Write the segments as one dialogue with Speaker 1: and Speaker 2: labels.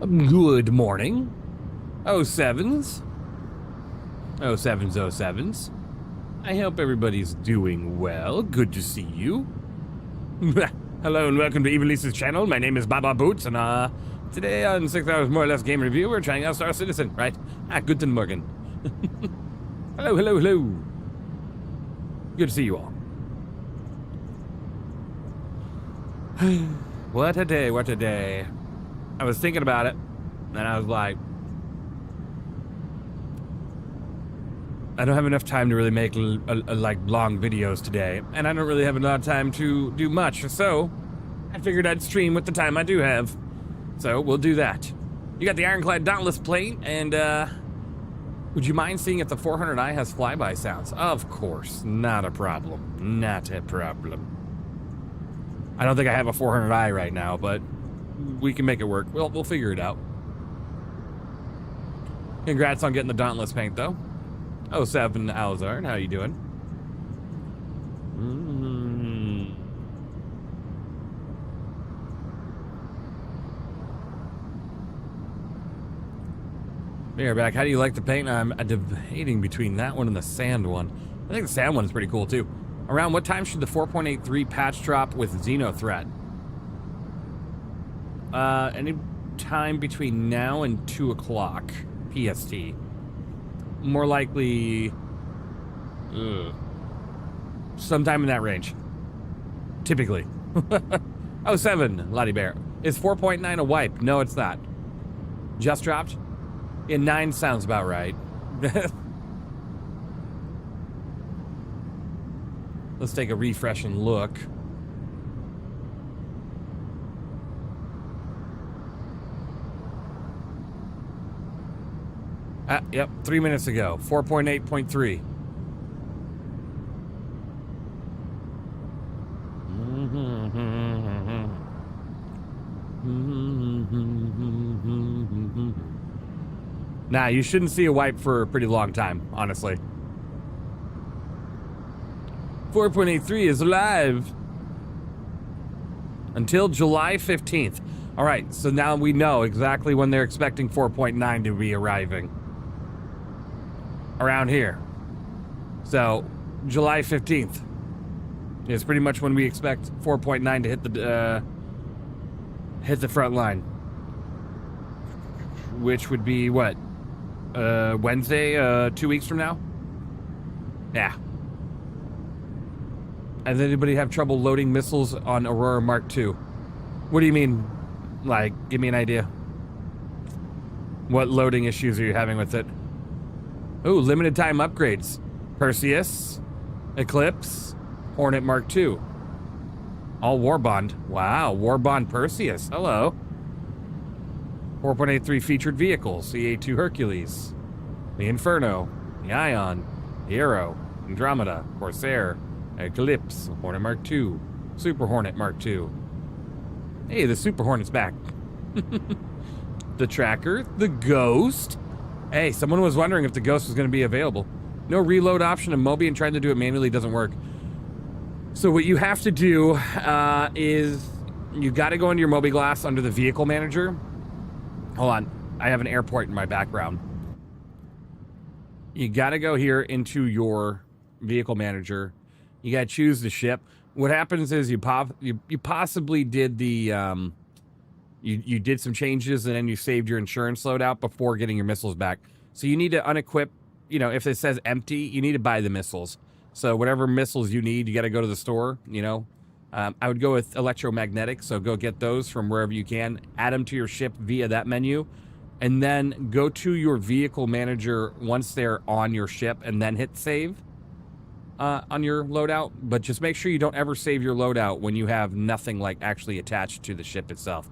Speaker 1: Good morning. 07s. 07s. I hope everybody's doing well. Good to see you. Hello and welcome to evenleasesc channel. My name is Baba Boots, and today on 6 Hours More or Less Game Review, we're trying out Star Citizen, right? Guten Morgen. Hello. Good to see you all. What a day. I was thinking about it, and I was like, I don't have enough time to really make like long videos today, and I don't really have a lot of time to do much, so I figured I'd stream with the time I do have. So we'll do that. You got the Ironclad Dauntless plate, and would you mind seeing if the 400i has flyby sounds? Of course, not a problem. Not a problem. I don't think I have a 400i right now, but we can make it work. We'll figure it out. Congrats on getting the Dauntless paint, though. 07 Alzard, how you doing? Here, back. How do you like the paint? I'm debating between that one and the sand one. I think the sand one is pretty cool, too. Around what time should the 4.83 patch drop with Xenothreat? Any time between now and 2 o'clock PST. More likely, sometime in that range. Typically. 07, Lottie Bear. Is 4.9 a wipe? No, it's not. Just dropped? Yeah, 9 sounds about right. Let's take a refresh and look. Yep, 3 minutes ago. 4.8.3. Nah, you shouldn't see a wipe for a pretty long time, honestly. 4.83 is live until July 15th. All right, so now we know exactly when they're expecting 4.9 to be arriving. Around here. So, July 15th is pretty much when we expect 4.9 to hit the front line. Which would be what? Wednesday, 2 weeks from now? Yeah. Does anybody have trouble loading missiles on Aurora Mark II? What do you mean? Like, give me an idea. What loading issues are you having with it? Ooh, limited time upgrades. Perseus, Eclipse, Hornet Mark II. All Warbond. Wow, Warbond Perseus. Hello. 4.83 featured vehicles. The A2 Hercules. The Inferno. The Ion. The Arrow. Andromeda. Corsair. Eclipse. Hornet Mark II. Super Hornet Mark II. Hey, the Super Hornet's back. The Tracker. The Ghost. Hey, someone was wondering if the Ghost was going to be available. No reload option in Mobi, and trying to do it manually doesn't work. So what you have to do is you got to go into your Mobi Glass under the Vehicle Manager. Hold on. I have an airport in my background. You got to go here into your Vehicle Manager. You got to choose the ship. What happens is you possibly did the... You did some changes, and then you saved your insurance loadout before getting your missiles back. So you need to unequip, if it says empty, you need to buy the missiles. So whatever missiles you need, you got to go to the store, I would go with electromagnetic, so go get those from wherever you can. Add them to your ship via that menu, and then go to your Vehicle Manager once they're on your ship, and then hit save on your loadout. But just make sure you don't ever save your loadout when you have nothing like actually attached to the ship itself.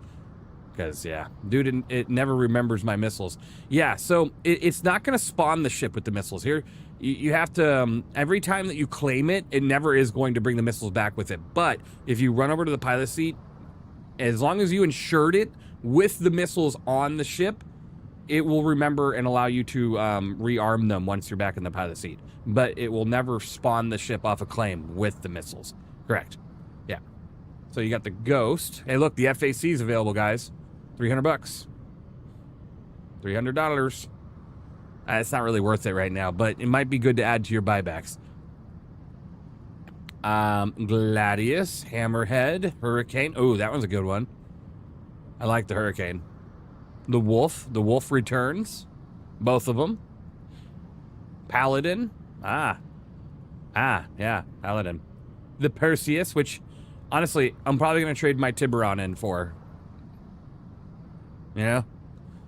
Speaker 1: Because, yeah, dude, it never remembers my missiles. Yeah, so it's not going to spawn the ship with the missiles. Here, you have to, every time that you claim it, it never is going to bring the missiles back with it. But if you run over to the pilot seat, as long as you insured it with the missiles on the ship, it will remember and allow you to rearm them once you're back in the pilot seat. But it will never spawn the ship off a claim with the missiles. Correct. Yeah. So you got the Ghost. Hey, look, the FAC is available, guys. $300. $300. It's not really worth it right now, but it might be good to add to your buybacks. Gladius, Hammerhead, Hurricane. Oh, that one's a good one. I like the Hurricane. The Wolf returns. Both of them. Paladin. Yeah, Paladin. The Perseus, which, honestly, I'm probably going to trade my Tiburon in for. You know?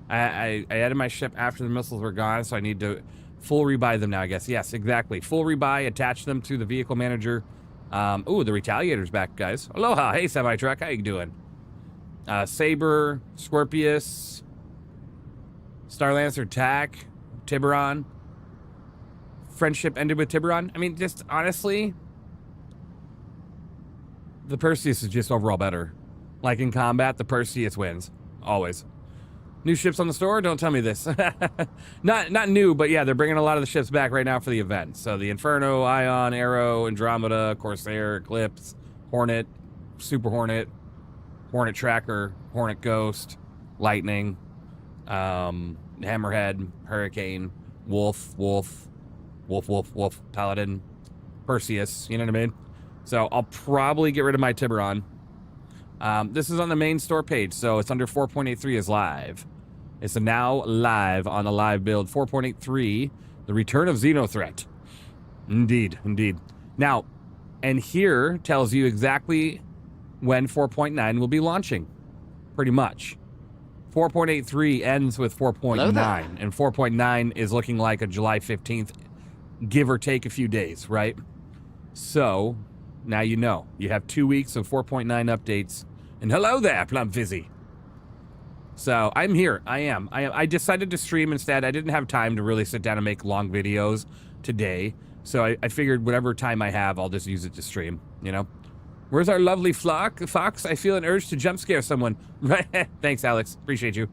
Speaker 1: I added my ship after the missiles were gone, so I need to full rebuy them now, I guess. Yes, exactly. Full rebuy, attach them to the vehicle manager. Ooh, the Retaliator's back, guys. Aloha. Hey, Semi-Truck. How you doing? Saber, Scorpius, Starlancer, Tac, Tiburon. Friendship ended with Tiburon. I mean, just honestly, the Perseus is just overall better. Like in combat, the Perseus wins. Always. New ships on the store? Don't tell me this. Not new, but yeah, they're bringing a lot of the ships back right now for the event. So the Inferno, Ion, Arrow, Andromeda, Corsair, Eclipse, Hornet, Super Hornet, Hornet Tracker, Hornet Ghost, Lightning, Hammerhead, Hurricane, Wolf, Paladin, Perseus, you know what I mean? So I'll probably get rid of my Tiburon. This is on the main store page, so it's under 4.83 is live. It's now live on a live build. 4.83, the return of Xenothreat. Indeed. Now, and here tells you exactly when 4.9 will be launching, pretty much. 4.83 ends with 4.9, and 4.9 is looking like a July 15th, give or take a few days, right? So, now you know. You have 2 weeks of 4.9 updates. And hello there, Plum Fizzy. So, I'm here. I decided to stream instead. I didn't have time to really sit down and make long videos today. So, I figured whatever time I have, I'll just use it to stream, you know? Where's our lovely Fox? I feel an urge to jump scare someone. Thanks, Alex. Appreciate you.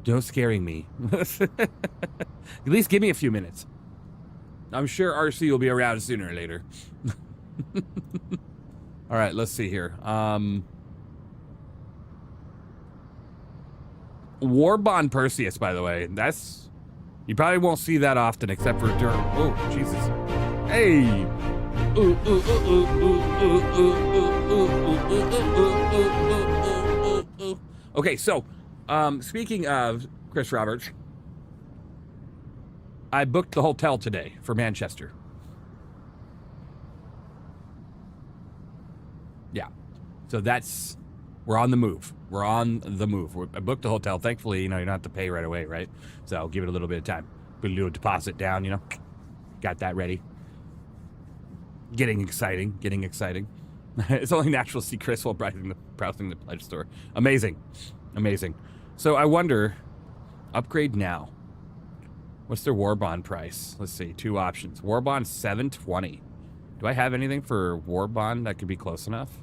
Speaker 1: Don't scaring me. At least give me a few minutes. I'm sure RC will be around sooner or later. All right, let's see here. Warbond Perseus, by the way. That's... You probably won't see that often, except for during... Oh, Jesus. Hey! Okay, so, speaking of Chris Roberts, I booked the hotel today for Manchester. Yeah. So that's... We're on the move. I booked the hotel. Thankfully, you know, you don't have to pay right away, right? So I'll give it a little bit of time. Put a little deposit down, you know. Got that ready. Getting exciting. It's only natural to see Chris while browsing the pledge store. Amazing. So I wonder, upgrade now. What's their war bond price? Let's see, 2 options. War bond 720. Do I have anything for war bond that could be close enough?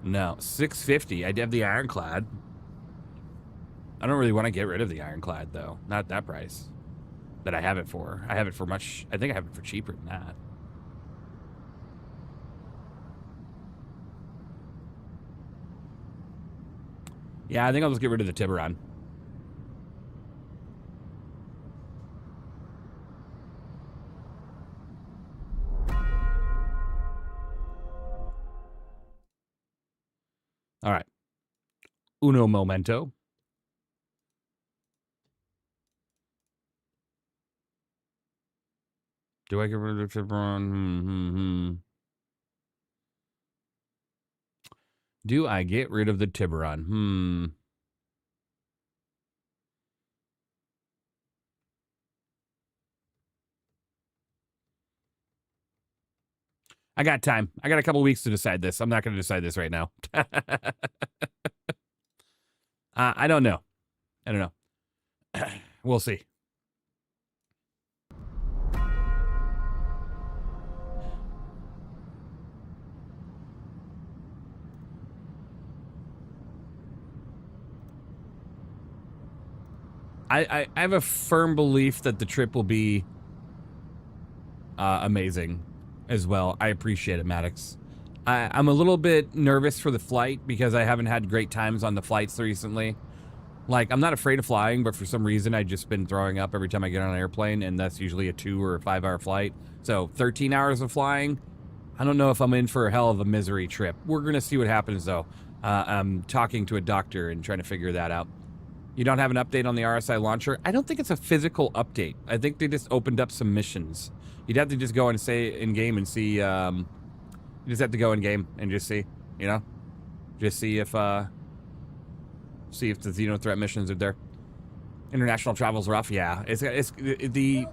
Speaker 1: No, 650. I have the Ironclad. I don't really want to get rid of the Ironclad, though. Not that price that I have it for. I have it for much... I think I have it for cheaper than that. Yeah, I think I'll just get rid of the Tiburon. All right. Uno momento. Do I get rid of Tiburon? Do I get rid of the Tiburon? I got time. I got a couple weeks to decide this. I'm not going to decide this right now. I don't know. We'll see. I have a firm belief that the trip will be amazing as well. I appreciate it, Maddox. I'm a little bit nervous for the flight because I haven't had great times on the flights recently. Like, I'm not afraid of flying, but for some reason I've just been throwing up every time I get on an airplane, and that's usually a 2 or 5 hour flight. So 13 hours of flying, I don't know if I'm in for a hell of a misery trip. We're gonna see what happens though. I'm talking to a doctor and trying to figure that out. You don't have an update on the RSI launcher? I don't think it's a physical update. I think they just opened up some missions. You'd have to just go and say in game and see, you just have to go in game and just see, you know? Just see if the Xenothreat missions are there. International travel's rough, yeah. It's the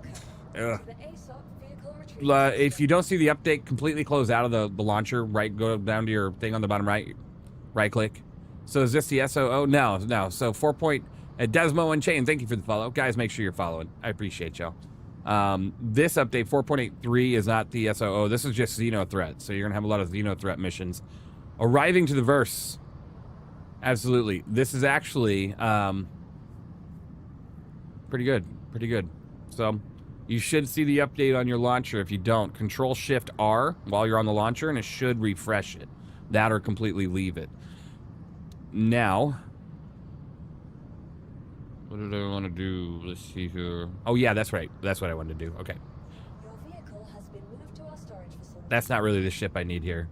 Speaker 1: if you don't see the update, completely close out of the launcher, right? Go down to your thing on the bottom right click. So is this the SOO? No. So 4. Desmo and Chain, thank you for the follow. Guys, make sure you're following. I appreciate y'all. This update, 4.83, is not the SOO. This is just Xenothreat. So you're going to have a lot of Xenothreat missions. Arriving to the verse. Absolutely. This is actually pretty good. So you should see the update on your launcher. If you don't, Control-Shift-R while you're on the launcher, and it should refresh it. That or completely leave it. Now, what did I want to do? Let's see here. Oh, yeah, that's right. That's what I wanted to do. Okay.
Speaker 2: Your vehicle has been moved to our storage facility.
Speaker 1: That's not really the ship I need here.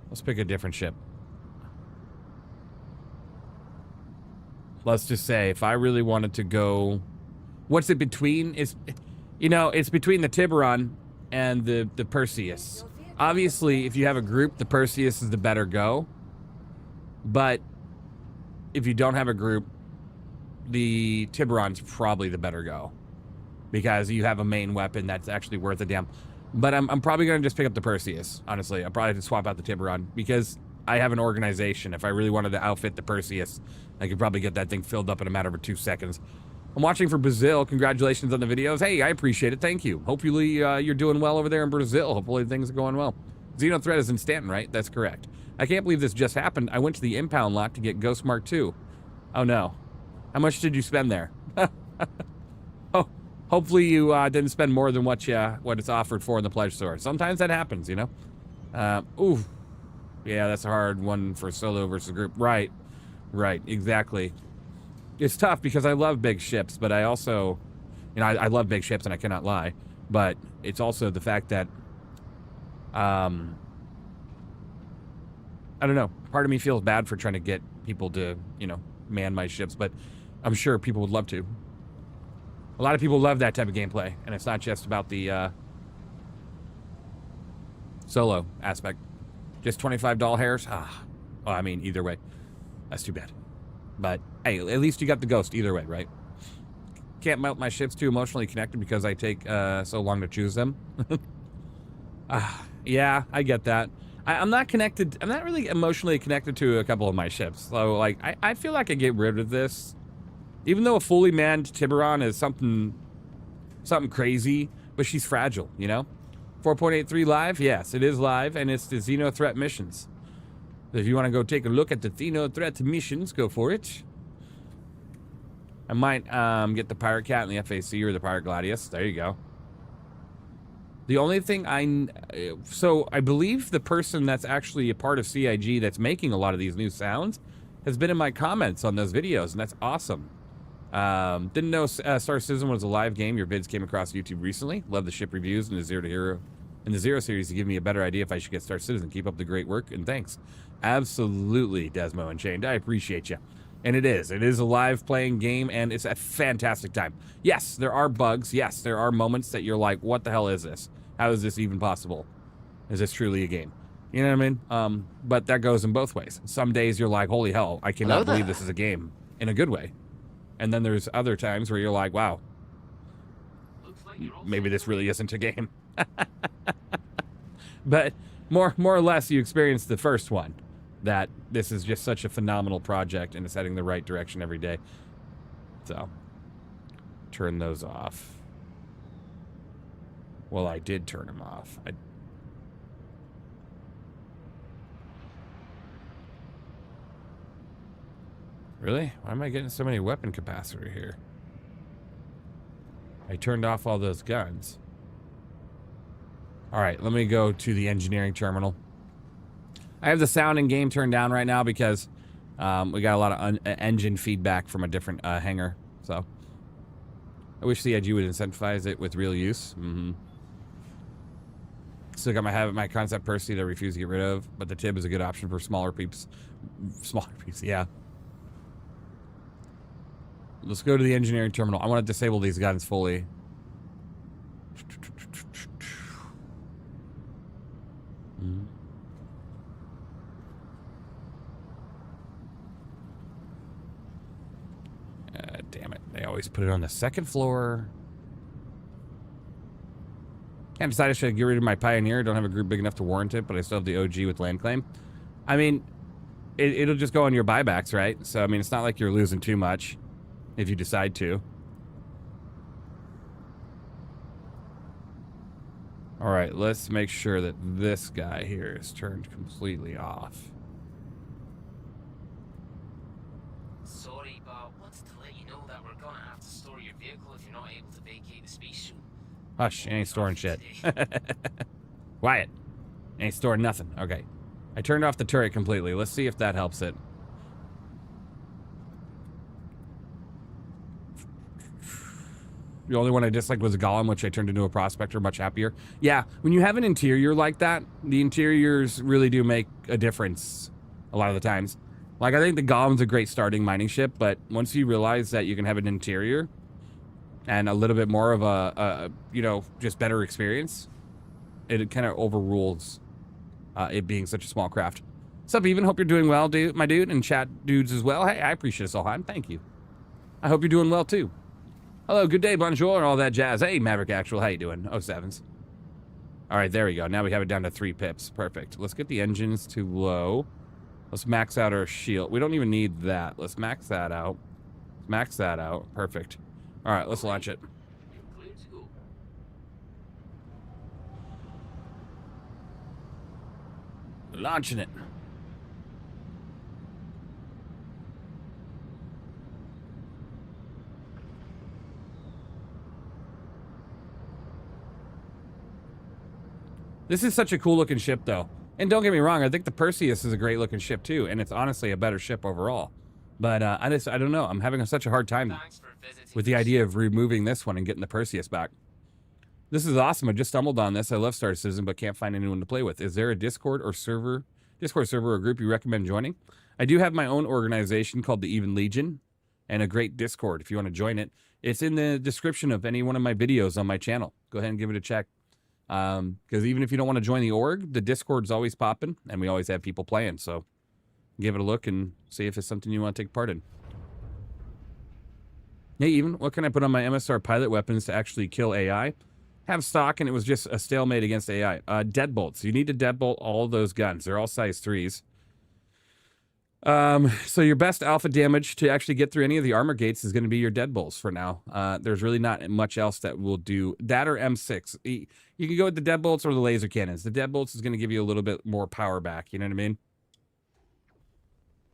Speaker 1: Let's pick a different ship. Let's just say if I really wanted to go, what's it between? It's, you know, it's between the Tiburon and the Perseus. Obviously, if you have a group, the Perseus is the better go. But if you don't have a group, the Tiburon's probably the better go. Because you have a main weapon that's actually worth a damn. But I'm probably going to just pick up the Perseus, honestly. I'll probably just swap out the Tiburon because I have an organization. If I really wanted to outfit the Perseus, I could probably get that thing filled up in a matter of 2 seconds. I'm watching for Brazil. Congratulations on the videos. Hey, I appreciate it. Thank you. Hopefully you're doing well over there in Brazil. Hopefully things are going well. Xenothreat is in Stanton, right? That's correct. I can't believe this just happened. I went to the impound lot to get Ghost Mark II. Oh, no. How much did you spend there? Oh, hopefully you didn't spend more than what it's offered for in the pledge store. Sometimes that happens, you know? Ooh. Yeah, that's a hard one for solo versus group. Right, exactly. It's tough because I love big ships, but I also, you know, I love big ships and I cannot lie. But it's also the fact that, I don't know. Part of me feels bad for trying to get people to, you know, man my ships, but I'm sure people would love to. A lot of people love that type of gameplay, and it's not just about the solo aspect. Just $25 hairs? Ah, well, I mean, either way. That's too bad. But, hey, at least you got the Ghost either way, right? Can't mount my ships too emotionally connected because I take so long to choose them. Yeah, I get that. I'm not connected. I'm not really emotionally connected to a couple of my ships. So, like, I feel like I get rid of this. Even though a fully manned Tiburon is something crazy, but she's fragile, you know? 4.83 live? Yes, it is live, and it's the Xenothreat missions. If you want to go take a look at the Xenothreat missions, go for it. I might get the Pirate Cat and the FAC or the Pirate Gladius. There you go. The only thing so I believe the person that's actually a part of CIG that's making a lot of these new sounds has been in my comments on those videos, and that's awesome. Didn't know Star Citizen was a live game. Your vids came across YouTube recently. Love the ship reviews and the Zero series to give me a better idea if I should get Star Citizen. Keep up the great work, and thanks. Absolutely, Desmo and Chained. I appreciate you. And it is a live playing game, and it's a fantastic time. Yes, there are bugs. Yes, there are moments that you're like, what the hell is this? How is this even possible? Is this truly a game? You know what I mean? But that goes in both ways. Some days you're like, holy hell, I cannot believe this is a game, in a good way. And then there's other times where you're like, wow, maybe this really isn't a game. But more or less, you experienced the first one, that this is just such a phenomenal project and it's heading the right direction every day. So, turn those off. Well, I did turn them off. Really? Why am I getting so many weapon capacitor here? I turned off all those guns. All right, let me go to the engineering terminal. I have the sound and game turned down right now because we got a lot of engine feedback from a different hangar. So I wish CIG would incentivize it with real use. Still got my concept Percy that I refuse to get rid of, but the TIB is a good option for smaller peeps. Smaller peeps, yeah. Let's go to the engineering terminal. I want to disable these guns fully. Damn it. They always put it on the second floor. Can't decide if I should get rid of my Pioneer. Don't have a group big enough to warrant it, but I still have the OG with land claim. I mean, it'll just go on your buybacks, right? So, I mean, it's not like you're losing too much if you decide to. All right, let's make sure that this guy here is turned completely off.
Speaker 3: Sorry, but wanted to let you know that we're gonna have to store your vehicle if you're not able to vacate the space soon.
Speaker 1: Hush, you ain't storing shit. Wyatt, ain't storing nothing. Okay. I turned off the turret completely. Let's see if that helps it. The only one I disliked was a Golem, which I turned into a Prospector, much happier. Yeah, when you have an interior like that, the interiors really do make a difference a lot of the times. Like, I think the Golem's a great starting mining ship, but once you realize that you can have an interior and a little bit more of a you know, just better experience, it kind of overrules it being such a small craft. What's up, Even? Hope you're doing well, dude, my dude, and chat dudes as well. Hey, I appreciate it, Solheim. Thank you. I hope you're doing well, too. Hello, good day, bonjour, and all that jazz. Hey, Maverick Actual, how you doing? 07s. All right, there we go. Now we have it down to 3 pips. Perfect. Let's get the engines to low. Let's max out our shield. We don't even need that. Let's max that out. Max that out. Perfect. All right, let's launch it. Launching it. This is such a cool looking ship though. And don't get me wrong, I think the Perseus is a great looking ship too, and it's honestly a better ship overall. But I don't know, I'm having such a hard time with the idea of removing this one and getting the Perseus back. This is awesome. I just stumbled on this. I love Star Citizen, but can't find anyone to play with. Is there a Discord server or group you recommend joining? I do have my own organization called the Even Legion, and a great Discord if you want to join it. It's in the description of any one of my videos on my channel. Go ahead and give it a check. Because even if you don't want to join the org, the Discord's always popping, and we always have people playing. So give it a look and see if it's something you want to take part in. Hey, Even, what can I put on my MSR pilot weapons to actually kill AI? Have stock, and it was just a stalemate against AI. Deadbolts. You need to deadbolt all those guns. They're all size 3s. So your best alpha damage to actually get through any of the armor gates is going to be your deadbolts for now. There's really not much else that will do that, or M6. You can go with the deadbolts or the laser cannons. The deadbolts is going to give you a little bit more power back. You know what I mean?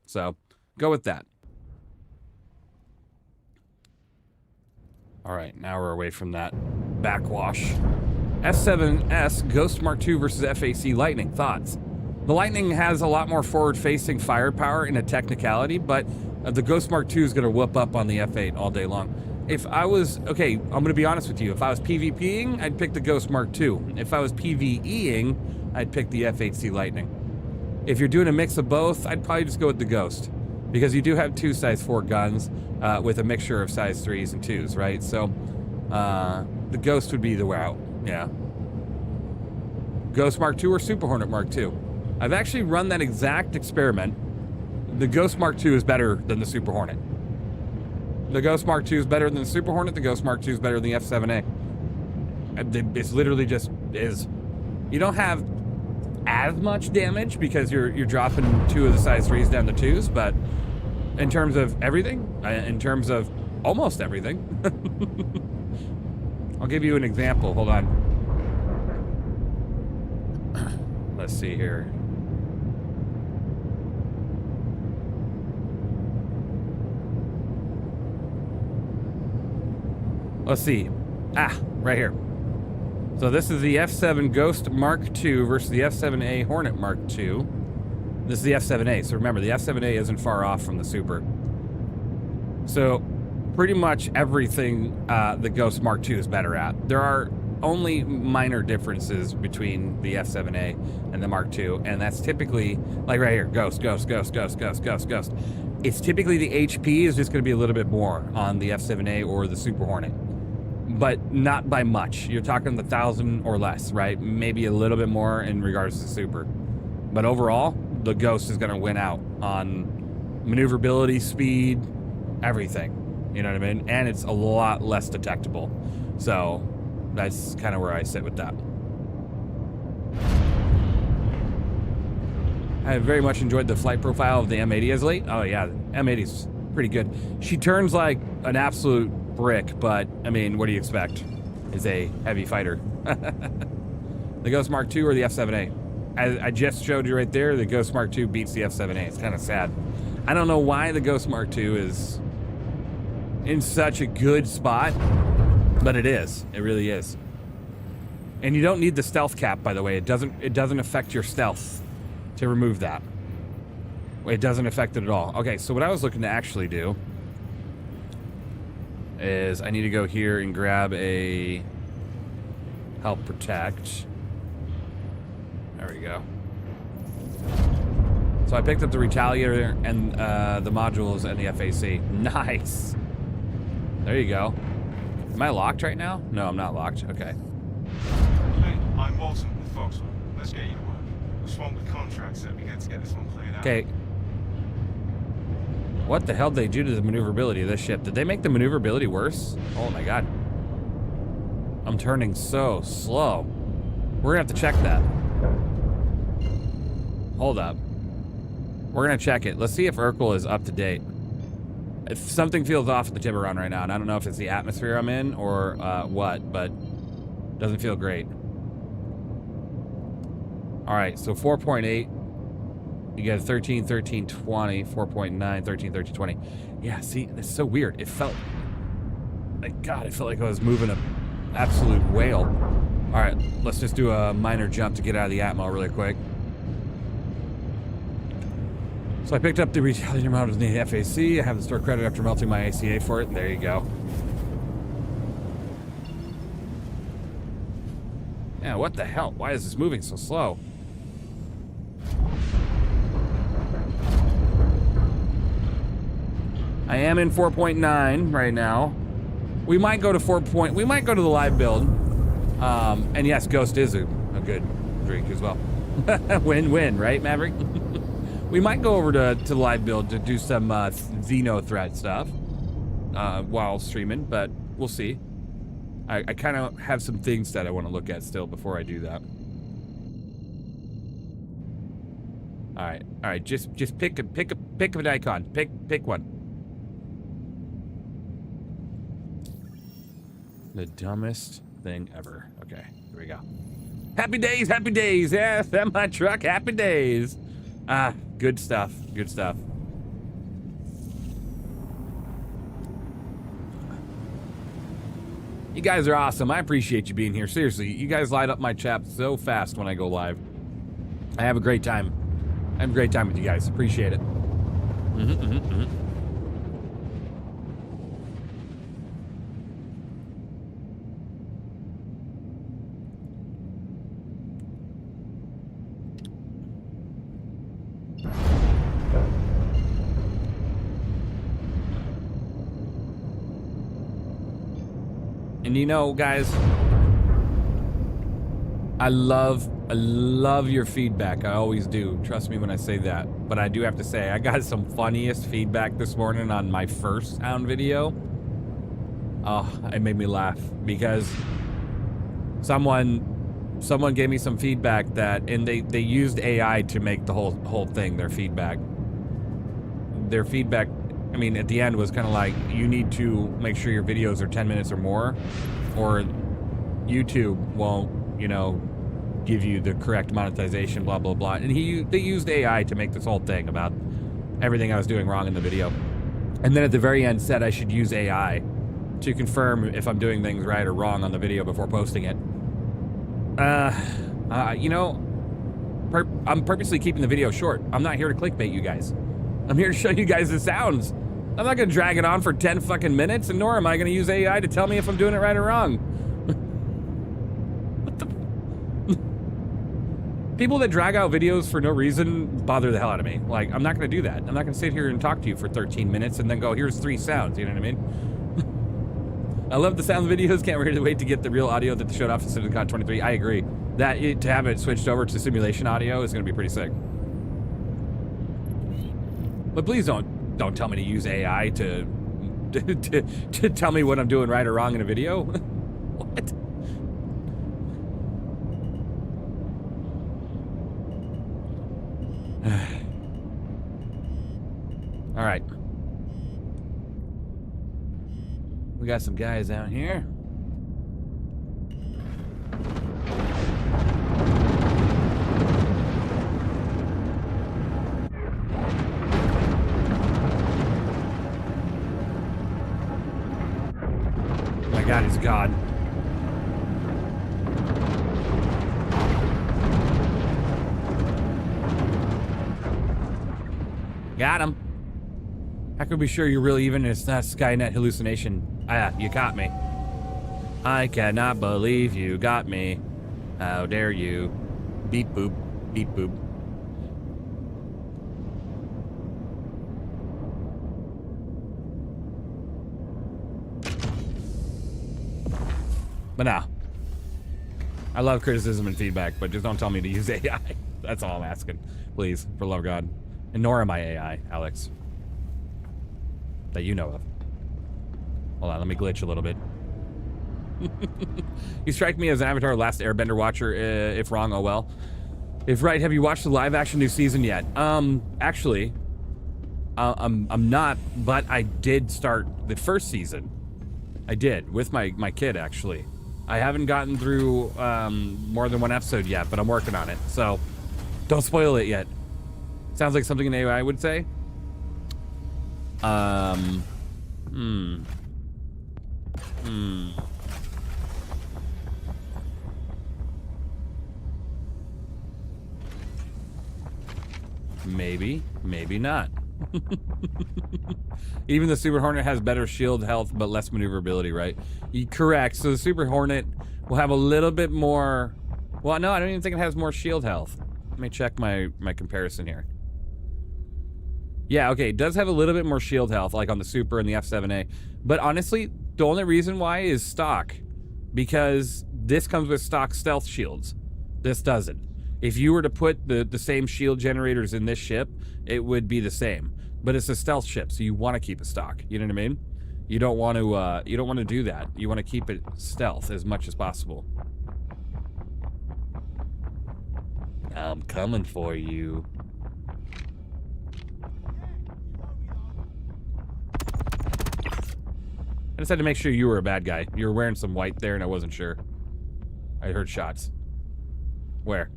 Speaker 1: So go with that. All right, now we're away from that backwash. S7S Ghost Mark II versus FAC Lightning. Thoughts? The Lightning has a lot more forward-facing firepower in a technicality, but the Ghost Mark II is going to whoop up on the F8 all day long. If I was, okay, I'm going to be honest with you. If I was PvPing, I'd pick the Ghost Mark II. If I was PvEing, I'd pick the F8C Lightning. If you're doing a mix of both, I'd probably just go with the Ghost, because you do have 2 size 4 guns with a mixture of size 3s and 2s, right? So the Ghost would be the route, yeah. Ghost Mark II or Super Hornet Mark II. I've actually run that exact experiment. The Ghost Mark II is better than the Super Hornet. The Ghost Mark II is better than the Super Hornet. The Ghost Mark II is better than the F7A. It's literally just is. You don't have as much damage because you're dropping 2 of the size 3s down to 2s, but in terms of everything, in terms of almost everything, I'll give you an example. Hold on. Let's see here. Let's see. Ah, right here. So this is the F7 Ghost Mark II versus the F7A Hornet Mark II. This is the F7A, so remember, the F7A isn't far off from the Super. So pretty much everything the Ghost Mark II is better at. There are only minor differences between the F7A and the Mark II, and that's typically, like right here, Ghost. It's typically the HP is just going to be a little bit more on the F7A or the Super Hornet, but not by much. You're talking 1,000 or less, right? Maybe a little bit more in regards to Super. But overall, the Ghost is going to win out on maneuverability, speed, everything. You know what I mean? And it's a lot less detectable. So that's kind of where I sit with that. I very much enjoyed the flight profile of the M80 as late. Oh yeah, M80's pretty good. She turns like an absolute brick, but I mean, what do you expect? Is a heavy fighter. The Ghost Mark II or the F7A? As I just showed you right there, the Ghost Mark II beats the F7A. It's kind of sad. I don't know why the Ghost Mark II is in such a good spot, but it is. It really is. And you don't need the stealth cap, by the way. It doesn't affect your stealth to remove that. It doesn't affect it at all. Okay, so what I was looking to actually do is I need to go here and grab a help protect. There we go. So I picked up the retaliator and the modules and the FAC. Nice. There you go. Am I locked right now? No, I'm not locked. Okay.
Speaker 4: Hey, I'm Walton with Foxwell. Let's get you to work. We're swamped with contracts, so we get to get this one played out.
Speaker 1: Okay. What the hell did they do to the maneuverability of this ship? Did they make the maneuverability worse? Oh my god. I'm turning so slow. We're gonna have to check that. Hold up. We're gonna check it. Let's see if Urkel is up to date. If something feels off at the Tiburon right now, and I don't know if it's the atmosphere I'm in or what, but doesn't feel great. All right, so 4.8. You get 13, 13, 20, 4.9, 13, 13, 20. Yeah, see, it's so weird. It felt like, God, it felt like I was moving an absolute whale. All right, let's just do a minor jump to get out of the Atmo really quick. So I picked up the retaliator mount of the FAC. I have the store credit after melting my ACA for it. There you go. Yeah, what the hell? Why is this moving so slow? I am in 4.9 right now. We might go to we might go to the live build. And yes, Ghost is a good drink as well. Win-win, right, Maverick? We might go over to the live build to do some Xenothreat stuff while streaming, but we'll see. I kind of have some things that I want to look at still before I do that. All right. Just pick an icon. Pick one. The dumbest thing ever. Okay, here we go. Happy days, happy days. Yeah, semi truck, happy days. Ah, good stuff. Good stuff. You guys are awesome. I appreciate you being here. Seriously, you guys light up my chat so fast when I go live. I have a great time. I have a great time with you guys. Appreciate it. And you know, guys, I love your feedback. I always do. Trust me when I say that. But I do have to say, I got some funniest feedback this morning on my first sound video. Oh, it made me laugh because someone gave me some feedback that, and they used AI to make the whole thing their feedback. Their feedback, I mean, at the end was kind of like, you need to make sure your videos are 10 minutes or more, or YouTube won't, you know, give you the correct monetization, blah, blah, blah. And they used AI to make this whole thing about everything I was doing wrong in the video. And then at the very end said I should use AI to confirm if I'm doing things right or wrong on the video before posting it. You know, I'm purposely keeping the video short. I'm not here to clickbait you guys. I'm here to show you guys the sounds. I'm not gonna drag it on for 10 fucking minutes, and nor am I gonna use AI to tell me if I'm doing it right or wrong. What the? People that drag out videos for no reason bother the hell out of me. Like, I'm not gonna do that. I'm not gonna sit here and talk to you for 13 minutes and then go, here's 3 sounds, you know what I mean? I love the sound videos, can't wait to get the real audio that showed off in CinemaCon 23. I agree. To have it switched over to simulation audio is gonna be pretty sick. But please don't tell me to use AI to tell me what I'm doing right or wrong in a video. What? All right. We got some guys out here. God, he's God. Got him. How could we be sure you're really even and it's not Skynet hallucination? Ah, you got me. I cannot believe you got me. How dare you? Beep boop, beep boop. But now, I love criticism and feedback, but just don't tell me to use AI. That's all I'm asking. Please, for love of God. And nor am I AI, Alex. That you know of. Hold on, let me glitch a little bit. You strike me as an Avatar Last Airbender watcher. If wrong, oh well. If right, have you watched the live action new season yet? Actually, I'm not, but I did start the first season. I did, with my kid, actually. I haven't gotten through more than 1 episode yet, but I'm working on it, so don't spoil it yet. Sounds like something an AI would say. Maybe, maybe not. Even the Super Hornet has better shield health, but less maneuverability, right? Correct. So the Super Hornet will have a little bit more... Well, no, I don't even think it has more shield health. Let me check my comparison here. Yeah, okay, it does have a little bit more shield health, like on the Super and the F7A. But honestly, the only reason why is stock. Because this comes with stock stealth shields. This doesn't. If you were to put the same shield generators in this ship, it would be the same. But it's a stealth ship, so you want to keep it stock. You know what I mean? You don't want to do that. You want to keep it stealth as much as possible. I'm coming for you. I just had to make sure you were a bad guy. You were wearing some white there, and I wasn't sure. I heard shots. Where?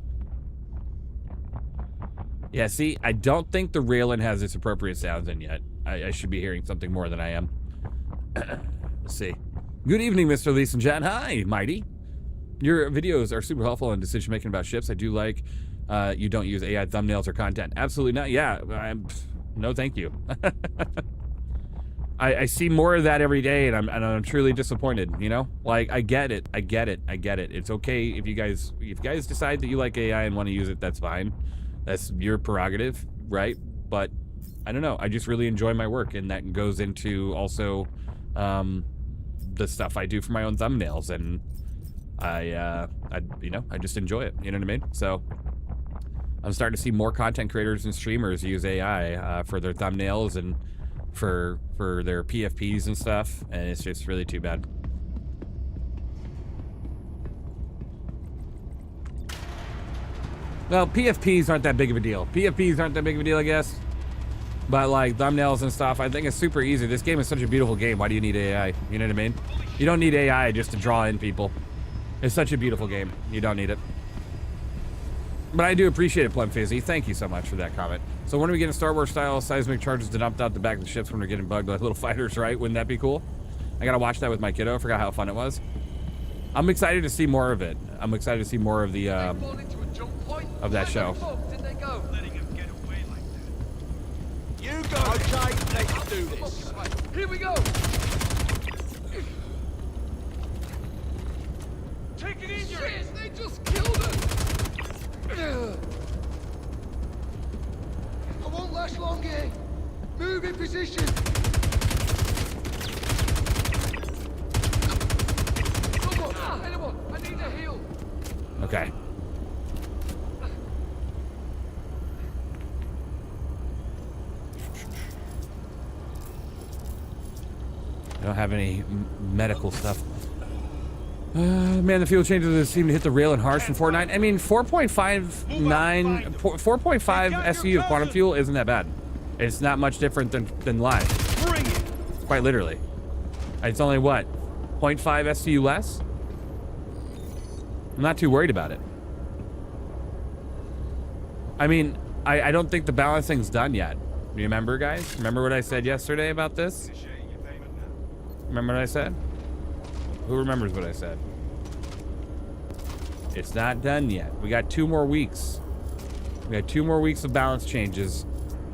Speaker 1: Yeah, see, I don't think the Ryujin has its appropriate sounds in yet. I should be hearing something more than I am. Let's see. Good evening, Mr. Lee and Jan. Hi, Mighty. Your videos are super helpful in decision making about ships. I do like you don't use AI thumbnails or content. Absolutely not. Yeah, no thank you. I see more of that every day, and I'm truly disappointed, you know? Like, I get it. It's okay if you guys decide that you like AI and want to use it, that's fine. That's your prerogative, right? But I don't know. I just really enjoy my work, and that goes into also the stuff I do for my own thumbnails, and I just enjoy it. You know what I mean? So I'm starting to see more content creators and streamers use AI for their thumbnails and for their PFPs and stuff, and it's just really too bad. Well, PFPs aren't that big of a deal. I guess. But like thumbnails and stuff, I think it's super easy. This game is such a beautiful game. Why do you need AI? You know what I mean? You don't need AI just to draw in people. It's such a beautiful game. You don't need it. But I do appreciate it, Plum Fizzy. Thank you so much for that comment. So when are we getting Star Wars style seismic charges to dump out the back of the ships when we're getting bugged like little fighters, right? Wouldn't that be cool? I gotta watch that with my kiddo. I forgot how fun it was. I'm excited to see more of it. I'm excited to see more of the of that show.
Speaker 5: Letting him get away like that.
Speaker 6: You go. Okay, let's do this.
Speaker 5: Here we go. Take it easy. Shit, they just killed us. I won't last long here. Move in position. Someone, anyone, I need a heal.
Speaker 1: Okay. I don't have any medical stuff. Man, the fuel changes seem to hit the rail and harsh in 4.9. I mean, 4.59, 4.5 SCU of quantum fuel isn't that bad. It's not much different than live.
Speaker 6: Bring it.
Speaker 1: Quite literally. It's only what? 0.5 SCU less? I'm not too worried about it. I mean, I don't think the balancing's done yet. Do you remember, guys? Remember what I said yesterday about this?
Speaker 4: Initiating your payment now.
Speaker 1: Remember what I said? Who remembers what I said? It's not done yet. We got 2 more weeks. We got 2 more weeks of balance changes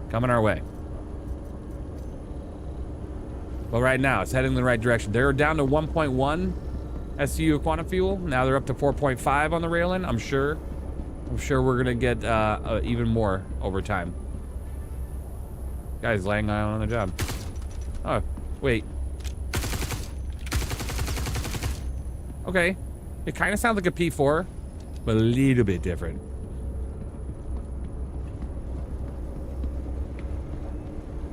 Speaker 1: coming our way. Well, right now, it's heading in the right direction. They're down to 1.1 SCU of quantum fuel. Now they're up to 4.5 on the rail-in. I'm sure we're gonna get even more over time. Guy's laying on the job. Oh, wait. Okay. It kind of sounds like a P4, but a little bit different.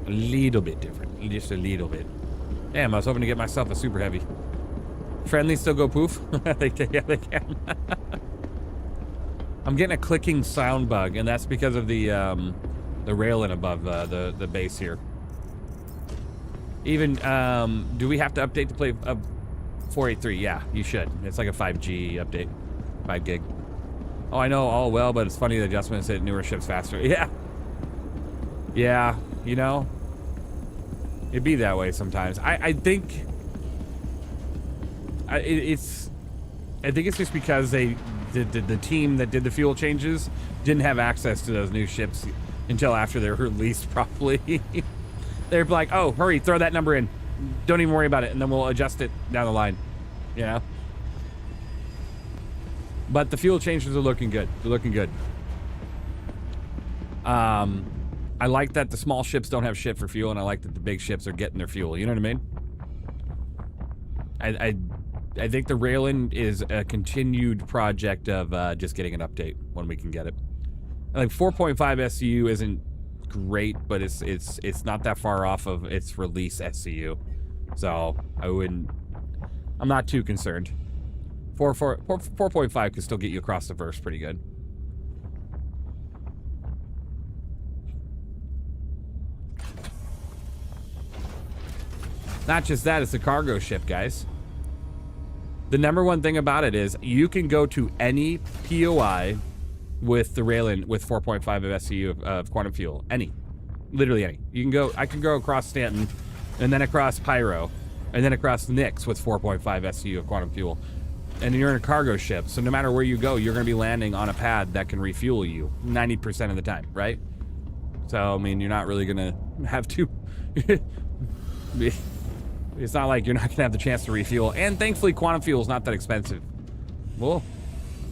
Speaker 1: A little bit different. Just a little bit. Damn, I was hoping to get myself a super heavy. Friendly still go poof? Yeah, they can. I'm getting a clicking sound bug, and that's because of the rail-in above the base here. Even, do we have to update to play 483? Yeah, you should. It's like a 5G update. 5 gig. Oh, I know all well, but it's funny the adjustments hit newer ships faster. Yeah. Yeah, you know, it'd be that way sometimes. I think it's just because the team that did the fuel changes didn't have access to those new ships until after they were released properly. They're like, oh, hurry, throw that number in. Don't even worry about it, and then we'll adjust it down the line. You know? But the fuel changes are looking good. They're looking good. I like that the small ships don't have shit for fuel, and I like that the big ships are getting their fuel. You know what I mean? I think the rail-in is a continued project of just getting an update when we can get it. Like 4.5 SCU isn't great, but it's not that far off of its release SCU, so I'm not too concerned. 4.5 could still get you across the verse pretty good. Not just that, it's a cargo ship, guys. The number one thing about it is you can go to any POI with the rail-in with 4.5 of SCU of quantum fuel. Any. Literally any. You can go, I can go across Stanton, and then across Pyro, and then across Nyx with 4.5 SCU of quantum fuel. And you're in a cargo ship, so no matter where you go, you're going to be landing on a pad that can refuel you 90% of the time, right? So, I mean, you're not really going to have to... It's not like you're not going to have the chance to refuel. And thankfully, quantum fuel is not that expensive. Well,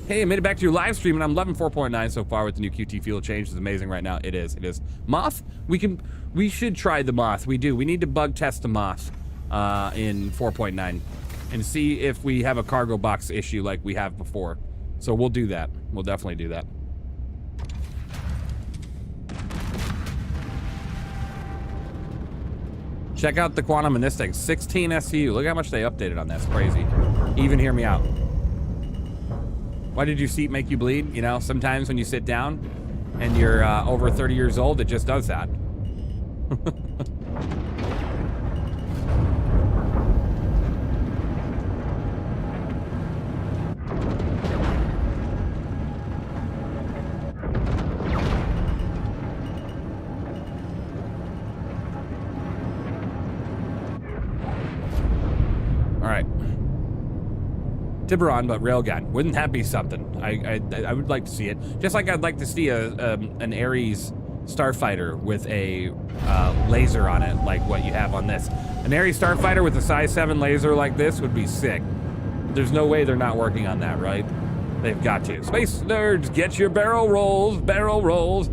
Speaker 1: hey, I made it back to your live stream, and I'm loving 4.9 so far with the new QT fuel change. It's amazing right now. It is. It is. Moth? We should try the Moth. We do. We need to bug test the Moth in 4.9 and see if we have a cargo box issue like we have before. So we'll do that. We'll definitely do that. Check out the Quantum in this thing. 16 SCU. Look how much they updated on that. It's crazy. Even hear me out. Why did your seat make you bleed? You know, sometimes when you sit down and you're over 30 years old, it just does that. Tiburon, but railgun. Wouldn't that be something? I would like to see it. Just like I'd like to see an Ares starfighter with a laser on it, like what you have on this. An Ares starfighter with a size 7 laser like this would be sick. There's no way they're not working on that, right? They've got to. Space nerds, get your barrel rolls, barrel rolls.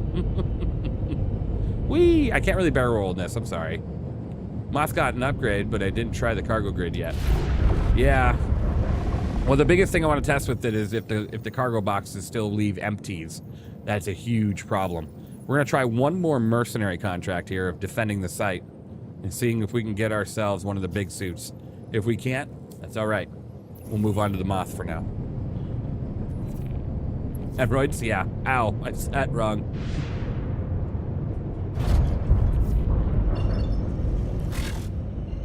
Speaker 1: Whee! I can't really barrel roll in this, I'm sorry. Moth got an upgrade, but I didn't try the cargo grid yet. Yeah. Well, the biggest thing I want to test with it is if the cargo boxes still leave empties. That's a huge problem. We're going to try one more mercenary contract here of defending the site and seeing if we can get ourselves one of the big suits. If we can't, that's all right. We'll move on to the Moth for now. Hemorrhoids? Yeah. Ow. I said that wrong.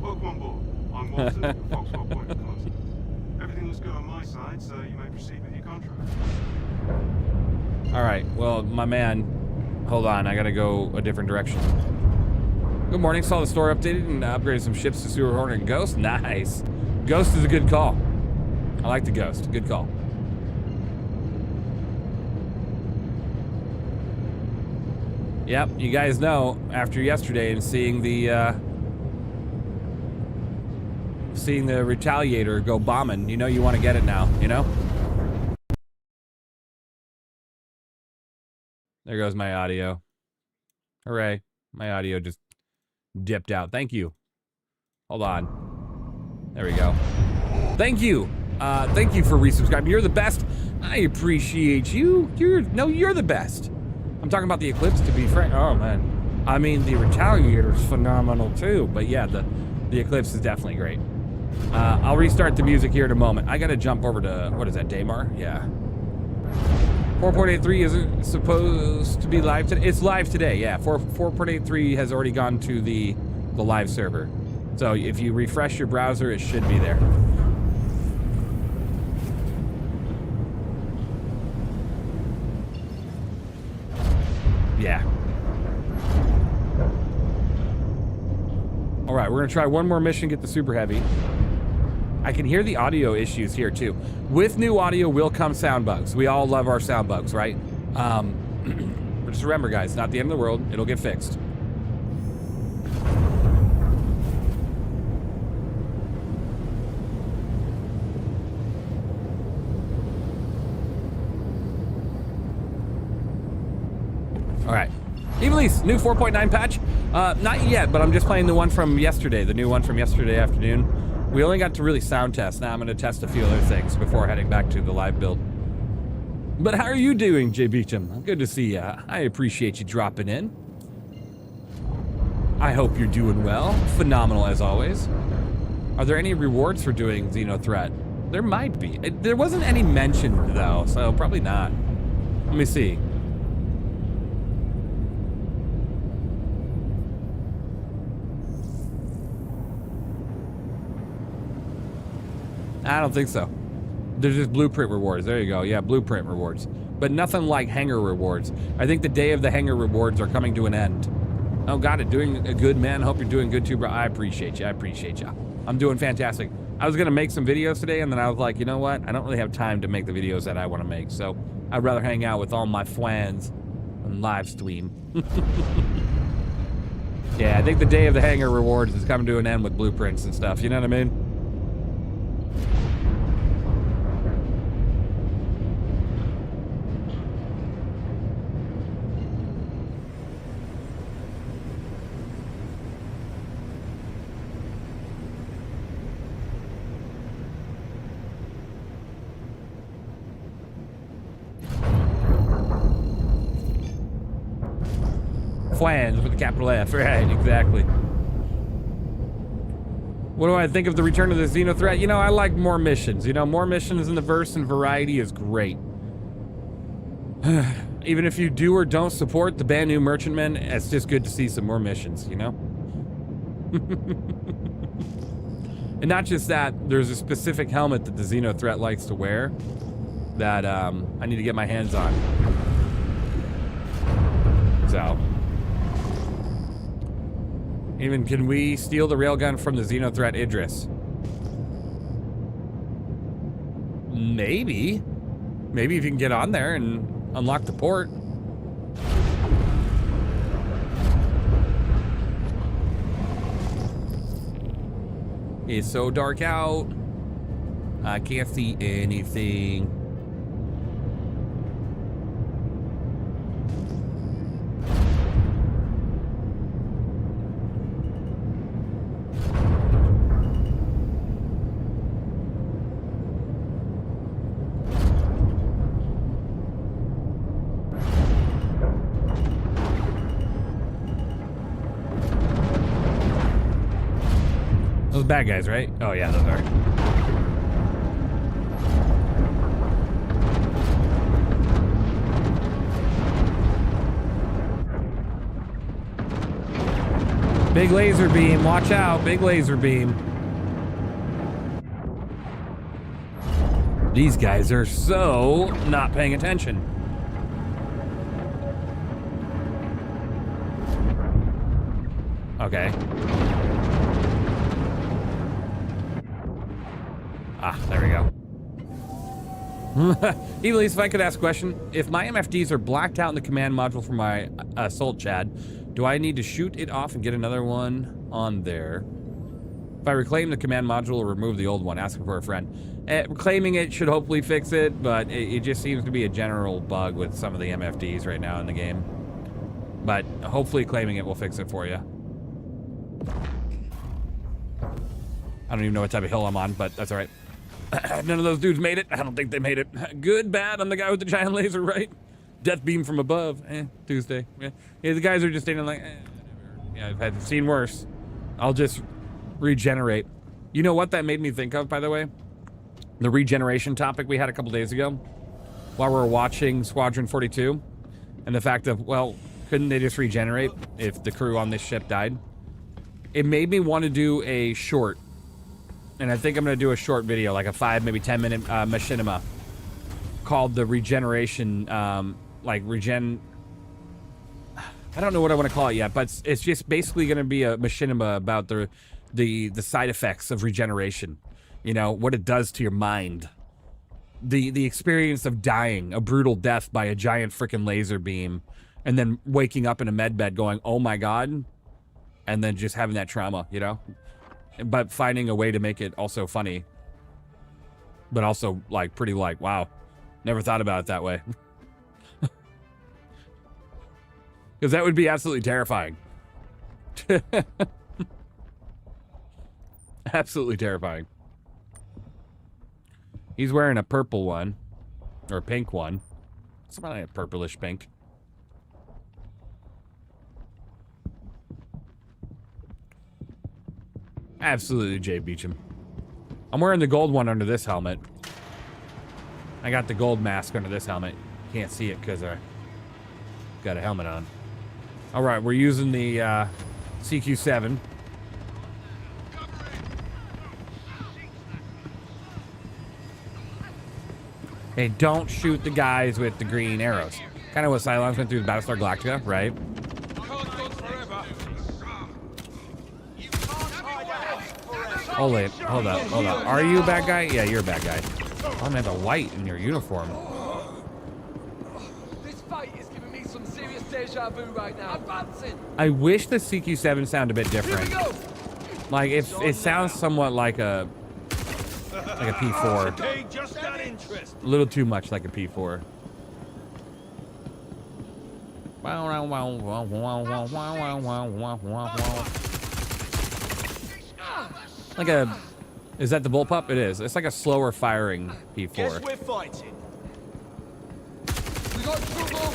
Speaker 4: Welcome on board. I'm Watson, the Foxwell point of contact. Everything looks good on my side, so you may proceed with your contract.
Speaker 1: All right. Well, my man, hold on. I got to go a different direction. Good morning. Saw the store updated and upgraded some ships to Sewer Hornet and Ghost. Nice. Ghost is a good call. I like the Ghost. Good call. Yep, you guys know, after yesterday and seeing the Retaliator go bombing, you know you want to get it now, you know? There goes my audio. Hooray. My audio just dipped out. Thank you. Hold on. There we go. Thank you. Thank you for resubscribing. You're the best. I appreciate you. You're the best. I'm talking about the Eclipse, to be frank. Oh, man. I mean, the Retaliator's phenomenal, too. But, yeah, the Eclipse is definitely great. I'll restart the music here in a moment. I got to jump over to, what is that, Daymar? Yeah. 4.83 isn't supposed to be live today. It's live today, yeah. 4.83 has already gone to the live server. So if you refresh your browser, it should be there. Yeah. All right, we're gonna try one more mission, get the Super Heavy. I can hear the audio issues here too. With new audio will come sound bugs. We all love our sound bugs, right? But just remember, guys, not the end of the world. It'll get fixed. All right. Evilise, new 4.9 patch? Not yet, but I'm just playing the one from yesterday, the new one from yesterday afternoon. We only got to really sound test. Now I'm going to test a few other things before heading back to the live build. But how are you doing, Jay Beecham? Good to see you. I appreciate you dropping in. I hope you're doing well. Phenomenal as always. Are there any rewards for doing Xenothreat? There might be. There wasn't any mentioned, though, so probably not. Let me see. I don't think so. There's just blueprint rewards. There you go. Yeah, blueprint rewards. But nothing like hangar rewards. I think the day of the hangar rewards are coming to an end. Oh, got it. Doing a good, man. Hope you're doing good too, bro. I appreciate you. I appreciate you. I'm doing fantastic. I was going to make some videos today, and then I was like, you know what? I don't really have time to make the videos that I want to make. So I'd rather hang out with all my fans and live stream. Yeah, I think the day of the hangar rewards is coming to an end with blueprints and stuff. You know what I mean? Flans with a capital F, right, exactly. What do I think of the return of the Xenothreat? You know, I like more missions. You know, more missions in the verse and variety is great. Even if you do or don't support the brand new Merchantmen, it's just good to see some more missions, you know? And not just that, there's a specific helmet that the Xenothreat likes to wear that I need to get my hands on. So... Even can we steal the railgun from the Xenothreat Idris? Maybe. Maybe if you can get on there and unlock the port. It's so dark out. I can't see anything. Those bad guys, right? Oh yeah, those are. Big laser beam, watch out, big laser beam. These guys are so not paying attention. Okay. Ah, there we go. Even if I could ask a question, if my MFDs are blacked out in the command module for my Assault Chad, do I need to shoot it off and get another one on there? If I reclaim the command module or remove the old one, asking for a friend. Reclaiming it should hopefully fix it, but it just seems to be a general bug with some of the MFDs right now in the game. But hopefully claiming it will fix it for you. I don't even know what type of hill I'm on, but that's all right. None of those dudes made it. I don't think they made it. Good, bad. I'm the guy with the giant laser, right? Death beam from above. Tuesday. Yeah, the guys are just standing like, whatever. Yeah, I've seen worse. I'll just regenerate. You know what that made me think of, by the way? The regeneration topic we had a couple days ago while we were watching Squadron 42. And the fact of, well, couldn't they just regenerate if the crew on this ship died? It made me want to do a short. And I think I'm going to do a short video, like a 5, maybe 10 minute machinima called the regeneration, I don't know what I want to call it yet, but it's just basically going to be a machinima about the side effects of regeneration. You know, what it does to your mind. The experience of dying, a brutal death by a giant freaking laser beam, and then waking up in a med bed going, oh my God, and then just having that trauma, you know? But finding a way to make it also funny, but also like pretty like, wow, never thought about it that way. Because that would be absolutely terrifying. Absolutely terrifying. He's wearing a purple one, or a pink one. Something like a purplish pink. Absolutely, Jay Beecham. I'm wearing the gold one under this helmet. I got the gold mask under this helmet. Can't see it because I got a helmet on. All right, we're using the CQ7. Hey, don't shoot the guys with the green arrows. Kind of what Cylons went through with Battlestar Galactica, right? Hold up. Are you a bad guy? Yeah, you're a bad guy. Oh, man, the white in your uniform.
Speaker 5: This fight is giving me some serious deja vu right now. Advancing.
Speaker 1: I wish the CQ7 sounded a bit different. Like, it sounds somewhat like a P4. A little too much like a P4. Like a... Is that the bullpup? It is. It's like a slower firing P4.
Speaker 6: Guess we're fighting.
Speaker 5: We got trouble.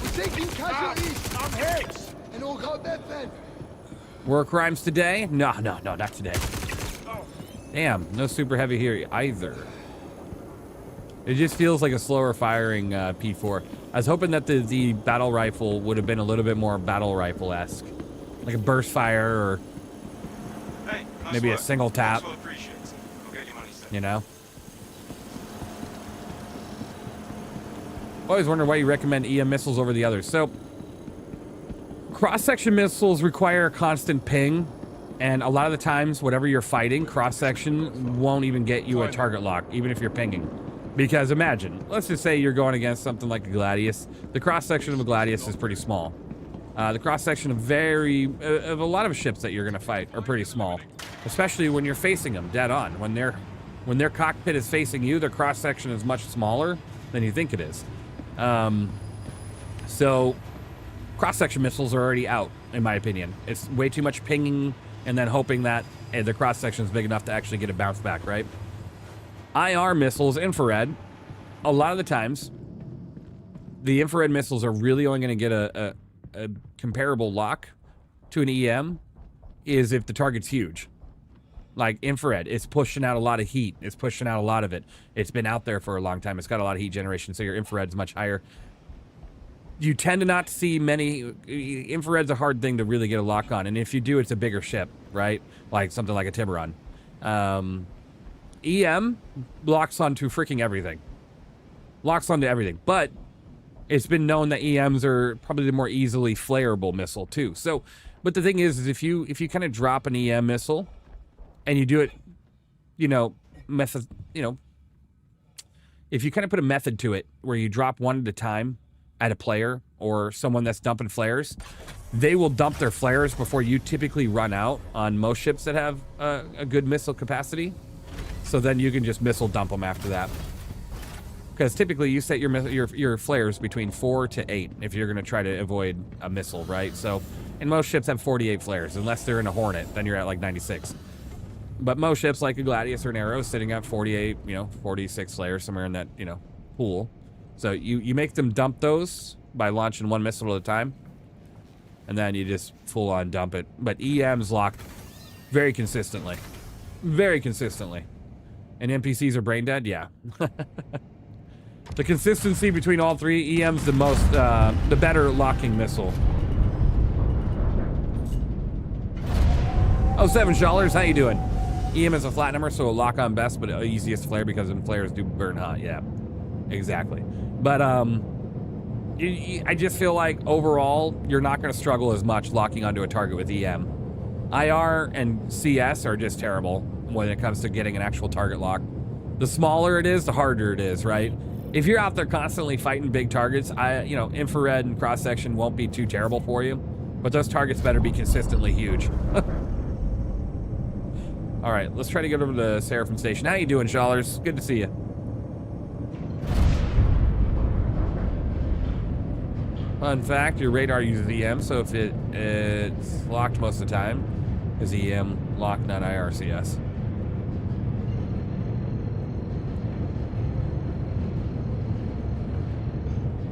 Speaker 5: We're taking casualties.
Speaker 6: I'm hit.
Speaker 5: And all got dead then.
Speaker 1: War crimes today? No, not today. Damn, no super heavy here either. It just feels like a slower firing P4. I was hoping that the battle rifle would have been a little bit more battle rifle-esque. Like a burst fire or maybe a single tap. You know? Always wonder why you recommend EM missiles over the others. So, cross-section missiles require a constant ping, And a lot of the times, whatever you're fighting, cross-section won't even get you a target lock, even if you're pinging. Because imagine, let's just say you're going against something like a Gladius. The cross-section of a Gladius is pretty small. The cross-section of of a lot of ships that you're going to fight are pretty small. Especially when you're facing them dead on. When their cockpit is facing you, their cross-section is much smaller than you think it is. So, cross-section missiles are already out, in my opinion. It's way too much pinging and then hoping that the cross-section is big enough to actually get a bounce back, right? IR missiles, infrared, a lot of the times, the infrared missiles are really only going to get a comparable lock to an EM is if the target's huge. Like infrared, it's pushing out a lot of heat. It's pushing out a lot of it. It's been out there for a long time. It's got a lot of heat generation, so your infrared's much higher. You tend to not see many. Infrared's a hard thing to really get a lock on, and if you do, it's a bigger ship, right? Like something like a Tiburon. EM locks onto freaking everything. Locks onto everything, but it's been known that EMs are probably the more easily flareable missile too. So, but the thing is if you kind of drop an EM missile, and you do it, if you kind of put a method to it where you drop one at a time at a player or someone that's dumping flares, they will dump their flares before you typically run out on most ships that have a good missile capacity. So then you can just missile dump them after that. Because typically you set your flares between 4 to 8 if you're going to try to avoid a missile, right? So, and most ships have 48 flares, unless they're in a Hornet, then you're at like 96. But most ships like a Gladius or an Arrow sitting at 48, 46 flares, somewhere in that, pool. So you make them dump those by launching one missile at a time. And then you just full on dump it. But EMs lock very consistently. Very consistently. And NPCs are brain dead? Yeah. The consistency between all three, EM's the better locking missile. Oh, $7, how you doing? EM is a flat number, so a lock on best, but easiest flare because then flares do burn hot. Yeah, exactly. But I just feel like overall, you're not going to struggle as much locking onto a target with EM. IR and CS are just terrible when it comes to getting an actual target lock. The smaller it is, the harder it is, right? If you're out there constantly fighting big targets, infrared and cross-section won't be too terrible for you, but those targets better be consistently huge. All right, let's try to get over to the Seraphim Station. How you doing, Shallers? Good to see you. Fun fact, your radar uses EM, so if it's locked most of the time, is EM locked, not IRCS.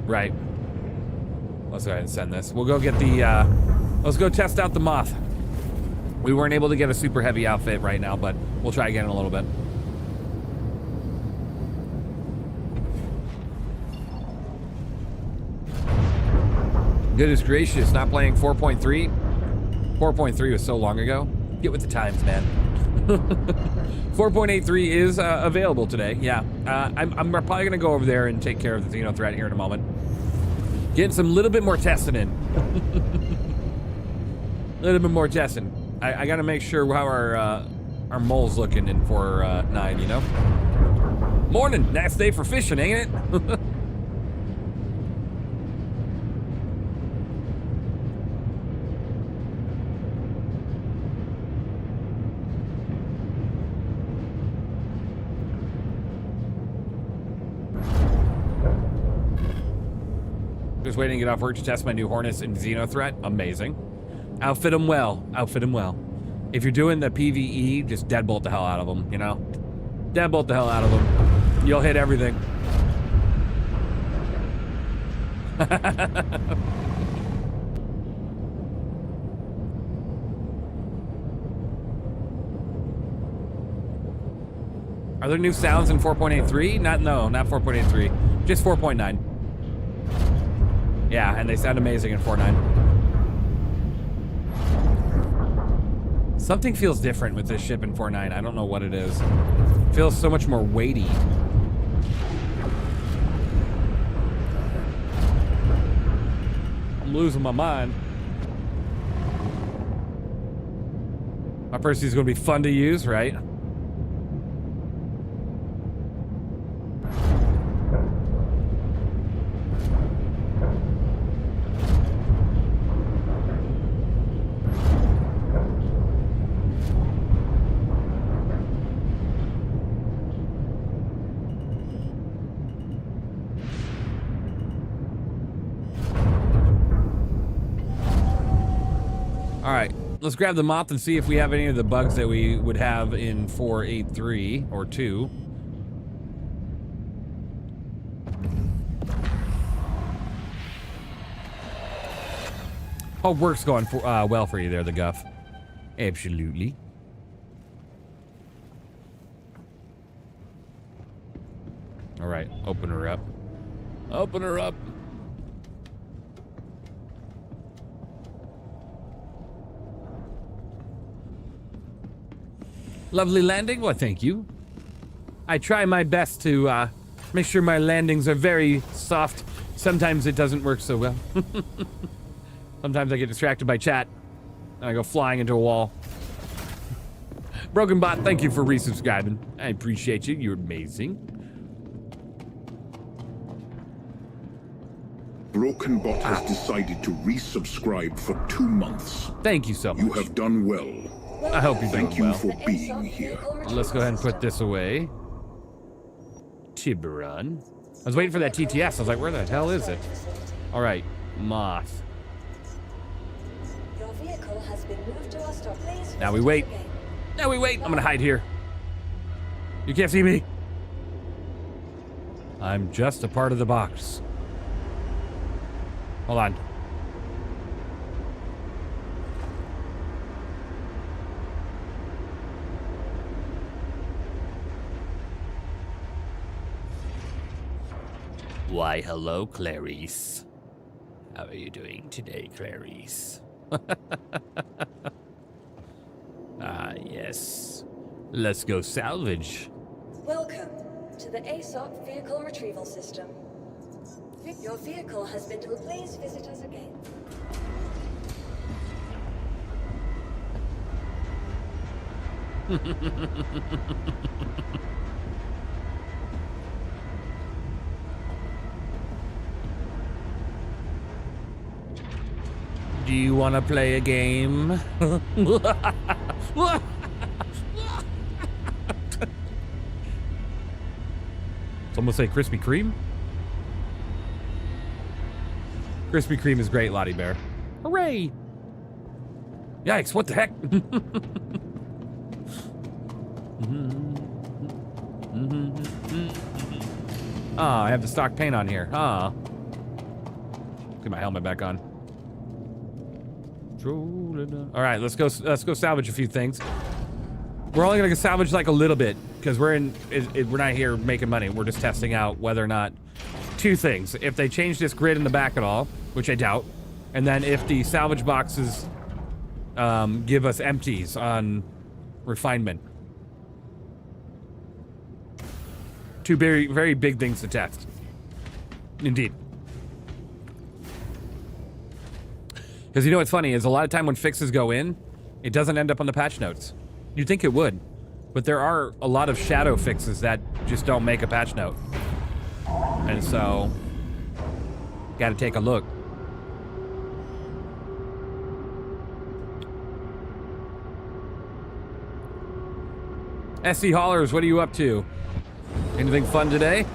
Speaker 1: Right. Let's go ahead and send this. We'll go get the, let's go test out the Moth. We weren't able to get a super heavy outfit right now, but we'll try again in a little bit. Goodness gracious, not playing 4.3? 4.3 was so long ago. Get with the times, man. 4.83 is available today, yeah. I'm probably gonna go over there and take care of the Xenothreat here in a moment. Getting some little bit more testing in. A little bit more testing. I gotta make sure how our mole's looking in 4.9, Morning, nice day for fishing, ain't it? Just waiting to get off work to test my new Hornets and Xenothreat. Amazing. Outfit them well. Outfit them well. If you're doing the PvE, just deadbolt the hell out of them, Deadbolt the hell out of them. You'll hit everything. Are there new sounds in 4.83? No, not 4.83. Just 4.9. Yeah, and they sound amazing in 4.9. Something feels different with this ship in 4.9. I don't know what it is. It feels so much more weighty. I'm losing my mind. My Percy's gonna be fun to use, right? All right, let's grab the moth and see if we have any of the bugs that we would have in 4.8.3 or 2. Hope work's going for, well for you there, the Guff. Absolutely. All right, open her up. Open her up. Lovely landing? Well, thank you. I try my best to make sure my landings are very soft. Sometimes it doesn't work so well. Sometimes I get distracted by chat and I go flying into a wall. Broken Bot, thank you for resubscribing. I appreciate you. You're amazing.
Speaker 7: Broken Bot has decided to resubscribe for 2 months.
Speaker 1: Thank you so much.
Speaker 7: You have done well.
Speaker 1: I hope you're doing
Speaker 7: Thank you
Speaker 1: well.
Speaker 7: for being here.
Speaker 1: Let's go ahead and put this away. Tiburon. I was waiting for that TTS. I was like, where the hell is it? All right, Moth.
Speaker 2: Your vehicle has been moved to our store. Please
Speaker 1: Now we
Speaker 2: visit
Speaker 1: wait.
Speaker 2: us again.
Speaker 1: Now we wait. I'm gonna hide here. You can't see me. I'm just a part of the box. Hold on. Why, hello, Clarice. How are you doing today, Clarice? Ah, yes. Let's go salvage.
Speaker 2: Welcome to the ASOC Vehicle Retrieval System. Your vehicle has been told. Please visit us again.
Speaker 1: Do you want to play a game? Someone say Krispy Kreme? Krispy Kreme is great, Lottie Bear. Hooray! Yikes, what the heck? I have the stock paint on here. Get my helmet back on. All right, let's go salvage a few things. We're only gonna salvage like a little bit because we're not here making money. We're just testing out whether or not two things: if they change this grid in the back at all, which I doubt, and then if the salvage boxes give us empties on refinement. Two very, very big things to test. Indeed. Because you know what's funny is a lot of time when fixes go in, it doesn't end up on the patch notes. You'd think it would, but there are a lot of shadow fixes that just don't make a patch note. And so, gotta take a look. SC Haulers, what are you up to? Anything fun today?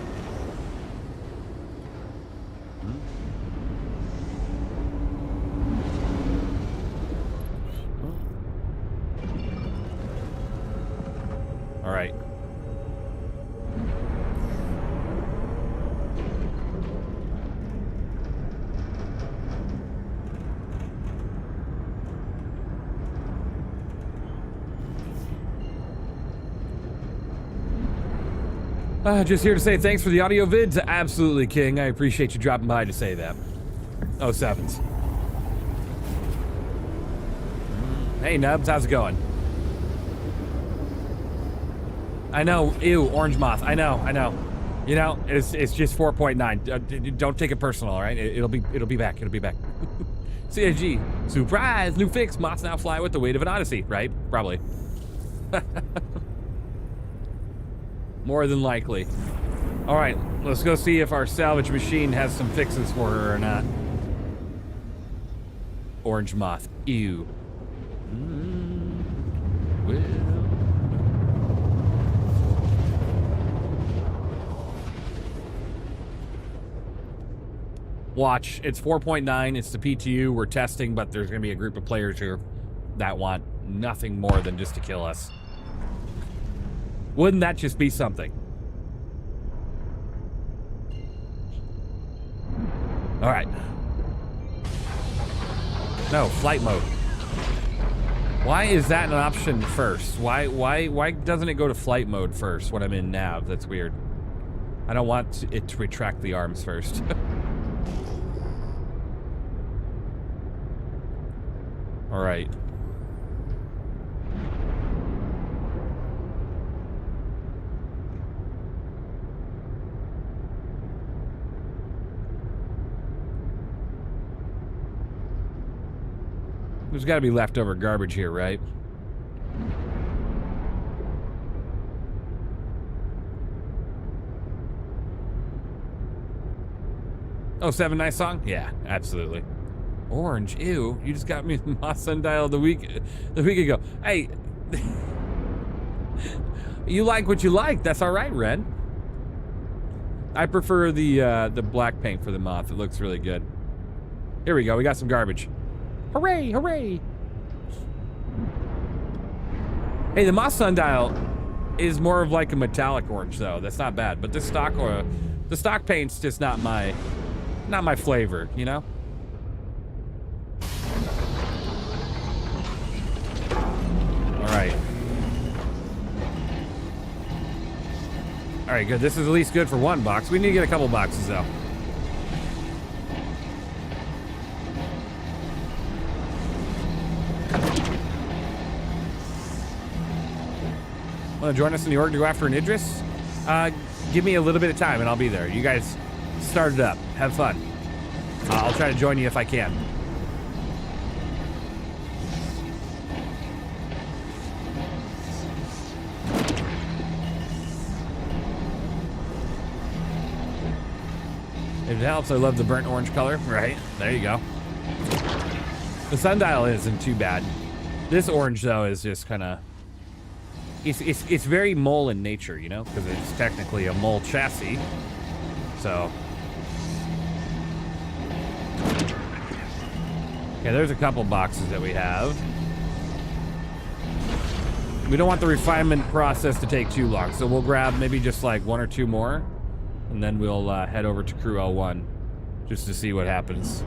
Speaker 1: All right. Just here to say thanks for the audio vids. Absolutely, King. I appreciate you dropping by to say that. Oh, sevens. Hey, Nubs, how's it going? I know, ew, orange moth. I know. You know, it's just 4.9. Don't take it personal, all right? It'll be back. It'll be back. CSG. Surprise! New fix. Moths now fly with the weight of an Odyssey, right? Probably. More than likely. All right, let's go see if our salvage machine has some fixes for her or not. Orange moth. Ew. Well. Watch, it's 4.9, it's the PTU, we're testing, but there's gonna be a group of players here that want nothing more than just to kill us. Wouldn't that just be something? All right. No, flight mode. Why is that an option first? Why doesn't it go to flight mode first when I'm in nav? That's weird. I don't want it to retract the arms first. All right. There's got to be leftover garbage here, right? Oh, 7 nice song? Yeah, absolutely. Orange, ew. You just got me the Moss Sundial the week ago. Hey, you like what you like. That's all right, Red. I prefer the black paint for the moth. It looks really good. Here we go. We got some garbage. Hooray! Hooray! Hey, the Moss Sundial is more of like a metallic orange, though. That's not bad. But the stock paint's just not my flavor, you know. All right, good. This is at least good for one box. We need to get a couple boxes, though. Want to join us in the org to go after an Idris? Give me a little bit of time, and I'll be there. You guys start it up. Have fun. I'll try to join you if I can. If it helps, I love the burnt orange color. Right, there you go. The sundial isn't too bad. This orange, though, is just kind of... It's very mole in nature, you know? Because it's technically a mole chassis. So... Okay, there's a couple boxes that we have. We don't want the refinement process to take too long, so we'll grab maybe just like 1 or 2 more. And then we'll head over to Crew L1 just to see what happens.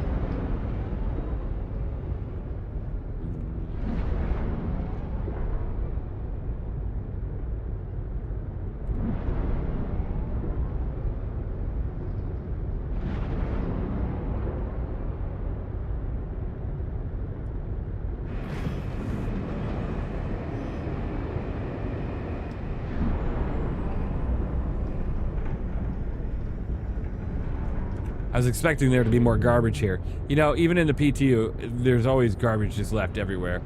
Speaker 1: I was expecting there to be more garbage here. You know, even in the PTU, there's always garbage just left everywhere.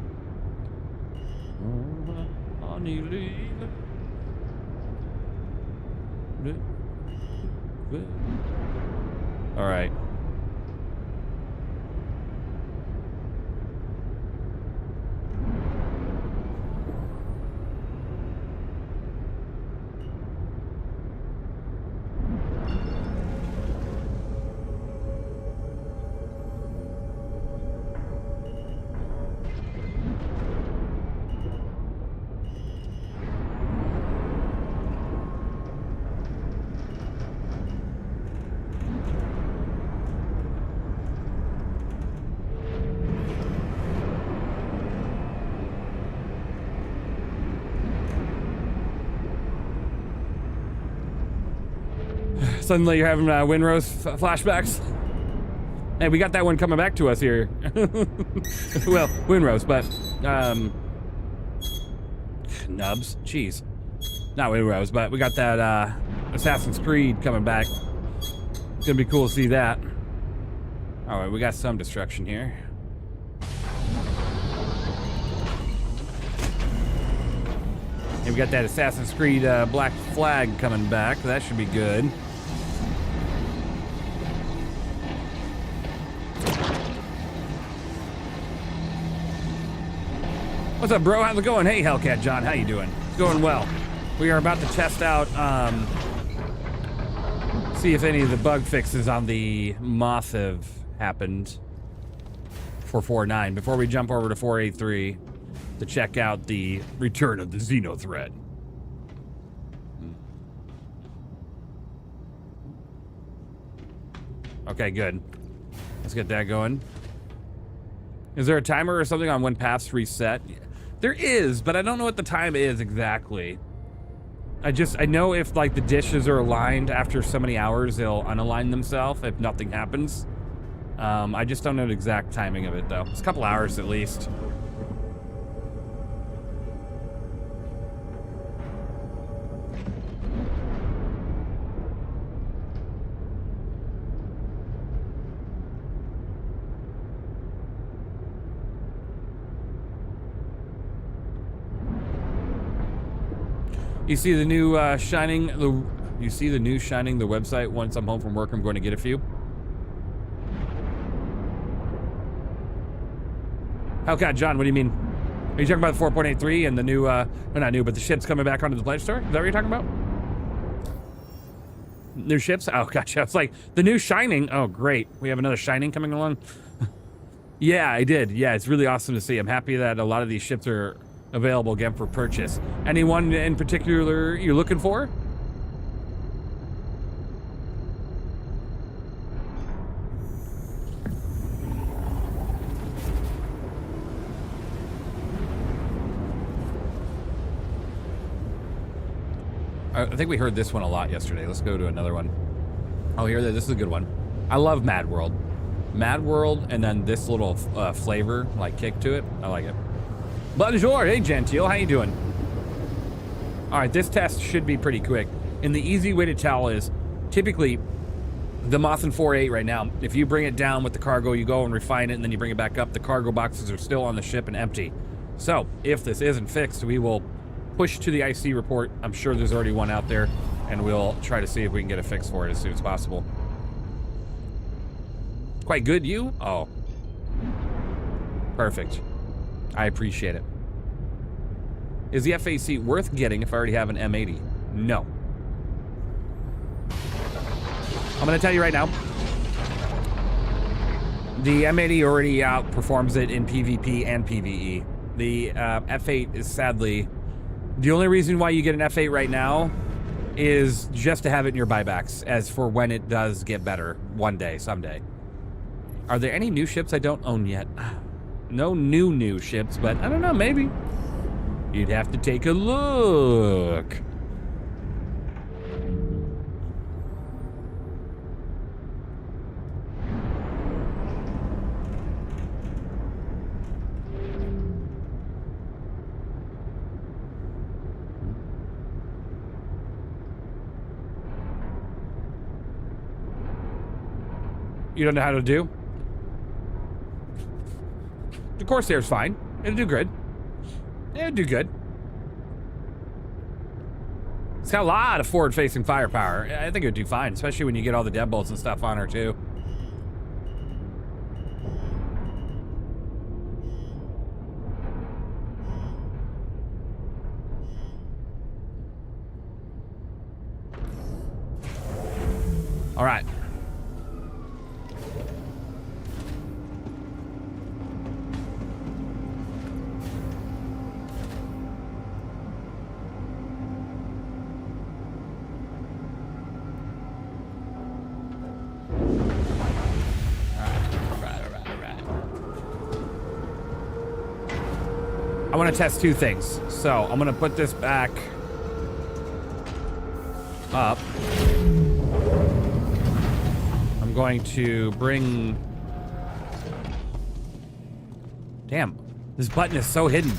Speaker 1: All right. Suddenly you're having Winrose flashbacks. Hey, we got that one coming back to us here. Well, Winrose, but Nubs, jeez, not Winrose, but we got that Assassin's Creed coming back. It's gonna be cool to see that. All right, we got some destruction here. And we got that Assassin's Creed Black Flag coming back. That should be good. What's up, bro? How's it going? Hey, Hellcat John. How you doing? It's going well. We are about to test out, see if any of the bug fixes on the Moth have happened for 4.9 before we jump over to 4.8.3 to check out the return of the Xenothreat. Okay, good. Let's get that going. Is there a timer or something on when paths reset? There is, but I don't know what the time is exactly. I know if like the dishes are aligned after so many hours, they'll unalign themselves if nothing happens. I just don't know the exact timing of it though. It's a couple hours at least. You see the new Shining, you see the new Shining, the website. Once I'm home from work, I'm going to get a few. Hellcat John, what do you mean? Are you talking about the 4.83 and the new, no, not new, but the ships coming back onto the pledge store? Is that what you're talking about? New ships? Oh, gotcha. It's like the new Shining. Oh, great. We have another Shining coming along. Yeah, I did. Yeah, it's really awesome to see. I'm happy that a lot of these ships are available again for purchase. Anyone in particular you're looking for? I think we heard this one a lot yesterday. Let's go to another one. Oh, here, this is a good one. I love Mad World. Mad World, and then this little flavor, like kick to it. I like it. Bonjour, hey Gentile, how you doing? All right, this test should be pretty quick. And the easy way to tell is, typically, the Moth in 4.8 right now, if you bring it down with the cargo, you go and refine it, and then you bring it back up, the cargo boxes are still on the ship and empty. So, if this isn't fixed, we will push to the IC report. I'm sure there's already one out there, and we'll try to see if we can get a fix for it as soon as possible. Quite good, you? Oh. Perfect. I appreciate it. Is the FAC worth getting if I already have an M80? No. I'm going to tell you right now, the M80 already outperforms it in PvP and PvE. The F8 is sadly, the only reason why you get an F8 right now is just to have it in your buybacks, as for when it does get better one day, someday. Are there any new ships I don't own yet? No new ships, but I don't know, maybe. You'd have to take a look. You don't know how to do? The Corsair's fine. It'll do good. It'll do good. It's got a lot of forward-facing firepower. I think it would do fine, especially when you get all the deadbolts and stuff on her, too. All right. I want to test two things. So I'm going to put this back up. I'm going to bring... Damn, this button is so hidden.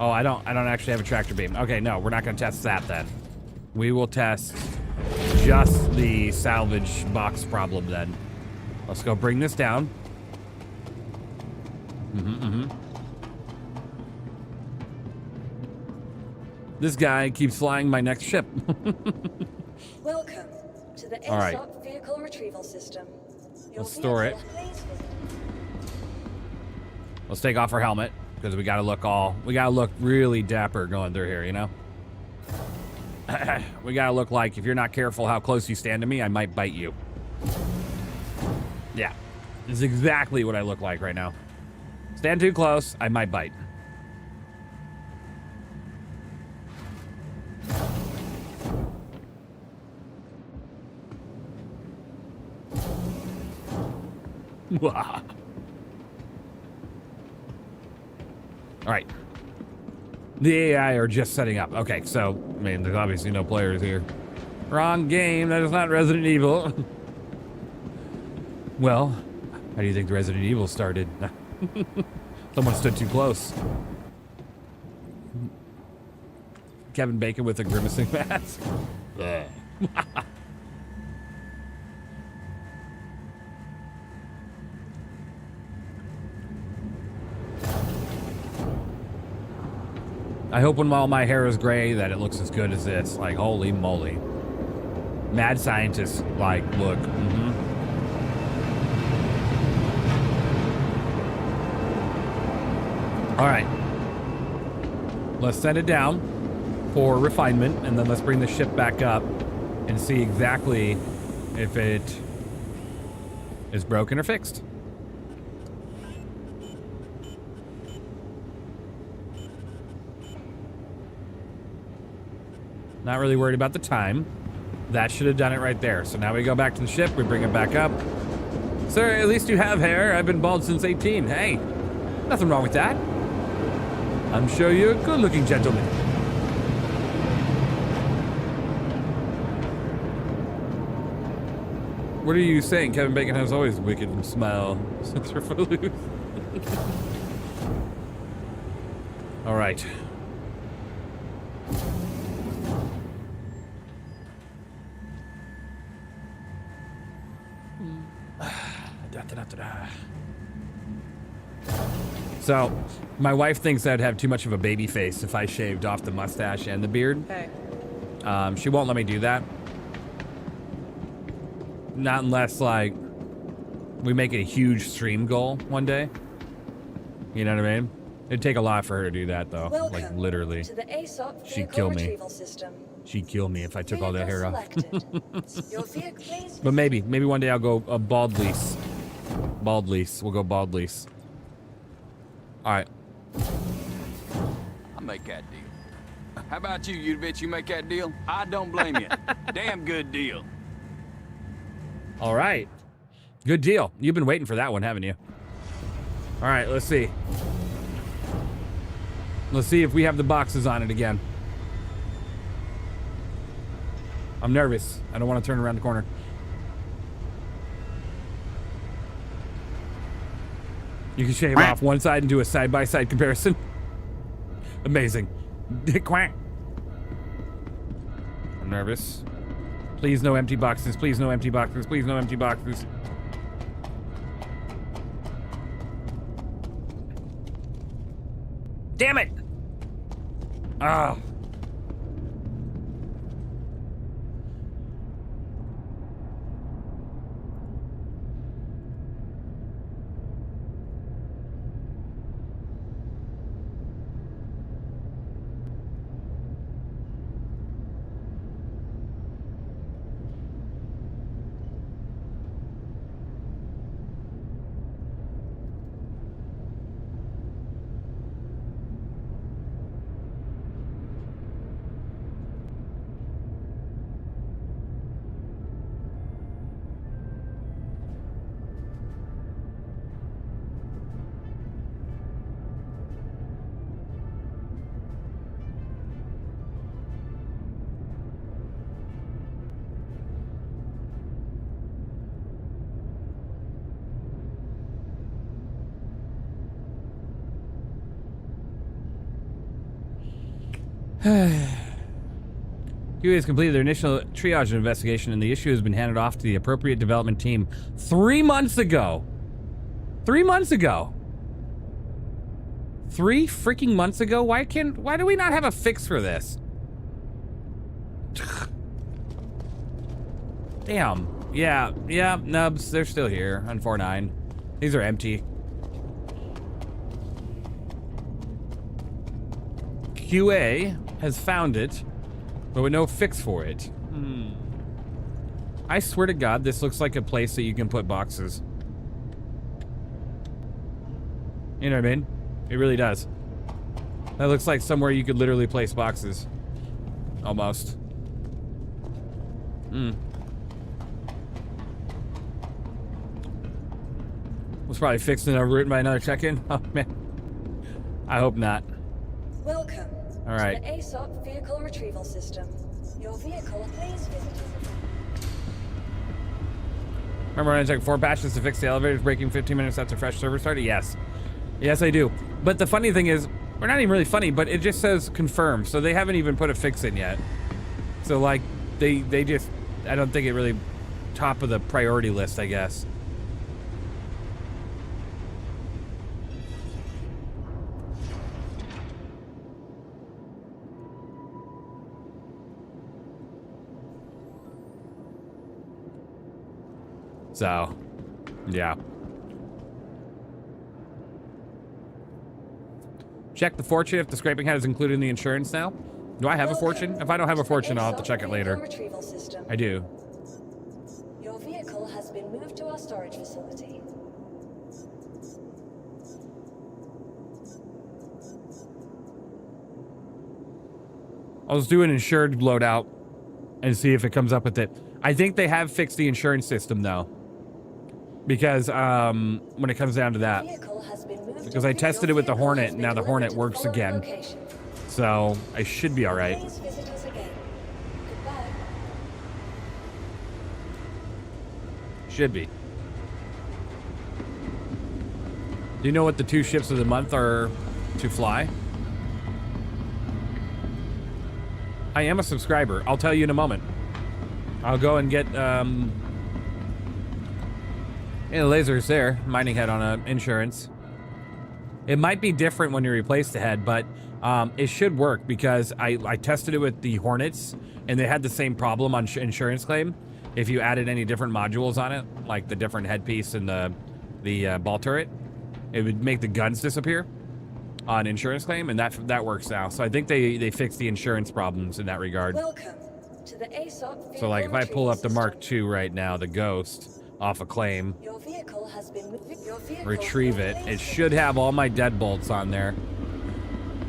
Speaker 1: Oh, I don't actually have a tractor beam. Okay, no, we're not going to test that then. We will test just the salvage box problem then. Let's go bring this down. This guy keeps flying my next ship.
Speaker 2: Welcome to the
Speaker 1: All right.
Speaker 2: ASOP vehicle retrieval system. Your
Speaker 1: Let's store it.
Speaker 2: vehicle, please visit-
Speaker 1: Let's take off our helmet because we gotta look really dapper going through here, you know? We gotta look like, if you're not careful how close you stand to me, I might bite you. Yeah, this is exactly what I look like right now. Stand too close, I might bite. All right. The AI are just setting up. Okay, so, I mean, there's obviously no players here. Wrong game. That is not Resident Evil. Well, how do you think the Resident Evil started? Someone stood too close. Kevin Bacon with a grimacing mask. I hope when all my hair is gray that it looks as good as this. Like, holy moly. Mad scientists, like, look. All right. Let's send it down for refinement, and then let's bring the ship back up and see exactly if it is broken or fixed. Not really worried about the time. That should have done it right there. So now we go back to the ship. We bring it back up. Sir, at least you have hair. I've been bald since 18. Hey, nothing wrong with that. I'm sure you're a good-looking gentleman. What are you saying? Kevin Bacon has always wicked smile. Since we're foolish. All right. So, my wife thinks I'd have too much of a baby face if I shaved off the mustache and the beard.
Speaker 2: Hey.
Speaker 1: She won't let me do that. Not unless, like, we make it a huge stream goal one day. You know what I mean? It'd take a lot for her to do that, though.
Speaker 2: Welcome
Speaker 1: like, literally.
Speaker 2: to the ASOP
Speaker 1: She'd
Speaker 2: vehicle
Speaker 1: kill me.
Speaker 2: retrieval system.
Speaker 1: She'd kill me if I took all that hair off.
Speaker 2: Your vehicle, please.
Speaker 1: But maybe one day I'll go a bald lease. Bald lease. We'll go bald lease. All right.
Speaker 6: I'll make that deal. How about you, you bitch? You make that deal? I don't blame you. Damn good deal.
Speaker 1: All right. Good deal. You've been waiting for that one, haven't you? All right, let's see. Let's see if we have the boxes on it again. I'm nervous. I don't want to turn around the corner. You can shave off one side and do a side-by-side comparison. Amazing. Quack. I'm nervous. Please no empty boxes. Please no empty boxes. Please no empty boxes. Damn it! Ah. QA has completed their initial triage investigation, and the issue has been handed off to the appropriate development team 3 months ago. 3 months ago. 3 freaking months ago? Why do we not have a fix for this? Damn. Yeah, nubs, they're still here on 4.9. These are empty. QA has found it, but with no fix for it. I swear to God, this looks like a place that you can put boxes. You know what I mean? It really does. That looks like somewhere you could literally place boxes. Almost. Was probably fixed and overwritten by another check-in. Oh man. I hope not.
Speaker 2: Welcome.
Speaker 1: All right.
Speaker 2: To the ASOP vehicle retrieval system. Your vehicle, please visit us.
Speaker 1: Remember when I took 4 patches to fix the elevators breaking 15 minutes after fresh server started? Yes. Yes, I do. But the funny thing is, we're not even really funny, but it just says confirmed, so they haven't even put a fix in yet. So like, they just, I don't think it really top of the priority list, I guess. So, yeah. Check the fortune if the scraping head is included in the insurance now. Do I have a fortune? If I don't have a fortune, I'll have to check it later. I do.
Speaker 2: Your vehicle has been moved to our storage facility.
Speaker 1: I'll just do an insured loadout and see if it comes up with it. I think they have fixed the insurance system though. Because when it comes down to that, because I tested it with the Hornet, and now the Hornet works again, so I should be all right. Should be. Do you know what the 2 ships of the month are to fly? I am a subscriber. I'll tell you in a moment. I'll go and get yeah, the laser's there. Mining head on insurance. It might be different when you replace the head, but it should work because I tested it with the Hornets and they had the same problem on insurance claim. If you added any different modules on it, like the different headpiece and the ball turret, it would make the guns disappear on insurance claim, and that works now. So I think they fixed the insurance problems in that regard.
Speaker 2: Welcome to the ASOP.
Speaker 1: So like if I pull up the Mark II right now, the Ghost, off a claim,
Speaker 2: your vehicle has been
Speaker 1: retrieve it. It should have all my deadbolts on there.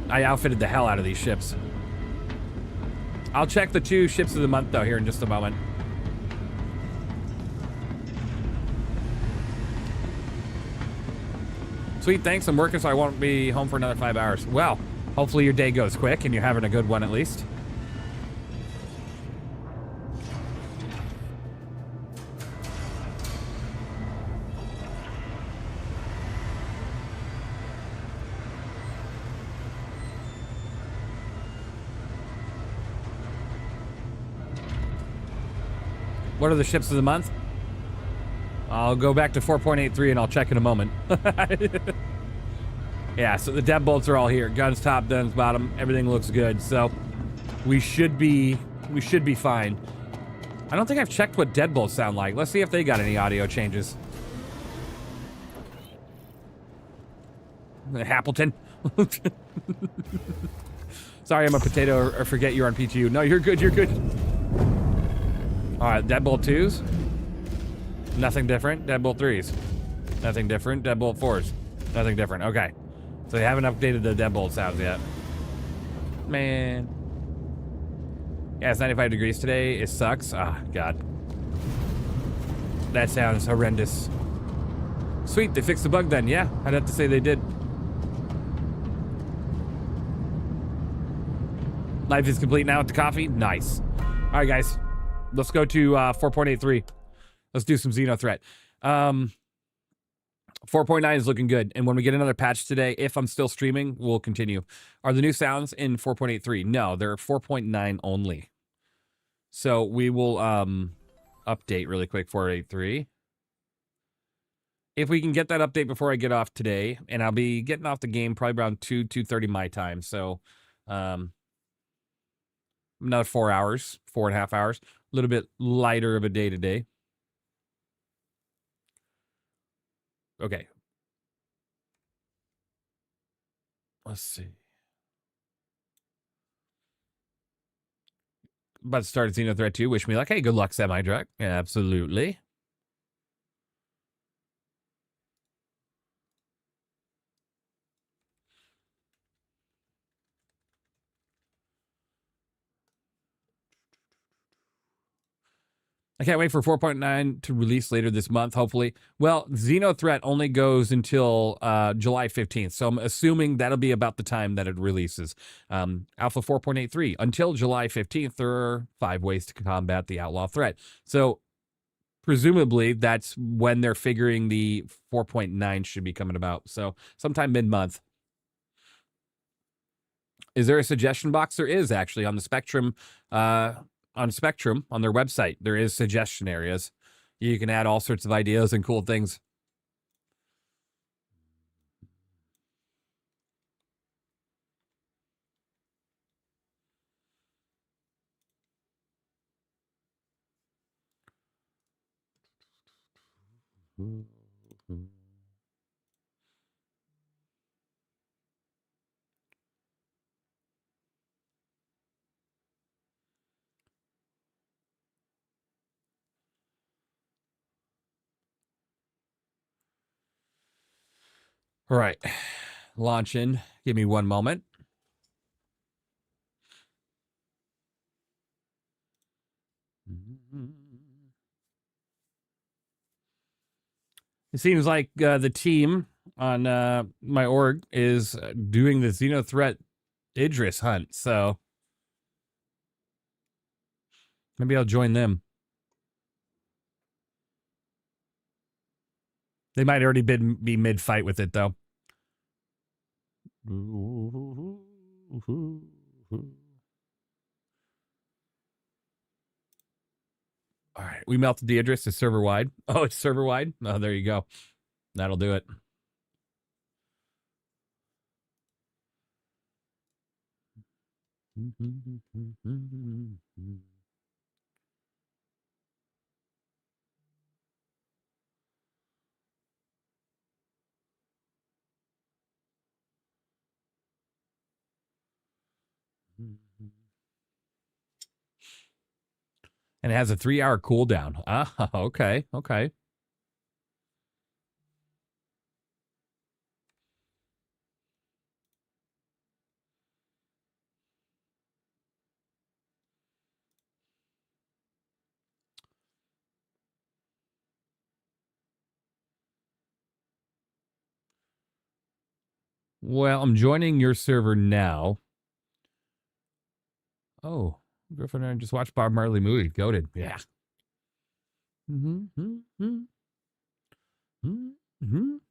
Speaker 1: I outfitted the hell out of these ships. I'll check the 2 ships of the month though here in just a moment. Sweet, thanks. I'm working so I won't be home for another 5 hours. Well, hopefully your day goes quick and you're having a good one at least. What are the ships of the month? I'll go back to 4.83 and I'll check in a moment. Yeah, so the deadbolts are all here. Guns top, guns bottom, everything looks good. So we should be fine. I don't think I've checked what deadbolts sound like. Let's see if they got any audio changes. Appleton. Sorry, I'm a potato or forget you're on PTU. No, you're good, you're good. All right, deadbolt 2s. Nothing different. Deadbolt 3s. Nothing different. Deadbolt 4s. Nothing different. Okay. So they haven't updated the deadbolt sounds yet. Man. Yeah, it's 95 degrees today. It sucks. Ah, God. That sounds horrendous. Sweet, they fixed the bug then. Yeah, I'd have to say they did. Life is complete now with the coffee. Nice. All right, guys. Let's go to 4.83. Let's do some Xenothreat. 4.9 is looking good. And when we get another patch today, if I'm still streaming, we'll continue. Are the new sounds in 4.83? No, they're 4.9 only. So we will update really quick 4.83. if we can get that update before I get off today, and I'll be getting off the game probably around 2:30 my time. So, another 4 hours, 4.5 hours, a little bit lighter of a day today. Okay. Let's see. About to start Xenothreat 2. Wish me luck. Hey, good luck, Semi-Truck. Absolutely. I can't wait for 4.9 to release later this month, hopefully. Well, Xenothreat only goes until July 15th, so I'm assuming that'll be about the time that it releases. Alpha 4.83, until July 15th, there are 5 ways to combat the outlaw threat. So, presumably, that's when they're figuring the 4.9 should be coming about. So, sometime mid-month. Is there a suggestion box? There is, actually, on the Spectrum on Spectrum, on their website, there is suggestion areas. You can add all sorts of ideas and cool things. All right, launch in. Give me one moment. It seems like the team on my org is doing the Xenothreat Idris hunt, so maybe I'll join them. They might already be mid-fight with it, though. All right, we melted the address. It's server-wide. Oh, it's server-wide? Oh, there you go. That'll do it. And it has a 3-hour cooldown. Ah, okay, okay. Well, I'm joining your server now. Oh, Griffin and I just watched Bob Marley movie. Goated. Yeah. You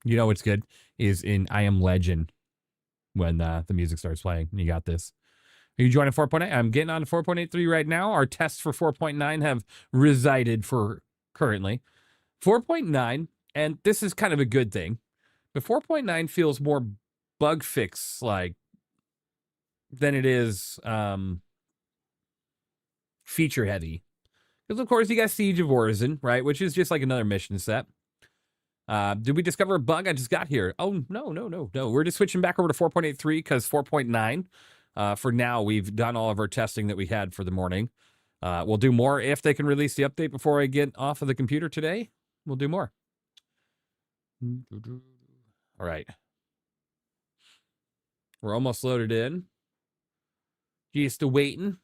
Speaker 1: know what's good is in I Am Legend when the music starts playing. You got this. Are you joining 4.8? I'm getting on to 4.83 right now. Our tests for 4.9 have resided for currently. 4.9, and this is kind of a good thing, but 4.9 feels more bug fix like than it is feature heavy. Because of course you got Siege of Origin, right? Which is just like another mission set. Did we discover a bug? I just got here. Oh, no. We're just switching back over to 4.83 because 4.9, for now, we've done all of our testing that we had for the morning. We'll do more if they can release the update before I get off of the computer today. We'll do more. All right. We're almost loaded in. Just waiting.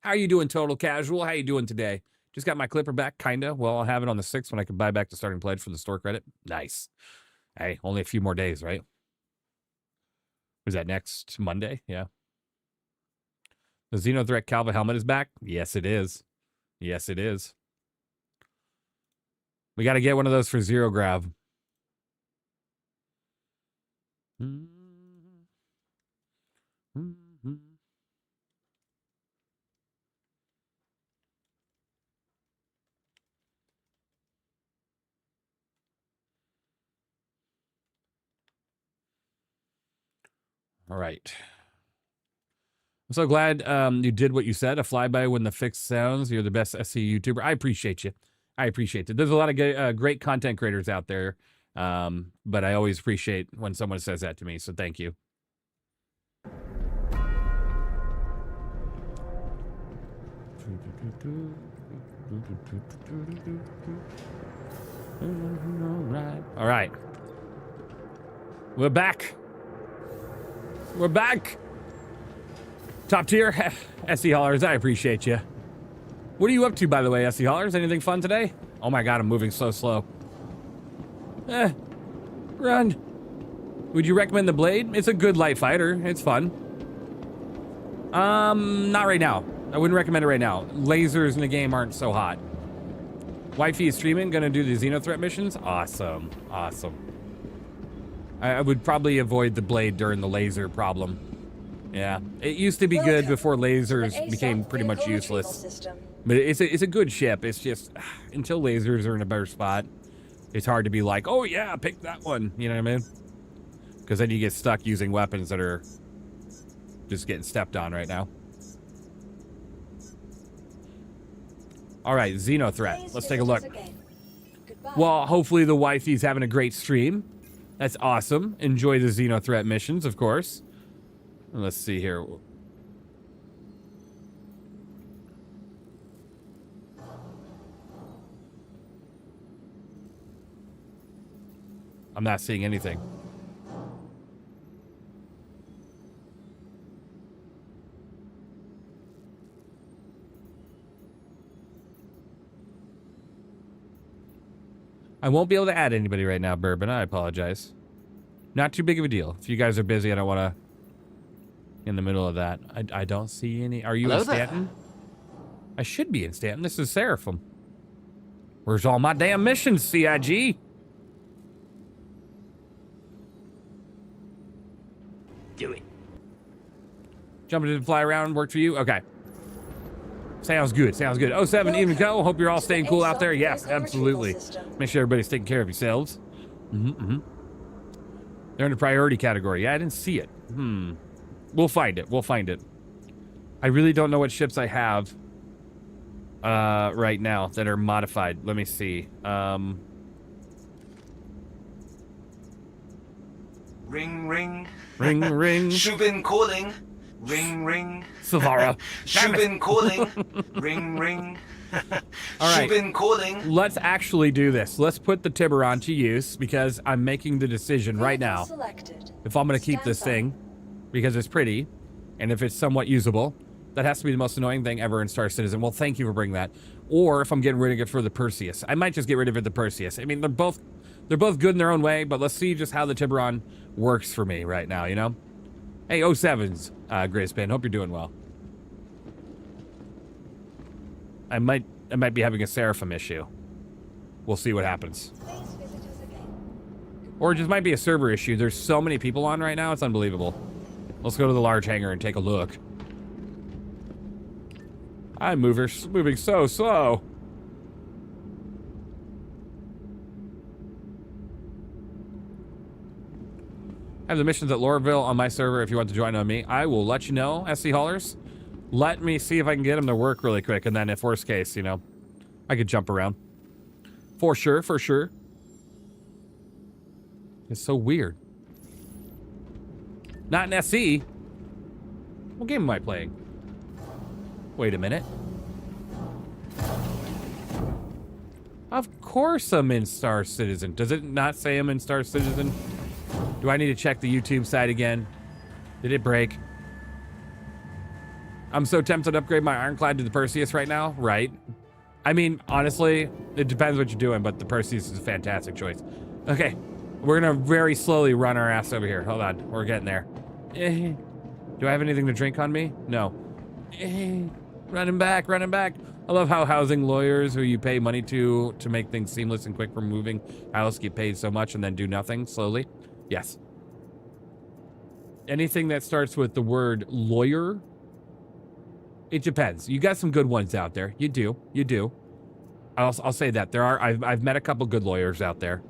Speaker 1: How are you doing, Total Casual? How you doing today? Just got my clipper back, kinda. Well, I'll have it on the 6th when I can buy back the starting pledge for the store credit. Nice. Hey, only a few more days, right? Was that next Monday? Yeah. The Xenothreat Calva helmet is back? Yes, it is. Yes, it is. We got to get one of those for Zero Grav. All right. I'm so glad you did what you said. A flyby when the fix sounds. You're the best SC YouTuber. I appreciate you. I appreciate it. There's a lot of great content creators out there, but I always appreciate when someone says that to me. So thank you. All right. We're back. We're back. Top tier, SC Haulers, I appreciate you. What are you up to, by the way, SC Haulers? Anything fun today? Oh my god, I'm moving so slow. Run. Would you recommend the Blade? It's a good light fighter. It's fun. Not right now. I wouldn't recommend it right now. Lasers in the game aren't so hot. Wifi is streaming, gonna do the Xenothreat missions. Awesome, awesome. I would probably avoid the Blade during the laser problem. Yeah, it used to be good before lasers became pretty much useless. But it's a good ship. It's just, until lasers are in a better spot, it's hard to be like, oh yeah, pick that one. You know what I mean? Because then you get stuck using weapons that are just getting stepped on right now. All right, Xenothreat. Let's take a look. Well, hopefully the wifey's having a great stream. That's awesome. Enjoy the Xenothreat missions, of course. Let's see here. I'm not seeing anything. I won't be able to add anybody right now, Bourbon. I apologize. Not too big of a deal. If you guys are busy, I don't want to... In the middle of that. I don't see any... Are you in Stanton? I should be in Stanton. This is Seraphim. Where's all my damn missions, CIG?
Speaker 3: Do it.
Speaker 1: Jumping to fly around worked for you? Okay. Sounds good. Sounds good. 07, even go. Hope you're all staying cool out there. Yes, absolutely. Make sure everybody's taking care of yourselves. They're in the priority category. Yeah, I didn't see it. We'll find it. We'll find it. I really don't know what ships I have right now that are modified. Let me see.
Speaker 8: Ring, ring.
Speaker 1: Ring, ring.
Speaker 8: Shubin calling. Ring, ring.
Speaker 1: Savara.
Speaker 8: Shubin calling. Ring, ring.
Speaker 1: All right.
Speaker 8: Shubin calling.
Speaker 1: Let's actually do this. Let's put the Tiburon to use because I'm making the decision right now if I'm going to keep this thing because it's pretty and if it's somewhat usable. That has to be the most annoying thing ever in Star Citizen. Well, thank you for bringing that. Or if I'm getting rid of it for the Perseus. I might just get rid of it the Perseus. I mean, they're both good in their own way, but let's see just how the Tiburon works for me right now, you know? Hey, 07's Grayspin. Hope you're doing well. I might be having a Seraphim issue. We'll see what happens. Or it just might be a server issue. There's so many people on right now, it's unbelievable. Let's go to the large hangar and take a look. I'm moving so slow. I have the missions at Lorville on my server if you want to join on me. I will let you know, SC Haulers. Let me see if I can get them to work really quick, and then if worst case, you know, I could jump around. For sure, for sure. It's so weird. Not an SC. What game am I playing? Wait a minute. Of course I'm in Star Citizen. Does it not say I'm in Star Citizen? Do I need to check the YouTube site again? Did it break? I'm so tempted to upgrade my Ironclad to the Perseus right now. Right. I mean, honestly, it depends what you're doing, but the Perseus is a fantastic choice. Okay. We're going to very slowly run our ass over here. Hold on. We're getting there. Do I have anything to drink on me? No. Running back, running back. I love how housing lawyers who you pay money to make things seamless and quick for moving house get paid so much and then do nothing slowly. Yes. Anything that starts with the word lawyer, it depends. You got some good ones out there. You do. You do. I'll say that. There are, I've met a couple good lawyers out there.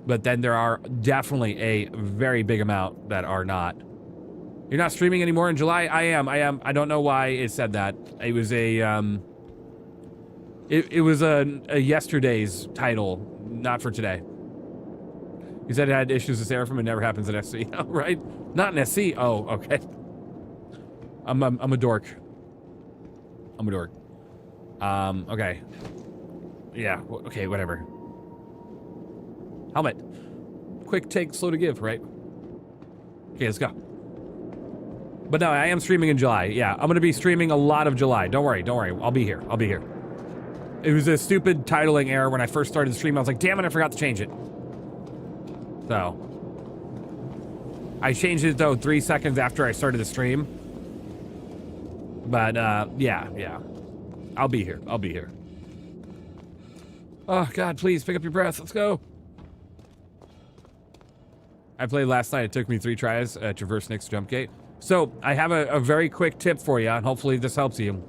Speaker 1: But then there are definitely a very big amount that are not. You're not streaming anymore in July? I am. I don't know why it said that. It was a, it was a yesterday's title, not for today. You said it had issues with Seraphim. It never happens at SC, right? Not in SC. Oh, okay. I'm a dork. I'm a dork. Okay. Yeah. Okay. Whatever. Helmet. Quick take, slow to give, right? Okay, let's go. But no, I am streaming in July. Yeah, I'm gonna be streaming a lot of July. Don't worry. Don't worry. I'll be here. I'll be here. It was a stupid titling error when I first started the stream. I was like, damn it, I forgot to change it. So I changed it though 3 seconds after I started the stream. But yeah. I'll be here. I'll be here. Oh God, please pick up your breath. Let's go. I played last night. It took me 3 tries to traverse Nick's jump gate. So I have a very quick tip for you, and hopefully this helps you,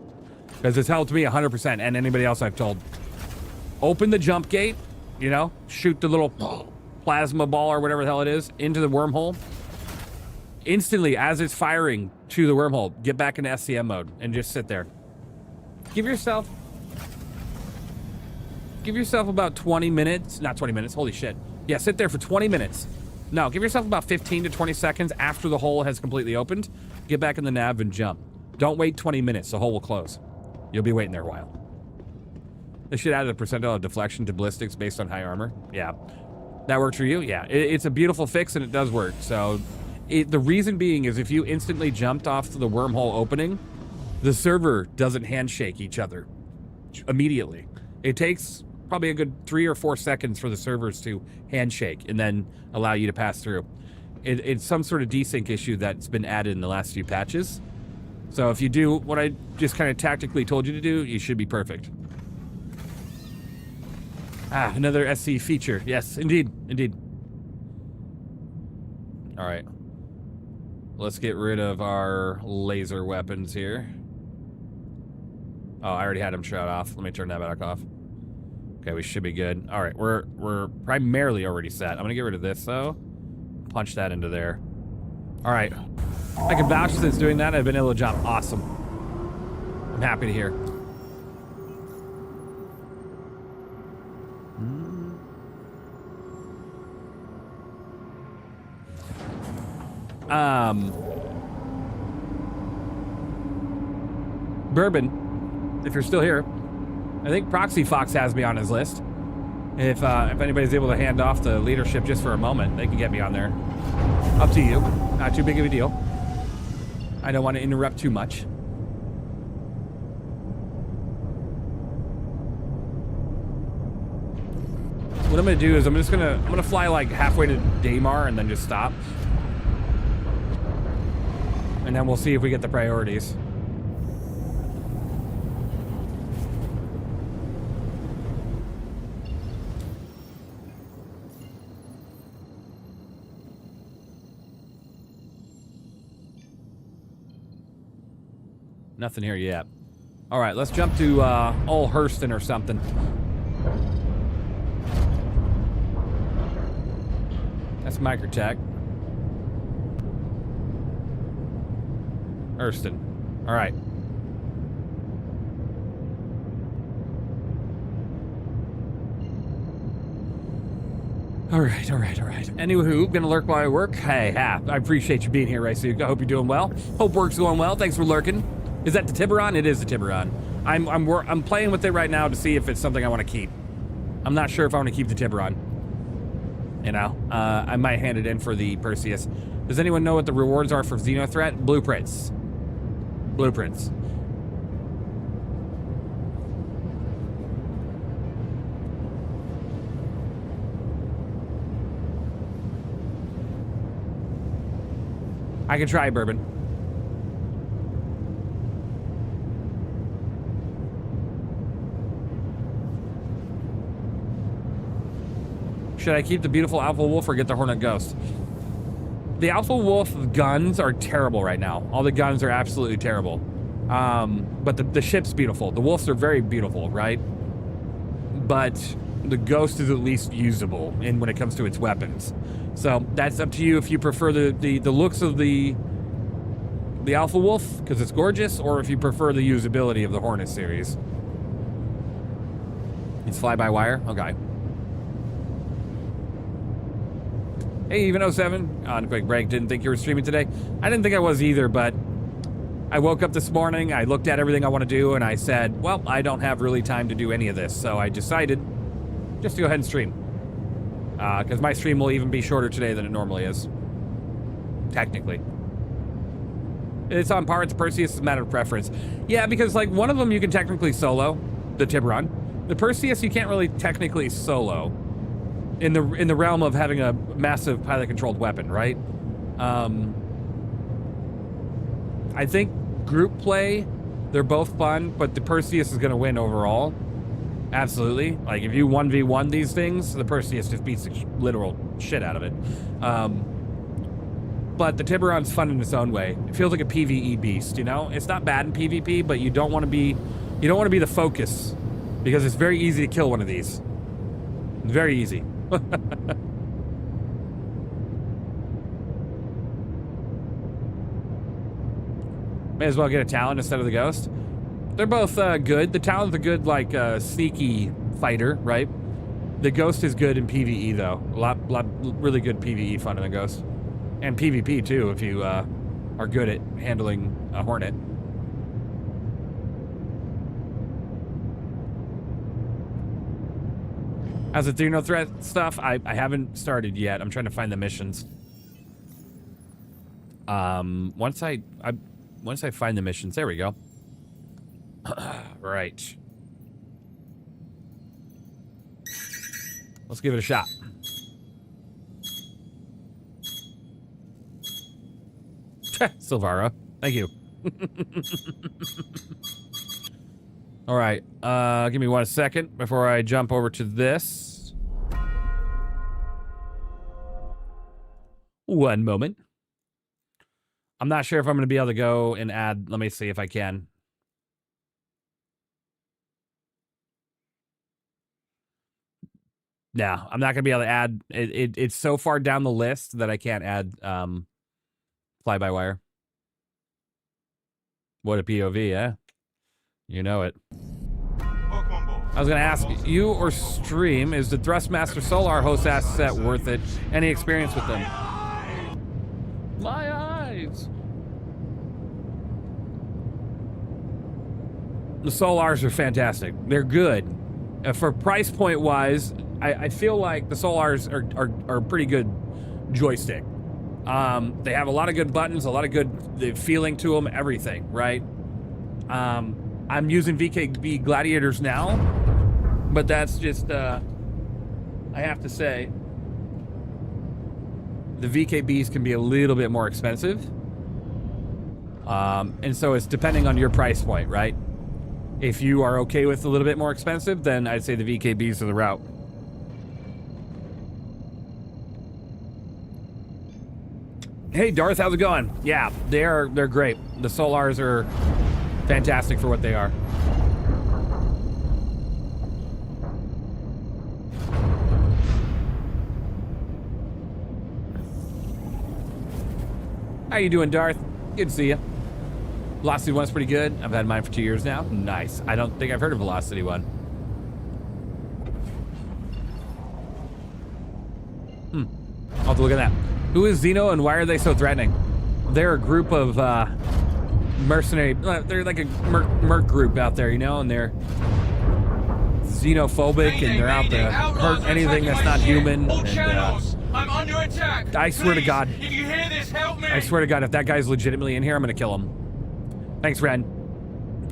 Speaker 1: because it's helped me 100% and anybody else I've told. Open the jump gate, you know, shoot the little plasma ball or whatever the hell it is into the wormhole. Instantly, as it's firing to the wormhole, get back into SCM mode and just sit there. Give yourself about 20 minutes, not 20 minutes, holy shit. Yeah, sit there for 20 minutes. No, give yourself about 15 to 20 seconds after the hole has completely opened. Get back in the nav and jump. Don't wait 20 minutes, the hole will close. You'll be waiting there a while. They should add a percentile of deflection to ballistics based on high armor. Yeah. That works for you? Yeah. It's a beautiful fix and it does work. So the reason being is if you instantly jumped off to the wormhole opening, the server doesn't handshake each other immediately. It takes probably a good 3 or 4 seconds for the servers to handshake and then allow you to pass through. It's some sort of desync issue that's been added in the last few patches. So if you do what I just kind of tactically told you to do, you should be perfect. Ah, another SC feature. Yes, indeed, indeed. All right. Let's get rid of our laser weapons here. Oh, I already had them shut off. Let me turn that back off. Okay, we should be good. All right, we're primarily already set. I'm gonna get rid of this though. Punch that into there. All right, I can vouch since doing that. I've been able to jump. Awesome. I'm happy to hear. Bourbon, if you're still here. I think Proxy Fox has me on his list. If anybody's able to hand off the leadership just for a moment, they can get me on there. Up to you. Not too big of a deal. I don't want to interrupt too much. What I'm gonna do is I'm gonna fly like halfway to Daymar and then just stop. And then we'll see if we get the priorities. Nothing here yet. All right, let's jump to Old Hurston or something. That's Microtech. Hurston. All right. All right. Anywho, gonna lurk while I work. Hey, I appreciate you being here, Ryujin. I hope you're doing well. Hope work's going well. Thanks for lurking. Is that the Tiburon? It is the Tiburon. I'm playing with it right now to see if it's something I want to keep. I'm not sure if I want to keep the Tiburon. You know, I might hand it in for the Perseus. Does anyone know what the rewards are for Xenothreat? Blueprints. Blueprints. I can try bourbon. Should I keep the beautiful Alpha Wolf or get the Hornet Ghost? The Alpha Wolf guns are terrible right now. All the guns are absolutely terrible. But the ship's beautiful. The Wolves are very beautiful, right? But the Ghost is at least usable when it comes to its weapons. So that's up to you if you prefer the looks of the the Alpha Wolf because it's gorgeous, or if you prefer the usability of the Hornet series. It's fly-by-wire? Okay. Hey, Even07, on a quick break. Didn't think you were streaming today. I didn't think I was either, but I woke up this morning, I looked at everything I want to do, and I said, well, I don't have really time to do any of this, so I decided just to go ahead and stream. Because my stream will even be shorter today than it normally is. Technically. It's on par. It's Perseus. It's a matter of preference. Yeah, because like one of them you can technically solo, the Tiburon. The Perseus you can't really technically solo in the realm of having a massive pilot-controlled weapon, right? I think group play, they're both fun, but the Perseus is going to win overall. Absolutely. Like, if you 1v1 these things, the Perseus just beats the literal shit out of it. But the Tiburon's fun in its own way. It feels like a PvE beast, you know? It's not bad in PvP, but you don't want to be the focus, because it's very easy to kill one of these. Very easy. May as well get a Talon instead of the Ghost. They're both good. The Talon's a good, like, sneaky fighter, right? The Ghost is good in PvE, though. A lot really good PvE fun in the Ghost. And PvP, too, if you are good at handling a Hornet. As a Xenothreat stuff, I haven't started yet. I'm trying to find the missions. Once I find the missions, there we go. Right. Let's give it a shot. Silvara, thank you. All right, give me 1 second before I jump over to this. One moment. I'm not sure if I'm going to be able to go and add. Let me see if I can. No, I'm not going to be able to add. It's so far down the list that I can't add fly-by-wire. What a POV, eh? You know it.
Speaker 4: Welcome on board.
Speaker 1: I was going to ask you or stream, is the Thrustmaster Solar host asset worth it? Any experience with them? My eyes. The Solars are fantastic. They're good. For price point wise, I feel like the Solars are pretty good joystick. They have a lot of good buttons, a lot of good feeling to them, everything, right? I'm using VKB Gladiators now, but that's just, I have to say, the VKBs can be a little bit more expensive. And so it's depending on your price point, right? If you are okay with a little bit more expensive, then I'd say the VKBs are the route. Hey Darth, how's it going? Yeah, they're great. The Solars are fantastic for what they are. How you doing, Darth? Good to see you. Velocity 1's pretty good. I've had mine for 2 years now. Nice. I don't think I've heard of Velocity 1. I'll have to look at that. Who is Xeno and why are they so threatening? They're a group of mercenary. They're like a merc group out there, you know, and they're xenophobic and they're out to hurt anything that's not human. And,
Speaker 5: I'm under attack.
Speaker 1: I swear to God.
Speaker 5: If you hear this, help me.
Speaker 1: I swear to God, if that guy's legitimately in here, I'm gonna kill him. Thanks, Ren.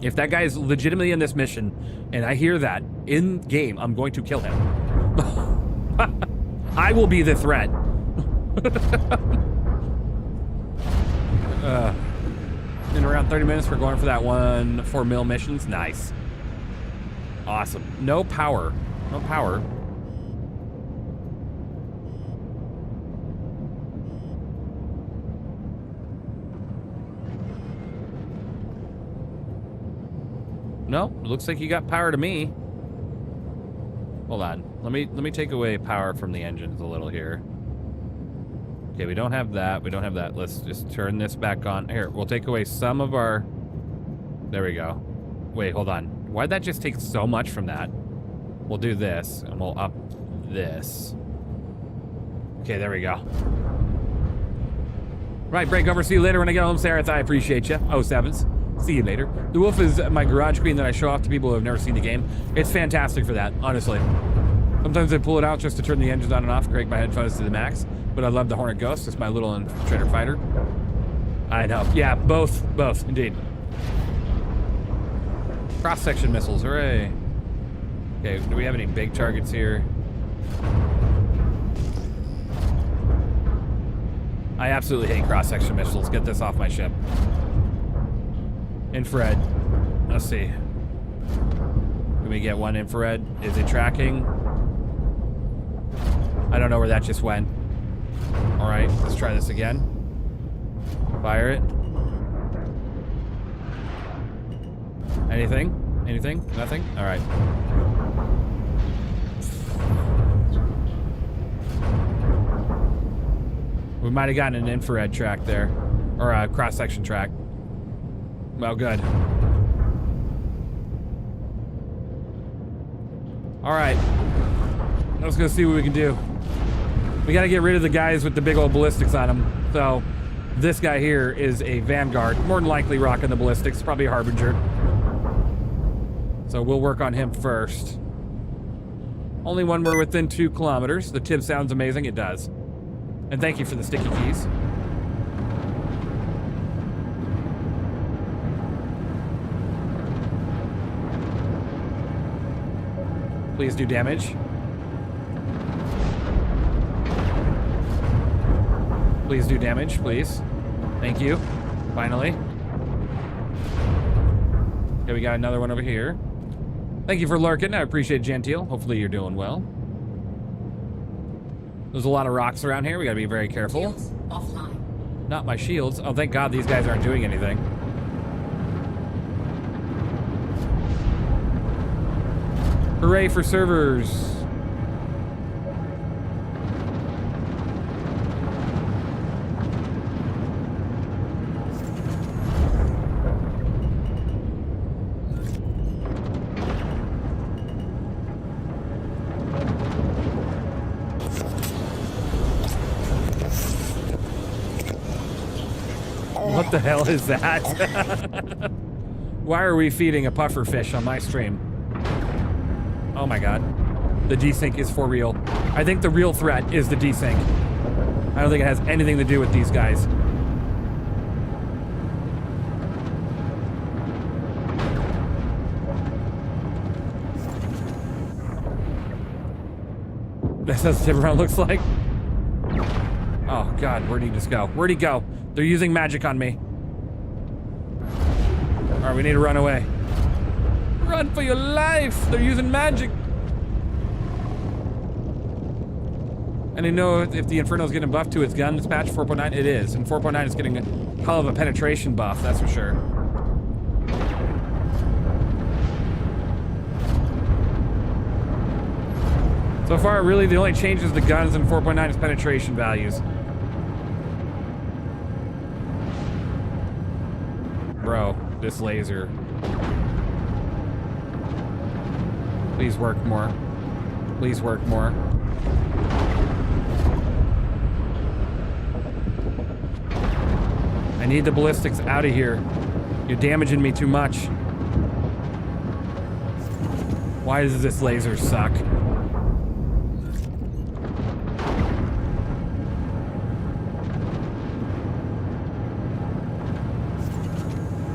Speaker 1: If that guy is legitimately in this mission, and I hear that in game, I'm going to kill him. I will be the threat. In around 30 minutes, we're going for that 4 mil missions. Nice. Awesome. No power. No power. No, looks like you got power to me. Hold on. Let me take away power from the engines a little here. Okay, we don't have that. We don't have that. Let's just turn this back on. Here, we'll take away some of our... There we go. Wait, hold on. Why'd that just take so much from that? We'll do this, and we'll up this. Okay, there we go. Right, break over. See you later when I get home, Sarah. I appreciate you. 07s. See you later. The Wolf is my garage queen that I show off to people who have never seen the game. It's fantastic for that, honestly. Sometimes I pull it out just to turn the engines on and off, crank my headphones to the max. But I love the Hornet Ghost. It's my little infiltrator fighter. I know. Yeah, both, indeed. Cross-section missiles, hooray. Okay, do we have any big targets here? I absolutely hate cross-section missiles. Get this off my ship. Infrared. Let's see. Can we get one infrared? Is it tracking? I don't know where that just went. All right, let's try this again. Fire it. Anything? Anything? Nothing? All right. We might have gotten an infrared track there, or a cross-section track. Well, good. All right. Let's go see what we can do. We got to get rid of the guys with the big old ballistics on them. So this guy here is a Vanguard, more than likely rocking the ballistics, probably a Harbinger. So we'll work on him first. Only when we're within 2 kilometers. The tib sounds amazing. It does. And thank you for the sticky keys. Please do damage. Please do damage, please. Thank you. Finally. Okay, we got another one over here. Thank you for lurking. I appreciate it, Gentile. Hopefully you're doing well. There's a lot of rocks around here. We gotta be very careful.
Speaker 9: Shields offline.
Speaker 1: Not my shields. Oh, thank God these guys aren't doing anything. Hooray for servers. What the hell is that? Why are we feeding a puffer fish on my stream? Oh my God. The desync is for real. I think the real threat is the desync. I don't think it has anything to do with these guys. That's what the tip around looks like. Oh God, where'd he just go? Where'd he go? They're using magic on me. All right, we need to run away. Run for your life! They're using magic. And you know if the Inferno's getting buffed to its gun, it's patch 4.9? It is. And 4.9 is getting a hell of a penetration buff, that's for sure. So far, really, the only changes to guns in 4.9 is penetration values. Bro, this laser. Please work more. Please work more. I need the ballistics out of here. You're damaging me too much. Why does this laser suck?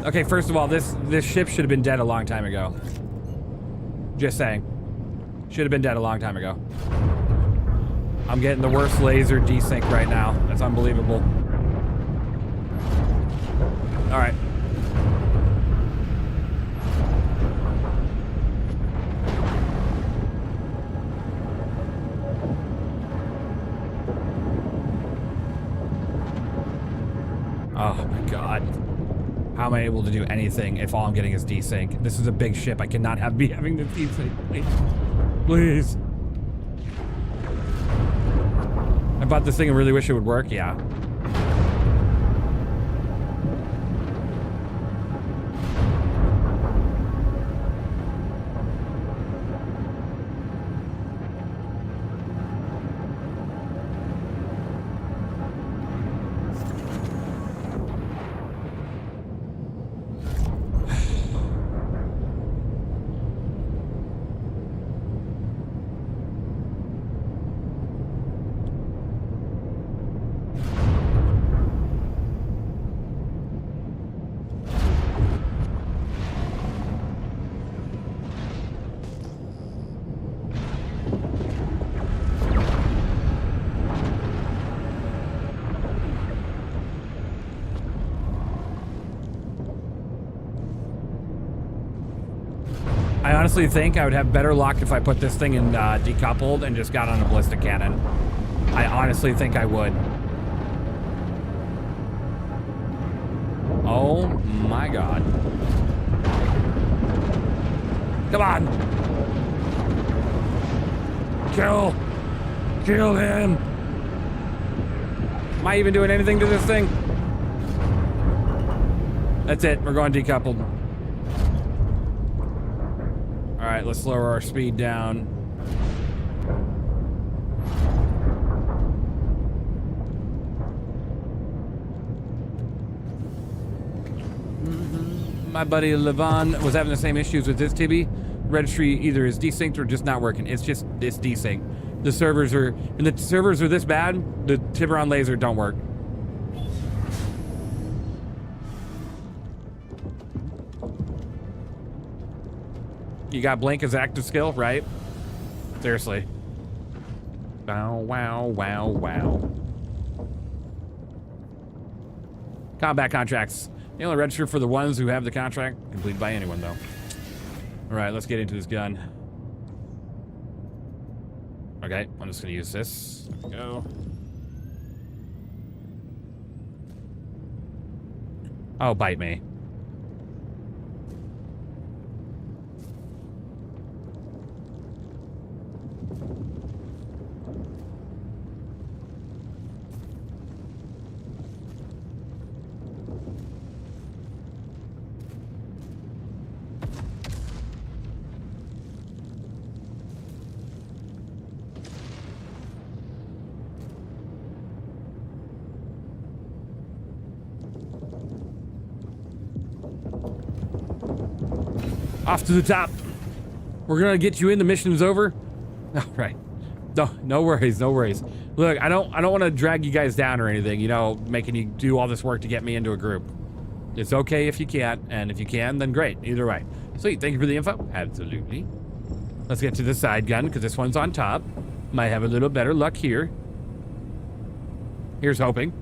Speaker 1: Okay, first of all, this ship should have been dead a long time ago. Just saying. Should have been dead a long time ago. I'm getting the worst laser desync right now. That's unbelievable. All right. Oh my God. How am I able to do anything if all I'm getting is desync? This is a big ship. I cannot be having the desync. Please. Please. I bought this thing and really wish it would work. Yeah. I honestly think I would have better luck if I put this thing in decoupled and just got on a ballistic cannon. I honestly think I would. Oh my god. Come on. Kill. Kill him. Am I even doing anything to this thing? That's it. We're going decoupled. All right, let's lower our speed down. My buddy Levon was having the same issues with his Tibby. Registry either is desynced or just not working. It's desynced. The servers are, and the servers are this bad, the Tiburon laser don't work. You got Blink as active skill, right? Seriously. Wow, wow, wow, wow. Combat contracts. You only register for the ones who have the contract completed by anyone, though. All right, let's get into this gun. Okay, I'm just gonna use this. There we go. Oh, bite me. Off to the top. We're gonna get you in. The mission's over. All right. No worries. No worries. Look, I don't want to drag you guys down or anything. You know, making you do all this work to get me into a group. It's okay if you can't, and if you can, then great. Either way. Sweet. Thank you for the info. Absolutely. Let's get to the side gun because this one's on top. Might have a little better luck here. Here's hoping.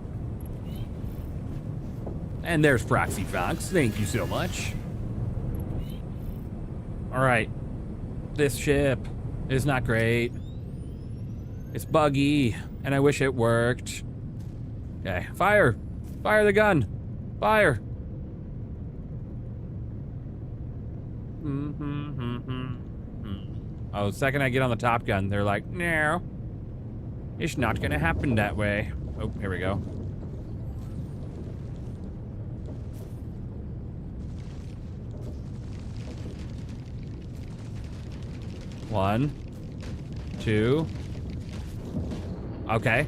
Speaker 1: And there's Proxy Fox. Thank you so much. All right, this ship is not great. It's buggy, and I wish it worked. Okay, fire. Fire the gun. Fire. Oh, the second I get on the Top Gun, they're like, no, it's not gonna happen that way. Oh, here we go. One, two. Okay.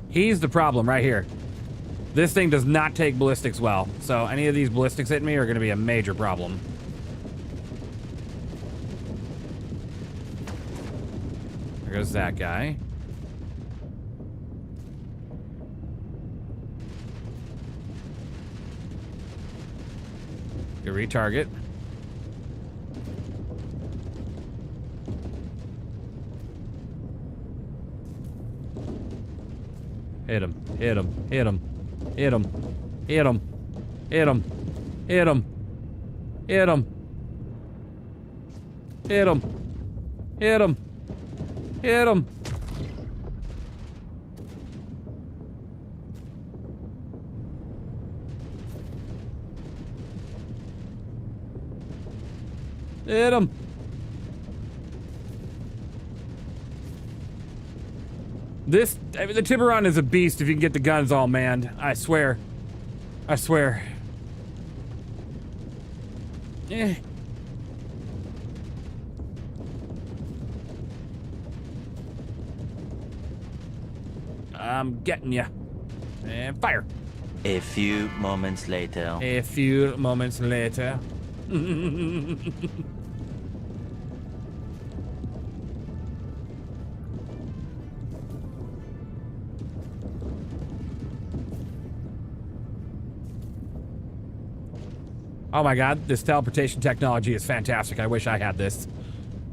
Speaker 1: He's the problem right here. This thing does not take ballistics well, so any of these ballistics hitting me are going to be a major problem. There goes that guy. You retarget. Hit him, hit him, hit him, hit him, hit him, hit him, hit him, hit him, hit him, hit him, hit him. Hit him. I mean, the Tiburon is a beast if you can get the guns all manned. I swear. I swear. Eh. I'm getting ya. And fire.
Speaker 9: A few moments later.
Speaker 1: A few moments later. Oh my god, this teleportation technology is fantastic. I wish I had this.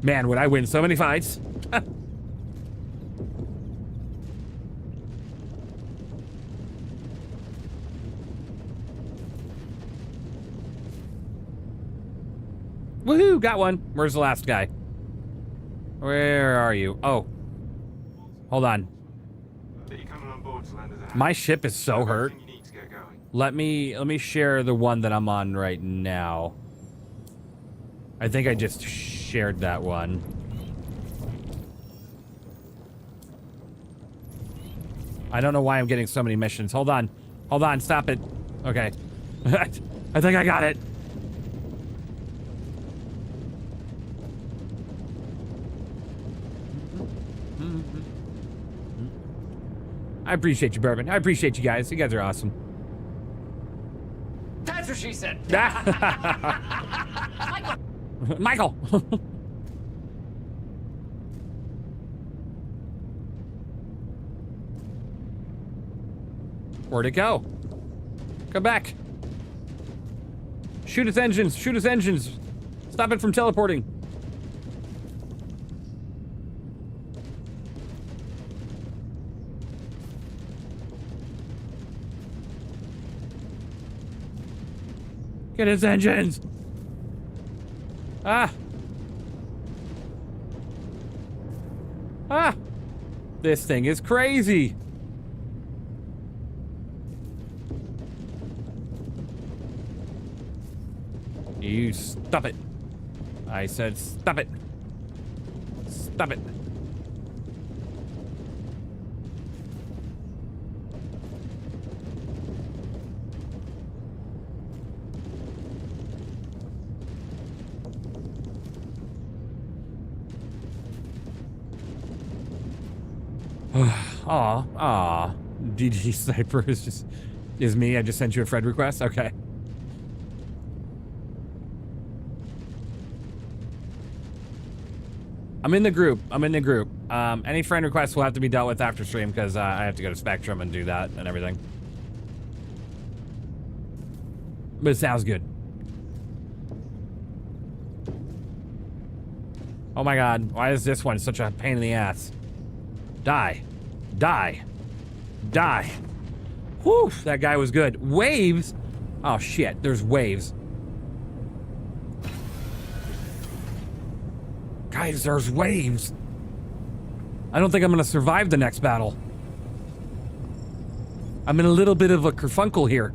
Speaker 1: Man, would I win so many fights. Woohoo, got one. Where's the last guy? Where are you? Oh. Hold on.
Speaker 4: Are you coming on board to land as a
Speaker 1: My ship is so hurt.
Speaker 4: Everything you need to get going.
Speaker 1: Let me share the one that I'm on right now. I think I just shared that one. I don't know why I'm getting so many missions. Hold on. Hold on, stop it. Okay. I think I got it. I appreciate you, Bourbon. I appreciate you guys. You guys are awesome.
Speaker 3: That's what she said.
Speaker 1: Michael. Where'd it go? Come back. Shoot its engines. Shoot its engines. Stop it from teleporting. Get its engines! Ah! Ah! This thing is crazy! You stop it. I said stop it. Stop it. Aw. GG Sniper is me. I just sent you a friend request. Okay. I'm in the group. Any friend requests will have to be dealt with after stream because I have to go to Spectrum and do that and everything. But it sounds good. Oh my god, why is this one such a pain in the ass? Die. Die. Die. Whew, that guy was good. Waves? Oh shit, there's waves. Guys, there's waves. I don't think I'm gonna survive the next battle. I'm in a little bit of a kerfunkle here.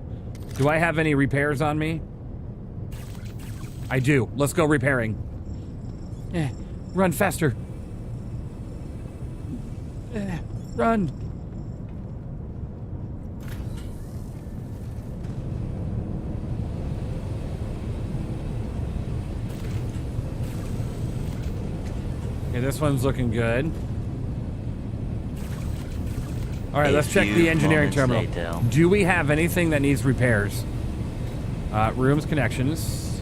Speaker 1: Do I have any repairs on me? I do. Let's go repairing. Run faster. Run. Okay, this one's looking good. All right, let's check the engineering terminal.
Speaker 9: Later.
Speaker 1: Do we have anything that needs repairs? Rooms, connections.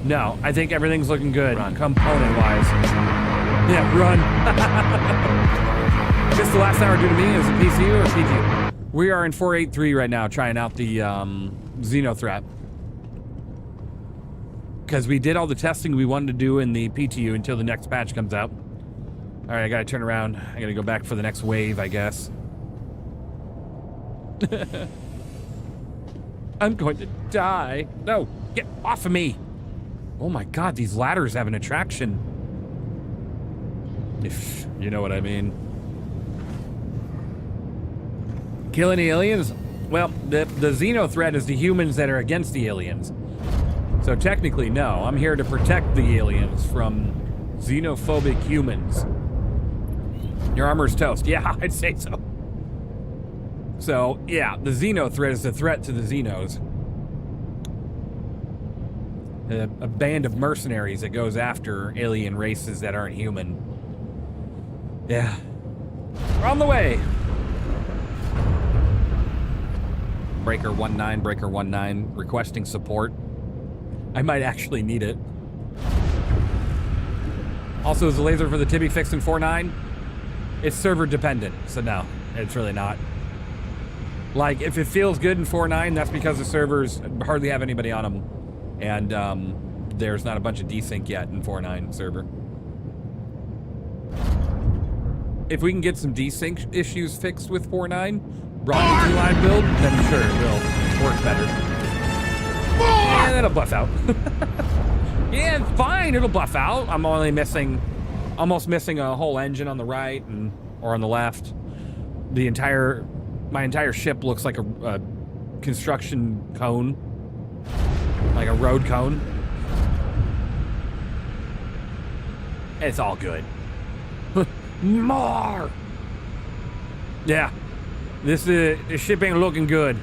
Speaker 1: No, I think everything's looking good, component-wise. Yeah, run. This the last hour due to me. Is it PCU or PTU? We are in 483 right now, trying out the Xenothreat. Because we did all the testing we wanted to do in the PTU until the next patch comes out. All right, I gotta turn around. I gotta go back for the next wave, I guess. I'm going to die. No, get off of me. Oh my god, these ladders have an attraction. If you know what I mean. Kill any aliens? Well, the Xenothreat is the humans that are against the aliens. So technically, no. I'm here to protect the aliens from xenophobic humans. Your armor's toast. Yeah, I'd say so. So, yeah, the Xenothreat is a threat to the Xenos. A band of mercenaries that goes after alien races that aren't human. Yeah. We're on the way. Breaker 19, requesting support. I might actually need it. Also, is the laser for the Tibby fixed in 4.9? It's server dependent, so no, it's really not. Like, if it feels good in 4.9, that's because the servers hardly have anybody on them. And there's not a bunch of desync yet in 4.9 server. If we can get some desync issues fixed with 4.9, brought to line build, then sure, it will work better. And it'll buff out. Yeah, fine, it'll buff out. I'm only missing, almost missing a whole engine on the right and or on the left. My entire ship looks like a construction cone, like a road cone. It's all good. More. Yeah, this ship ain't looking good.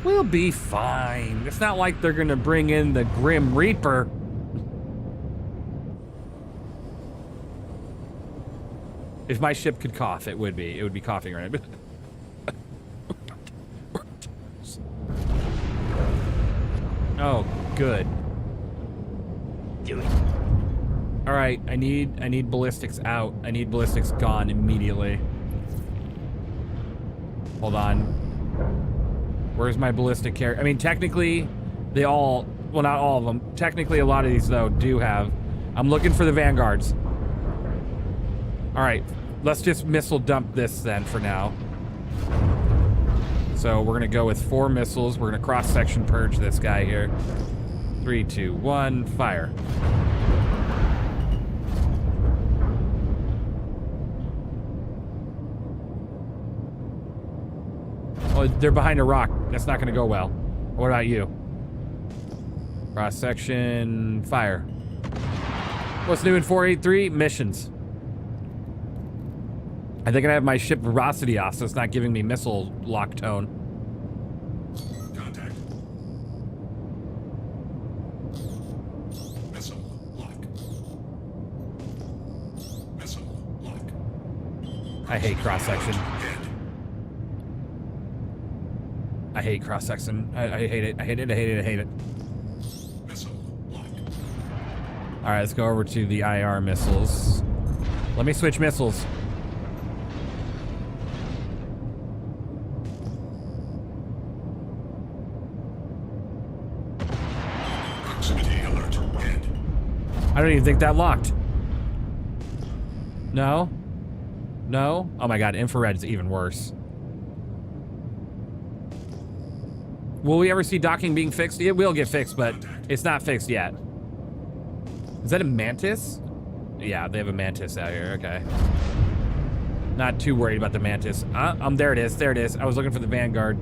Speaker 1: We'll be fine. It's not like they're gonna bring in the Grim Reaper. If my ship could cough, it would be. It would be coughing right now. Oh, good.
Speaker 9: Do it.
Speaker 1: All right, I need ballistics out. I need ballistics gone immediately. Hold on. Where's my ballistic carrier? I mean, technically, they all, well, not all of them. Technically, a lot of these, though, do have. I'm looking for the vanguards. All right, let's just missile dump this then for now. So we're gonna go with 4 missiles. We're gonna cross-section purge this guy here. 3, 2, 1, fire. Oh, they're behind a rock. That's not gonna go well. What about you? Cross-section, fire. What's new in 483? Missions. I think I have my ship velocity off, so it's not giving me missile lock tone.
Speaker 7: Contact. Missile lock. Missile lock.
Speaker 1: I hate cross-section. I hate cross-section. I hate it. I hate it. I hate it. I hate it.
Speaker 7: Missile lock.
Speaker 1: All right, let's go over to the IR missiles. Let me switch missiles. I don't even think that locked. No? No? Oh my god, infrared's even worse. Will we ever see docking being fixed? It will get fixed, but it's not fixed yet. Is that a Mantis? Yeah, they have a Mantis out here, okay. Not too worried about the Mantis. There it is, there it is. I was looking for the Vanguard.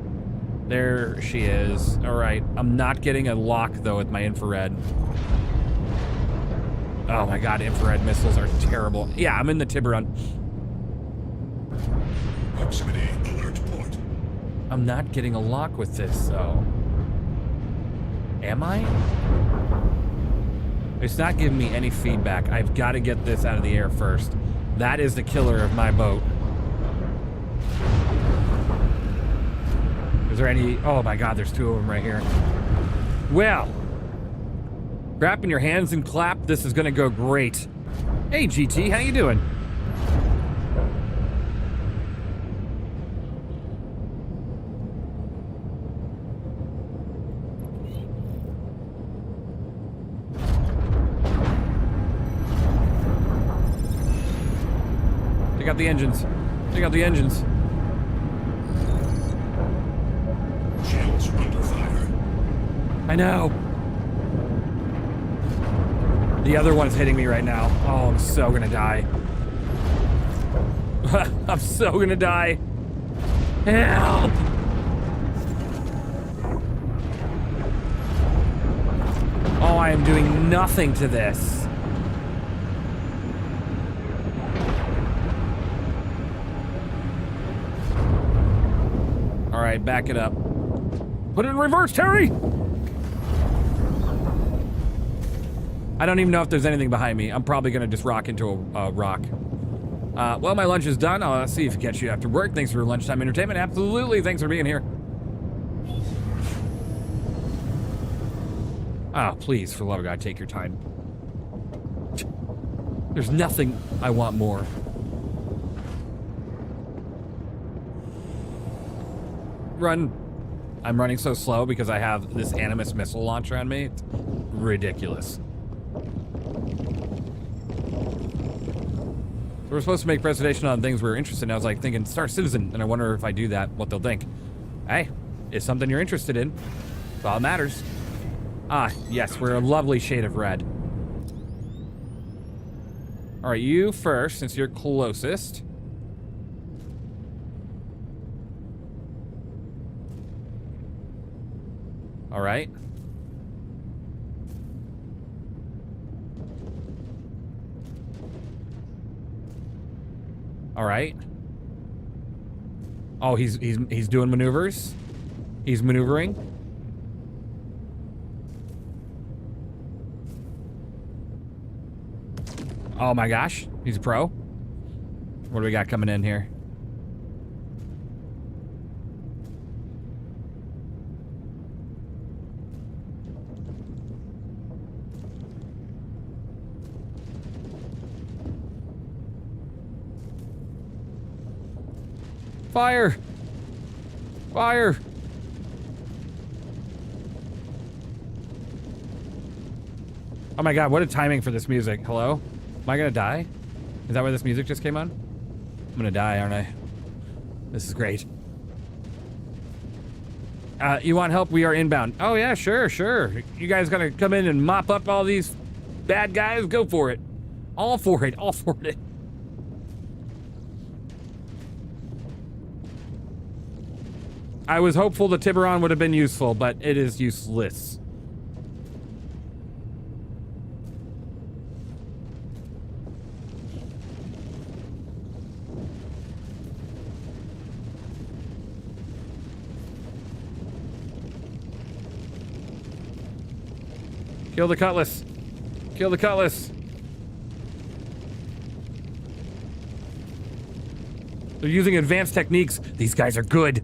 Speaker 1: There she is. All right, I'm not getting a lock though with my infrared. Oh my god, infrared missiles are terrible. Yeah, I'm in the Tiburon.
Speaker 7: Proximity alert point.
Speaker 1: I'm not getting a lock with this, though. Am I? It's not giving me any feedback. I've got to get this out of the air first. That is the killer of my boat. Is there any... Oh my god, there's 2 of them right here. Well... Grab in your hands and clap. This is gonna go great. Hey GT, how you doing? Take out the engines. Take out the engines.
Speaker 7: Shields under fire.
Speaker 1: I know. The other one's hitting me right now. Oh, I'm so gonna die. I'm so gonna die. Help! Oh, I am doing nothing to this. right, back it up. Put it in reverse, Terry! I don't even know if there's anything behind me. I'm probably gonna just rock into a rock. Well, my lunch is done. I'll see if I catch you after work. Thanks for lunchtime entertainment. Absolutely, thanks for being here. Oh, please, for the love of God, take your time. There's nothing I want more. Run. I'm running so slow because I have this Animus missile launcher on me. It's ridiculous. So we're supposed to make presentation on things we're interested in. I was like thinking Star Citizen, and I wonder if I do that, what they'll think. Hey, it's something you're interested in. That's all that matters. Ah, yes, we're a lovely shade of red. All right, you first, since you're closest. All right. All right. Oh, he's doing maneuvers. He's maneuvering. Oh my gosh, he's a pro. What do we got coming in here? Fire! Fire! Oh my god, what a timing for this music. Hello? Am I gonna die? Is that where this music just came on? I'm gonna die, aren't I? This is great. You want help? We are inbound. Oh yeah, sure, sure. You guys gonna come in and mop up all these bad guys? Go for it. All for it, all for it. I was hopeful the Tiburon would have been useful, but it is useless. Kill the Cutlass. Kill the Cutlass. They're using advanced techniques. These guys are good.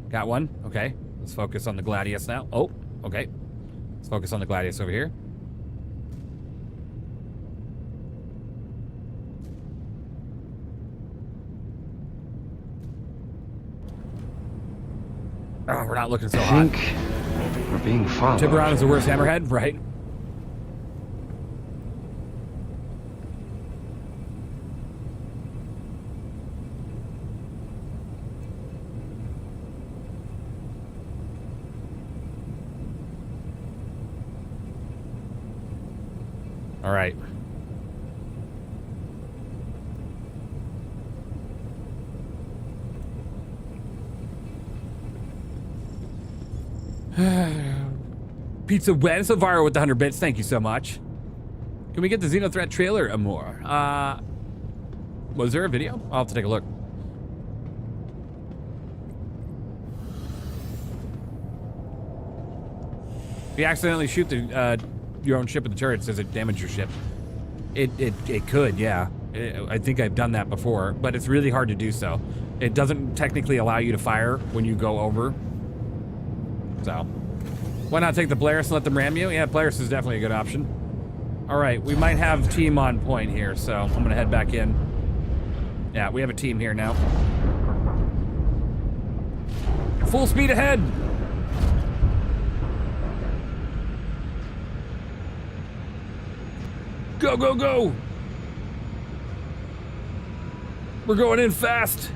Speaker 1: Got one. Okay. Let's focus on the Gladius now. Oh, okay. Let's focus on the Gladius over here. Oh, we're not looking so hot.
Speaker 10: I think we're being followed.
Speaker 1: Tiburon is the worst hammerhead, right? All right. Pizza Wen Savaro with the 100 bits. Thank you so much. Can we get the Xenothreat trailer, Amor? Was there a video? I'll have to take a look. If you accidentally shoot the your own ship with the turret, does it damage your ship? It could, yeah. I think I've done that before, but it's really hard to do so. It doesn't technically allow you to fire when you go over. So, why not take the Polaris and let them ram you? Yeah, Polaris is definitely a good option. All right, we might have team on point here, so I'm gonna head back in. Yeah, we have a team here now. Full speed ahead! Go, go, go! We're going in fast!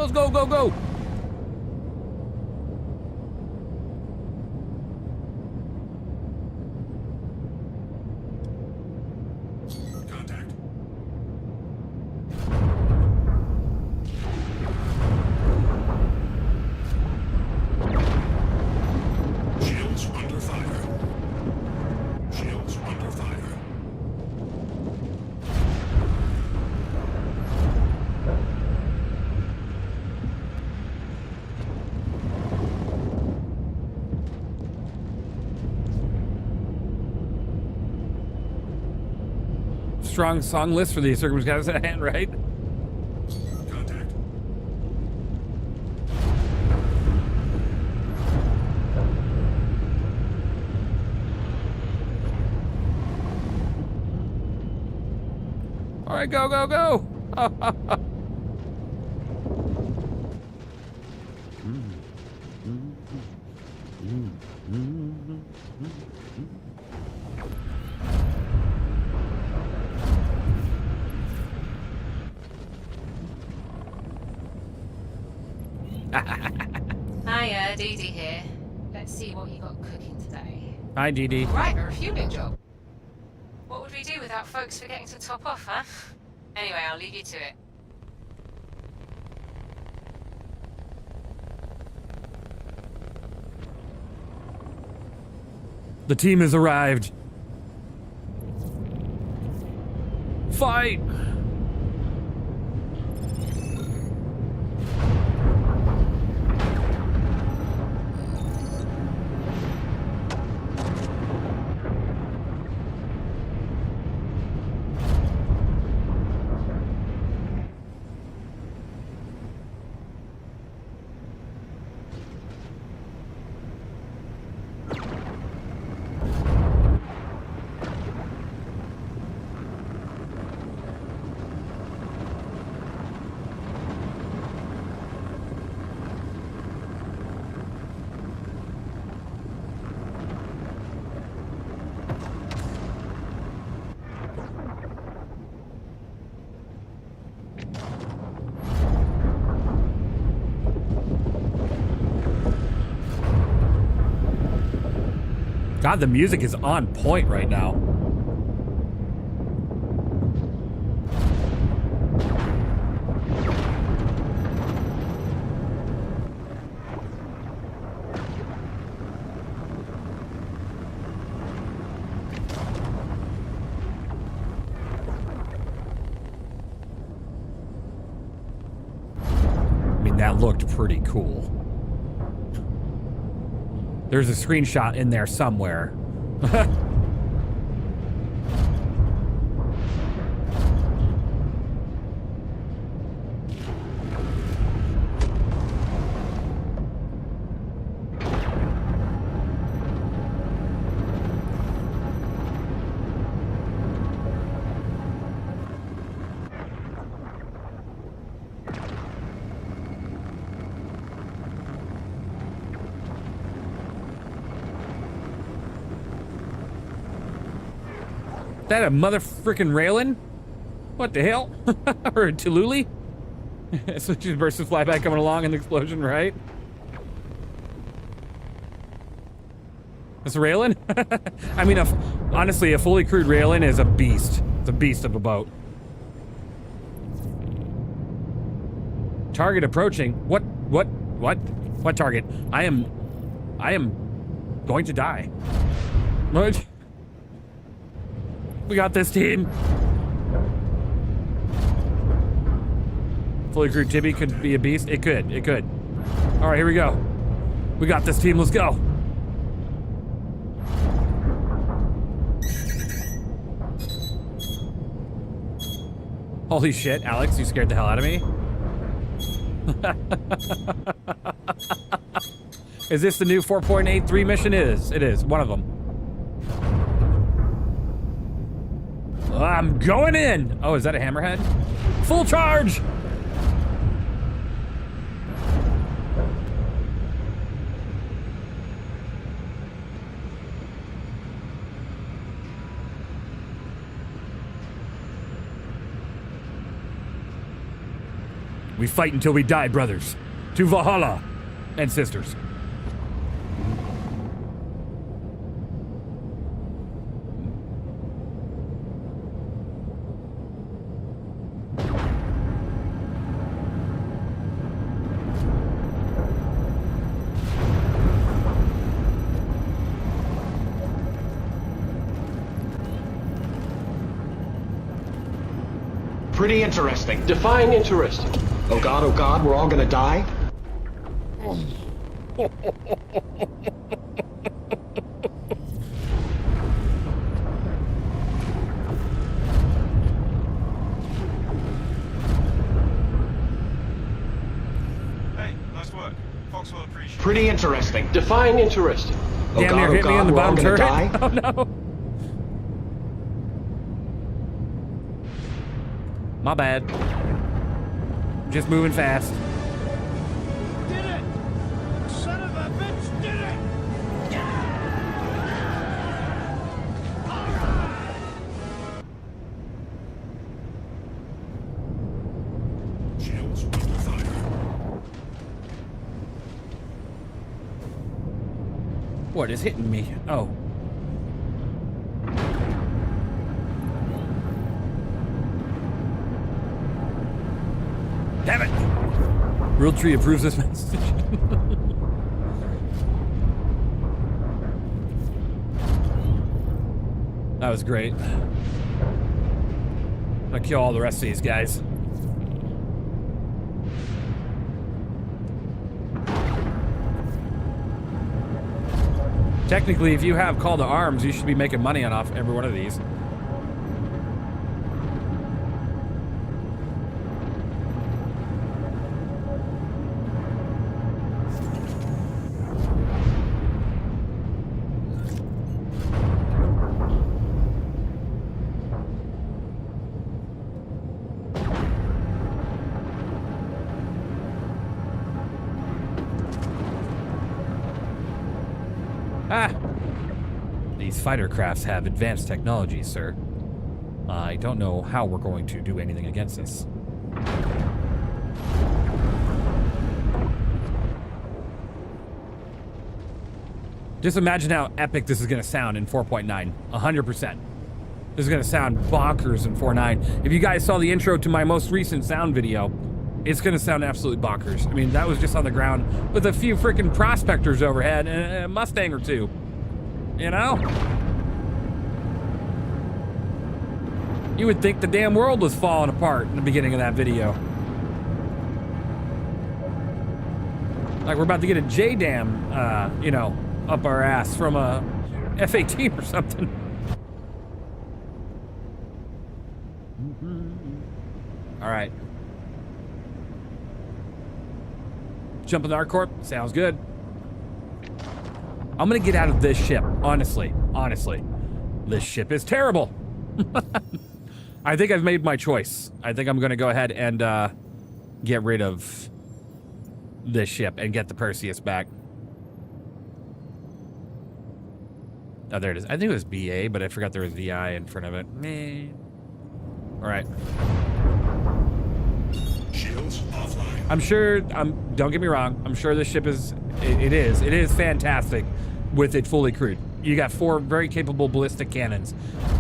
Speaker 1: Let's go, go, go.
Speaker 7: Contact. Shields under fire. Shields under fire.
Speaker 1: Strong song list for these circumstances at hand, right?
Speaker 7: Contact.
Speaker 1: All right, go, go, go.
Speaker 11: Hiya, Dee Dee here. Let's see what you got cooking today.
Speaker 1: Hi, Dee Dee.
Speaker 11: Right, a refueling job. What would we do without folks forgetting to top off, huh? Anyway, I'll leave you to it.
Speaker 1: The team has arrived. Fight! God, the music is on point right now. I mean, that looked pretty cool. There's a screenshot in there somewhere. That a mother frickin' railing? What the hell? Or a Tululi? Switches versus flyback coming along in the explosion, right? This railing? I mean, honestly, a fully crewed railing is a beast. It's a beast of a boat. Target approaching. What? What target? I am going to die. What? We got this, team. Fully crewed Tibby could be a beast. It could. It could. All right, here we go. We got this, team. Let's go. Holy shit, Alex, you scared the hell out of me. Is this the new 4.83 mission? It is. It is. One of them. I'm going in. Oh, is that a hammerhead? Full charge. We fight until we die, brothers. To Valhalla and sisters.
Speaker 10: Pretty interesting. Define interesting. Oh God, we're all gonna die?
Speaker 4: Hey, nice work. Fox will appreciate it.
Speaker 10: Pretty interesting. Define interesting. Oh
Speaker 1: Damn near hit me in the
Speaker 10: we're all
Speaker 1: bottom
Speaker 10: gonna
Speaker 1: turret.
Speaker 10: die?
Speaker 1: Oh no. My bad. Just moving fast.
Speaker 5: Did it! Son of a bitch did it!
Speaker 7: Shields under fire.
Speaker 1: What is hitting me? Oh. Damn it! Real Tree approves this message. That was great. I'm gonna kill all the rest of these guys. Technically, if you have Call to Arms, you should be making money on off every one of these. Ah! These fighter crafts have advanced technology, sir. I don't know how we're going to do anything against this. Just imagine how epic this is going to sound in 4.9. 100%. This is going to sound bonkers in 4.9. If you guys saw the intro to my most recent sound video, it's going to sound absolutely bonkers. I mean, that was just on the ground with a few freaking prospectors overhead and a Mustang or two. You know? You would think the damn world was falling apart in the beginning of that video. Like we're about to get a J-Dam, you know, up our ass from a F-18 or something. All right. Jump in the Arc-Corp? Sounds good. I'm gonna get out of this ship, honestly. Honestly. This ship is terrible. I think I've made my choice. I think I'm gonna go ahead and get rid of this ship and get the Perseus back. Oh, there it is. I think it was BA, but I forgot there was VI in front of it. Meh. All right.
Speaker 7: Shields offline.
Speaker 1: I'm sure, don't get me wrong, I'm sure this ship is, it is fantastic with it fully crewed. You got 4 very capable ballistic cannons,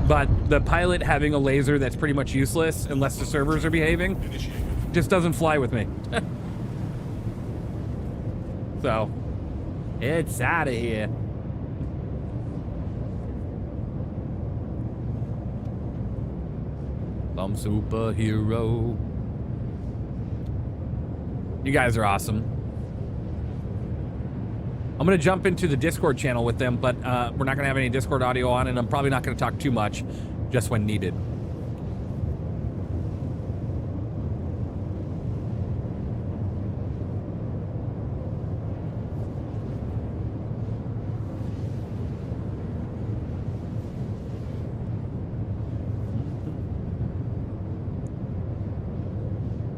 Speaker 1: but the pilot having a laser that's pretty much useless unless the servers are behaving just doesn't fly with me. So, it's out of here. I'm superhero. You guys are awesome. I'm gonna jump into the Discord channel with them, but we're not gonna have any Discord audio on, and I'm probably not gonna talk too much, just when needed.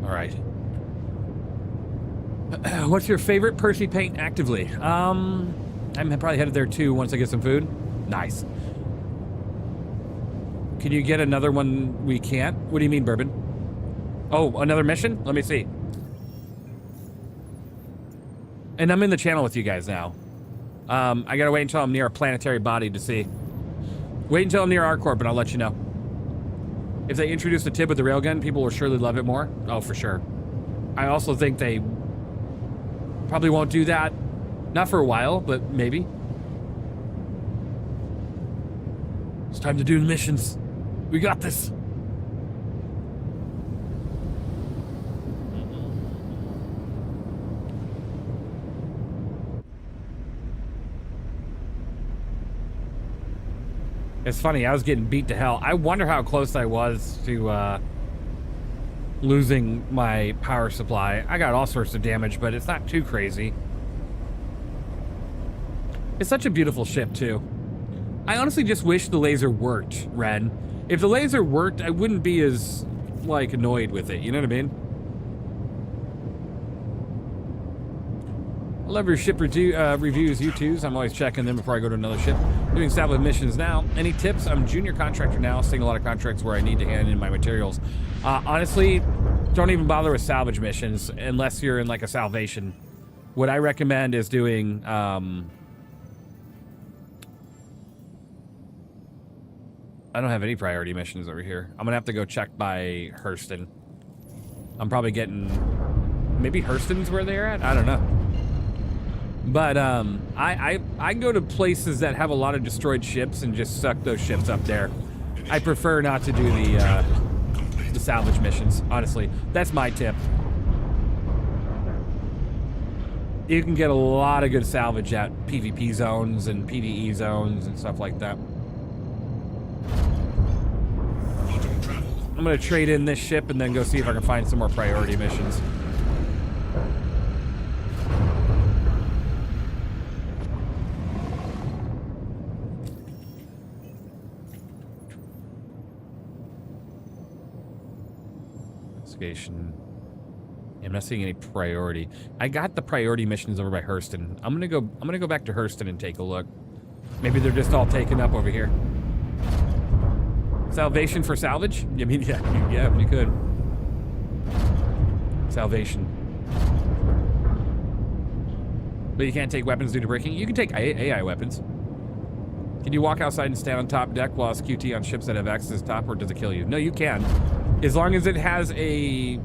Speaker 1: All right. What's your favorite Percy paint actively? I'm probably headed there too once I get some food. Nice. Can you get another one we can't? What do you mean, Bourbon? Oh, another mission? Let me see. And I'm in the channel with you guys now. I gotta wait until I'm near a planetary body to see. Wait until I'm near ArcCorp and I'll let you know. If they introduce the TIB with the railgun, people will surely love it more. Oh, for sure. I also think they probably won't do that. Not for a while, but maybe. It's time to do missions. We got this. It's funny, I was getting beat to hell. I wonder how close I was to losing my power supply. I got all sorts of damage, but it's not too crazy. It's such a beautiful ship, too. I honestly just wish the laser worked, Ren. If the laser worked, I wouldn't be as, like, annoyed with it. You know what I mean? I love your ship reviews, U2s. I'm always checking them before I go to another ship. Doing salvage missions now. Any tips? I'm junior contractor now, seeing a lot of contracts where I need to hand in my materials. Honestly, don't even bother with salvage missions unless you're in like a salvation. What I recommend is doing I don't have any priority missions over here. I'm gonna have to go check by Hurston. I'm probably getting maybe Hurston's where they're at. I don't know. But I go to places that have a lot of destroyed ships and just suck those ships up there. I prefer not to do the salvage missions, honestly. That's my tip. You can get a lot of good salvage at PvP zones and PvE zones and stuff like that. I'm gonna trade in this ship and then go see if I can find some more priority missions. Investigation. I'm not seeing any priority. I got the priority missions over by Hurston. I'm gonna go back to Hurston and take a look. Maybe they're just all taken up over here. Salvation for salvage? I mean, yeah, you could. Salvation. But you can't take weapons due to breaking? You can take AI weapons. Can you walk outside and stand on top deck while it's QT on ships that have access to top, or does it kill you? No, you can. As long as it has a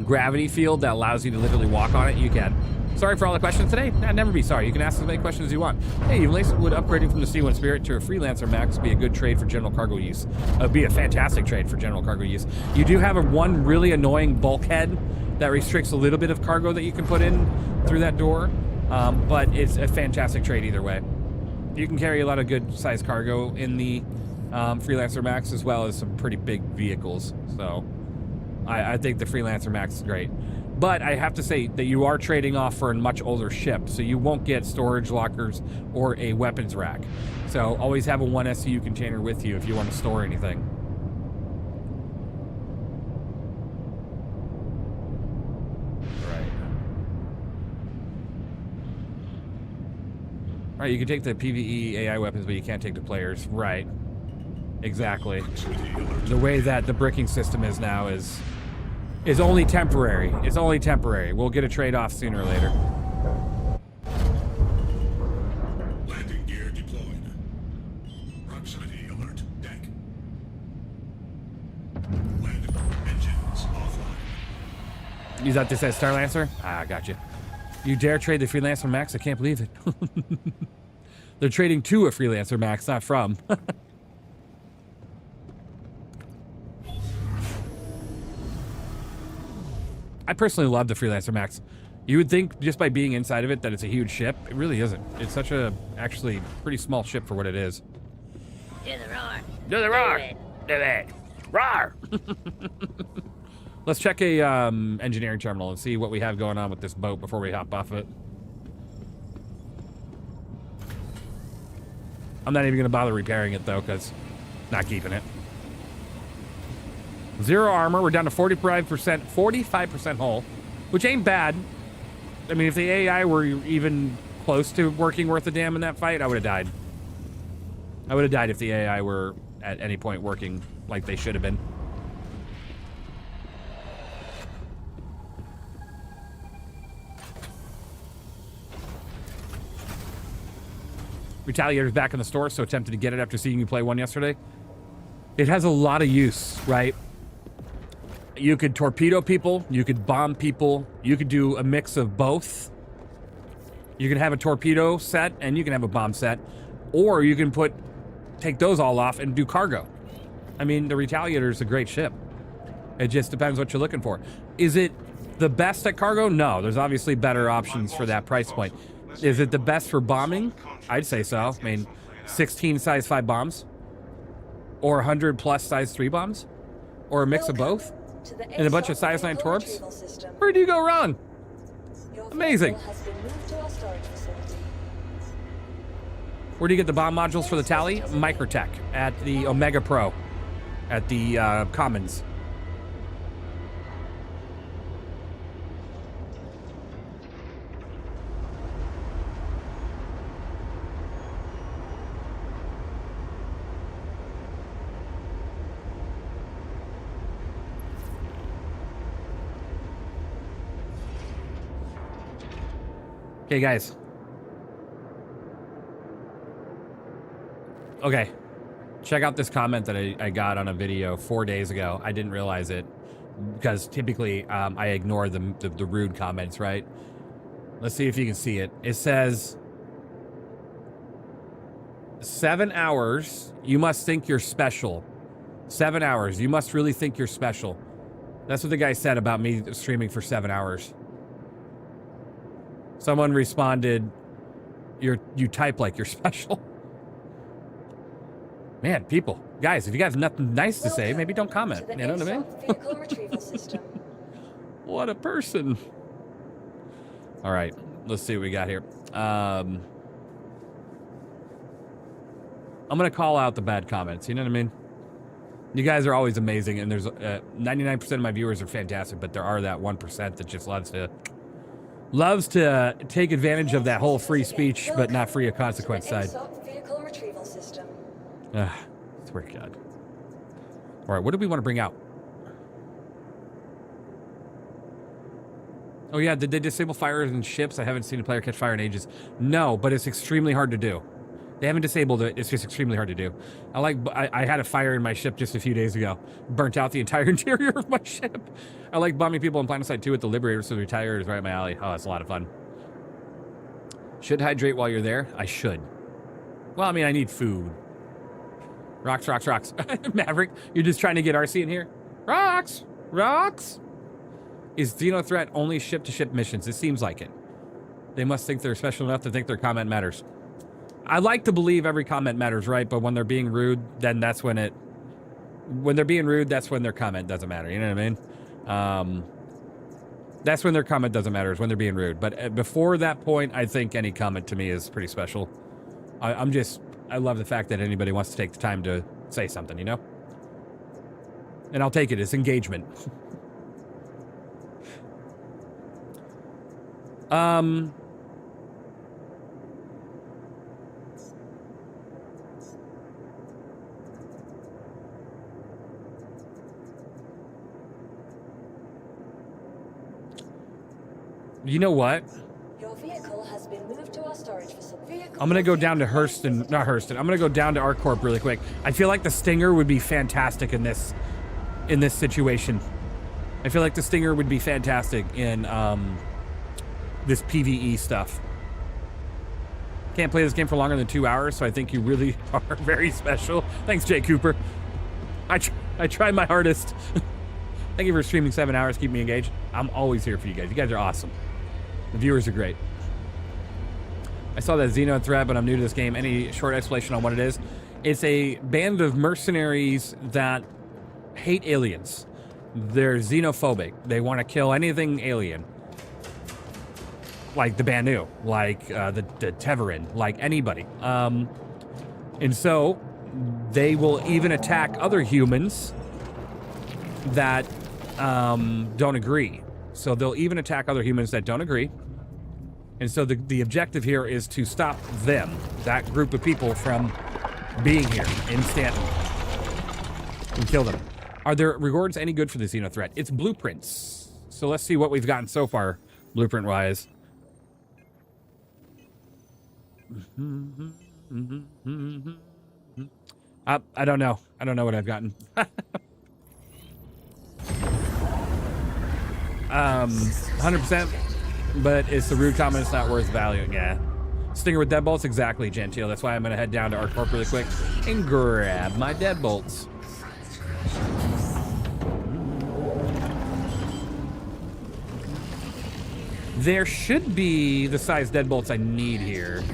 Speaker 1: gravity field that allows you to literally walk on it, you can. Sorry for all the questions today. I'd never be sorry. You can ask as many questions as you want. Hey, evenleasesc, would upgrading from the C1 Spirit to a Freelancer Max be a good trade for general cargo use? It would be a fantastic trade for general cargo use. You do have one really annoying bulkhead that restricts a little bit of cargo that you can put in through that door, but it's a fantastic trade either way. You can carry a lot of good sized cargo in the Freelancer Max, as well as some pretty big vehicles. So I think the Freelancer Max is great. But I have to say that you are trading off for a much older ship, so you won't get storage lockers or a weapons rack. So always have a 1 SCU container with you if you want to store anything. Right, you can take the PvE AI weapons, but you can't take the players. Right. Exactly. The way that the bricking system is now is only temporary. It's only temporary. We'll get a trade-off sooner or later.
Speaker 7: Landing gear deployed. Proximity alert deck. Landing engines offline.
Speaker 1: Is that this as Starlancer? Ah, gotcha. You dare trade the Freelancer Max? I can't believe it. They're trading to a Freelancer Max, not from. I personally love the Freelancer Max. You would think just by being inside of it that it's a huge ship. It really isn't. It's such a, actually, pretty small ship for what it is.
Speaker 9: Do the roar.
Speaker 1: Do the roar. Do it. Roar. Let's check a engineering terminal and see what we have going on with this boat before we hop off it. I'm not even going to bother repairing it, though, because not keeping it. 0 armor. We're down to 45% hull, which ain't bad. I mean, if the AI were even close to working worth a damn in that fight, I would have died. I would have died if the AI were at any point working like they should have been. Retaliator's back in the store, so tempted to get it after seeing you play one yesterday. It has a lot of use, right? You could torpedo people, you could bomb people, you could do a mix of both. You can have a torpedo set and you can have a bomb set, or you can take those all off and do cargo. I mean, the Retaliator is a great ship. It just depends what you're looking for. Is it the best at cargo? No, there's obviously better options for that price point. Is it the best for bombing? I'd say so. I mean, 16 size 5 bombs, or 100 plus size 3 bombs, or a mix of both, and a bunch of size 9 torps. Where do you go wrong? Amazing. Where do you get the bomb modules for the Tally? Microtech at the Omega Pro at the Commons. Okay, guys. Okay. Check out this comment that I got on a video 4 days ago. I didn't realize it because typically I ignore the rude comments, right? Let's see if you can see it. It says, 7 hours, you must think you're special. 7 hours, you must really think you're special. That's what the guy said about me streaming for 7 hours. Someone responded, you type like you're special. Man, people, guys, if you guys have nothing nice to say, maybe don't comment. You know what I mean? What a person. All right, let's see what we got here. I'm going to call out the bad comments. You know what I mean? You guys are always amazing, and there's 99% of my viewers are fantastic, but there are that 1% that just loves to take advantage of that whole free speech, but not free of consequence side. Swear to God. All right, what do we want to bring out? Oh yeah, did they disable fires in ships? I haven't seen a player catch fire in ages. No, but it's extremely hard to do. They haven't disabled it. It's just extremely hard to do. I had a fire in my ship just a few days ago. Burnt out the entire interior of my ship. I like bombing people in Planetside 2 at the Liberator, so the Retaliator is right up my alley. Oh, it's a lot of fun. Should hydrate while you're there? I should. Well, I mean, I need food. Rocks, rocks, rocks. Maverick, you're just trying to get RC in here? Rocks! Rocks! Is Xenothreat only ship-to-ship missions? It seems like it. They must think they're special enough to think their comment matters. I like to believe every comment matters, right? But when they're being rude, then that's when it... When they're being rude, that's when their comment doesn't matter. You know what I mean? That's when their comment doesn't matter, is when they're being rude. But before that point, I think any comment to me is pretty special. I love the fact that anybody wants to take the time to say something, you know? And I'll take it as engagement. You know what?
Speaker 2: Your vehicle has been moved to our storage facility.
Speaker 1: I'm going to go down to Hurston. Not Hurston. I'm going to go down to ArcCorp really quick. I feel like the Stinger would be fantastic in this situation. I feel like the Stinger would be fantastic in this PvE stuff. Can't play this game for longer than 2 hours, so I think you really are very special. Thanks, Jay Cooper. I try my hardest. Thank you for streaming 7 hours. Keep me engaged. I'm always here for you guys. You guys are awesome. The viewers are great. I saw that Xenothreat, but I'm new to this game. Any short explanation on what it is? It's a band of mercenaries that hate aliens. They're xenophobic. They want to kill anything alien. Like the Banu, like the Teverin, like anybody. And so they will even attack other humans that don't agree. So they'll even attack other humans that don't agree. And so the objective here is to stop them, that group of people, from being here in Stanton and kill them. Are their rewards any good for the Xenothreat? It's blueprints. So let's see what we've gotten so far, blueprint-wise. I don't know. I don't know what I've gotten. 100%, but it's the rude comment. It's not worth valuing. Yeah. Stinger with deadbolts, exactly, Gentile. That's why I'm gonna head down to ArcCorp really quick and grab my deadbolts. There should be the size deadbolts I need here.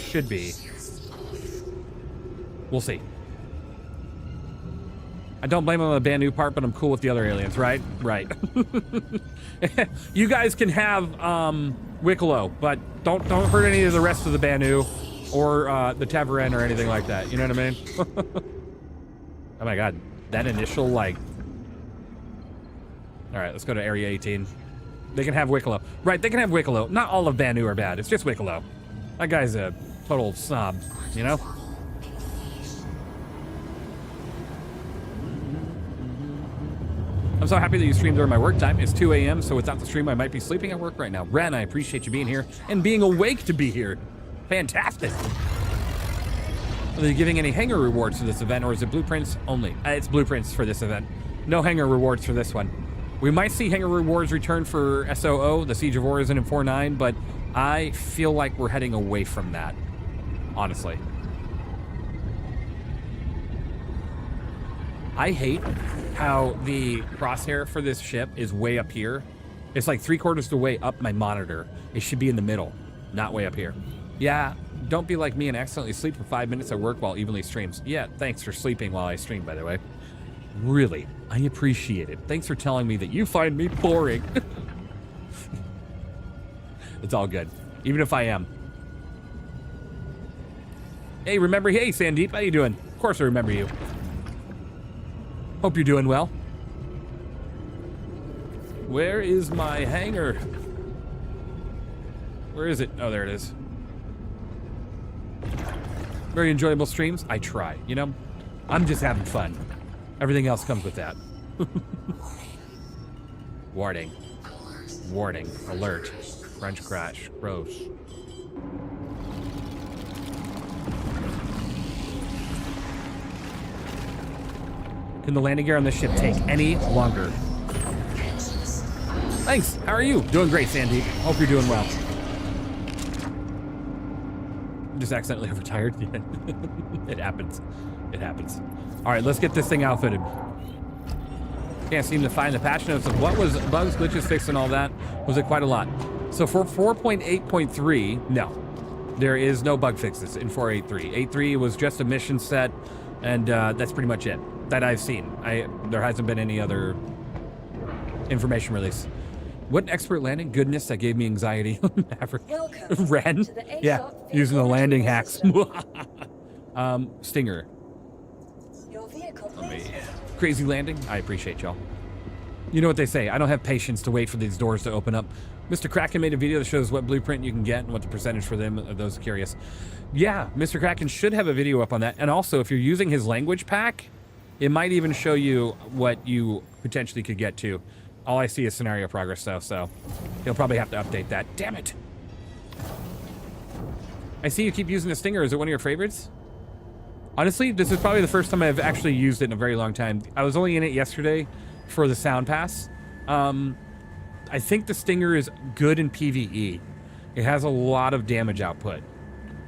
Speaker 1: Should be. We'll see. I don't blame him on the Banu part, but I'm cool with the other aliens, right? Right. You guys can have Wicklow, but don't hurt any of the rest of the Banu or the Tavern or anything like that. You know what I mean? Oh my god, that initial like. All right, let's go to Area 18. They can have Wicklow. Right, they can have Wicklow. Not all of Banu are bad. It's just Wicklow. That guy's a total snob, you know? I'm so happy that you streamed during my work time. It's 2 a.m., so without the stream, I might be sleeping at work right now. Ren, I appreciate you being here and being awake to be here. Fantastic. Are they giving any hanger rewards to this event, or is it blueprints only? It's blueprints for this event. No hanger rewards for this one. We might see hanger rewards return for SOO, the Siege of Orison in 4.9, but I feel like we're heading away from that, honestly. I hate how the crosshair for this ship is way up here. It's like 3/4 the way up my monitor. It should be in the middle, not way up here. Yeah, don't be like me and accidentally sleep for 5 minutes at work while evenly streams. Yeah, thanks for sleeping while I stream, by the way. Really, I appreciate it. Thanks for telling me that you find me boring. It's all good, even if I am. Hey, remember, hey, Sandeep, how you doing? Of course I remember you. Hope you're doing well. Where is my hangar? Where is it? Oh, there it is. Very enjoyable streams. I try, you know? I'm just having fun. Everything else comes with that. Warning. Warning. Alert. French crash. Gross. Can the landing gear on this ship take any longer? Thanks. How are you? Doing great, Sandy. Hope you're doing well. I'm just accidentally overtired. It happens. It happens. All right, let's get this thing outfitted. Can't seem to find the patch notes of what was bugs, glitches, fixed, and all that. Was it quite a lot? So for 4.8.3, no. There is no bug fixes in 4.8.3. 8.3 was just a mission set, and that's pretty much it that I've seen. There hasn't been any other information release. What expert landing? Goodness, that gave me anxiety. Ren? Yeah, using the landing hacks. Stinger. Crazy landing. I appreciate y'all. You know what they say, I don't have patience to wait for these doors to open up. Mr. Kraken made a video that shows what blueprint you can get and what the percentage for them are, those curious. Yeah, Mr. Kraken should have a video up on that. And also, if you're using his language pack, it might even show you what you potentially could get to. All I see is scenario progress though, so he'll probably have to update that. Damn it. I see you keep using the Stinger. Is it one of your favorites? Honestly, this is probably the first time I've actually used it in a very long time. I was only in it yesterday for the sound pass. I think the Stinger is good in PvE. It has a lot of damage output,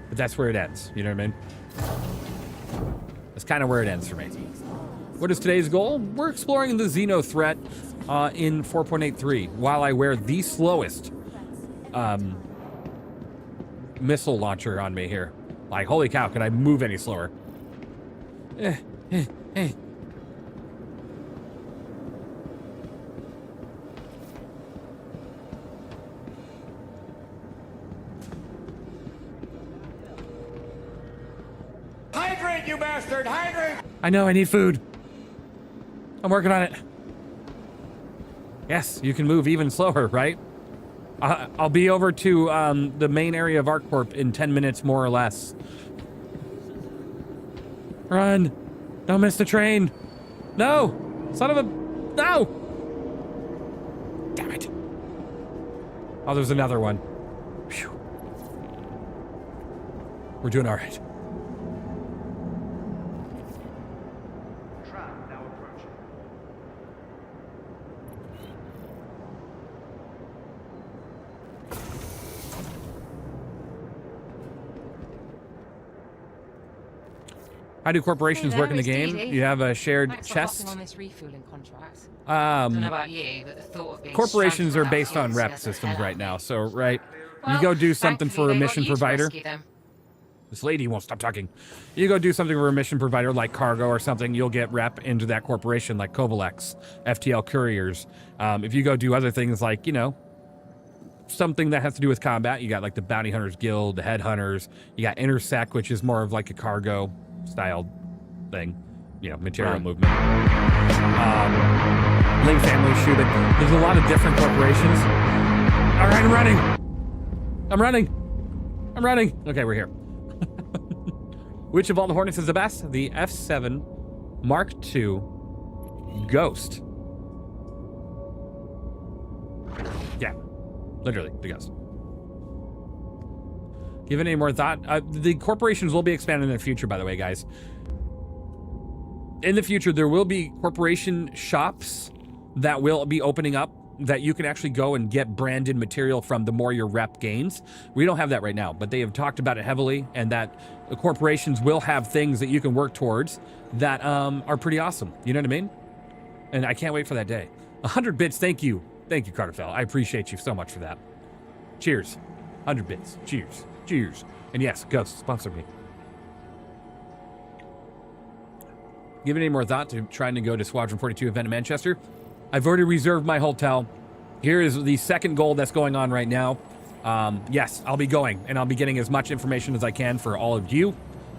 Speaker 1: but that's where it ends. You know what I mean? That's kind of where it ends for me. What is today's goal? We're exploring the Xenothreat in 4.83 while I wear the slowest missile launcher on me here. Like, holy cow, can I move any slower?
Speaker 5: Hydrate, you bastard! Hydrate!
Speaker 1: I know, I need food. I'm working on it. Yes, you can move even slower, right? I'll be over to the main area of ArcCorp in 10 minutes, more or less. Run! Don't miss the train! No! Son of a... No! Damn it. Oh, there's another one. Phew. We're doing all right.
Speaker 4: Trap now approaching.
Speaker 1: How do corporations
Speaker 11: Hey
Speaker 1: work in the
Speaker 11: there, it's
Speaker 1: game?
Speaker 11: Dee Dee.
Speaker 1: You have a shared
Speaker 11: Thanks for
Speaker 1: chest.
Speaker 11: hopping on this refueling contract. I don't know about you, but the thought of being
Speaker 1: Corporations
Speaker 11: stranded
Speaker 1: are based
Speaker 11: without
Speaker 1: on
Speaker 11: fuel
Speaker 1: rep
Speaker 11: scares the
Speaker 1: systems
Speaker 11: hell out
Speaker 1: right
Speaker 11: of
Speaker 1: now.
Speaker 11: me.
Speaker 1: So, right, you
Speaker 11: Well,
Speaker 1: go do something
Speaker 11: thankfully,
Speaker 1: for a
Speaker 11: they got
Speaker 1: mission
Speaker 11: you to
Speaker 1: provider.
Speaker 11: rescue them.
Speaker 1: This lady won't stop talking. You go do something for a mission provider like cargo or something, you'll get rep into that corporation like Kovalex, FTL Couriers. If you go do other things like, you know, something that has to do with combat, you got like the Bounty Hunters Guild, the Headhunters, you got Intersec, which is more of like a cargo style thing, you know, material movement. Ling Family Shooting. There's a lot of different corporations. All right, I'm running. I'm running. I'm running. Okay, we're here. Which of all the Hornets is the best? The F7 Mark II Ghost. Yeah, literally the Ghost. Give it any more thought? The corporations will be expanded in the future, by the way, guys. In the future, there will be corporation shops that will be opening up that you can actually go and get branded material from the more your rep gains. We don't have that right now, but they have talked about it heavily, and that the corporations will have things that you can work towards that are pretty awesome. You know what I mean? And I can't wait for that day. 100 bits, thank you. Thank you, Carterfell. I appreciate you so much for that. Cheers. 100 bits. Cheers. Cheers. And yes, Ghost, sponsor me. Give it any more thought to trying to go to Squadron 42 event in Manchester? I've already reserved my hotel. Here is the second goal that's going on right now. Yes, I'll be going, and I'll be getting as much information as I can for all of you,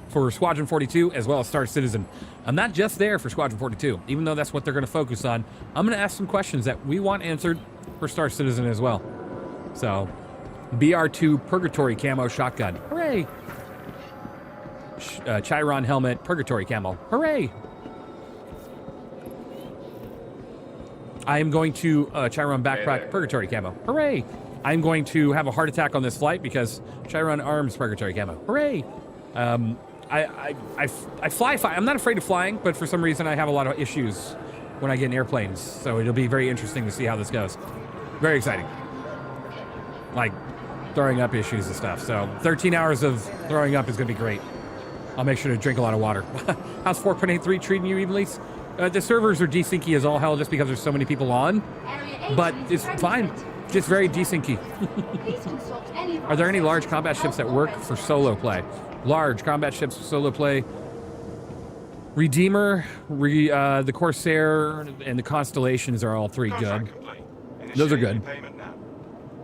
Speaker 1: for Squadron 42, as well as Star Citizen. I'm not just there for Squadron 42, even though that's what they're going to focus on. I'm going to ask some questions that we want answered for Star Citizen as well. So, BR2 Purgatory Camo Shotgun. Hooray! Chiron Helmet Purgatory Camo. Hooray! I am going to Chiron Backpack Purgatory Camo. Hooray! I'm going to have a heart attack on this flight because Chiron Arms Purgatory Camo. Hooray! I fly. I'm not afraid of flying, but for some reason I have a lot of issues when I get in airplanes. So it'll be very interesting to see how this goes. Very exciting. Like throwing up issues and stuff. So 13 hours of throwing up is going to be great. I'll make sure to drink a lot of water. How's 4.83 treating you evenly? The servers are desyncy as all hell just because there's so many people on. But it's fine. Just very desyncy. Are there any large combat ships that work for solo play? Large combat ships for solo play. Redeemer, the Corsair, and the Constellations are all three good. Those are good.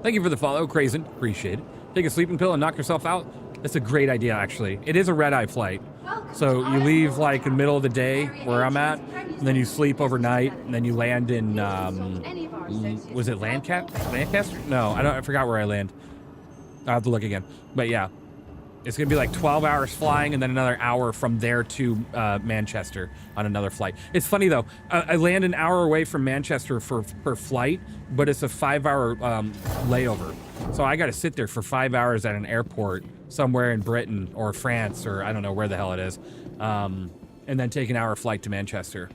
Speaker 1: Thank you for the follow, Crazen. Appreciate it. Take a sleeping pill and knock yourself out. That's a great idea, actually. It is a red-eye flight. So you leave, like, in the middle of the day, where I'm at, and then you sleep overnight, and then you land in, was it Lancaster? No, I forgot where I land. I'll have to look again. But yeah, it's going to be like 12 hours flying, and then another hour from there to Manchester on another flight. It's funny, though. I land an hour away from Manchester per flight, but it's a 5-hour layover. So I got to sit there for 5 hours at an airport somewhere in Britain or France or I don't know where the hell it is, and then take an hour flight to Manchester.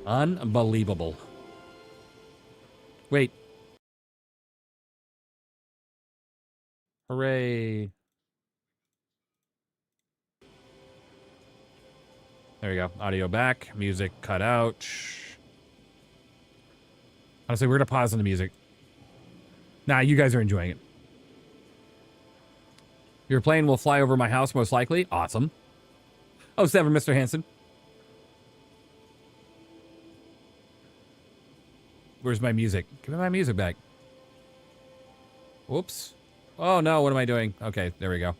Speaker 1: Unbelievable. Wait. Hooray. There we go. Audio back. Music cut out. Honestly, we're going to pause on the music. Nah, you guys are enjoying it. Your plane will fly over my house, most likely. Awesome. Oh, 7, Mr. Hanson. Where's my music? Give me my music back. Whoops. Oh, no. What am I doing? Okay, there we go.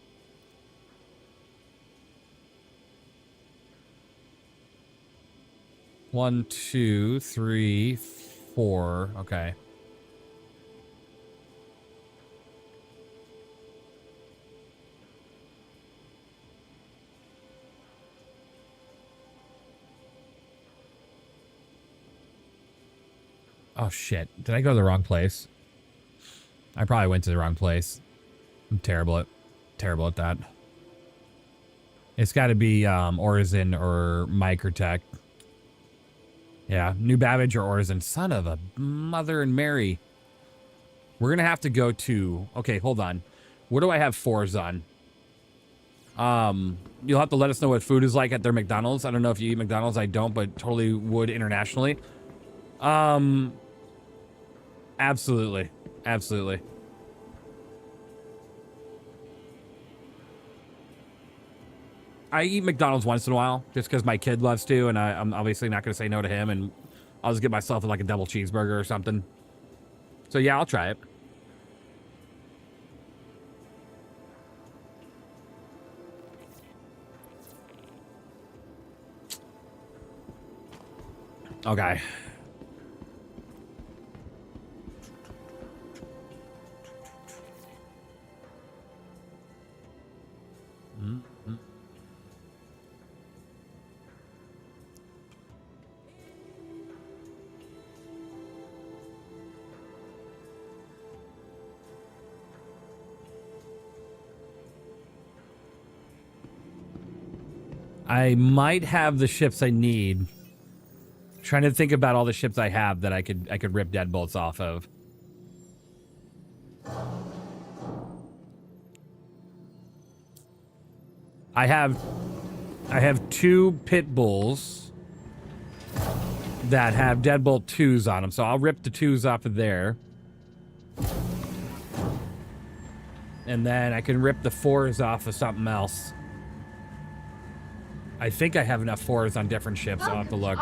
Speaker 1: One, 2, 3, 4. Okay. Oh, shit. Did I go to the wrong place? I probably went to the wrong place. I'm terrible at that. It's got to be Origin or Microtech. Yeah, New Babbage or Origin. Son of a mother and Mary. We're going to have to go to... Okay, hold on. What do I have fours on? You'll have to let us know what food is like at their McDonald's. I don't know if you eat McDonald's. I don't, but totally would internationally. Absolutely. Absolutely. I eat McDonald's once in a while just because my kid loves to, and I'm obviously not going to say no to him, and I'll just get myself like a double cheeseburger or something. So yeah, I'll try it. Okay. Mm-hmm. I might have the ships I need. Trying to think about all the ships I have that I could rip deadbolts off of. I have 2 pit bulls that have deadbolt 2s on them, so I'll rip the 2s off of there. And then I can rip the 4s off of something else. I think I have enough 4s on different ships. I'll have to look.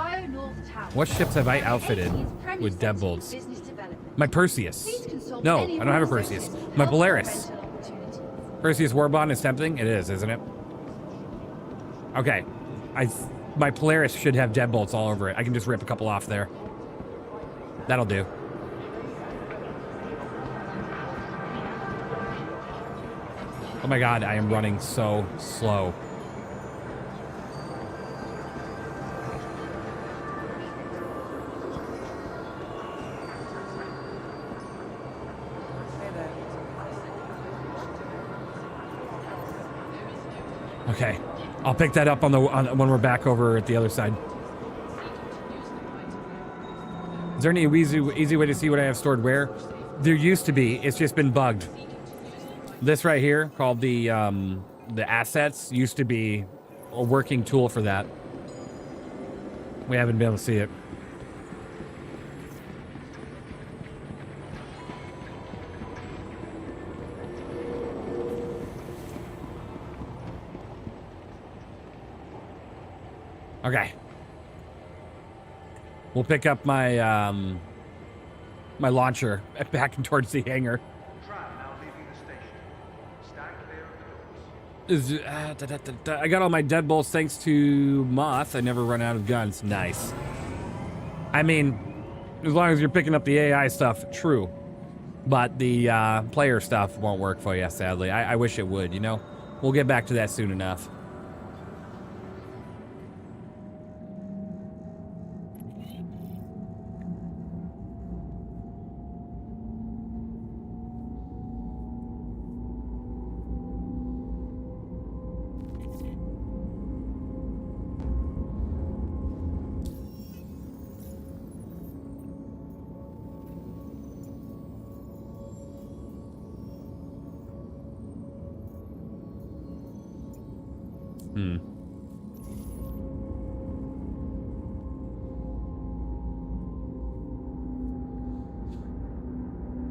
Speaker 1: What ships have I outfitted with deadbolts? My Perseus. No, I don't have a Perseus. My Polaris. Perseus Warbond is tempting? It is, isn't it? Okay. My Polaris should have deadbolts all over it. I can just rip a couple off there. That'll do. Oh my god, I am running so slow. Okay, I'll pick that up on when we're back over at the other side. Is there any easy way to see what I have stored where? There used to be. It's just been bugged. This right here, called the assets, used to be a working tool for that. We haven't been able to see it. Okay. We'll pick up my my launcher back towards the hangar. I got all my deadbolts thanks to Moth. I never run out of guns. Nice. I mean, as long as you're picking up the AI stuff, true. But the player stuff won't work for you, sadly. I wish it would, you know? We'll get back to that soon enough.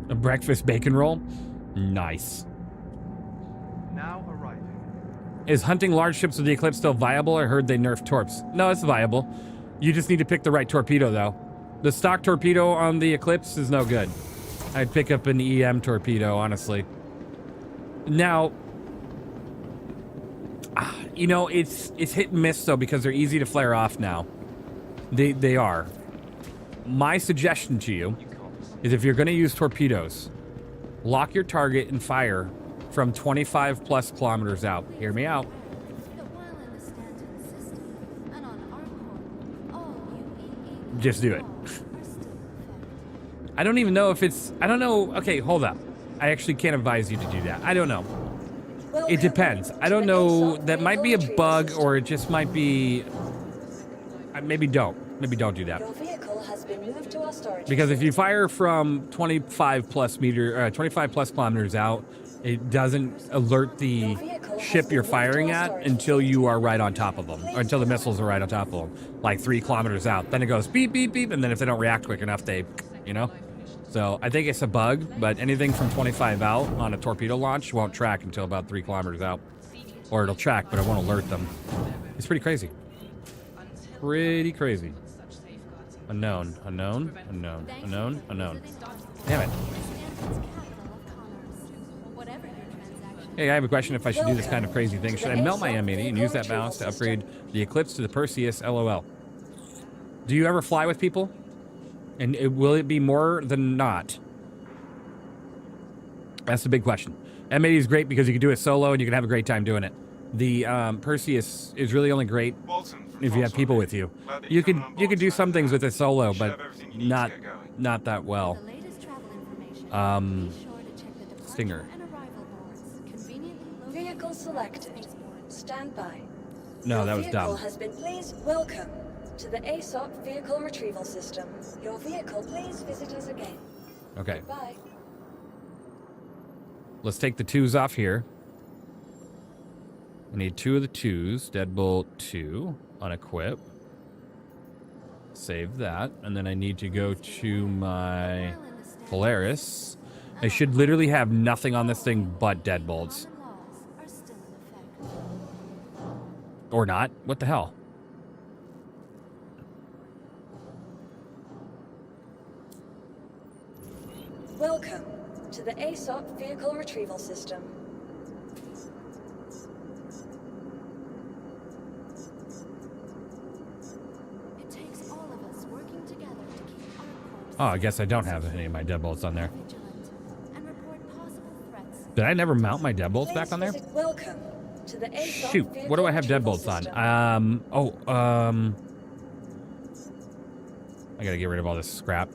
Speaker 1: A breakfast bacon roll? Nice.
Speaker 4: Now arriving.
Speaker 1: Is hunting large ships with the Eclipse still viable? I heard they nerfed torps. No, it's viable. You just need to pick the right torpedo, though. The stock torpedo on the Eclipse is no good. I'd pick up an EM torpedo, honestly. Now, you know, it's hit and miss, though, because they're easy to flare off now. They are. My suggestion to you is if you're going to use torpedoes, lock your target and fire from 25 plus kilometers out. Hear me out. Just do it. I don't even know if it's... I don't know... Okay, hold up. I actually can't advise you to do that. I don't know.
Speaker 2: Welcome
Speaker 1: It depends. I
Speaker 2: to
Speaker 1: don't
Speaker 2: the
Speaker 1: know.
Speaker 2: ASOC
Speaker 1: That might be a
Speaker 2: vehicle
Speaker 1: bug,
Speaker 2: retrieval
Speaker 1: or it just might be. Maybe don't. Maybe don't do that.
Speaker 2: system. Your vehicle has been moved to our storage.
Speaker 1: Because if you fire from 25 plus kilometers out, it doesn't alert the ship you're firing at until you are right on top of them, or until the missiles are right on top of them, like 3 kilometers out. Then it goes beep, beep, beep, and then if they don't react quick enough, they, you know. So I think it's a bug, but anything from 25 out on a torpedo launch won't track until about 3 kilometers out, or it'll track, but it won't alert them. It's pretty crazy. Pretty crazy. Unknown, unknown, unknown, unknown, unknown. Damn it. Hey, I have a question if I should do this kind of crazy thing. Should I melt my M80 and use that balance to upgrade the Eclipse to the Perseus LOL? Do you ever fly with people? And will it be more than not? That's the big question. M80 is great because you can do it solo and you can have a great time doing it. The Perseus is really only great if you have people with you. You could do some things with it solo, but not that well. Stinger.
Speaker 2: Vehicle selected. Stand by.
Speaker 1: No, that was
Speaker 2: Vehicle
Speaker 1: dumb.
Speaker 2: has been pleased. Welcome to the ASOC vehicle retrieval system. Your vehicle, please visit us again.
Speaker 1: Okay.
Speaker 2: Bye.
Speaker 1: Let's take the 2s off here. I need 2 of the 2s. Deadbolt 2. Unequip. Save that. And then I need to go to my Polaris. I should literally have nothing on this thing but deadbolts. Or not. What the hell?
Speaker 2: Welcome to the ASOC vehicle retrieval system.
Speaker 12: It takes all of us working together to keep our corpse.
Speaker 1: Oh, I guess I don't have any of my deadbolts on there.
Speaker 12: Vigilant and report possible threats.
Speaker 1: Did I never mount my deadbolts back on there?
Speaker 2: Welcome to the ASOC
Speaker 1: Shoot, what do I have
Speaker 2: vehicle
Speaker 1: deadbolts
Speaker 2: retrieval
Speaker 1: on?
Speaker 2: system.
Speaker 1: I gotta get rid of all this crap.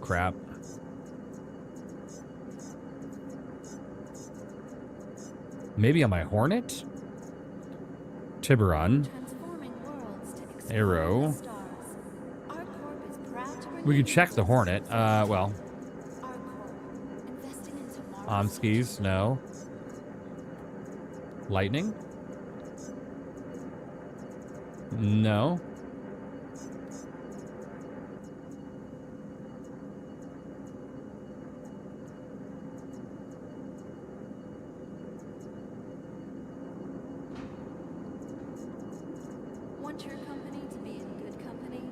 Speaker 1: Maybe on my Hornet? Tiburon.
Speaker 12: Transforming worlds to explore
Speaker 1: Arrow.
Speaker 12: the stars. Our corp is proud to bring
Speaker 1: We
Speaker 12: you
Speaker 1: could check the Hornet. Well,
Speaker 12: our corp, investing in tomorrow's
Speaker 1: Omskis, no. Lightning? No.
Speaker 12: Want your company to be in good company?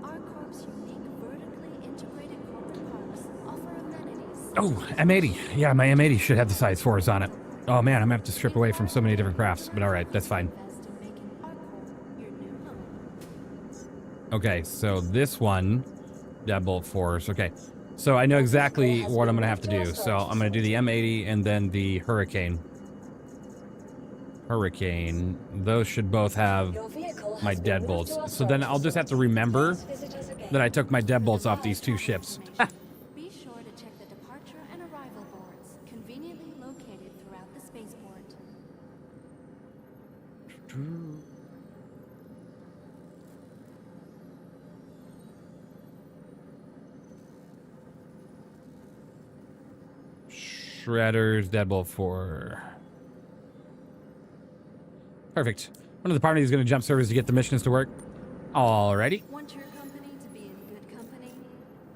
Speaker 12: Our corp's unique vertically integrated corporate parks offer amenities.
Speaker 1: Oh, M80. Yeah, my M80 should have the size 4s on it. Oh man, I'm gonna have to strip away from so many different crafts, but alright, that's fine.
Speaker 12: Invest in making our corp your new home.
Speaker 1: Okay, so this one, deadbolt 4s. Okay, so I know exactly what I'm gonna have to do. So I'm gonna do the M80 and then the Hurricane. Those should both have
Speaker 2: Your vehicle has
Speaker 1: my
Speaker 2: been moved to our
Speaker 1: deadbolts. So then
Speaker 2: storage
Speaker 1: I'll just have to
Speaker 2: system.
Speaker 1: remember
Speaker 2: Please visit us again.
Speaker 1: that I took my deadbolts off these 2 ships.
Speaker 12: Be sure to check the departure and arrival boards, conveniently located throughout the spaceport.
Speaker 1: Shredders, deadbolt 4. Perfect. One of the parties is going to jump servers to get the missions to work. Alrighty.
Speaker 12: Want your company to be in good company?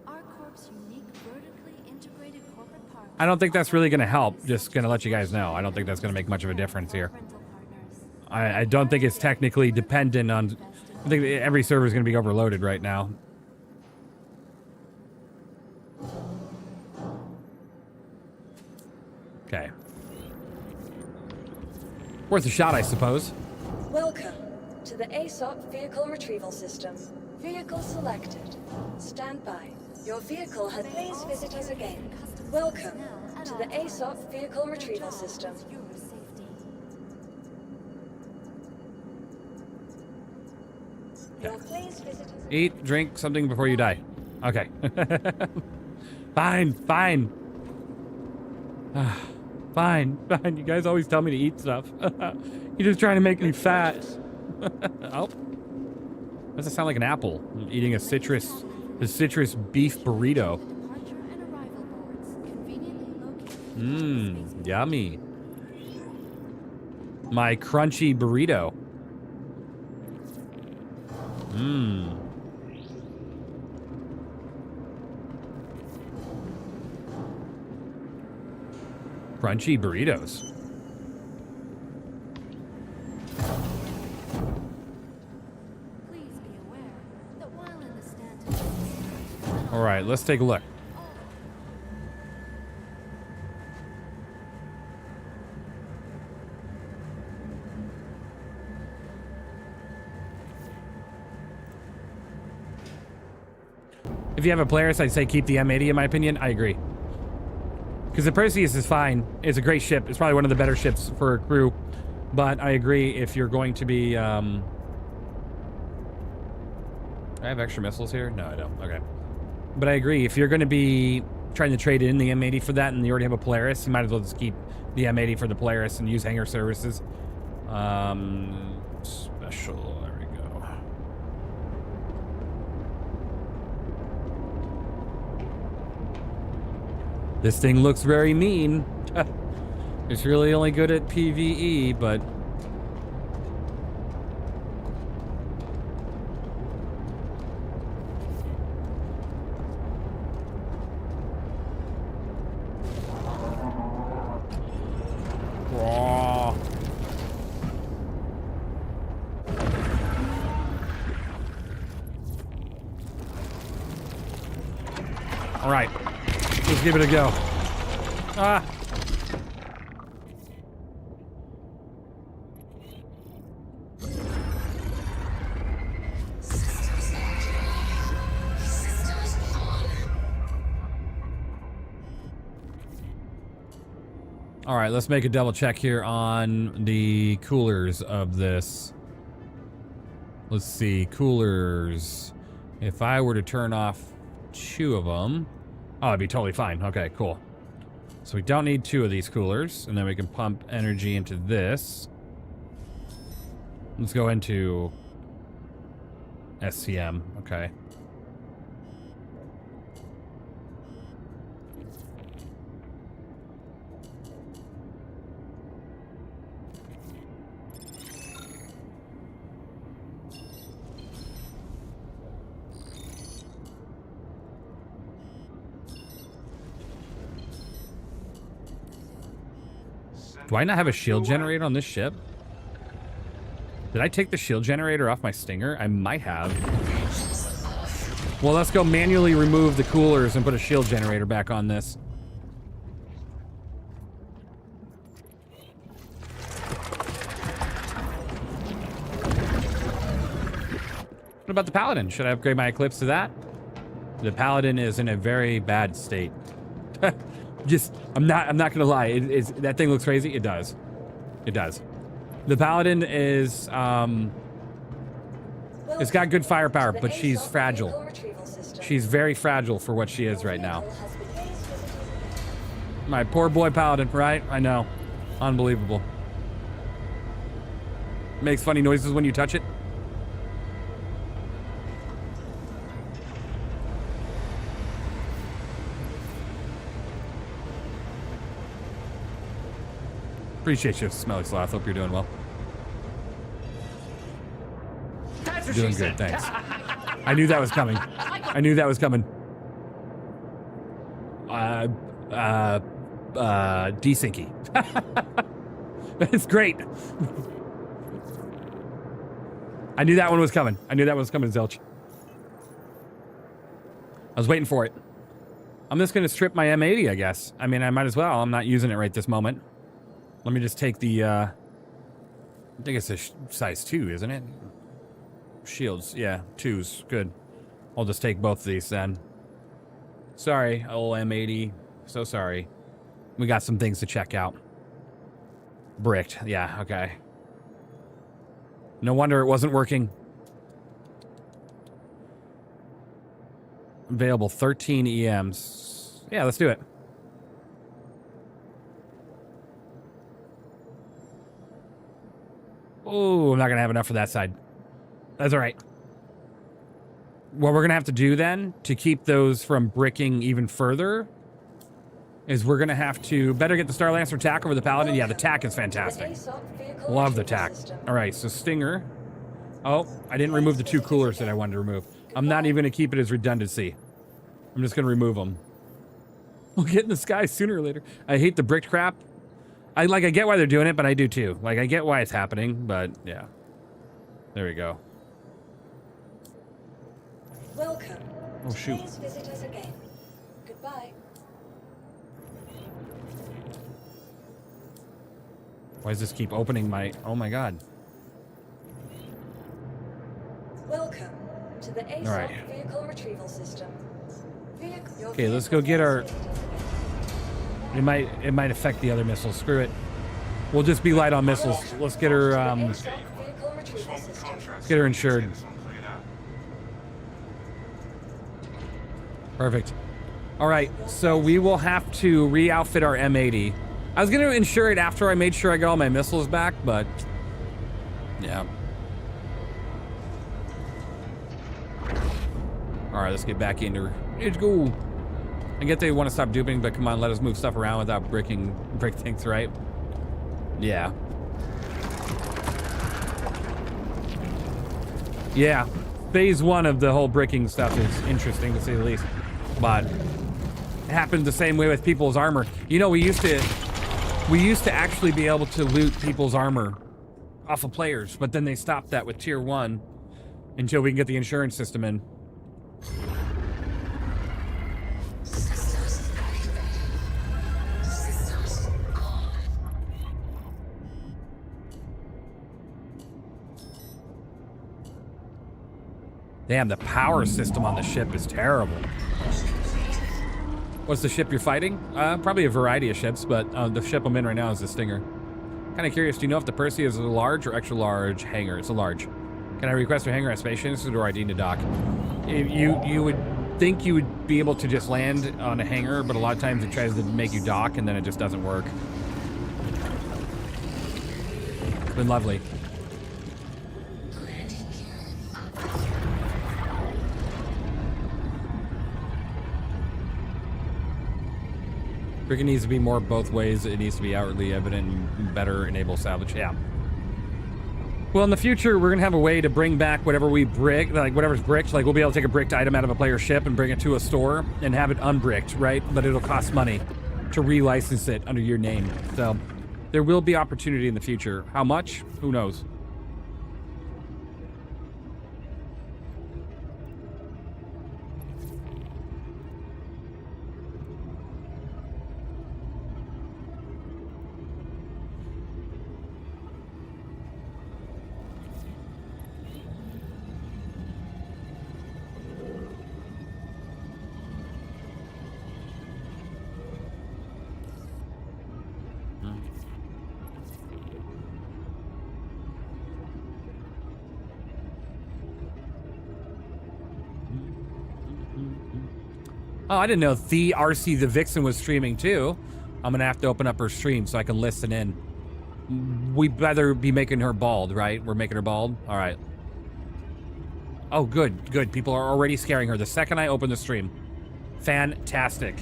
Speaker 12: Our corp's unique vertically integrated corporate park.
Speaker 1: I don't think that's really going to help. Just going to let you guys know. I don't think that's going to make much of a difference here.
Speaker 12: Rental partners.
Speaker 1: I don't think it's technically dependent on... I think every server is going to be overloaded right now. Okay. Worth a shot, I suppose.
Speaker 2: Welcome to the ASOC vehicle retrieval system. Vehicle selected. Stand by. Your vehicle has... Please visit us again. Welcome to the ASOC vehicle retrieval system.
Speaker 12: Your safety.
Speaker 2: Your please visit us.
Speaker 1: Eat, drink something before you die. Okay. Fine. Fine, fine. You guys always tell me to eat stuff. You're just trying to make me fat. Oh. Does it sound like an apple? I'm eating a citrus beef burrito.
Speaker 12: Departure and arrival boards conveniently located.
Speaker 1: Mmm, yummy. My crunchy burrito. Mmm. Crunchy burritos.
Speaker 12: Please be aware that while in the stand
Speaker 1: All right, let's take a look. If you have a Polaris, I'd say keep the M80 in my opinion. I agree. Because the Perseus is fine. It's a great ship. It's probably one of the better ships for a crew. But I agree if you're going to be... I have extra missiles here? No, I don't. Okay. But I agree. If you're going to be trying to trade in the M80 for that and you already have a Polaris, you might as well just keep the M80 for the Polaris and use hangar services. Special. There we go. This thing looks very mean. It's really only good at PvE, but... Raw. All right. Let's give it a go. Ah. All right, let's make a double check here on the coolers of this. Let's see, coolers. If I were to turn off 2 of them, oh, it'd be totally fine. Okay, cool. So we don't need 2 of these coolers, and then we can pump energy into this. Let's go into SCM. Okay. Do I not have a shield generator on this ship? Did I take the shield generator off my Stinger? I might have. Well, let's go manually remove the coolers and put a shield generator back on this. What about the Paladin? Should I upgrade my Eclipse to that? The Paladin is in a very bad state. I'm not gonna lie. That thing looks crazy. It does. It does. The Paladin is it's got good firepower, but she's fragile. She's very fragile for what she is right now. My poor boy Paladin, right? I know. Unbelievable. Makes funny noises when you touch it. Appreciate you, Smelly Sloth. Hope you're doing well.
Speaker 5: That's what
Speaker 1: Doing
Speaker 5: she
Speaker 1: good,
Speaker 5: said.
Speaker 1: thanks. I knew that was coming. I knew that was coming. Desyncy. That's great. I knew that one was coming. I knew that one was coming, Zelch. I was waiting for it. I'm just gonna strip my M80, I guess. I mean, I might as well. I'm not using it right this moment. Let me just take the, I think it's a size 2, isn't it? Shields, yeah, 2s, good. I'll just take both of these then. Sorry, old M80, so sorry. We got some things to check out. Bricked, yeah, okay. No wonder it wasn't working. Available 13 EMs. Yeah, let's do it. Oh, I'm not going to have enough for that side. That's all right. What we're going to have to do then to keep those from bricking even further is we're going to have to better get the Star Lancer tack over the Paladin. Yeah, the tack is fantastic. Love the tack. All right, so Stinger. Oh, I didn't remove the 2 coolers that I wanted to remove. I'm not even going to keep it as redundancy. I'm just going to remove them. We'll get in the sky sooner or later. I hate the bricked crap. I get why they're doing it, but I do too. Like, I get why it's happening, but yeah. There we go.
Speaker 2: Welcome.
Speaker 1: Oh, shoot.
Speaker 2: Please visit us again. Goodbye.
Speaker 1: Why does this keep opening my... Oh my god.
Speaker 2: Welcome to the ASOC
Speaker 1: Alright.
Speaker 2: vehicle retrieval system. Your
Speaker 1: Okay, let's go get our... It might affect the other missiles. Screw it. We'll just be light on missiles. Let's get her, let's get her insured. Perfect. All right, so we will have to re-outfit our M80. I was going to insure it after I made sure I got all my missiles back, but yeah. All right, let's get back into her. Let's go. I get they want to stop duping, but come on, let us move stuff around without brick things, right? Yeah. Yeah. Phase 1 of the whole bricking stuff is interesting, to say the least. But it happened the same way with people's armor. You know, we used to actually be able to loot people's armor off of players, but then they stopped that with tier 1 until we can get the insurance system in. Damn, the power system on the ship is terrible. What's the ship you're fighting? Probably a variety of ships, but the ship I'm in right now is the Stinger. Kind of curious, do you know if the Pcie is a large or extra large hangar? It's a large. Can I request a hangar at Space Station, or do I need to dock? You would think you would be able to just land on a hangar, but a lot of times it tries to make you dock and then it just doesn't work. It's been lovely. Bricking needs to be more both ways. It needs to be outwardly evident and better enable salvage. Yeah. Well, in the future, we're going to have a way to bring back whatever we brick, like whatever's bricked. Like, we'll be able to take a bricked item out of a player's ship and bring it to a store and have it unbricked, right? But it'll cost money to relicense it under your name. So there will be opportunity in the future. How much? Who knows? Oh, I didn't know the RC the Vixen was streaming too. I'm gonna have to open up her stream so I can listen in. We better be making her bald, right? We're making her bald? All right. Oh, good, good. People are already scaring her the second I open the stream. Fantastic.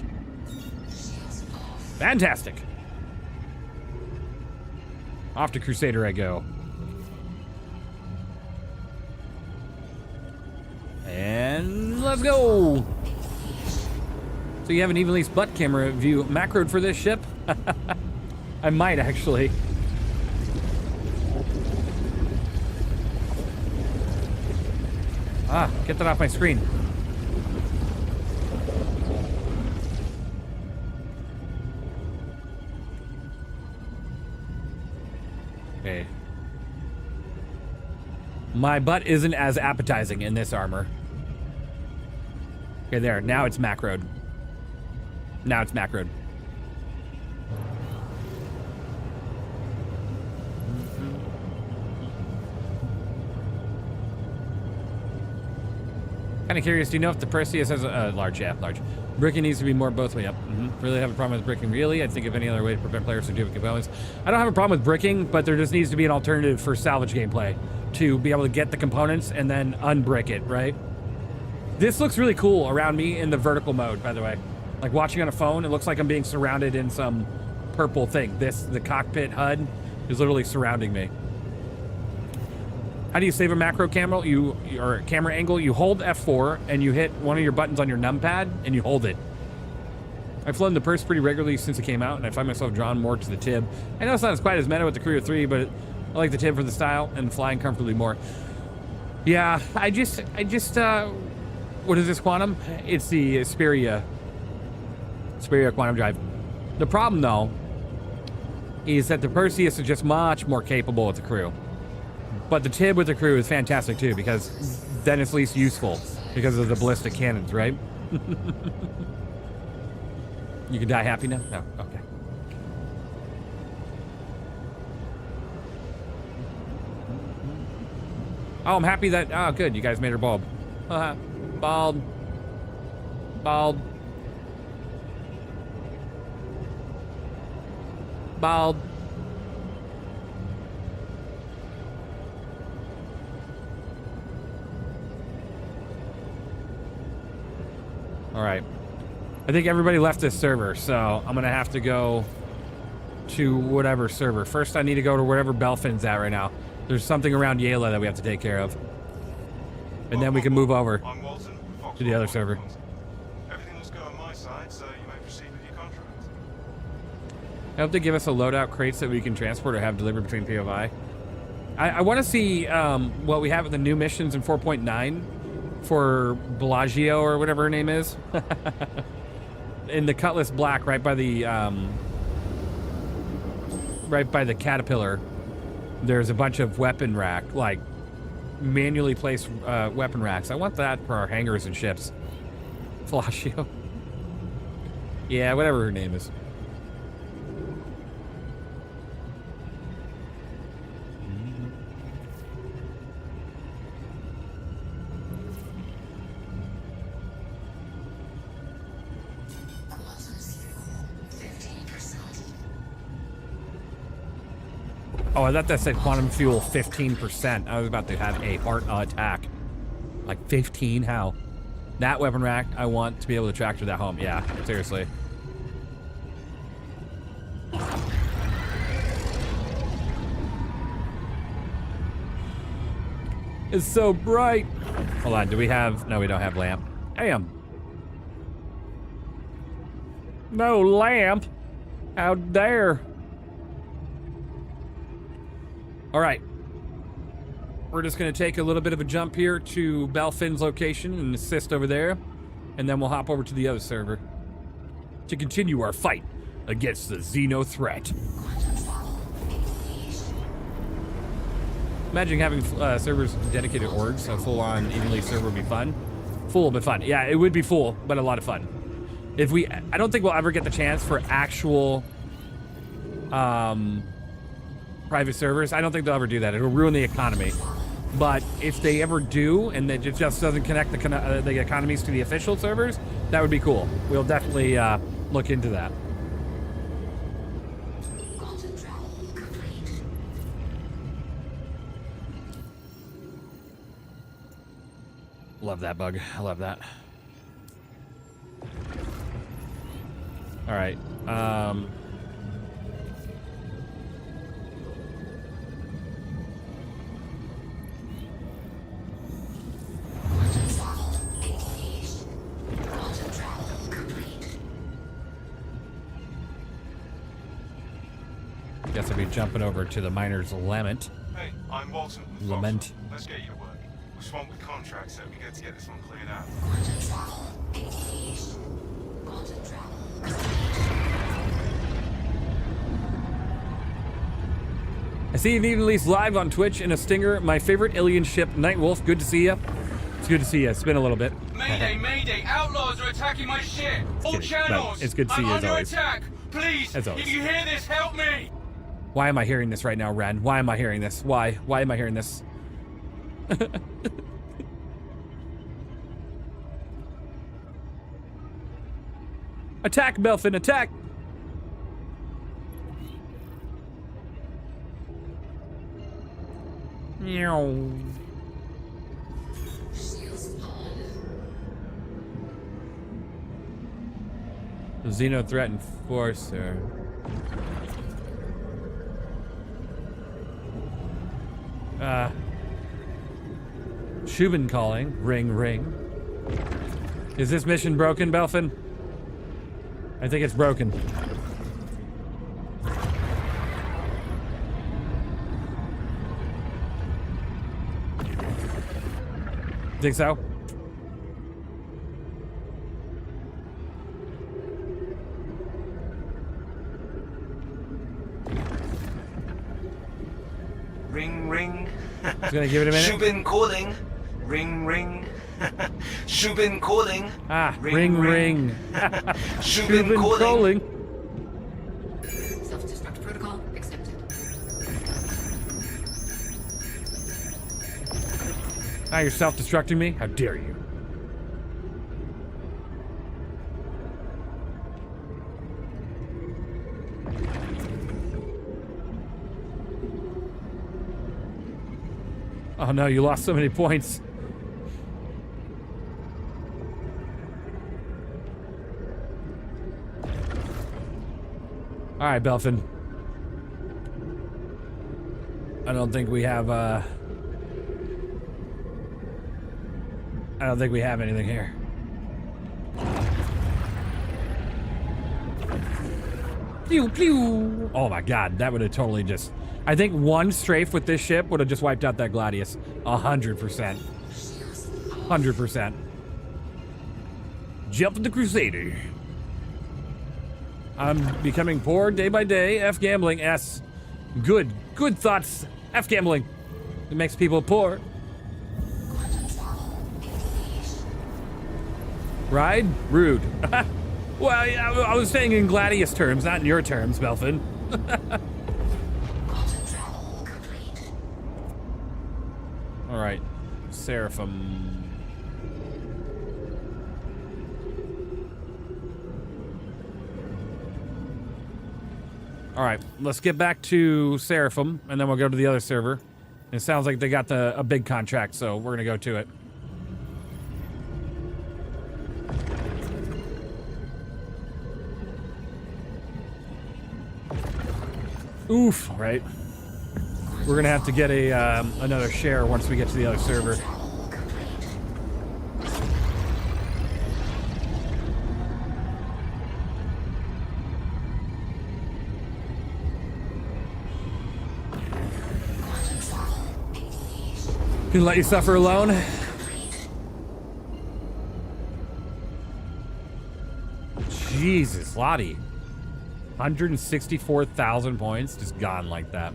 Speaker 1: Fantastic. Off to Crusader I go. And let's go. So you have an evenleased butt camera view macroed for this ship? I might actually. Ah, get that off my screen. Okay. My butt isn't as appetizing in this armor. Okay, there. Now it's macroed. Now it's macroed. Kind of curious, do you know if the Perseus has a large? Bricking needs to be more both way up. Really have a problem with bricking, really? I think if any other way to prevent players from doing components. I don't have a problem with bricking, but there just needs to be an alternative for salvage gameplay to be able to get the components and then unbrick it, right? This looks really cool around me in the vertical mode, by the way. Like watching on a phone, it looks like I'm being surrounded in some purple thing. The cockpit HUD is literally surrounding me. How do you save a macro camera? Or camera angle? You hold F4 and you hit one of your buttons on your numpad and you hold it. I've flown the Purse pretty regularly since it came out, and I find myself drawn more to the Tib. I know it's not as quite as meta with the Courier 3, but I like the Tib for the style and flying comfortably more. Yeah, I just what is this Quantum? It's the Xperia Quantum Drive. The problem though is that the Perseus is just much more capable with the crew. But the Tib with the crew is fantastic too, because then it's least useful because of the ballistic cannons, right? You can die happy now? No, okay. Oh, I'm happy that, oh good, you guys made her bald. Bald. Bald. Bald. All right. I think everybody left this server, so I'm gonna have to go to whatever server. First, I need to go to wherever Belfin's at right now. There's something around Yala that we have to take care of. And then we can move over to the other server.
Speaker 4: Everything looks good on my side, so you may proceed with your contract.
Speaker 1: I hope they give us a loadout crates that we can transport or have delivered between POI. I want to see what we have with the new missions in 4.9 for Bellagio or whatever her name is. In the Cutlass Black, right by the Caterpillar, there's a bunch of weapon rack, like manually placed weapon racks. I want that for our hangars and ships. Bellagio. Yeah, whatever her name is. Oh, I thought that said quantum fuel 15%. I was about to have a heart attack. Like 15? How? That weapon rack, I want to be able to tractor that home. Yeah, seriously. It's so bright. Hold on, do we have... No, we don't have lamp. Damn. No lamp? How dare. All right, we're just gonna take a little bit of a jump here to Belfin's location and assist over there, and then we'll hop over to the other server to continue our fight against the Xenothreat. Imagine having servers dedicated orgs, a full-on evenly server would be fun. Full but fun. Yeah, it would be full, but a lot of fun. I don't think we'll ever get the chance for actual private servers. I don't think they'll ever do that. It'll ruin the economy. But if they ever do, and it just doesn't connect the economies to the official servers, that would be cool. We'll definitely look into that. Love that bug. I love that. All right. Guess I'll be jumping over to the Miner's Lament.
Speaker 4: Hey, I'm Walton.
Speaker 1: Lament.
Speaker 4: Let's get you to work. We're swamped with contracts, so we get to get this one cleared out.
Speaker 1: I see you've even released live on Twitch in a stinger. My favorite alien ship, Nightwolf. Good to see you. It's good to see you. It's been a little bit.
Speaker 6: Mayday, mayday! Outlaws are attacking my ship! All channels!
Speaker 1: It's good to see you as always.
Speaker 6: Attack! Please,
Speaker 1: as always.
Speaker 6: If you hear this, help me!
Speaker 1: Why am I hearing this right now, Ren? Why am I hearing this? Why? Why am I hearing this? Attack, Belfin, attack! Meow. Xenothreat Enforcer. Shubin calling. Ring, ring. Is this mission broken, Belfin? I think it's broken. Think so?
Speaker 8: Ring, ring.
Speaker 1: Just gonna give it a minute.
Speaker 8: Shubin calling. Ring, ring. Shubin calling.
Speaker 1: Ah, ring, ring.
Speaker 8: Shubin calling.
Speaker 9: Self-destruct protocol accepted.
Speaker 1: Ah, you're self-destructing me? How dare you? Oh no, you lost so many points. All right, Belfin. I don't think we have, I don't think we have anything here. Pew, pew. Oh my god, that would have totally just... I think one strafe with this ship would have just wiped out that Gladius. 100%. 100%. Jump the Crusader. I'm becoming poor day by day. F gambling. S. Good. Good thoughts. F gambling. It makes people poor. Ride? Rude. Well, I was saying in Gladius terms, not in your terms, Belfin. All right, Seraphim. All right, let's get back to Seraphim, and then we'll go to the other server. It sounds like they got a big contract, so we're gonna go to it. Oof, right? We're gonna have to get a another share once we get to the other server. Can let you suffer alone. Jesus, Lottie. 164,000 points just gone like that.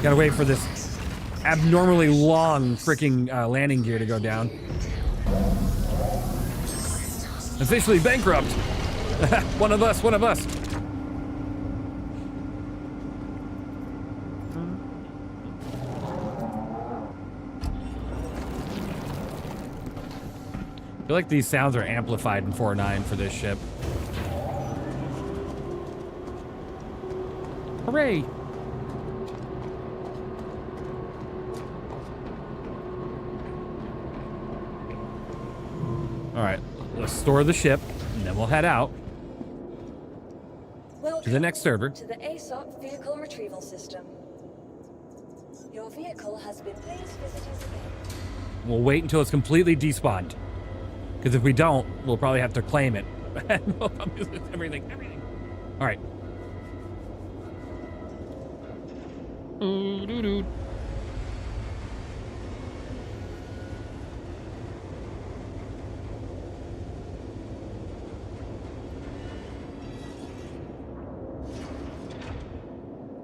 Speaker 1: Gotta wait for this abnormally long freaking landing gear to go down. Officially bankrupt. One of us, one of us. I feel like these sounds are amplified in 4.9 for this ship. Hooray! All right, let's store the ship, and then we'll head out.
Speaker 2: Welcome
Speaker 1: to the next server.
Speaker 2: to the ASOP vehicle retrieval system. Your vehicle has been. Please visit us again.
Speaker 1: We'll wait until it's completely despawned. Because if we don't, we'll probably have to claim it. We'll probably lose everything. All right.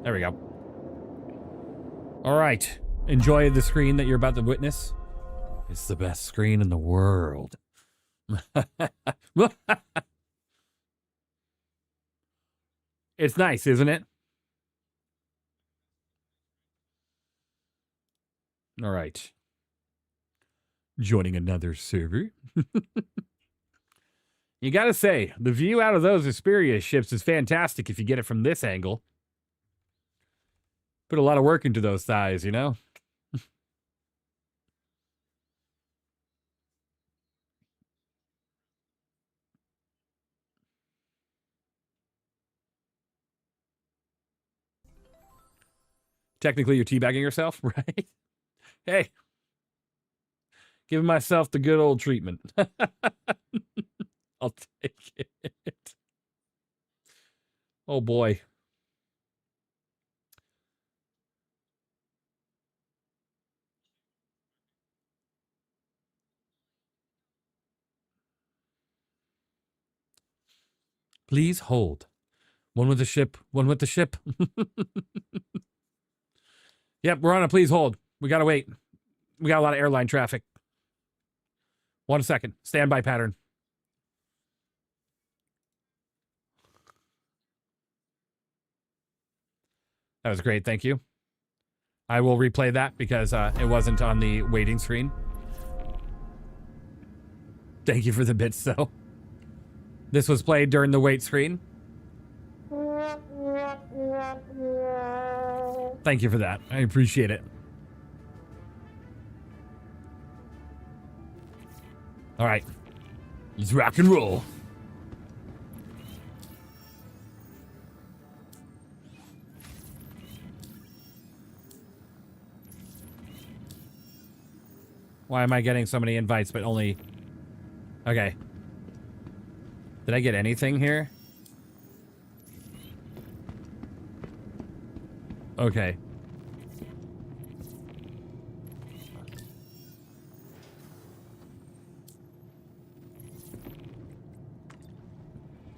Speaker 1: There we go. All right. Enjoy the screen that you're about to witness. It's the best screen in the world. It's nice, isn't it? All right. Joining another server. You gotta say, the view out of those Xperia ships is fantastic if you get it from this angle. Put a lot of work into those thighs, you know? Technically, you're teabagging yourself, right? Hey. Giving myself the good old treatment. I'll take it. Oh, boy. Please hold. One with the ship. One with the ship. Yep, we're on a please hold. We gotta wait. We got a lot of airline traffic. 1 second. Standby pattern. That was great. Thank you. I will replay that because it wasn't on the waiting screen. Thank you for the bits, though. This was played during the wait screen. Thank you for that. I appreciate it. All right. Let's rock and roll. Why am I getting so many invites, but only... Okay. Did I get anything here? Okay.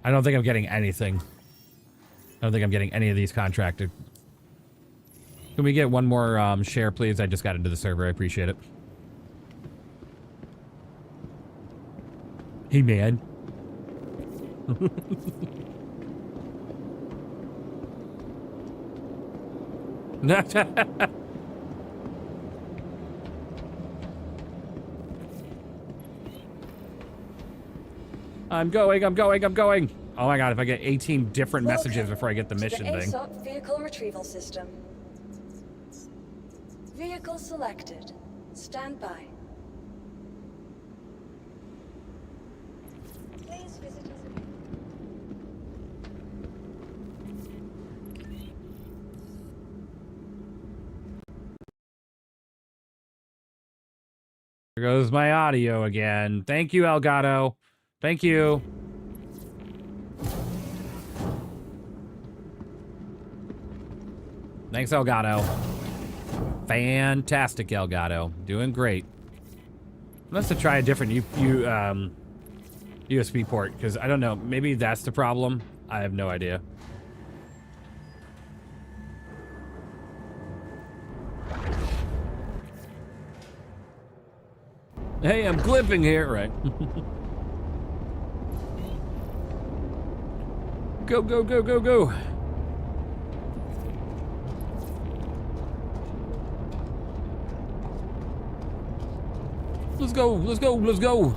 Speaker 1: I don't think I'm getting anything. I don't think I'm getting any of these contracted. Can we get one more share, please? I just got into the server. I appreciate it. Hey, man. I'm going. Oh my god, if I get 18 different messages before I get the mission
Speaker 2: to the
Speaker 1: thing.
Speaker 2: ASOP vehicle retrieval system. Vehicle selected. Stand by. Please visit us again.
Speaker 1: There goes my audio again. Thank you, Elgato. Thank you. Thanks, Elgato. Fantastic, Elgato. Doing great. I must have tried a different USB port, because I don't know. Maybe that's the problem. I have no idea. Hey, I'm clipping here, right? Go, go, go, go, go. Let's go, let's go, let's go.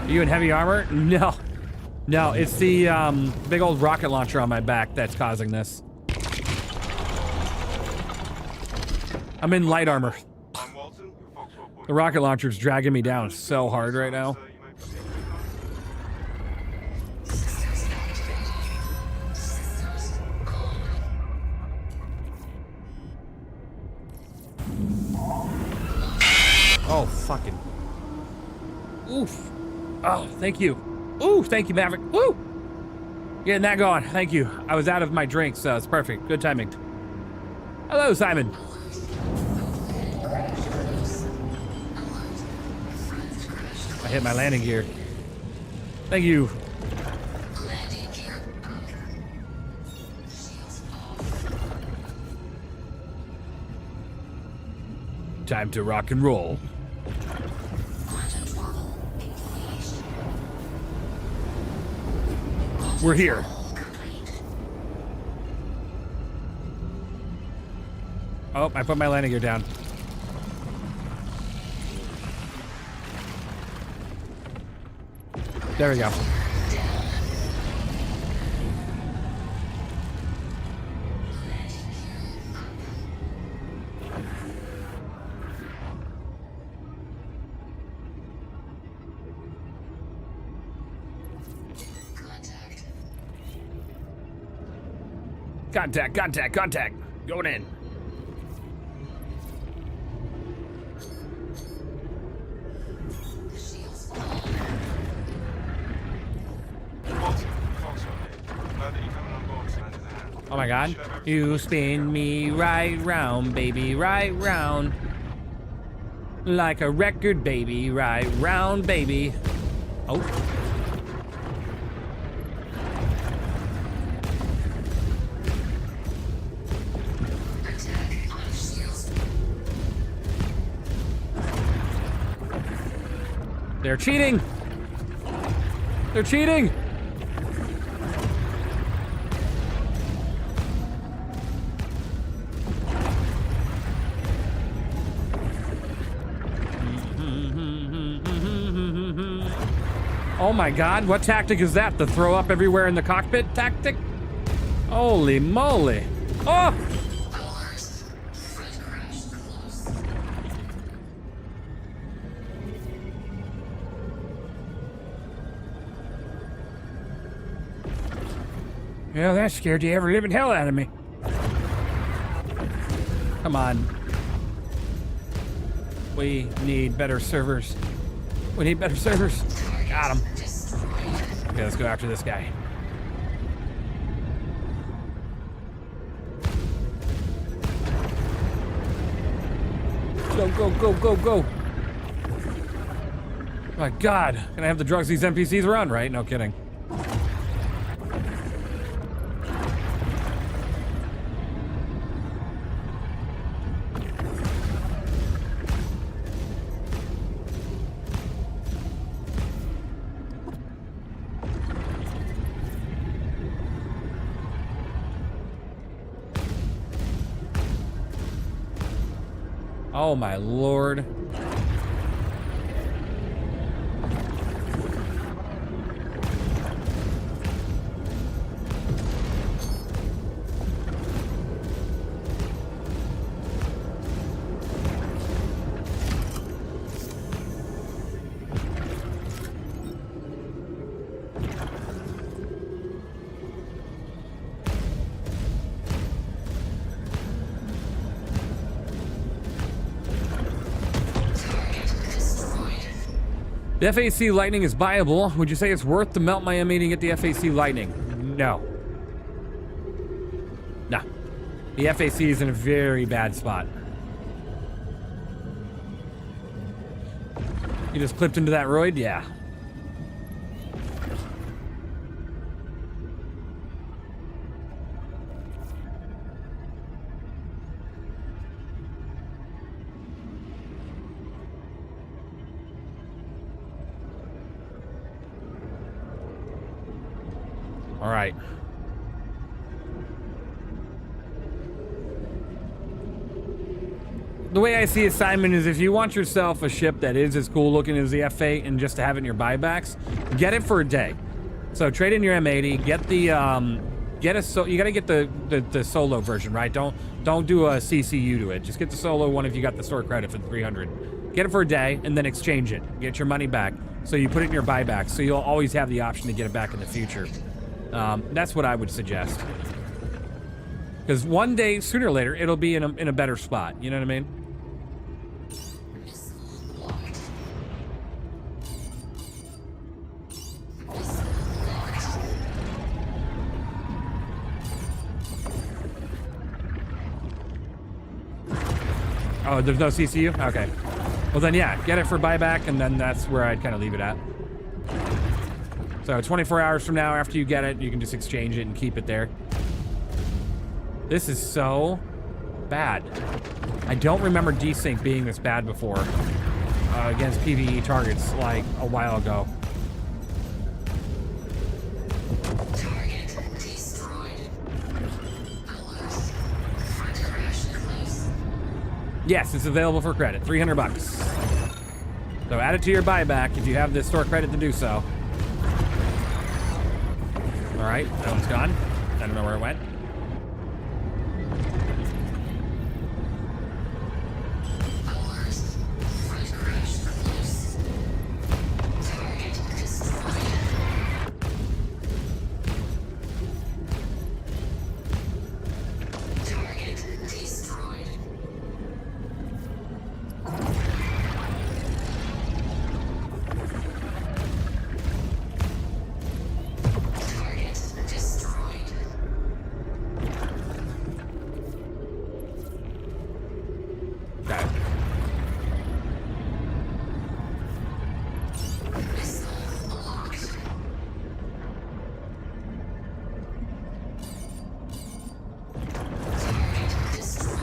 Speaker 1: Are you in heavy armor? No. No, it's the big old rocket launcher on my back that's causing this. I'm in light armor.
Speaker 4: I'm Walton, your Foxtrot boy.
Speaker 1: The rocket launcher's dragging me down so hard right now. Oh, fucking. Oof. Oh, thank you. Ooh, thank you, Maverick. Woo! Getting that going. Thank you. I was out of my drink, so it's perfect. Good timing. Hello, Simon. I hit my landing gear. Thank you. Time to rock and roll. We're here. Oh, I put my landing gear down. There we go. Contact. Going in. Oh my god. You spin me right round, baby, right round. Like a record, baby, right round, baby. Oh. They're cheating! They're cheating! Oh my god, what tactic is that? The throw up everywhere in the cockpit tactic? Holy moly! Oh! Yeah, that scared the ever-living hell out of me. Come on. We need better servers. We need better servers. Got him. Okay, let's go after this guy. Go. My god. Can I have the drugs these NPCs are on, right? No kidding. Oh my lord. The FAC Lightning is buyable. Would you say it's worth to melt my M80 and get the FAC Lightning? No. No. The FAC is in a very bad spot. You just clipped into that roid? Yeah. All right. The way I see it, Simon, is if you want yourself a ship that is as cool looking as the F8 and just to have it in your buybacks, get it for a day. So trade in your M80, get the get a you got to get the solo version, right? Don't do a CCU to it. Just get the solo one if you got the store credit for 300. Get it for a day and then exchange it. Get your money back. So you put it in your buyback, so you'll always have the option to get it back in the future. That's what I would suggest. Because one day, sooner or later, it'll be in a better spot. You know what I mean? Oh, there's no CCU? Okay. Well then, yeah, get it for buyback, and then that's where I'd kind of leave it at. So 24 hours from now, after you get it, you can just exchange it and keep it there. This is so bad. I don't remember desync being this bad before against PvE targets like a while ago.
Speaker 13: Target destroyed. Alas, front crash close.
Speaker 1: Yes, it's available for credit, 300 bucks. So add it to your buyback if you have the store credit to do so. All right, that one's gone. I don't know where it went.
Speaker 13: Alas, front crash close. Target destroyed. Target destroyed. Target destroyed.
Speaker 1: Okay.
Speaker 13: Missile locked. Target destroyed.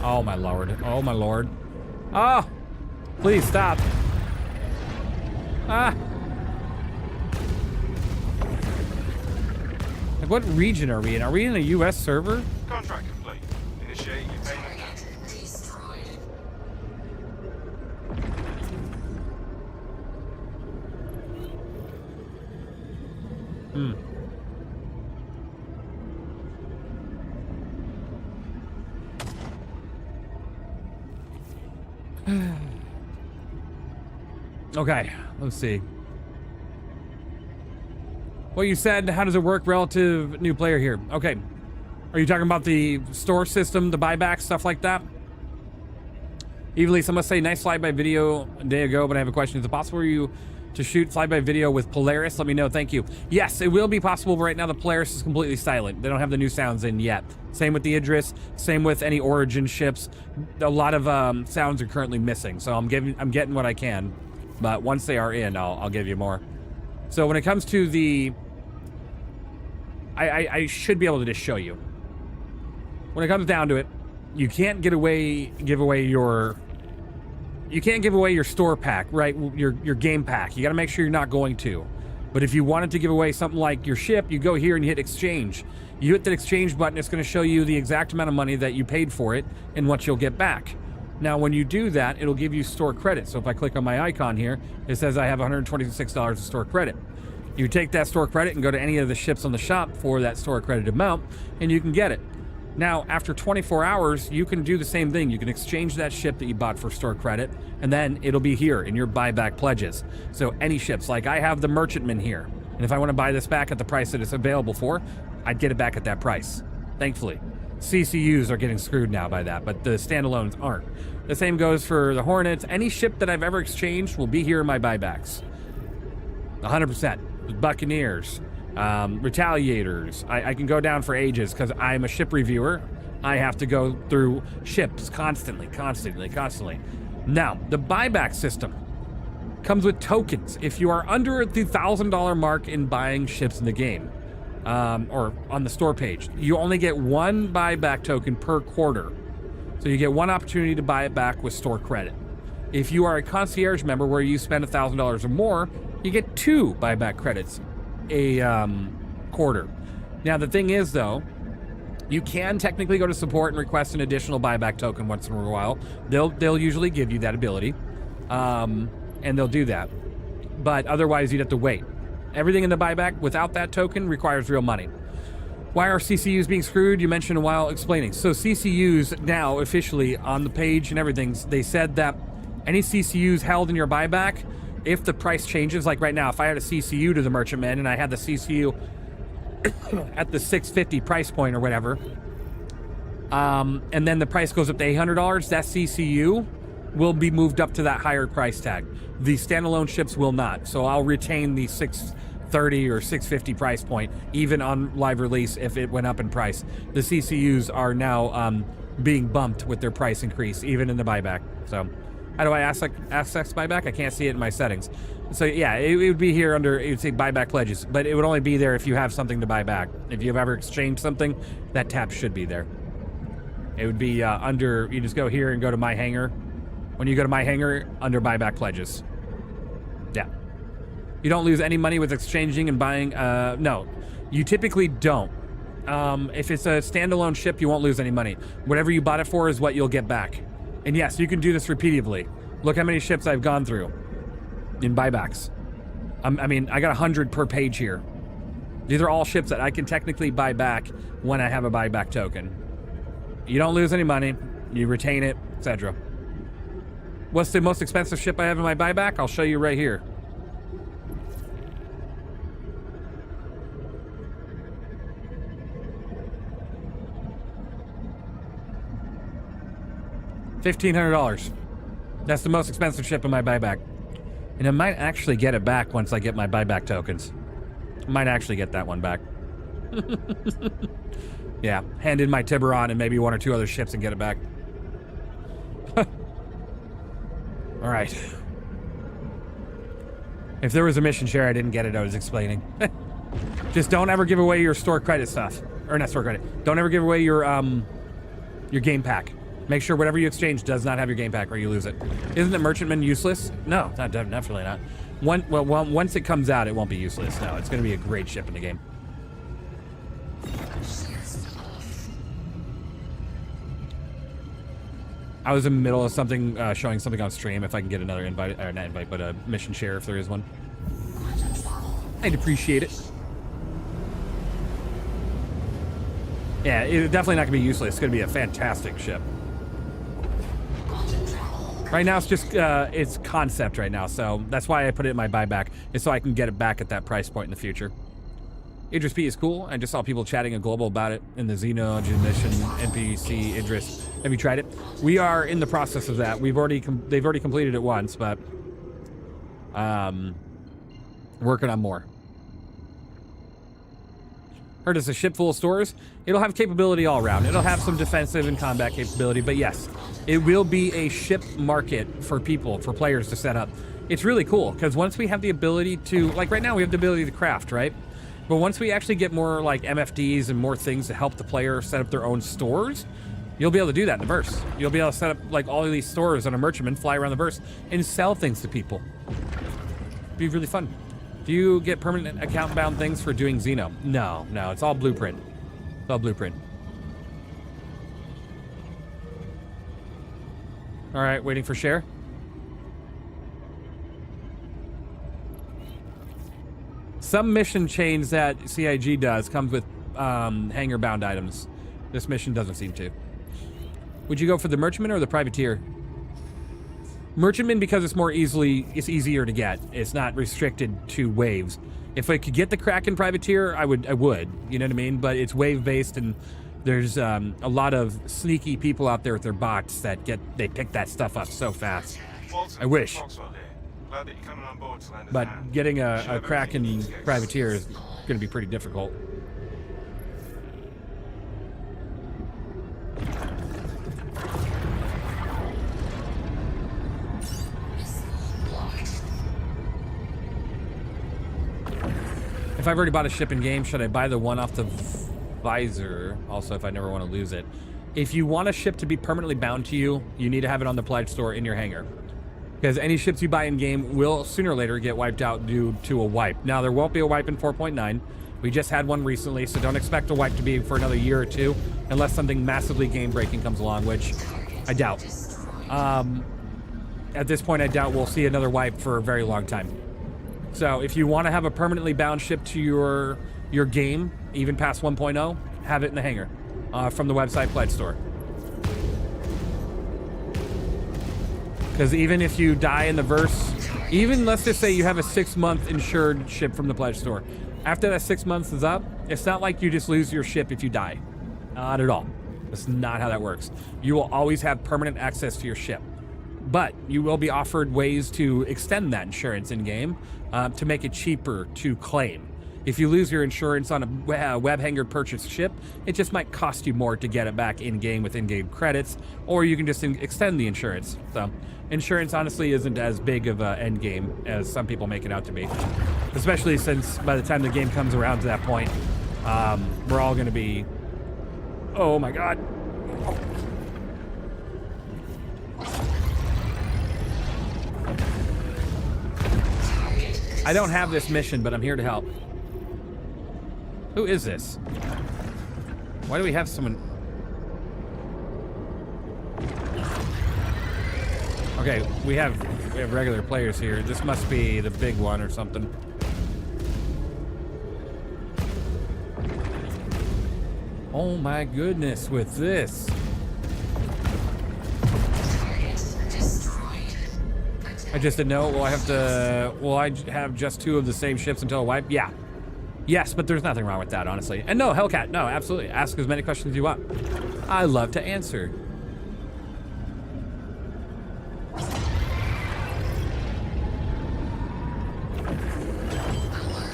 Speaker 1: Oh my lord. Oh my lord. Oh! Please stop. Ah! Like, what region are we in? Are we in a US server?
Speaker 4: Contract complete. Initiate your payment.
Speaker 13: Target destroyed.
Speaker 1: Hmm. Okay, let's see. Well, you said, how does it work relative new player here? Okay. Are you talking about the store system, the buyback, stuff like that? Evilly, someone say, nice flyby video a day ago, but I have a question. Is it possible for you to shoot flyby video with Polaris? Let me know, thank you. Yes, it will be possible, but right now the Polaris is completely silent. They don't have the new sounds in yet. Same with the Idris, same with any Origin ships. A lot of sounds are currently missing, so I'm getting what I can. But once they are in, I'll give you more. So when it comes to the... I should be able to just show you. When it comes down to it, you can't give away your store pack, right? Your game pack. You got to make sure you're not going to. But if you wanted to give away something like your ship, you go here and you hit exchange. You hit that exchange button, it's going to show you the exact amount of money that you paid for it and what you'll get back. Now, when you do that, it'll give you store credit. So if I click on my icon here, it says I have $126 of store credit. You take that store credit and go to any of the ships on the shop for that store credit amount, and you can get it. Now, after 24 hours, you can do the same thing. You can exchange that ship that you bought for store credit, and then it'll be here in your buyback pledges. So any ships, like I have the Merchantman here, and if I want to buy this back at the price that it's available for, I'd get it back at that price, thankfully. CCUs are getting screwed now by that, but the standalones aren't. The same goes for the Hornets. Any ship that I've ever exchanged will be here in my buybacks. 100%. Buccaneers, Retaliators. I can go down for ages because I'm a ship reviewer. I have to go through ships constantly. Now, the buyback system comes with tokens. If you are under the $1,000 mark in buying ships in the game, or on the store page, you only get one buyback token per quarter. So you get one opportunity to buy it back with store credit. If you are a concierge member where you spend $1,000 or more, you get 2 buyback credits a quarter. Now the thing is though, You can technically go to support and request an additional buyback token once in a while. They'll usually give you that ability, and they'll do that. But otherwise, you'd have to wait. Everything in the buyback without that token requires real money. Why are CCUs being screwed? You mentioned a while explaining. So CCUs now officially on the page and everything, they said that any CCUs held in your buyback, if the price changes, like right now, if I had a CCU to the merchantman and I had the CCU at the $650 price point or whatever, and then the price goes up to $800, that CCU will be moved up to that higher price tag. The standalone ships will not. So I'll retain the $630 or $650 price point, even on live release if it went up in price. The CCUs are now being bumped with their price increase, even in the buyback. So how do I access buyback? I can't see it in my settings. So yeah, it would be here under, it would say buyback pledges, but it would only be there if you have something to buy back. If you've ever exchanged something, that tab should be there. It would be under, you just go here and go to my hangar. When you go to my hangar, under buyback pledges. Yeah. You don't lose any money with exchanging and buying, no. You typically don't. If it's a standalone ship, you won't lose any money. Whatever you bought it for is what you'll get back. And yes, you can do this repeatedly. Look how many ships I've gone through in buybacks. I mean, I got 100 per page here. These are all ships that I can technically buy back when I have a buyback token. You don't lose any money. You retain it, etc. What's the most expensive ship I have in my buyback? I'll show you right here. $1,500. That's the most expensive ship in my buyback. And I might actually get it back once I get my buyback tokens. I might actually get that one back. Yeah, hand in my Tiburon and maybe one or two other ships and get it back. All right. If there was a mission share, I didn't get it, I was explaining. Just don't ever give away your store credit stuff. Or not store credit. Don't ever give away your game pack. Make sure whatever you exchange does not have your game pack or you lose it. Isn't the merchantman useless? No, definitely not. Once it comes out, it won't be useless. No, it's going to be a great ship in the game. I was in the middle of something, showing something on stream. If I can get another invite, or not invite, but a mission share if there is one. I'd appreciate it. Yeah, it's definitely not going to be useless. It's going to be a fantastic ship. Right now, it's just, it's concept right now, so that's why I put it in my buyback, is so I can get it back at that price point in the future. Idris P is cool. I just saw people chatting a global about it in the Xenothreat mission, NPC, Idris. Have you tried it? We are in the process of that. They've already completed it once, but working on more. Heard it's a ship full of stores. It'll have capability all around. It'll have some defensive and combat capability, but yes, it will be a ship market for people, for players to set up. It's really cool, because once we have the ability to, like right now we have the ability to craft, right? But once we actually get more like MFDs and more things to help the player set up their own stores, you'll be able to do that in the verse. You'll be able to set up like all of these stores on a merchantman, fly around the verse, and sell things to people. It'd be really fun. Do you get permanent account bound things for doing Xeno? No, it's all blueprint. It's all blueprint. All right, waiting for share. Some mission chains that CIG does comes with hangar bound items. This mission doesn't seem to. Would you go for the merchantman or the privateer? Merchantman, because it's easier to get. It's not restricted to waves. If I could get the Kraken privateer, I would, you know what I mean? But it's wave based, and there's a lot of sneaky people out there with their bots that they pick that stuff up so fast. I wish. But getting a Kraken privateer is going to be pretty difficult. If I've already bought a ship in game, should I buy the one off the visor? Also, if I never want to lose it. If you want a ship to be permanently bound to you, you need to have it on the pledge store in your hangar. Because any ships you buy in game will sooner or later get wiped out due to a wipe. Now, there won't be a wipe in 4.9, We just had one recently, so don't expect a wipe to be for another year or two, unless something massively game-breaking comes along, which I doubt. At this point, I doubt we'll see another wipe for a very long time. So if you want to have a permanently bound ship to your game, even past 1.0, have it in the hangar from the website Pledge Store. Because even if you die in the verse, even let's just say you have a 6-month insured ship from the Pledge Store, after that 6 months is up, it's not like you just lose your ship if you die. Not at all. That's not how that works. You will always have permanent access to your ship. But you will be offered ways to extend that insurance in-game to make it cheaper to claim. If you lose your insurance on a web hanger purchased ship, it just might cost you more to get it back in-game with in-game credits, or you can just extend the insurance. So insurance honestly isn't as big of an end game as some people make it out to be. Especially since by the time the game comes around to that point, we're all going to be... Oh my god. I don't have this mission, but I'm here to help. Who is this? Why do we have someone... Okay, we have regular players here. This must be the big one or something. Oh my goodness, with this. I just didn't know. Will I have to... Will I have just 2 of the same ships until a wipe? Yeah. Yes, but there's nothing wrong with that, honestly. And no, Hellcat, no, absolutely. Ask as many questions as you want. I love to answer.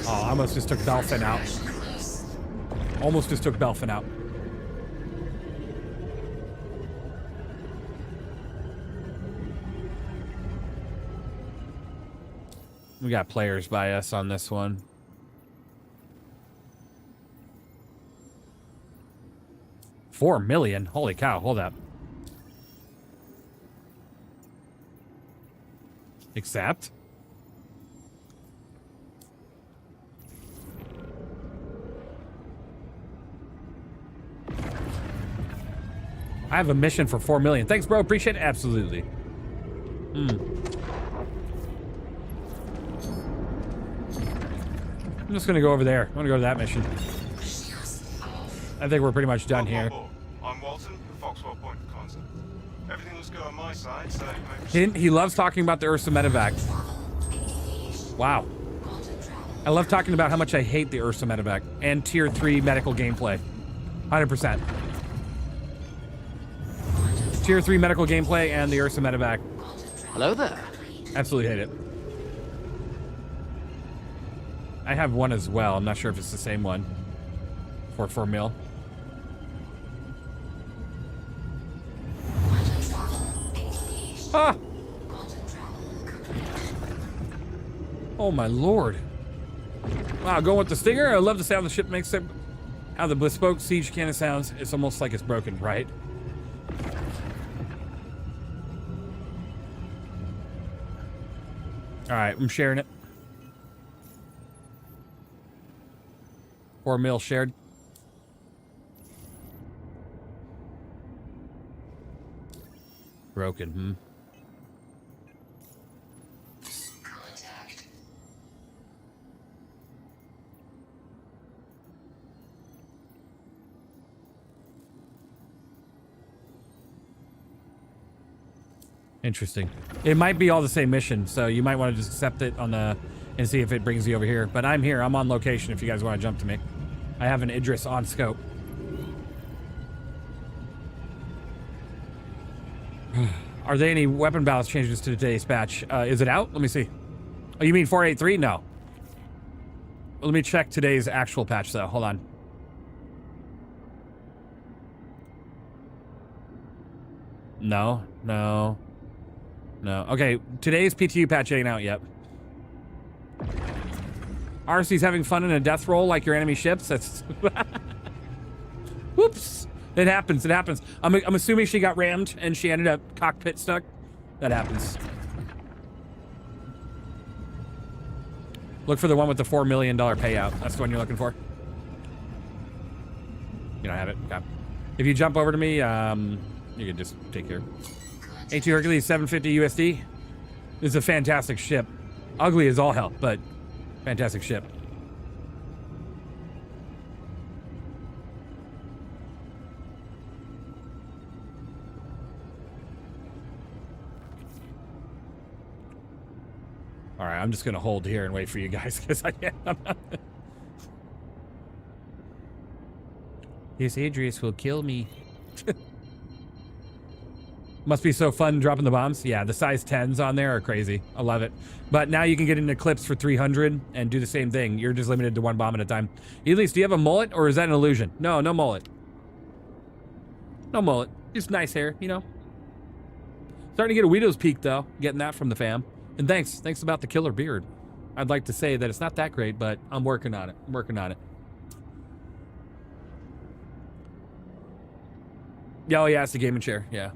Speaker 1: Oh, I almost just took Belfin out. Almost just took Belfin out. We got players by us on this one. $4 million? Holy cow, hold up. Accept? I have a mission for $4 million. Thanks, bro. Appreciate it. Absolutely. I'm just gonna go over there. I'm gonna go to that mission. I think we're pretty much done here.
Speaker 4: I'm Walton, the Foxwell point of contact. Everything looks good on my side, so
Speaker 1: He loves talking about the Ursa medevac. Wow. I love talking about how much I hate the Ursa medevac and tier 3 medical gameplay. 100%. Tier 3 medical gameplay and the Ursa medevac.
Speaker 14: Hello there.
Speaker 1: Absolutely hate it. I have one as well. I'm not sure if it's the same one. For 4 mil. Ah! Oh my lord. Wow, going with the Stinger. I love the sound the ship makes it. How the bespoke siege cannon sounds. It's almost like it's broken, right? Alright, I'm sharing it. 4 mil shared. Broken,
Speaker 13: Contact.
Speaker 1: Interesting. It might be all the same mission, so you might want to just accept it on the and see if it brings you over here. But I'm here. I'm on location if you guys want to jump to me. I have an Idris on scope. Are there any weapon balance changes to today's patch? Is it out? Let me see. Oh, you mean 483? No. Let me check today's actual patch, though. Hold on. No. No. No. Okay, today's PTU patch ain't out yet. RC's having fun in a death roll like your enemy ships? That's... Whoops. It happens. It happens. I'm assuming she got rammed and she ended up cockpit stuck. That happens. Look for the one with the $4 million payout. That's the one you're looking for. You don't have it? Okay. If you jump over to me, you can just take care. A2 Hercules 750 USD. This is a fantastic ship. Ugly as all hell, but fantastic ship. All right, I'm just gonna hold here and wait for you guys because I can't. This Adrius will kill me. Must be so fun dropping the bombs. Yeah, the size 10s on there are crazy. I love it. But now you can get into clips for 300 and do the same thing. You're just limited to one bomb at a time. Elise, do you have a mullet or is that an illusion? No, no mullet. No mullet. Just nice hair, you know. Starting to get a widow's peak though. Getting that from the fam. And thanks about the killer beard. I'd like to say that it's not that great, but I'm working on it. I'm working on it. Oh yeah, it's the gaming chair. Yeah.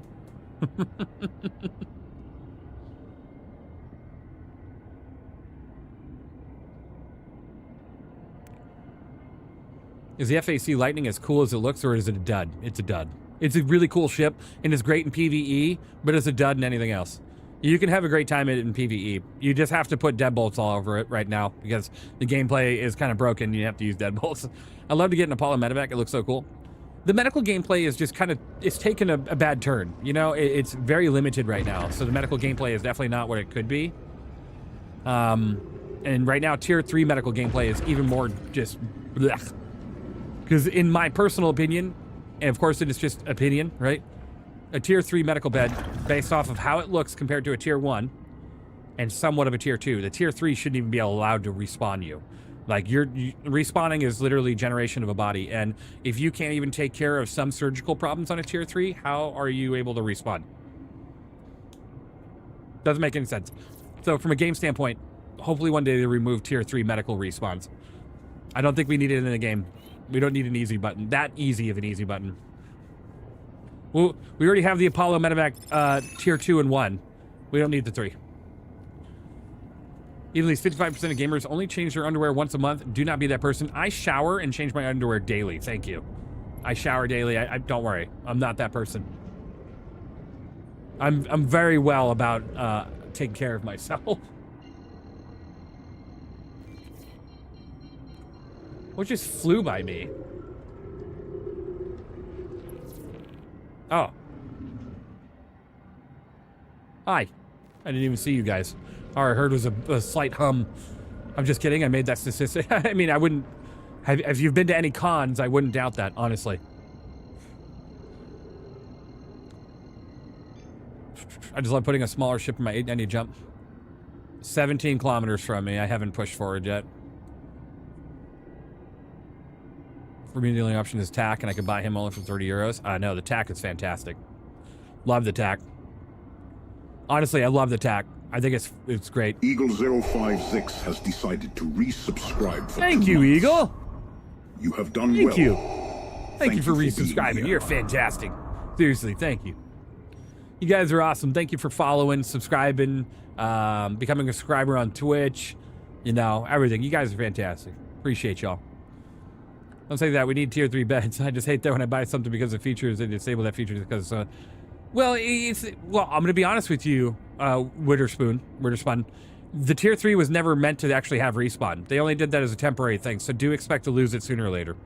Speaker 1: Is the FAC Lightning as cool as it looks, or is it a dud? It's a dud. It's a really cool ship, and it's great in PvE, but it's a dud in anything else. You can have a great time in PvE. You just have to put deadbolts all over it right now, because the gameplay is kind of broken. You have to use deadbolts. I'd love to get an Apollo medevac. It looks so cool. The medical gameplay is just kind of, it's taken a bad turn. You know, it's very limited right now. So the medical gameplay is definitely not what it could be. And right now, tier 3 medical gameplay is even more just blech. Because in my personal opinion, and of course it is just opinion, right? A tier 3 medical bed based off of how it looks compared to a tier 1 and somewhat of a tier 2. The tier 3 shouldn't even be allowed to respawn you. Like, respawning is literally generation of a body, and if you can't even take care of some surgical problems on a tier 3, how are you able to respawn? Doesn't make any sense. So from a game standpoint, hopefully one day they remove tier 3 medical respawns. I don't think we need it in the game. We don't need an easy button. That easy of an easy button. Well, we already have the Apollo medevac tier 2 and 1. We don't need the 3. Even at least 55% of gamers only change their underwear once a month. Do not be that person. I shower and change my underwear daily. Thank you. I shower daily. I don't worry. I'm not that person. I'm very well about taking care of myself. What just flew by me? Oh. Hi. I didn't even see you guys. All I heard was a slight hum. I'm just kidding. I made that statistic. I mean, I wouldn't... If you've been to any cons, I wouldn't doubt that, honestly. I just love putting a smaller ship in my 890 jump. 17 kilometers from me. I haven't pushed forward yet. For me, the only option is TAC, and I could buy him only for 30 euros. No, the TAC is fantastic. Love the TAC. Honestly, I love the TAC. I think it's great.
Speaker 7: Eagle056 has decided to resubscribe for
Speaker 1: Thank
Speaker 7: 2
Speaker 1: you,
Speaker 7: months.
Speaker 1: Eagle.
Speaker 7: You have done
Speaker 1: Thank
Speaker 7: well.
Speaker 1: you. Thank you for
Speaker 7: being
Speaker 1: resubscribing.
Speaker 7: here.
Speaker 1: You're fantastic. Seriously, thank you. You guys are awesome. Thank you for following, subscribing, becoming a subscriber on Twitch. You know, everything. You guys are fantastic. Appreciate y'all. Don't say that. We need tier 3 beds. I just hate that when I buy something because of features and disable that feature because well, I'm going to be honest with you, Witterspun. The tier 3 was never meant to actually have respawn. They only did that as a temporary thing, so do expect to lose it sooner or later.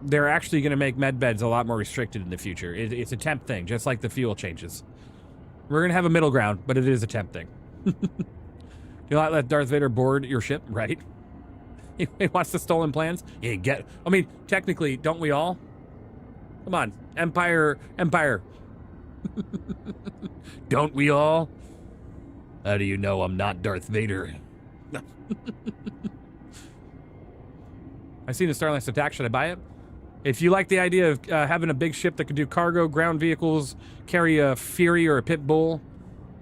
Speaker 1: They're actually going to make med beds a lot more restricted in the future. It's a temp thing, just like the fuel changes. We're going to have a middle ground, but it is a temp thing. Do you not let Darth Vader board your ship? Right. He wants the stolen plans? Yeah, I mean, technically, don't we all? Come on. Empire. Don't we all? How do you know I'm not Darth Vader? I've seen a Starlink attack. Should I buy it? If you like the idea of having a big ship that could do cargo, ground vehicles, carry a Fury or a Pit Bull,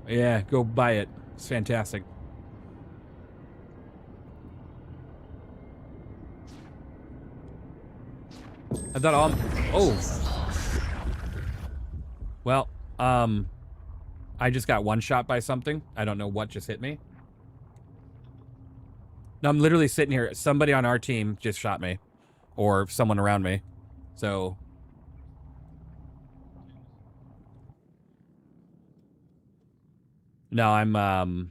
Speaker 1: yeah, go buy it. It's fantastic. I thought all... Oh. Well, I just got one shot by something. I don't know what just hit me. No, I'm literally sitting here. Somebody on our team just shot me. or someone around me. So no, I'm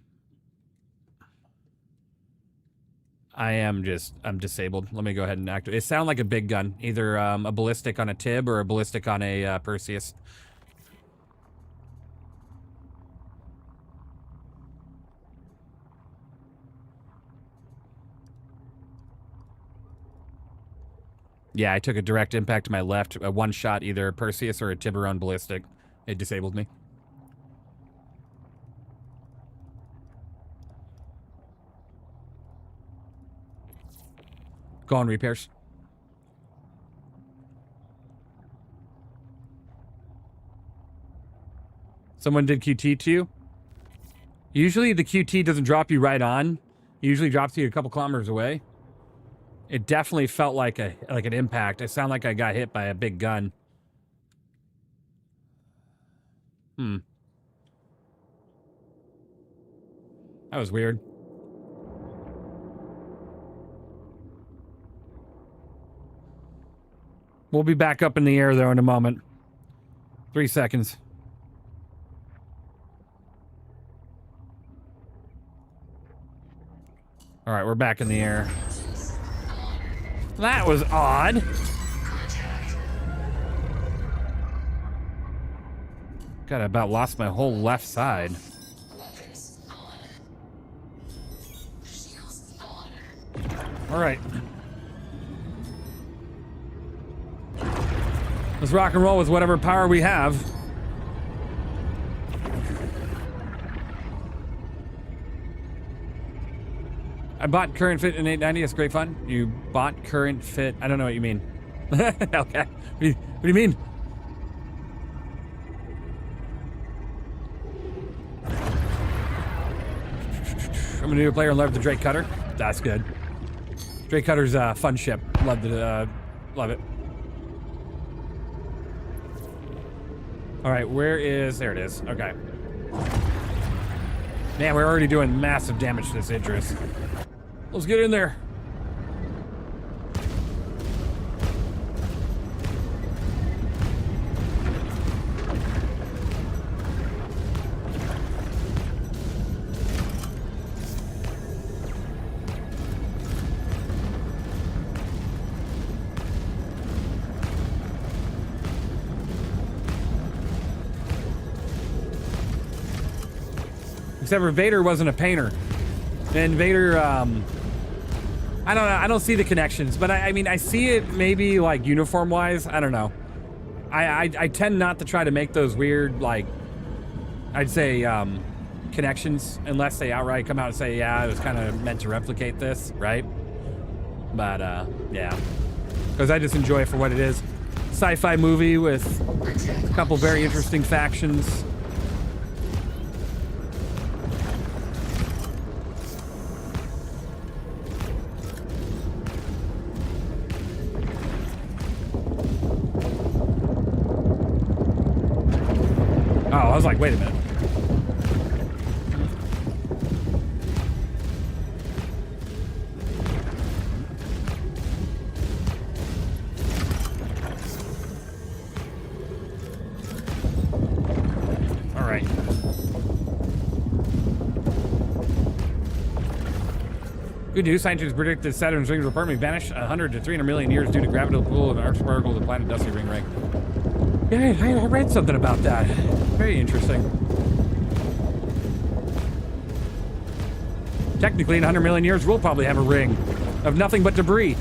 Speaker 1: disabled. Let me go ahead and activate. It sounded like a big gun, either a ballistic on a Tib or a ballistic on a Perseus. Yeah, I took a direct impact to my left. A one shot, either a Perseus or a Tiburon ballistic. It disabled me. Go on, repairs. Someone did QT to you? Usually the QT doesn't drop you right on. It usually drops you a couple kilometers away. It definitely felt like an impact. It sounded like I got hit by a big gun. That was weird. We'll be back up in the air, though, in a moment. 3 seconds. All right, we're back in the air. That was odd. God, I about lost my whole left side. All right. Let's rock and roll with whatever power we have. I bought current fit in 890. It's great fun. You bought current fit. I don't know what you mean. Okay. What do you mean? I'm a new player and love the Drake Cutter. That's good. Drake Cutter's a fun ship. Love it. All right, where is... There it is. Okay. Man, we're already doing massive damage to this Idris. Let's get in there. Except for Vader wasn't a painter. And Vader, I don't know, I don't see the connections, but I mean, I see it maybe like uniform-wise, I don't know. I tend not to try to make those weird, like, I'd say, connections, unless they outright come out and say, yeah, it was kind of meant to replicate this, right? But, yeah. Because I just enjoy it for what it is. Sci-fi movie with a couple very interesting factions. I was like, wait a minute. All right. Good news, scientists predict that Saturn's rings will permanently vanish 100 to 300 million years due to gravitational pull of an arch particle of the planet Dusty Ring Ring. Yeah, I read something about that. Very interesting. Technically, in 100 million years, we'll probably have a ring of nothing but debris.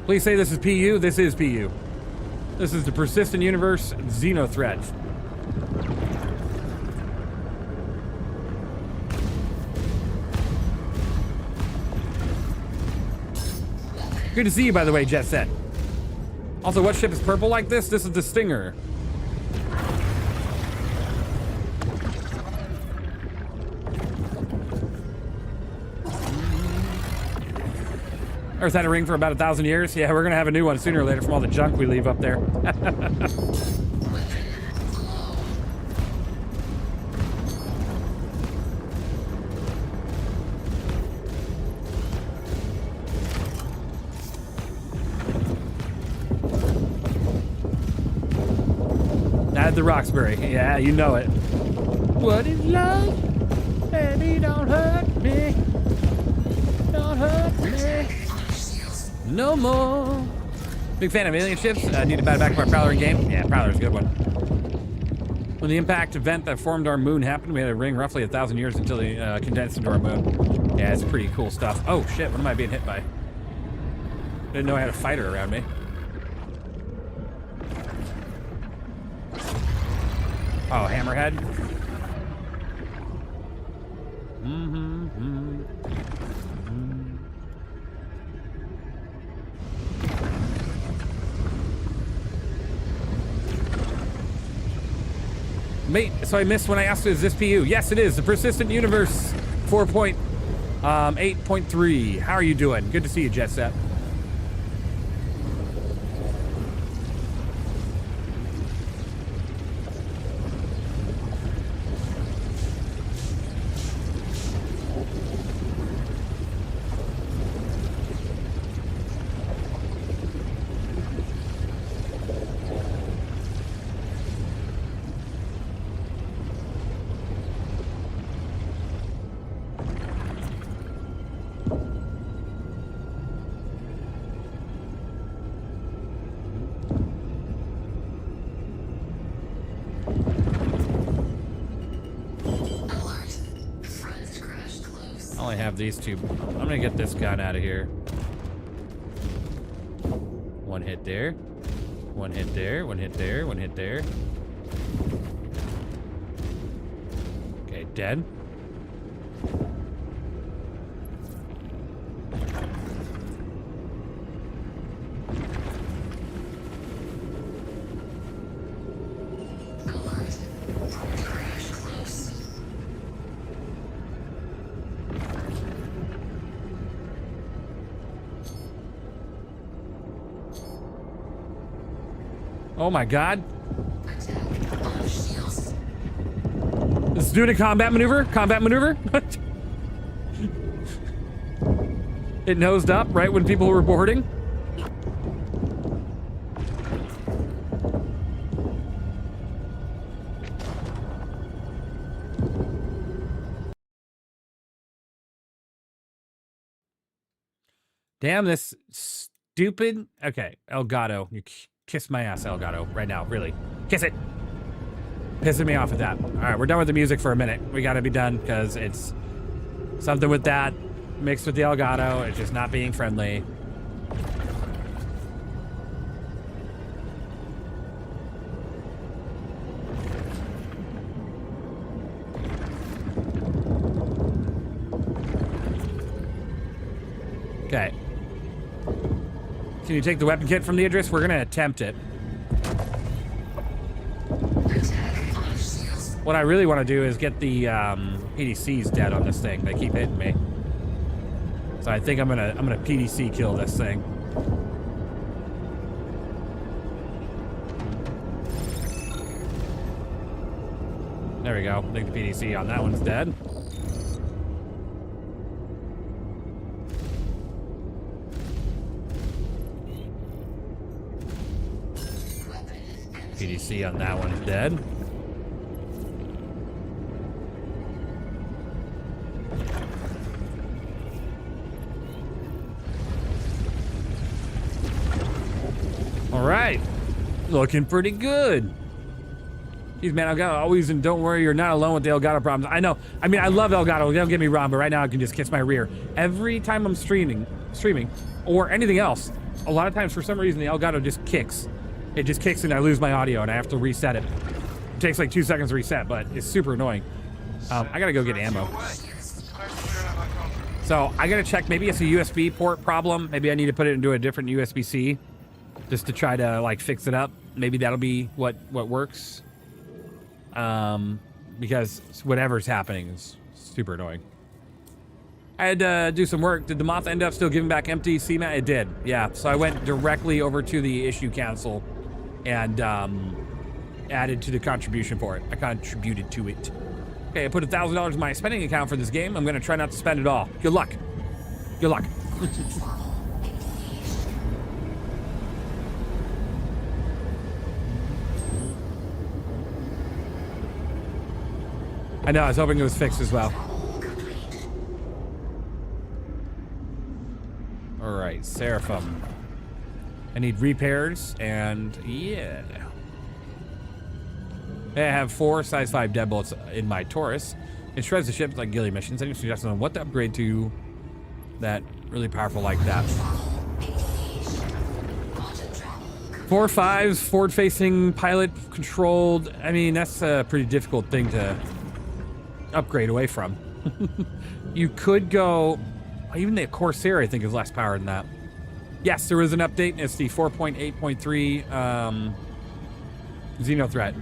Speaker 1: Please say this is PU. This is PU. This is the Persistent Universe Xenothreat. Good to see you, by the way, Jet Set. Also, what ship is purple like this? This is the Stinger. Earth had a ring for about 1,000 years. Yeah, we're gonna have a new one sooner or later from all the junk we leave up there. Drive the Roxbury. Yeah, you know it. What is love? Baby, don't hurt me. Don't hurt me. No more. Big fan of alien ships. Need to buy back my Prowler game. Yeah, Prowler's a good one. When the impact event that formed our moon happened, we had a ring roughly 1,000 years until they condensed into our moon. Yeah, it's pretty cool stuff. Oh shit, what am I being hit by? Didn't know I had a fighter around me. Oh, hammerhead. Mate, so I missed when I asked, is this PU? Yes, it is. The Persistent Universe 4.8.3. How are you doing? Good to see you, Jet Set. These two. I'm gonna get this gun out of here. One hit there. One hit there. One hit there. One hit there. Okay, dead. Oh my god. This is doing a combat maneuver? Combat maneuver? It nosed up right when people were boarding? Damn, this stupid... Okay, Elgato. You kiss my ass, Elgato, right now, really. Kiss it! Pissing me off with that. Alright, we're done with the music for a minute. We gotta be done, because it's something with that mixed with the Elgato. It's just not being friendly. Okay. Can you take the weapon kit from the Idris? We're gonna attempt it. What I really want to do is get the PDCs dead on this thing. They keep hitting me. So I think I'm gonna PDC kill this thing. There we go. I think the PDC on that one's dead. PDC on that one's dead. All right, looking pretty good. Jeez, man, Elgato always, and don't worry, you're not alone with the Elgato problems. I know. I mean, I love Elgato. Don't get me wrong, but right now I can just kiss my rear. Every time I'm streaming, or anything else, a lot of times for some reason the Elgato just kicks. It just kicks and I lose my audio and I have to reset it. It takes like 2 seconds to reset, but it's super annoying. I gotta go get ammo. So I gotta check, maybe it's a USB port problem. Maybe I need to put it into a different USB-C just to try to like fix it up. Maybe that'll be what works. Because whatever's happening is super annoying. I had to do some work. Did the moth end up still giving back empty CMAT? It did, yeah. So I went directly over to the issue council and added to the contribution for it. I contributed to it. Okay, I put $1,000 in my spending account for this game. I'm gonna try not to spend it all. Good luck. Good luck. I know, I was hoping it was fixed as well. Alright, Seraphim. I need repairs, and yeah. I have 4 size 5 deadbolts in my Taurus. It shreds the ship like ghillie missions. Any suggestions on what to upgrade to that really powerful like that? 4 5s, forward-facing, pilot-controlled. I mean, that's a pretty difficult thing to upgrade away from. You could go... Even the Corsair, I think, is less power than that. Yes, there is an update, and it's the 4.8.3 Xenothreat.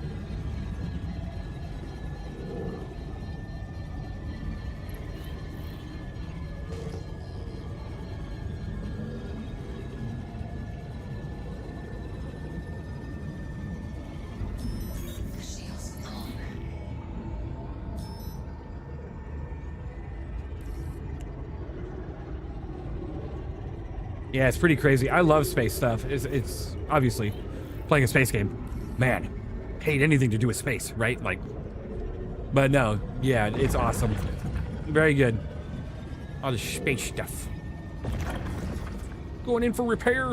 Speaker 1: Yeah, it's pretty crazy. I love space stuff. It's obviously playing a space game. Man, hate anything to do with space, right? Like, but no, yeah, it's awesome. Very good. All the space stuff. Going in for repair.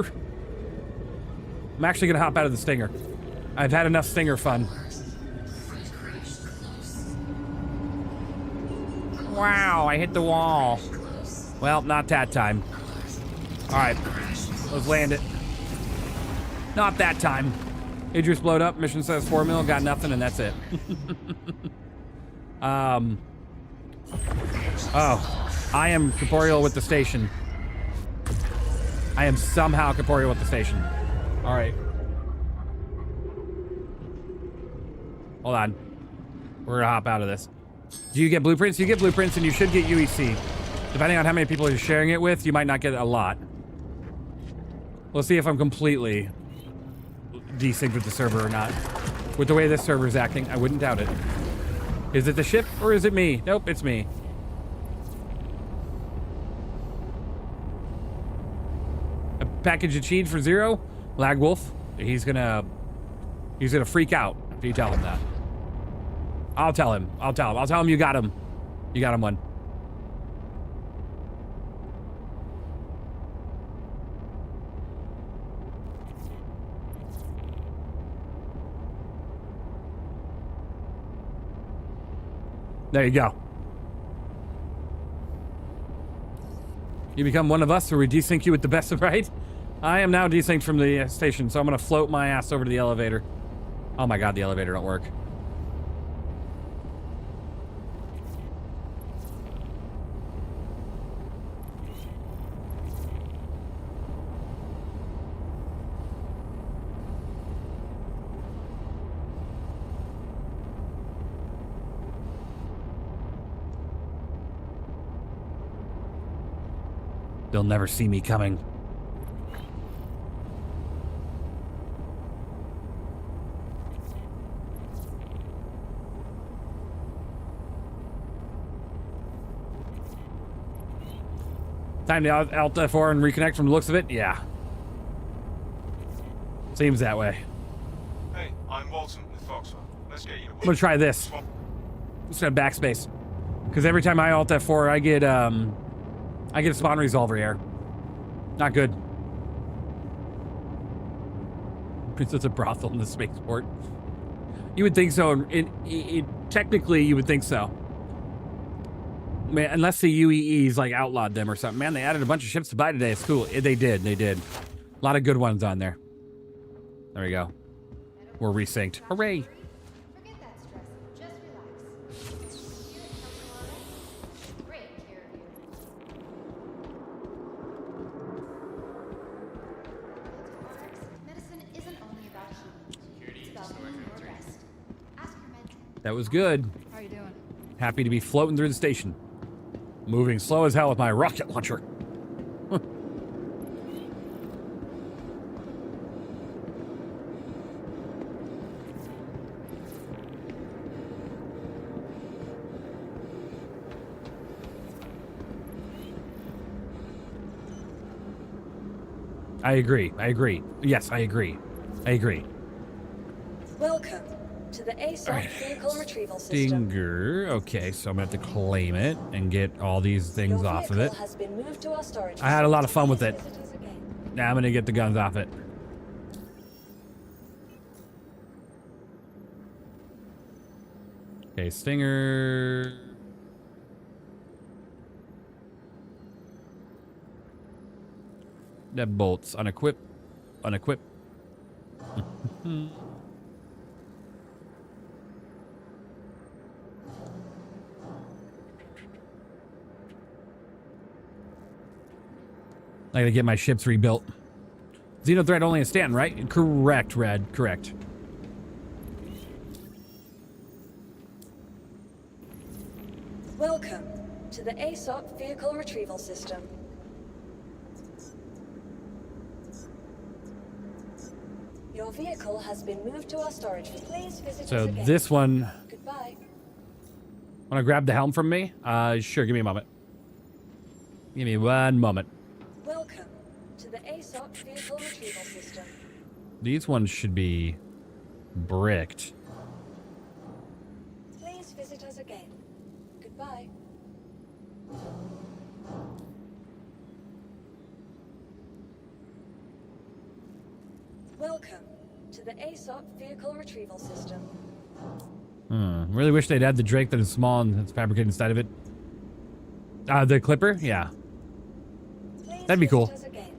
Speaker 1: I'm actually gonna hop out of the Stinger. I've had enough Stinger fun. Wow, I hit the wall. Well, not that time. All right, let's land it. Not that time. Idris blowed up. Mission says 4 mil. Got nothing, and that's it. Oh, I am corporeal with the station. I am somehow corporeal with the station. All right. Hold on. We're gonna hop out of this. Do you get blueprints? You get blueprints, and you should get UEC. Depending on how many people you're sharing it with, you might not get a lot. We'll see if I'm completely desynced with the server or not. With the way this server is acting, I wouldn't doubt it. Is it the ship or is it me? Nope, it's me. A package of cheese for 0? Lag Wolf. He's gonna freak out if you tell him that. I'll tell him. I'll tell him you got him. You got him one. There you go. You become one of us, or we desync you with the best of right? I am now desynced from the station, so I'm gonna float my ass over to the elevator. Oh my god, the elevator don't work. They'll never see me coming. Time to Alt F4 and reconnect from the looks of it? Yeah. Seems that way.
Speaker 4: Hey, I'm Walton with Foxwell. Let's get you.
Speaker 1: I'm gonna try this. I'm just gonna backspace. Because every time I Alt F4, I get a spawn resolver error. Not good. It's a brothel in the spaceport. You would think so. Technically, you would think so. Man, unless the UEEs like outlawed them or something. Man, they added a bunch of ships to buy today. It's cool. They did. A lot of good ones on there. There we go. We're resynced. Hooray! That was good.
Speaker 14: How you doing?
Speaker 1: Happy to be floating through the station. Moving slow as hell with my rocket launcher. I agree. Yes, I agree.
Speaker 2: Welcome to the ASOP vehicle retrieval system.
Speaker 1: Stinger. Okay, so I'm gonna have to claim it and get all these things
Speaker 2: Your
Speaker 1: off of it.
Speaker 2: vehicle has been moved to our storage
Speaker 1: I had a lot of fun with it.
Speaker 2: facility. Visit us again.
Speaker 1: Now I'm gonna get the guns off it. Okay, Stinger. That bolts. Unequip. Unequip. I gotta get my ships rebuilt. Xenothreat only in Stanton, right? Correct, Red. Correct.
Speaker 2: Welcome to the ASOP vehicle retrieval system. Your vehicle has been moved to our storage. Please visit us
Speaker 1: So
Speaker 2: again.
Speaker 1: this one,
Speaker 2: Goodbye.
Speaker 1: wanna grab the helm from me? Sure, give me a moment. Give me one moment.
Speaker 2: Welcome to the ASOP vehicle retrieval system.
Speaker 1: These ones should be bricked.
Speaker 2: Please visit us again. Goodbye. Welcome to the ASOP vehicle retrieval system.
Speaker 1: Really wish they'd add the Drake that is small and it's fabricated inside of it. The Clipper? Yeah.
Speaker 2: Please
Speaker 1: That'd be cool.
Speaker 2: visit us again.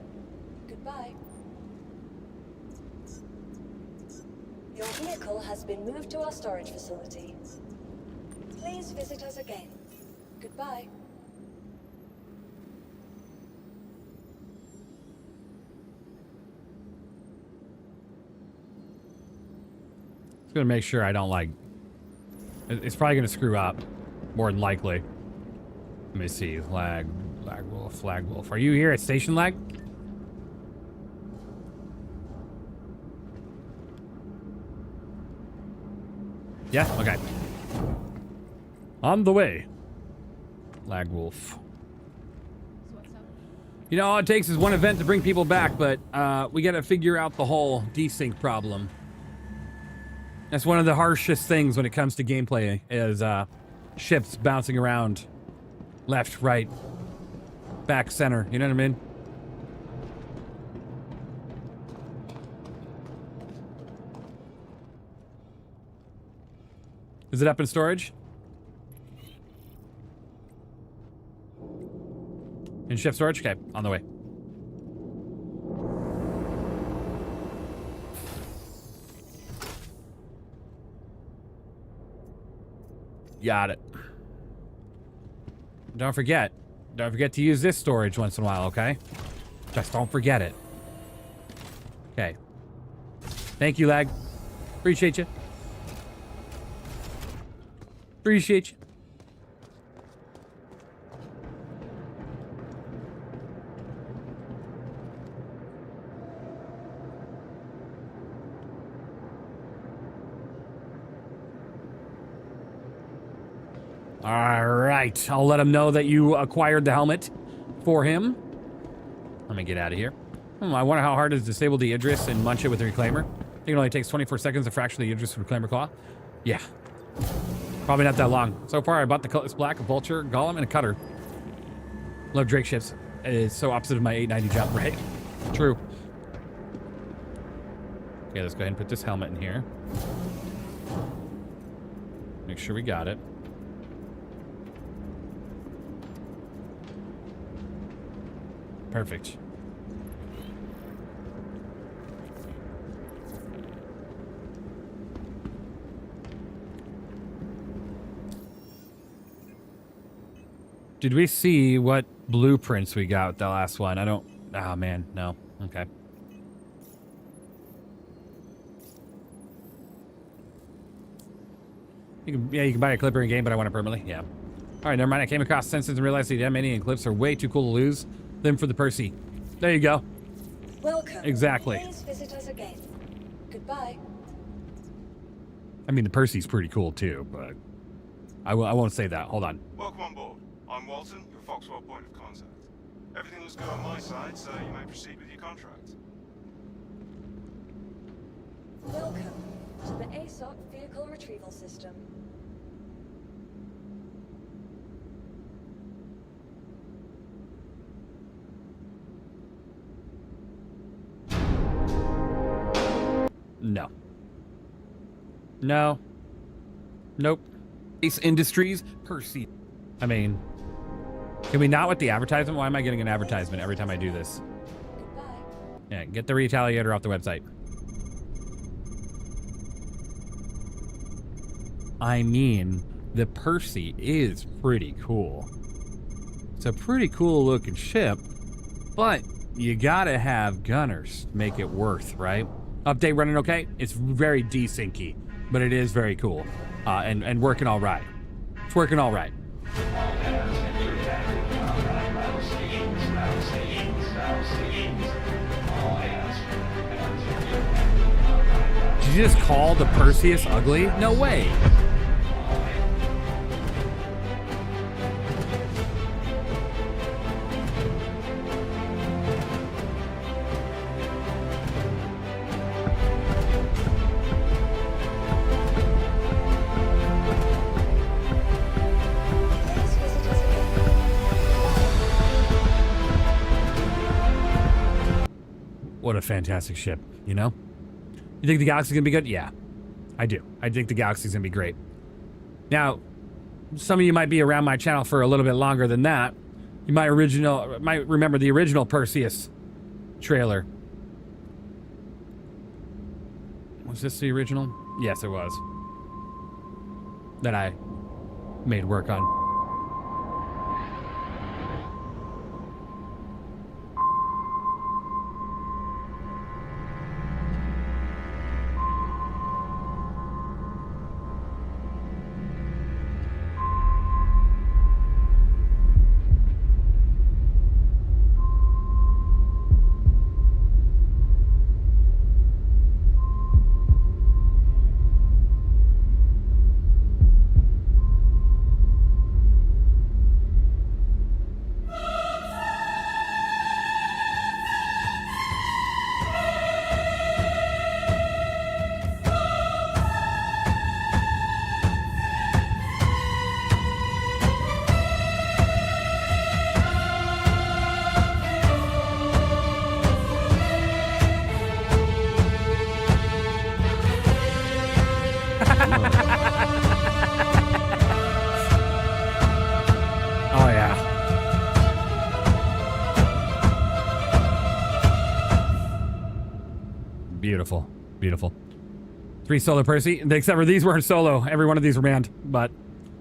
Speaker 2: Goodbye. Your vehicle has been moved to our storage facility. Please visit us again. Goodbye.
Speaker 1: Just gonna make sure I don't like... It's probably gonna screw up. More than likely. Let me see. Lag wolf, lag wolf. Are you here at station lag? Yeah? Okay. On the way. Lag wolf. You know, all it takes is one event to bring people back, but we gotta figure out the whole desync problem. That's one of the harshest things when it comes to gameplay, is ships bouncing around left, right, back, center. You know what I mean? Is it up in storage? In ship storage? Okay, on the way. Got it. Don't forget to use this storage once in a while, okay? Just don't forget it. Okay. Thank you, lag. Appreciate you. Appreciate you. All right, I'll let him know that you acquired the helmet for him. Let me get out of here. I wonder how hard it is to disable the Idris and munch it with the reclaimer. I think it only takes 24 seconds to fracture the Idris with reclaimer claw. Yeah, probably not that long. So far, I bought the Cutlass Black, a Vulture, Golem, and a Cutter. Love Drake ships. It is so opposite of my 890 jump, right? True. Okay, let's go ahead and put this helmet in here. Make sure we got it. Perfect. Did we see what blueprints we got with the last one? I don't... Oh, man. No. Okay. You can buy a clipper in game, but I want it permanently. Yeah. All right, never mind. I came across Senses and realized the M80 and clips are way too cool to lose them for the Pcie. There you go.
Speaker 2: Welcome.
Speaker 1: Exactly.
Speaker 2: Please visit us again. Goodbye.
Speaker 1: I mean, the Pcie's pretty cool too, but I won't say that. Hold on.
Speaker 4: Welcome on board. I'm Walton, your Foxwell point of contact. Everything looks good on my side, so you may proceed with your contract.
Speaker 2: Welcome to the ASOP vehicle retrieval system.
Speaker 1: No. No. Nope. Ace Industries, Pcie. I mean, can we not with the advertisement? Why am I getting an advertisement every time I do this?
Speaker 2: Goodbye.
Speaker 1: Yeah, get the Retaliator off the website. I mean, the Pcie is pretty cool. It's a pretty cool looking ship, but you gotta have gunners to make it worth, right? Update running okay? It's very desyncy, but it is very cool. And working all right. It's working all right. Did you just call the Perseus ugly? No way.
Speaker 2: Please visit us again.
Speaker 1: What a fantastic ship, you know? You think the Galaxy's gonna be good? Yeah, I do. I think the Galaxy's gonna be great. Now, some of you might be around my channel for a little bit longer than that. You might remember the original Perseus trailer. Was this the original? Yes, it was. That I made work on. Oh yeah. Beautiful, beautiful. 3 solo Percy, except for these weren't solo. Every one of these were manned, but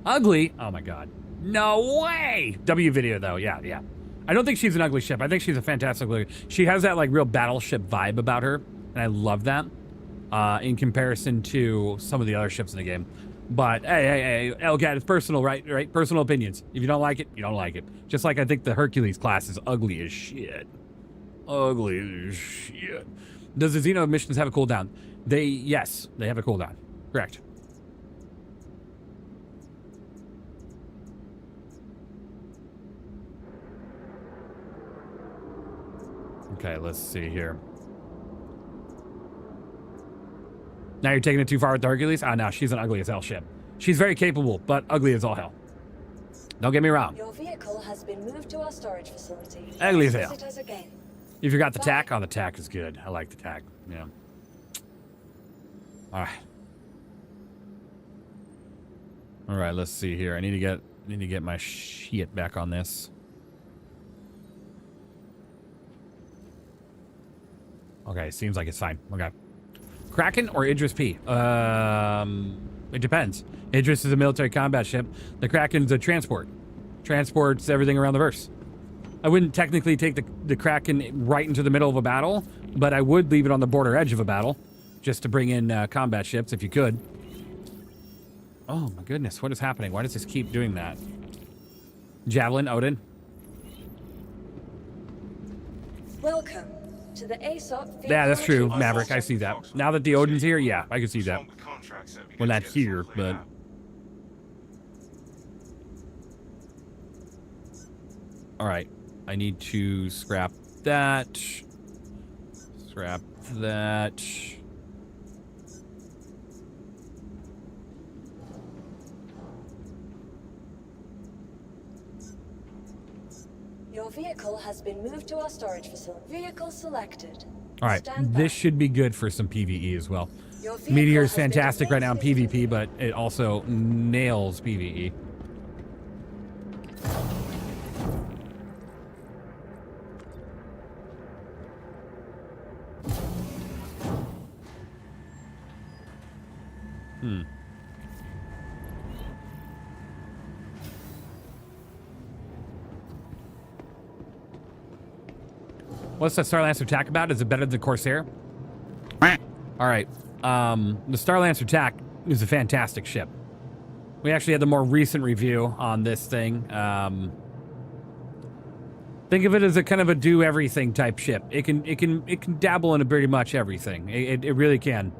Speaker 1: ugly. Oh my god, no way. W video though, yeah, yeah. I don't think she's an ugly ship. I think she's a fantastic look. She has that like real battleship vibe about her, and I love that. In comparison to some of the other ships in the game. But hey, LCAT, it's personal, right? Personal opinions. If you don't like it, you don't like it. Just like I think the Hercules class is ugly as shit. Ugly as shit. Does the Xeno missions have a cooldown? Yes, they have a cooldown. Correct. Okay, let's see here. Now you're taking it too far with the Hercules? Oh, no, she's an ugly as hell ship. She's very capable, but ugly as all hell. Don't get me wrong.
Speaker 2: Your vehicle has been moved to our storage facility.
Speaker 1: Ugly as hell.
Speaker 2: Visit us again.
Speaker 1: You forgot the tack? Oh, the tack is good. I like the tack. Yeah. All right. All right, let's see here. I need to get my shit back on this. Okay, seems like it's fine. Okay. Kraken or Idris P? It depends. Idris is a military combat ship. The Kraken's a transport. Transports everything around the verse. I wouldn't technically take the Kraken right into the middle of a battle, but I would leave it on the border edge of a battle, just to bring in combat ships if you could. Oh my goodness, what is happening? Why does this keep doing that? Javelin, Odin.
Speaker 2: Welcome to the ASOP.
Speaker 1: Yeah, that's true, Maverick. I see that. Now that the Odin's here, yeah, I can see that. Well, not here, but... Alright, I need to scrap that. Scrap that.
Speaker 2: Your vehicle has been moved to our storage facility. Vehicle selected.
Speaker 1: All right,
Speaker 2: Stand by.
Speaker 1: this should be good for some PvE as well.
Speaker 2: Your vehicle
Speaker 1: Meteor is
Speaker 2: has been
Speaker 1: fantastic right now in
Speaker 2: designated-
Speaker 1: PvP, but it also nails PvE. What's the Starlancer attack about? Is it better than Corsair? All right. The Starlancer attack is a fantastic ship. We actually had the more recent review on this thing. Think of it as a kind of a do everything type ship. It can dabble in pretty much everything. It really can.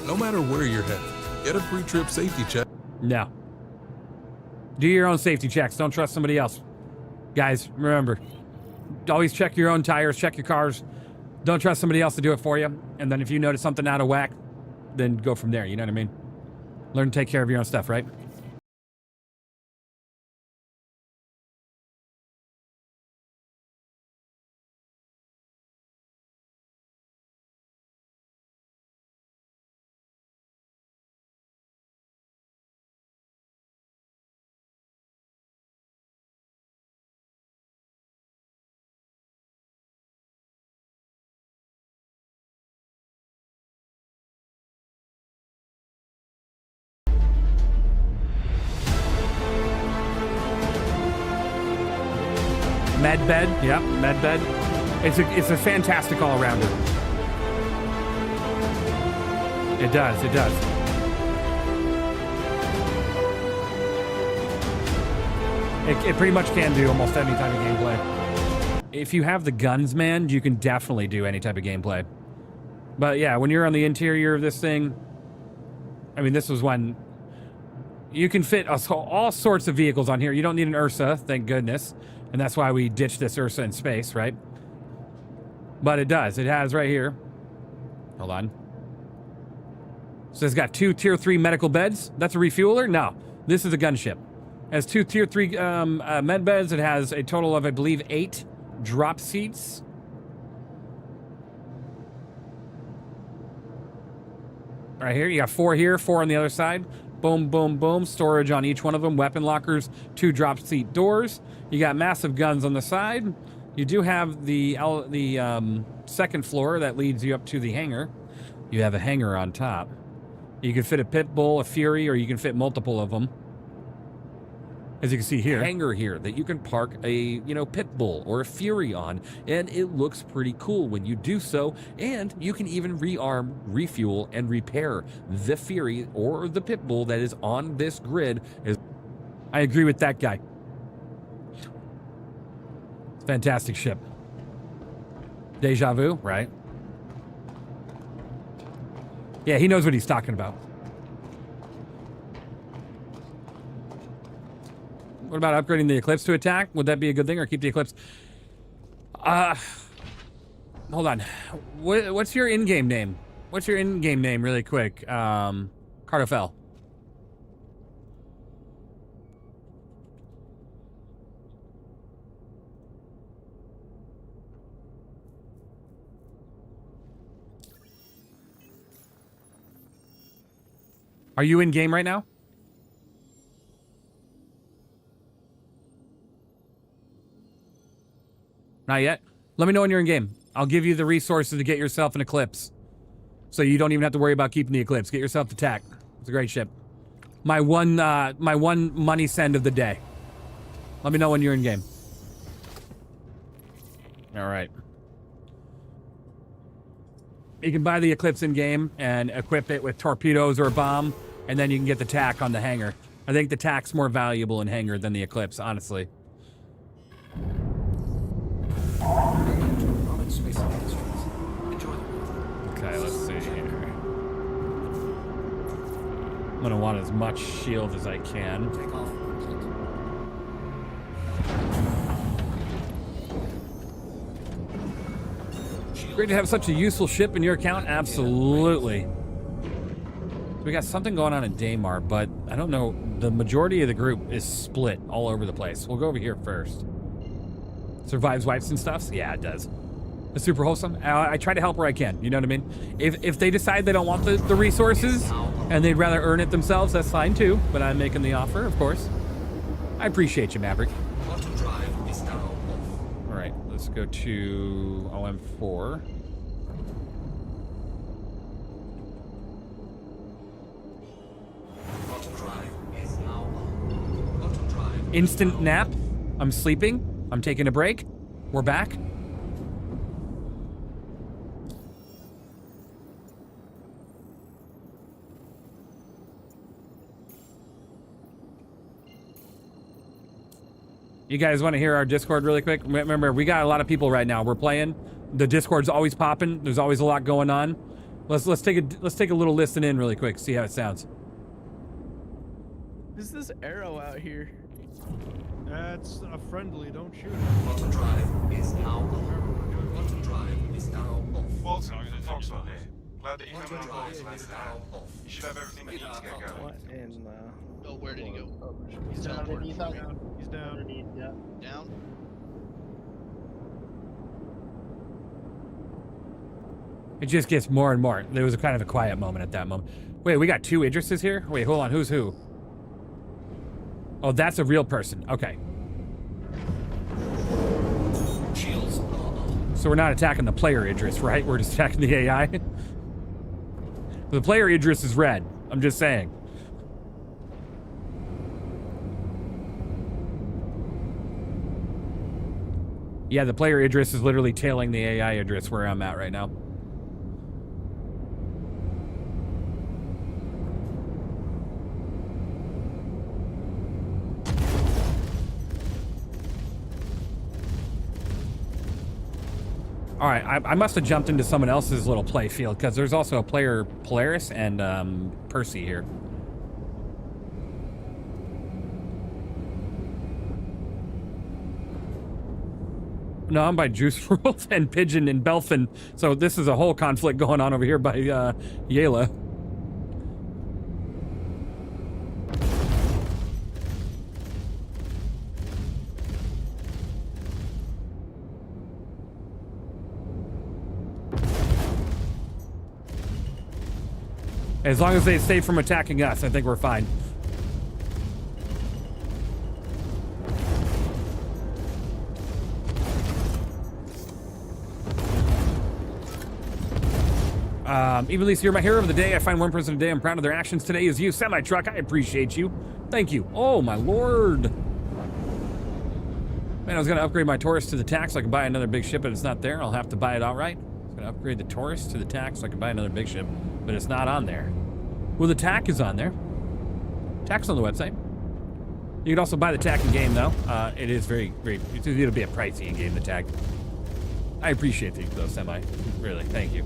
Speaker 14: No matter where you're headed, get a pre-trip safety check.
Speaker 1: No. Do your own safety checks. Don't trust somebody else. Guys, remember, always check your own tires, check your cars. Don't trust somebody else to do it for you. And then if you notice something out of whack, then go from there. You know what I mean? Learn to take care of your own stuff, right? Medbed, yep, medbed. It's a fantastic all-rounder. It does, it does. It pretty much can do almost any type of gameplay. If you have the guns, man, you can definitely do any type of gameplay. But yeah, when you're on the interior of this thing, I mean, this was when you can fit all sorts of vehicles on here. You don't need an Ursa, thank goodness. And that's why we ditched this Ursa in space, right? But it does. It has right here. Hold on. So it's got 2 tier 3 medical beds. That's a refueler? No. This is a gunship. It has 2 tier 3 med beds. It has a total of, I believe, 8 drop seats. Right here. You got 4 here, 4 on the other side. Boom, boom, boom. Storage on each one of them. Weapon lockers, 2 drop seat doors. You got massive guns on the side. You do have the second floor that leads you up to the hangar. You have a hangar on top. You can fit a pit bull, a Fury, or you can fit multiple of them. As you can see here, hangar here that you can park a pit bull or a Fury on, and it looks pretty cool when you do so. And you can even rearm, refuel, and repair the Fury or the pit bull that is on this grid. I agree with that guy. Fantastic ship. Deja vu, right? Yeah, he knows what he's talking about. What about upgrading the Eclipse to attack? Would that be a good thing, or keep the Eclipse? Hold on. What's your in-game name? What's your in-game name, really quick? Cardofel. Are you in game right now? Not yet? Let me know when you're in game. I'll give you the resources to get yourself an Eclipse. So you don't even have to worry about keeping the Eclipse. Get yourself the TAC. It's a great ship. My one money send of the day. Let me know when you're in game. Alright. You can buy the Eclipse in game and equip it with torpedoes or a bomb, and then you can get the TAC on the hangar. I think the TAC's more valuable in hangar than the Eclipse, honestly. Okay, let's see here. I'm gonna want as much shield as I can. Great to have such a useful ship in your account. Absolutely. We got something going on in Daymar, but I don't know. The majority of the group is split all over the place. We'll go over here first. Survives wipes and stuffs? Yeah, it does. It's super wholesome. I try to help where I can. You know what I mean? If they decide they don't want the resources and they'd rather earn it themselves, that's fine too. But I'm making the offer, of course. I appreciate you, Maverick. All right, let's go to OM4. Instant nap. I'm sleeping. I'm taking a break. We're back. You guys want to hear our Discord really quick? Remember, we got a lot of people right now. We're playing. The Discord's always popping. There's always a lot going on. Let's take a little listen in really quick. See how it sounds.
Speaker 15: Who's this arrow out here?
Speaker 16: That's a friendly. Don't shoot.
Speaker 8: Bottom drive is now on. Bottom drive is now off.
Speaker 4: Walter, the Foxwell here. Glad that you haven't landed down. You should have everything you need to get going.
Speaker 15: What in the...
Speaker 16: Oh, where did he go?
Speaker 15: Oh,
Speaker 16: He's down. He's down. He's down.
Speaker 15: Yeah.
Speaker 16: Down.
Speaker 1: It just gets more and more. There was a kind of a quiet moment at that moment. Wait, we got two Idrises here? Wait, hold on. Who's who? Oh, that's a real person. Okay. So we're not attacking the player Idris, right? We're just attacking the AI. The player Idris is red. I'm just saying. Yeah, the player Idris is literally tailing the AI Idris where I'm at right now. All right, I must have jumped into someone else's little play field because there's also a player Polaris and Pcie here. No, I'm by Juice WRLD and Pigeon and Belfin. So this is a whole conflict going on over here by Yela. As long as they stay from attacking us, I think we're fine. Evenleast, you're my hero of the day. I find one person a day I'm proud of their actions today is you. Semi-truck, I appreciate you. Thank you. Oh, my lord. Man, I was going to upgrade my Taurus to the TAC so I can buy another big ship, but it's not there. I'll have to buy it outright. I was going to upgrade the Taurus to the TAC so I can buy another big ship, but it's not on there. Well, the TAC is on there. TAC's on the website. You can also buy the TAC in game, though. It is very, very, it'll be a pricey in game, the TAC. I appreciate it, though, Semi. Really, thank you.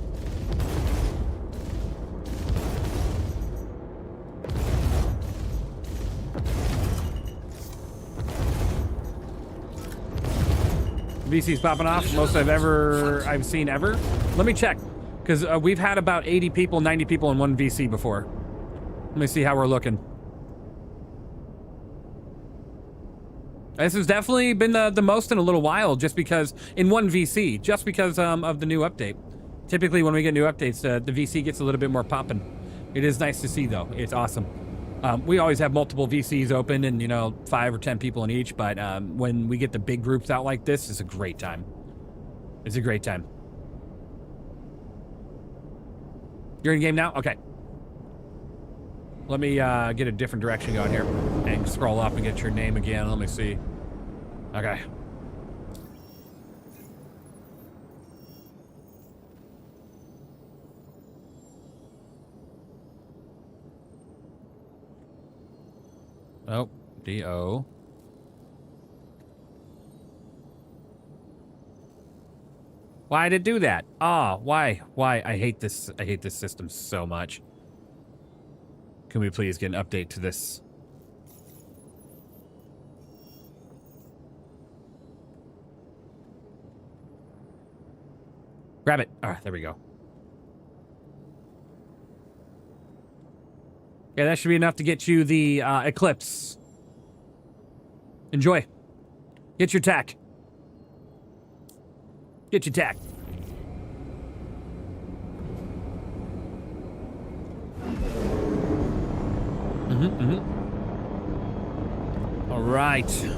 Speaker 1: VC's popping off, most I've seen ever. Let me check, because we've had about 80 people, 90 people in one VC before. Let me see how we're looking. This has definitely been the most in a little while, just because, in one VC, just because of the new update. Typically when we get new updates, the VC gets a little bit more popping. It is nice to see, though. It's awesome. We always have multiple VCs open and, you know, 5 or 10 people in each, but when we get the big groups out like this, it's a great time. It's a great time. You're in game now? Okay. Let me get a different direction going here and scroll up and get your name again. Let me see. Okay. Oh, D-O. Why did it do that? Ah, why? Why? I hate this system so much. Can we please get an update to this? Grab it. Ah, there we go. Yeah, that should be enough to get you the Eclipse. Enjoy. Get your tack. Get your tack. All right.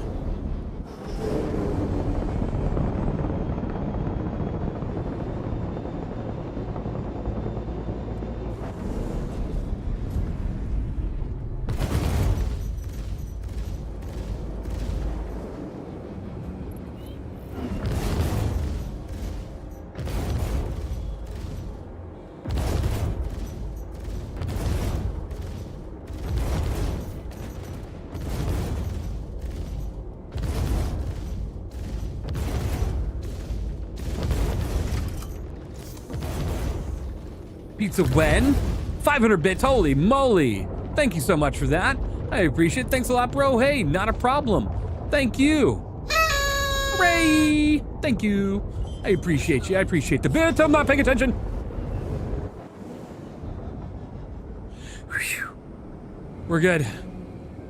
Speaker 1: Pizza when? 500 bits, holy moly. Thank you so much for that. I appreciate it. Thanks a lot, bro. Hey, not a problem. Thank you. Hooray! Thank you. I appreciate you. I appreciate the bit. I'm not paying attention. Whew. We're good.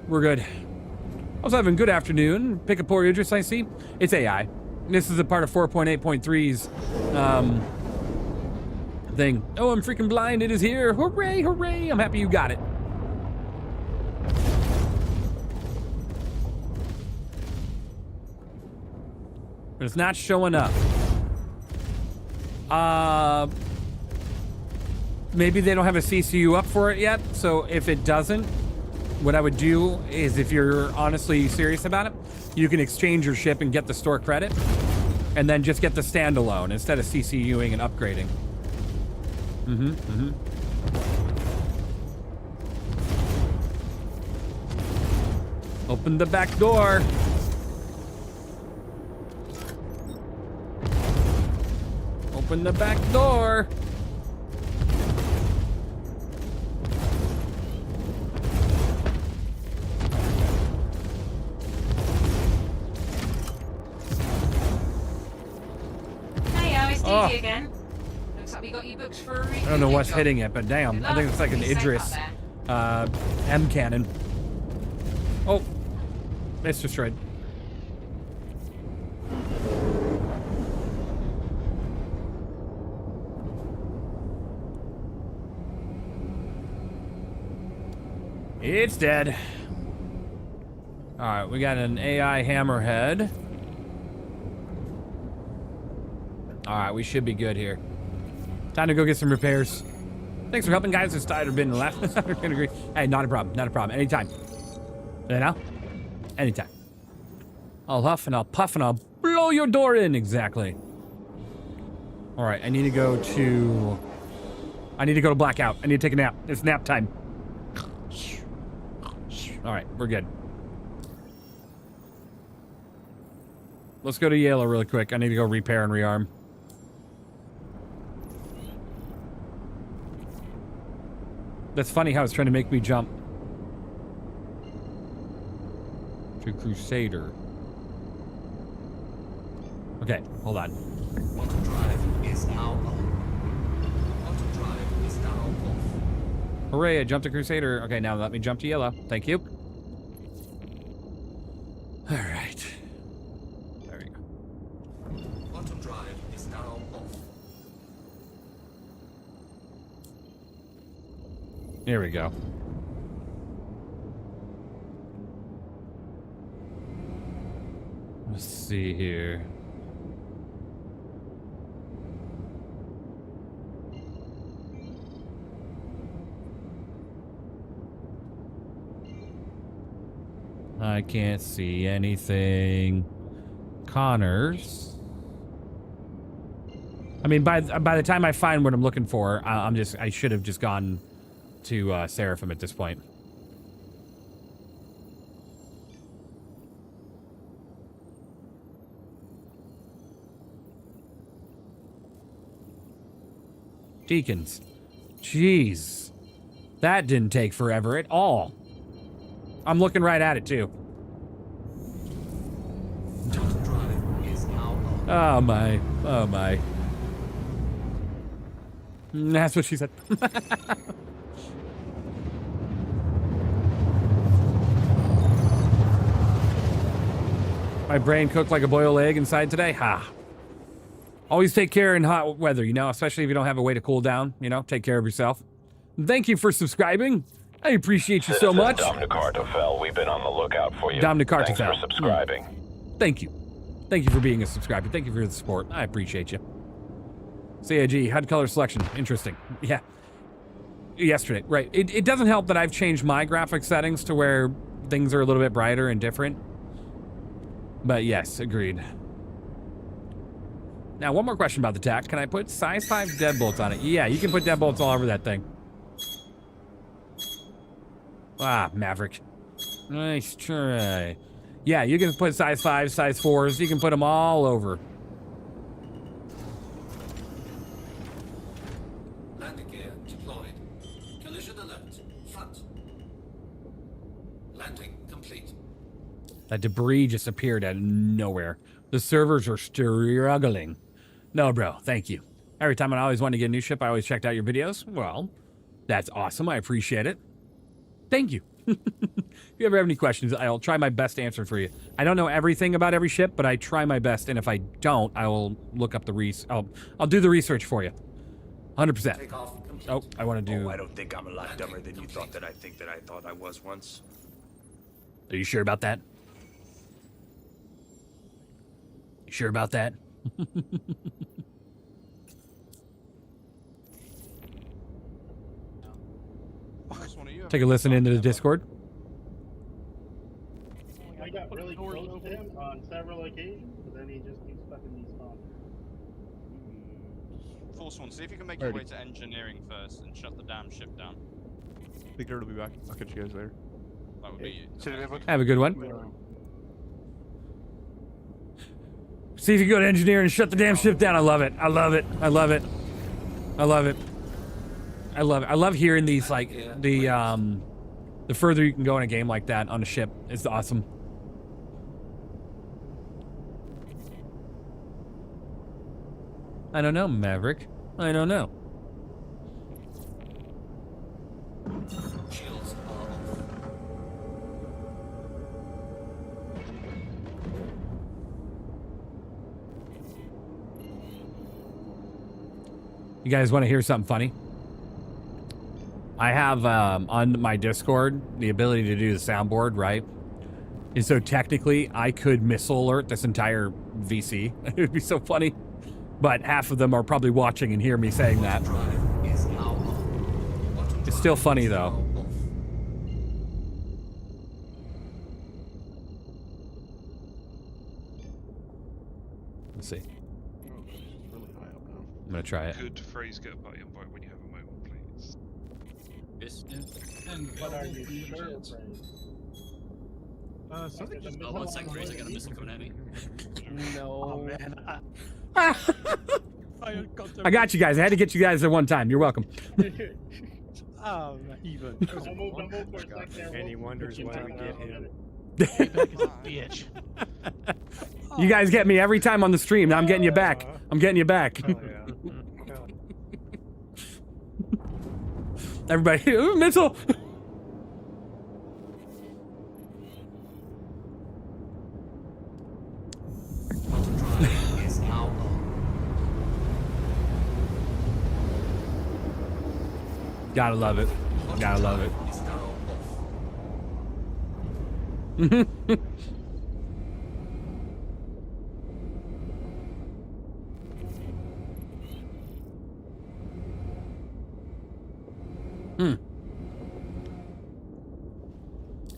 Speaker 1: We're good. I was having a good afternoon. Pick a poor Idris, I see. It's AI. This is a part of 4.8.3's thing. Oh, I'm freaking blind. It is here. Hooray, hooray. I'm happy you got it. But it's not showing up. Maybe they don't have a CCU up for it yet. So if it doesn't, what I would do is, if you're honestly serious about it, you can exchange your ship and get the store credit, and then just get the standalone instead of CCUing and upgrading. Open the back door. Open the back door.
Speaker 11: Hey, it's Stevie again. Looks like we got you booked for a
Speaker 1: I don't know what's hitting it, but damn, I think it's like an Idris M cannon. Oh, it's destroyed. It's dead. All right, we got an AI hammerhead. All right, we should be good here. Time to go get some repairs. Thanks for helping, guys. It's tired of being the last. Hey, not a problem. Not a problem. Anytime. You know? Anytime. I'll huff and I'll puff and I'll blow your door in. Exactly. All right, I need to go to blackout. I need to take a nap. It's nap time. All right, we're good. Let's go to Yale really quick. I need to go repair and rearm. That's funny how it's trying to make me jump. To Crusader. Okay, hold on.
Speaker 8: Auto drive is now on. Auto drive is now off.
Speaker 1: Hooray, I jumped to Crusader. Okay, now let me jump to Yellow. Thank you. All right. There we go.
Speaker 8: Auto drive is now off.
Speaker 1: Here we go. Let's see here. I can't see anything. Connors. I mean, by the time I find what I'm looking for, I should have just gone to Seraphim at this point. Deacons. Jeez. That didn't take forever at all. I'm looking right at it, too. Oh, my. Oh, my. That's what she said. My brain cooked like a boiled egg inside today. Ha. Always take care in hot weather, you know, especially if you don't have a way to cool down, you know, take care of yourself. Thank you for subscribing. I appreciate you so much.
Speaker 17: Domnicartofel, we've been on the lookout for you.
Speaker 1: Domnicartofel.
Speaker 17: Thanks for subscribing.
Speaker 1: Thank you. Thank you for being a subscriber. Thank you for the support. I appreciate you. CIG, HUD color selection. Interesting. Yeah. Yesterday, right. It doesn't help that I've changed my graphic settings to where things are a little bit brighter and different. But yes, agreed. Now, one more question about the TAC. Can I put size 5 deadbolts on it? Yeah, you can put deadbolts all over that thing. Ah, Maverick. Nice try. Yeah, you can put size 5, size 4s. You can put them all over.
Speaker 8: Landing gear deployed. Collision alert. Front. Landing complete.
Speaker 1: That debris just appeared out of nowhere. The servers are struggling. No, bro, thank you. Every time I always wanted to get a new ship, I always checked out your videos. Well, that's awesome. I appreciate it. Thank you. If you ever have any questions, I'll try my best to answer for you. I don't know everything about every ship, but I try my best, and if I don't, I will look up the I'll do the research for you. 100%. Oh, I want to do...
Speaker 18: Oh, I don't think I'm a lot dumber than you thought that I think that I thought I was once.
Speaker 1: Are you sure about that? You sure about that? Take a listen into the Discord.
Speaker 19: I got really close to him on several occasions, but then he just keeps fucking these spawns.
Speaker 20: Force one, see if you can make your way to engineering first and shut the damn ship down.
Speaker 21: Big Dirt will be back. I'll catch you guys later.
Speaker 20: That would be...
Speaker 1: Have a good one. See if you go to engineer and shut the damn ship down. I love it. I love it. I love it. I love it. I love it. I love hearing these, like, the further you can go in a game like that on a ship is awesome. I don't know, Maverick. I don't know.
Speaker 8: Shields are off.
Speaker 1: You guys want to hear something funny? I have on my Discord the ability to do the soundboard, right? And so technically I could missile alert this entire VC. It would be so funny. But half of them are probably watching and hear me saying that. It's still funny though. Let's see. I'm gonna try it.
Speaker 4: Could phrase get a party invite when you have a moment, please.
Speaker 19: What are you sure?
Speaker 16: Something just...
Speaker 22: Oh, 1 second, Grace, I got a missile coming at me.
Speaker 15: No.
Speaker 16: Oh, man.
Speaker 1: I got you guys. I had to get you guys at one time. You're welcome.
Speaker 16: Oh, even.
Speaker 23: And he wonders why we get him.
Speaker 16: Bitch.
Speaker 1: You guys get me every time on the stream. Now I'm getting you back. I'm getting you back.
Speaker 23: Oh, yeah.
Speaker 1: Everybody, missile.
Speaker 8: Is now on.
Speaker 1: Gotta love it. Gotta love it.
Speaker 8: Is now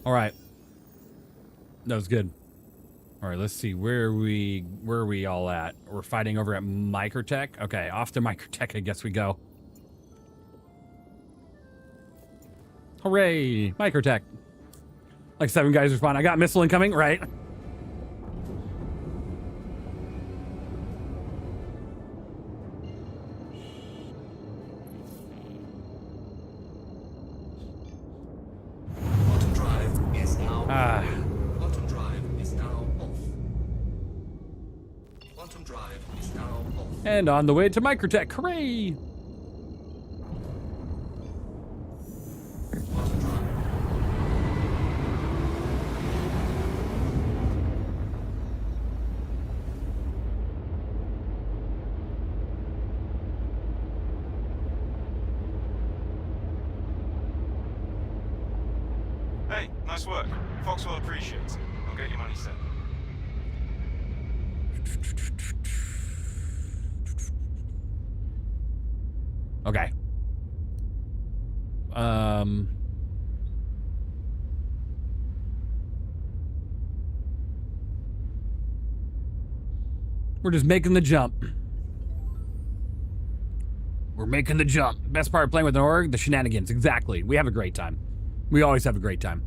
Speaker 1: All right. That was good. All right, let's see. Where are we all at? We're fighting over at Microtech. Okay, off to Microtech, I guess we go. Hooray! Microtech. Like 7 guys respond. I got missile incoming, right?
Speaker 8: Quantum drive is now Quantum drive is now off. Quantum drive is now off.
Speaker 1: And on the way to Microtech. Hooray!
Speaker 8: Quantum drive.
Speaker 4: Nice work. Foxwell appreciates it. I'll get your money sent.
Speaker 1: Okay. We're just making the jump. We're making the jump. Best part of playing with an org, the shenanigans. Exactly. We have a great time. We always have a great time.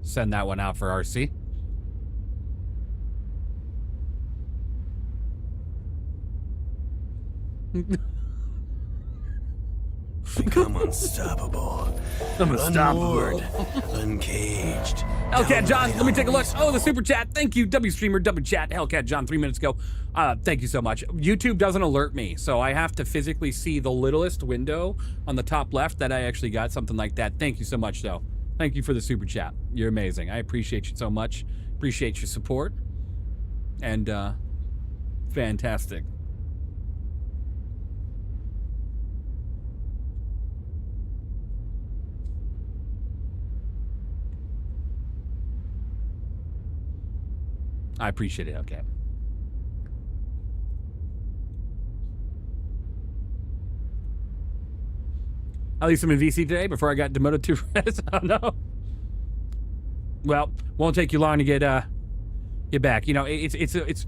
Speaker 1: Send that one out for RC.
Speaker 3: Become unstoppable.
Speaker 1: I'm unstoppable.
Speaker 3: Unmoored, uncaged.
Speaker 1: Hellcat John, let me take a look. Oh, the super chat. Thank you, W Streamer, W Chat. Hellcat John, 3 minutes ago. Thank you so much. YouTube doesn't alert me, so I have to physically see the littlest window on the top left that I actually got something like that. Thank you so much, though. Thank you for the super chat. You're amazing. I appreciate you so much. Appreciate your support. And fantastic. I appreciate it, okay. At least I'm in VC today before I got demoted to res. Oh no. Well, won't take you long to get back. You know, it's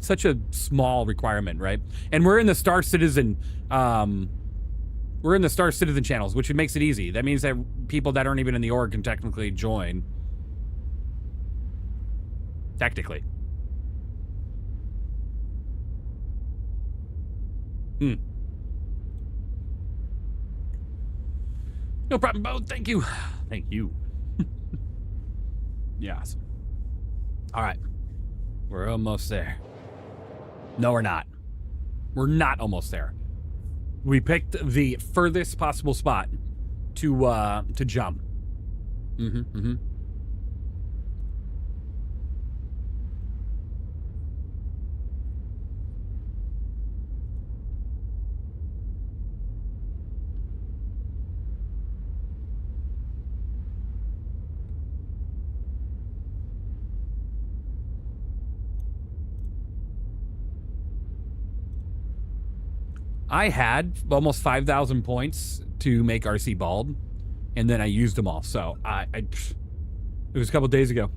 Speaker 1: such a small requirement, right? And we're in the Star Citizen channels, which makes it easy. That means that people that aren't even in the org can technically join. Technically. No problem, Bo. Thank you. Thank you. Yeah, awesome. All right. We're almost there. No, we're not. We're not almost there. We picked the furthest possible spot to jump. I had almost 5,000 points to make RC bald, and then I used them all. So it was a couple days ago.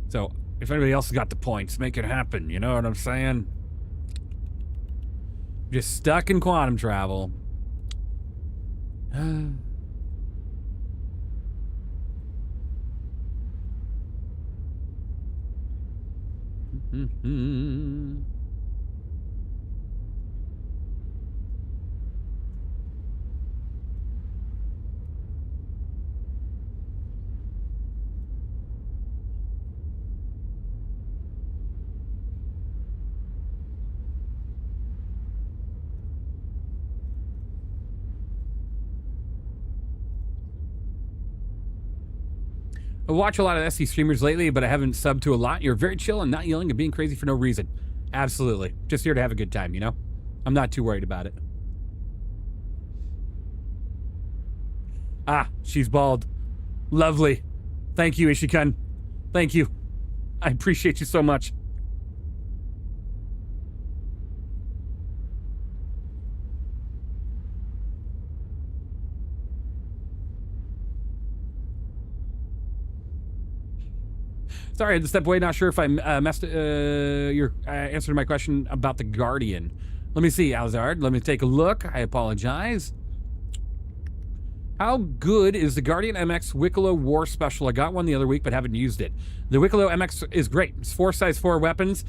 Speaker 1: So if anybody else has got the points, make it happen. You know what I'm saying? Just stuck in quantum travel. I watch a lot of SC streamers lately, but I haven't subbed to a lot. You're very chill and not yelling and being crazy for no reason. Absolutely. Just here to have a good time, you know? I'm not too worried about it. Ah, she's bald. Lovely. Thank you, Ishikun. Thank you. I appreciate you so much. Sorry, I had to step away. Not sure if I messed your answer to my question about the Guardian. Let me see, Alzard. Let me take a look. I apologize. How good is the Guardian MX Wicklow War Special? I got one the other week, but haven't used it. The Wicklow MX is great. It's 4 size 4 weapons.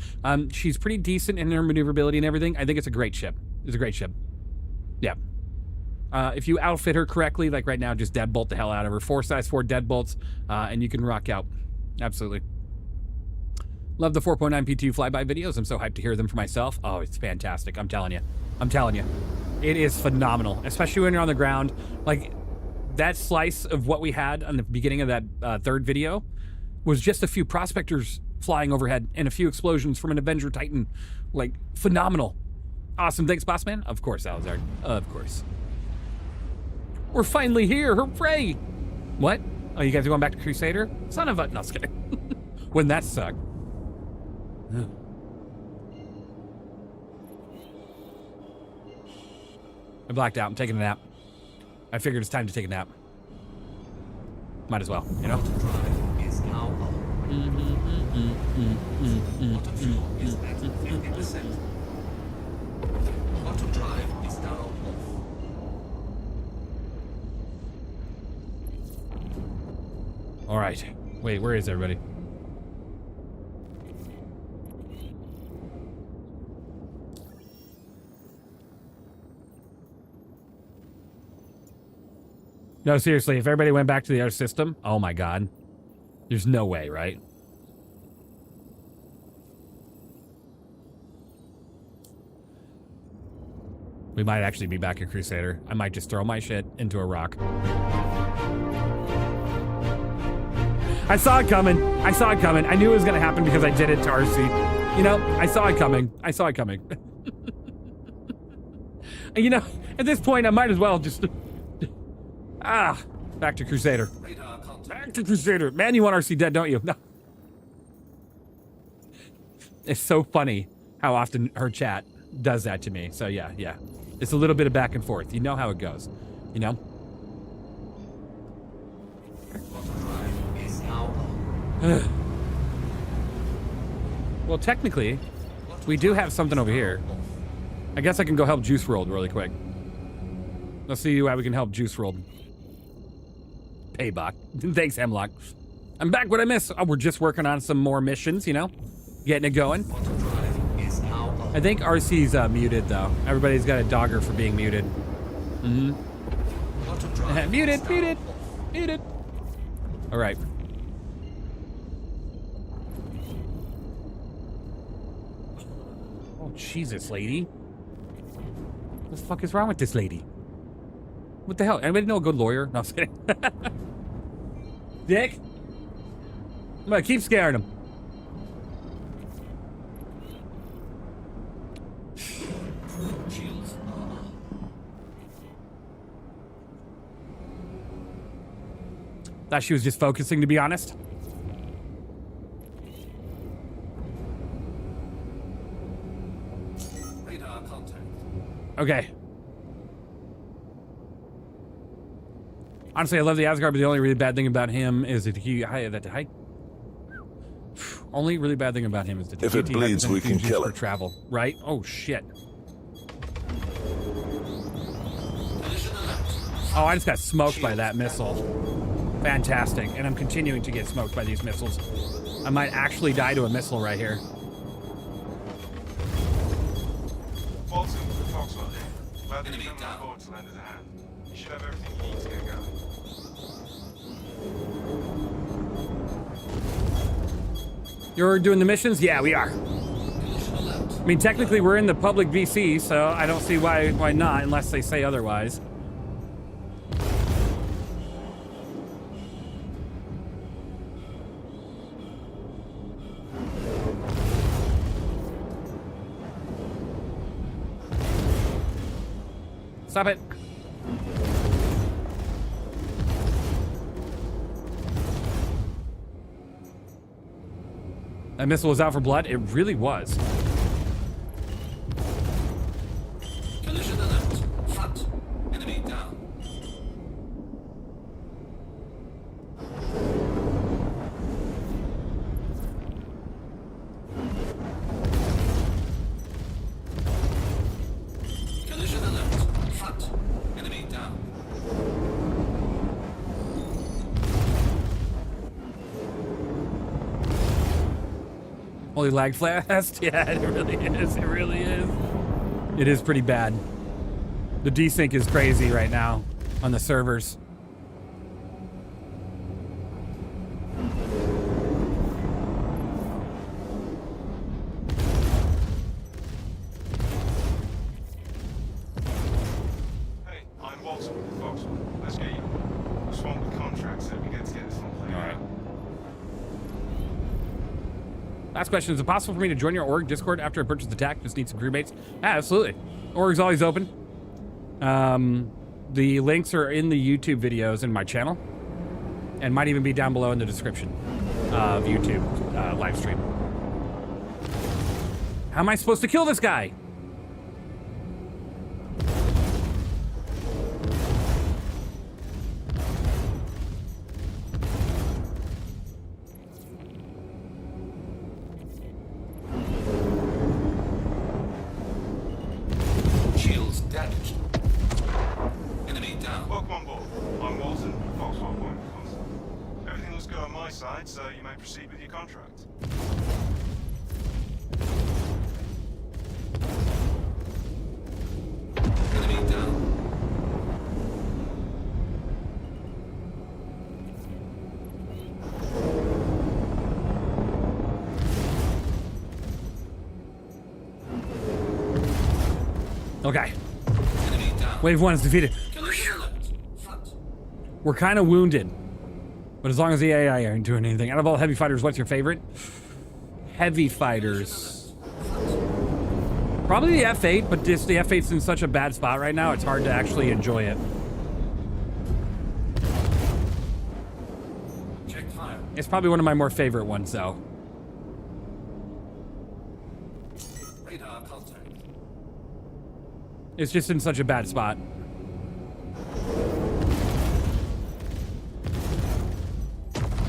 Speaker 1: She's pretty decent in her maneuverability and everything. I think it's a great ship. It's a great ship. Yeah. If you outfit her correctly, like right now, just deadbolt the hell out of her. 4 size 4 deadbolts, and you can rock out. Absolutely. Love the 4.9 P2 flyby videos. I'm so hyped to hear them for myself. Oh, it's fantastic. I'm telling you. I'm telling you. It is phenomenal, especially when you're on the ground. Like, that slice of what we had on the beginning of that third video was just a few prospectors flying overhead and a few explosions from an Avenger Titan. Like, phenomenal. Awesome. Thanks, boss man. Of course, Alzard. Of course. We're finally here. Hooray. What? Oh, you guys are going back to Crusader? Son of a... No, I was kidding. Wouldn't that suck? I blacked out. I'm taking a nap. I figured it's time to take a nap. Might as well, you know?
Speaker 8: Is now on. Auto fuel is at 50%. Auto drive is now off.
Speaker 1: All right. Wait, where is everybody? No, seriously, if everybody went back to the other system, oh my god. There's no way, right? We might actually be back at Crusader. I might just throw my shit into a rock. I saw it coming. I saw it coming. I knew it was going to happen because I did it to RC. You know, I saw it coming. I saw it coming. And you know, at this point, I might as well just... back to Crusader. Back to Crusader. Man, you want RC dead, don't you? No. It's so funny how often her chat does that to me. So yeah. It's a little bit of back and forth. You know how it goes. You know? Well, technically, we do have something over here. I guess I can go help Juice World really quick. Let's see how we can help Juice World. Payback. Thanks, Hemlock. I'm back. What I miss? Oh, we're just working on some more missions, you know? Getting it going. I think RC's muted, though. Everybody's got a dogger for being muted. Muted. All right. Oh, Jesus, lady. What the fuck is wrong with this lady? What the hell? Anybody know a good lawyer? No, I'm just kidding. Dick? I'm gonna keep scaring him. Thought she was just focusing, to be honest.
Speaker 8: Radar contact.
Speaker 1: Okay. Honestly, I love the Asgard, but the only really bad thing about him is that only really bad thing about him is that
Speaker 5: if it bleeds, we can kill it.
Speaker 1: Travel, right? Oh shit. Oh, I just got smoked by that missile. Fantastic, and I'm continuing to get smoked by these missiles. I might actually die to a missile right here.
Speaker 4: Walton, Foxwell here. Glad that you come on board to lend us a hand. You should have everything you need to get going.
Speaker 1: You're doing the missions? Yeah, we are. I mean, technically, we're in the public VC, so I don't see why not, unless they say otherwise. Stop it. That missile was out for blood? It really was.
Speaker 8: Collision alert. Front. Enemy down. Collision alert. Front. Enemy down.
Speaker 1: Holy lag fast. Yeah, it really is. It really is. It is pretty bad. The desync is crazy right now on the servers.
Speaker 4: Hey, I'm Walton with Foxwell. Let's get you. We're swamped with contracts, so we get to get this one played out.
Speaker 1: Last question, is it possible for me to join your org Discord after I purchase the tech? Just need some crewmates. Absolutely. Org's always open. The links are in the YouTube videos in my channel, and might even be down below in the description of YouTube live stream. How am I supposed to kill this guy?
Speaker 8: Shields damaged. Enemy down.
Speaker 4: Welcome on board. I'm Walton, Foxtrot Point. Everything looks good on my side, so you may proceed with your contract.
Speaker 8: Enemy down.
Speaker 1: Okay.
Speaker 8: Enemy down.
Speaker 1: Wave 1 is defeated. We're kind of wounded. But as long as the AI aren't doing anything. Out of all heavy fighters, what's your favorite? Heavy fighters. Probably the F8, but just the F8's in such a bad spot right now, it's hard to actually enjoy it.
Speaker 8: Check fire.
Speaker 1: It's probably one of my more favorite ones, though.
Speaker 8: Radar contact.
Speaker 1: It's just in such a bad spot.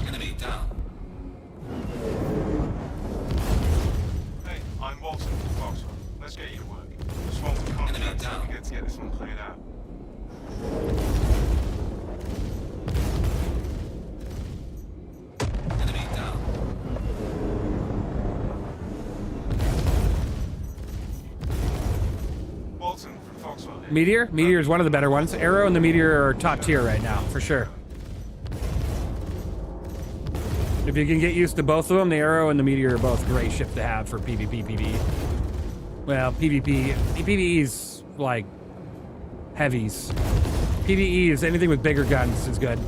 Speaker 8: Enemy down.
Speaker 4: Hey, I'm Walton, Foxtrot. Let's get you to work. Just want the contract so we get to get this one cleared out.
Speaker 8: Enemy down.
Speaker 4: Walton from Foxtrot.
Speaker 1: Meteor? Meteor is one of the better ones. Arrow and the Meteor are top tier right now, for sure. If you can get used to both of them, the Arrow and the Meteor are both great ships to have for PvP, PvE. Well, PvP, PvE is like heavies. PvE is anything with bigger guns is good.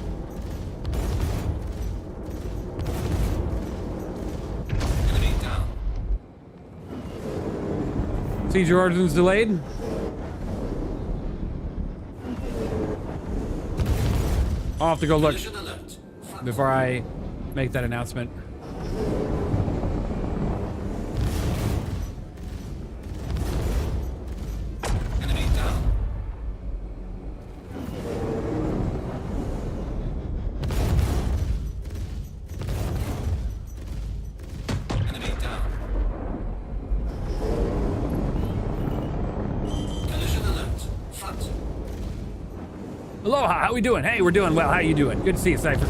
Speaker 8: Enemy down.
Speaker 1: Siege Origins delayed. I'll have to go look
Speaker 8: Collision alert.
Speaker 1: before I make that announcement.
Speaker 8: Enemy down. Enemy down. Collision alert. Front.
Speaker 1: Aloha, how we doing? Hey, we're doing well. How you doing? Good to see you, Cypher.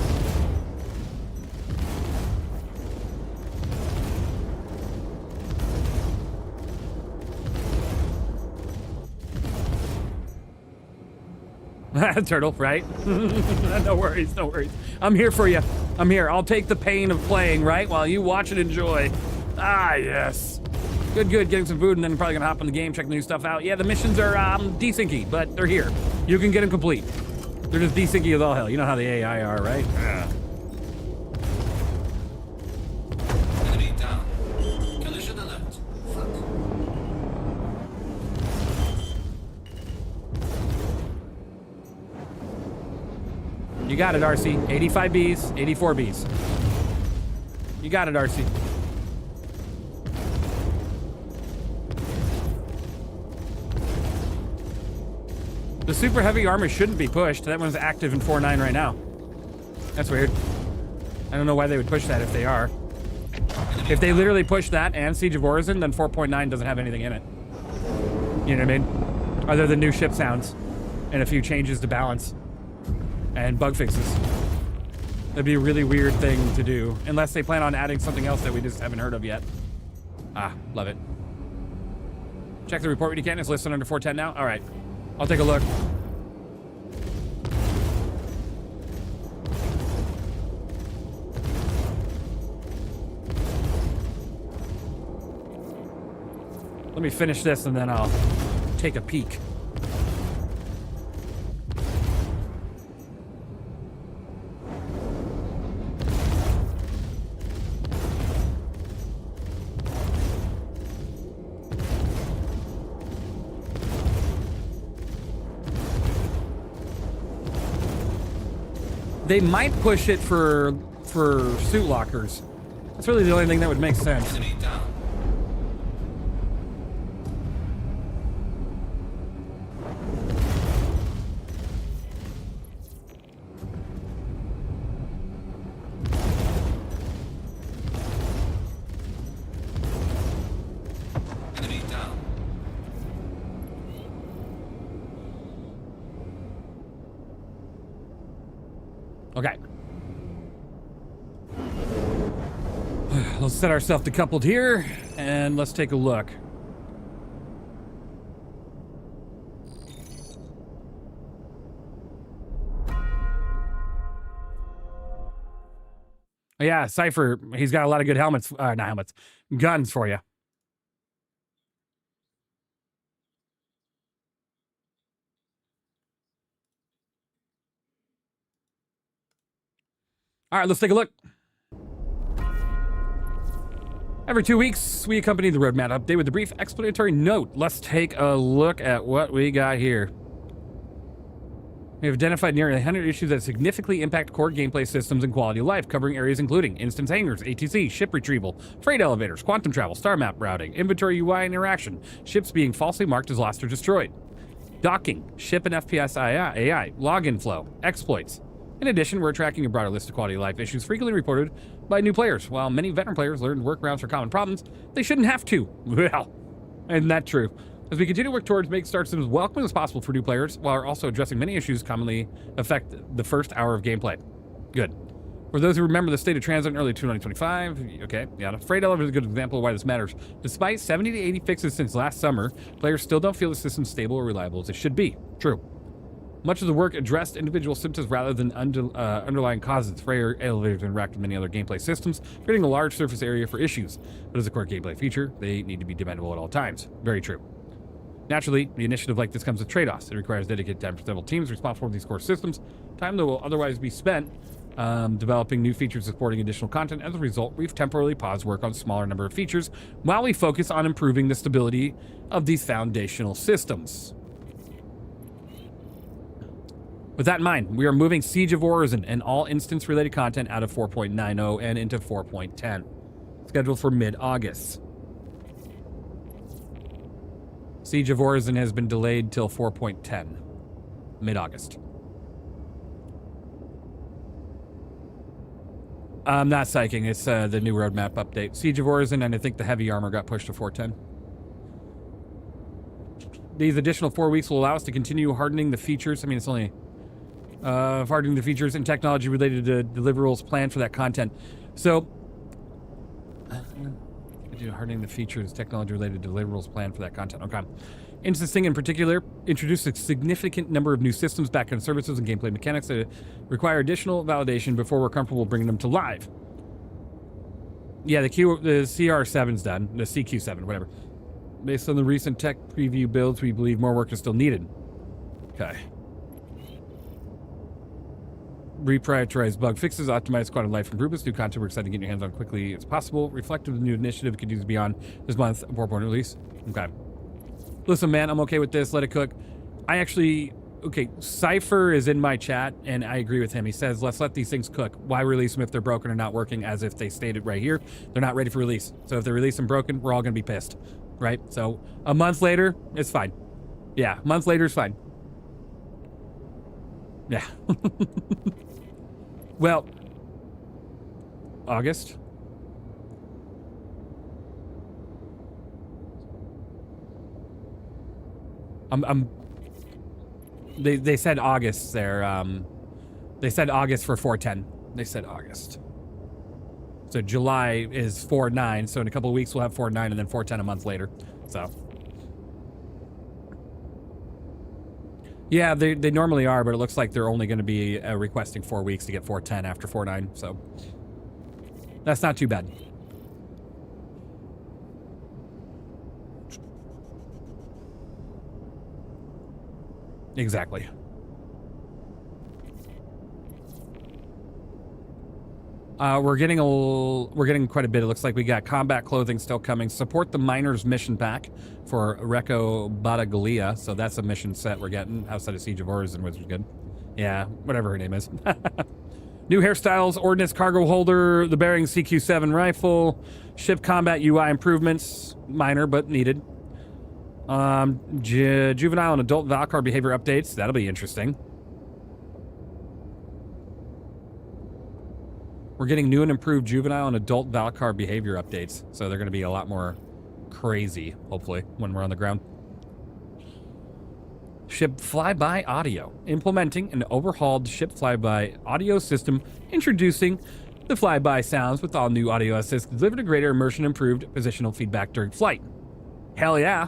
Speaker 1: Turtle, right? No worries, no worries. I'm here for you. I'm here. I'll take the pain of playing, right? While you watch and enjoy. Ah, yes. Good, good. Getting some food and then probably gonna hop on the game, check the new stuff out. Yeah, the missions are desyncy, but they're here. You can get them complete. They're just desyncy as all hell. You know how the AI are, right? Yeah.
Speaker 8: Enemy down. Collision alert. Front.
Speaker 1: You got it, RC. 85 Bs, 84 Bs. You got it, RC. The super heavy armor shouldn't be pushed. That one's active in 4.9 right now. That's weird. I don't know why they would push that if they are. If they literally push that and Siege of Origin, then 4.9 doesn't have anything in it. You know what I mean? Other than new ship sounds and a few changes to balance and bug fixes. That'd be a really weird thing to do, unless they plan on adding something else that we just haven't heard of yet. Ah, love it. Check the report when you can. It's listed under 410 now. All right, I'll take a look. Let me finish this and then I'll take a peek. They might push it for suit lockers. That's really the only thing that would make sense.
Speaker 8: Enemy down. Enemy down.
Speaker 1: Okay. Let's set ourselves decoupled here, and let's take a look. Oh, yeah, Cypher, he's got a lot of good helmets, not helmets, guns for you. All right, let's take a look. Every 2 weeks, we accompany the roadmap update with a brief explanatory note. Let's take a look at what we got here. We have identified nearly 100 issues that significantly impact core gameplay systems and quality of life, covering areas including instance hangars, ATC, ship retrieval, freight elevators, quantum travel, star map routing, inventory UI interaction, ships being falsely marked as lost or destroyed, docking, ship and FPS AI, login flow, exploits. In addition, we're tracking a broader list of quality of life issues frequently reported by new players. While many veteran players learned workarounds for common problems, they shouldn't have to. Well, isn't that true? As we continue to work towards making Star Citizen as welcoming as possible for new players, while also addressing many issues commonly affect the first hour of gameplay. Good. For those who remember the state of transit in early 2025, okay, yeah, the freight elevator is a good example of why this matters. Despite 70 to 80 fixes since last summer, players still don't feel the system stable or reliable as it should be. True. Much of the work addressed individual symptoms rather than underlying causes. Freight elevators interact with many other gameplay systems, creating a large surface area for issues. But as a core gameplay feature, they need to be dependable at all times. Very true. Naturally, the initiative like this comes with trade-offs. It requires dedicated time for several teams responsible for these core systems, time that will otherwise be spent developing new features supporting additional content. As a result, we've temporarily paused work on a smaller number of features while we focus on improving the stability of these foundational systems. With that in mind, we are moving Siege of Orison and all instance-related content out of 4.90 and into 4.10, scheduled for mid-August. Siege of Orison has been delayed till 4.10, mid-August. I'm not psyching, it's the new roadmap update. Siege of Orison, and I think the heavy armor got pushed to 410. These additional 4 weeks will allow us to continue hardening the features. I mean, it's only hardening the features and technology related to deliverables planned for that content. So, hardening the features, technology related deliverables planned for that content. Okay. Instancing in particular introduced a significant number of new systems, backend services, and gameplay mechanics that require additional validation before we're comfortable bringing them to live. Yeah, the CR7's done, the CQ7, whatever. Based on the recent tech preview builds, we believe more work is still needed. Okay. Reprioritize bug fixes, optimize quality of life improvements, new content we're excited to get your hands on quickly as possible. Reflective of the new initiative continues beyond this month, 4.0 release. Okay. Listen, man, I'm okay with this. Let it cook. I actually, okay, Cypher is in my chat, and I agree with him. He says, let's let these things cook. Why release them if they're broken or not working, as if they stated right here? They're not ready for release. So if they release them broken, we're all going to be pissed, right? So a month later, it's fine. Yeah, a month later is fine. Yeah. Well, August. They said August there. They said August for 410. They said August. So July is 4.9. So in a couple of weeks we'll have 4.9 and then 4.10 a month later. So. Yeah, they normally are, but it looks like they're only going to be requesting 4 weeks to get 4.10 after 4.9, so that's not too bad. Exactly. We're getting quite a bit. It looks like we got combat clothing still coming. Support the miners mission pack for Reko Batagalia. So that's a mission set we're getting outside of Siege of Orison, which is good. Yeah, whatever her name is. New hairstyles, ordnance cargo holder, the bearing CQ7 rifle, ship combat UI improvements, minor but needed. Juvenile and adult Valkyr behavior updates, that'll be interesting. We're getting new and improved juvenile and adult Valkyr behavior updates, so they're going to be a lot more crazy, hopefully, when we're on the ground. Ship flyby audio, implementing an overhauled ship flyby audio system, introducing the flyby sounds with all new audio assist, delivered a greater immersion, improved positional feedback during flight. Hell yeah.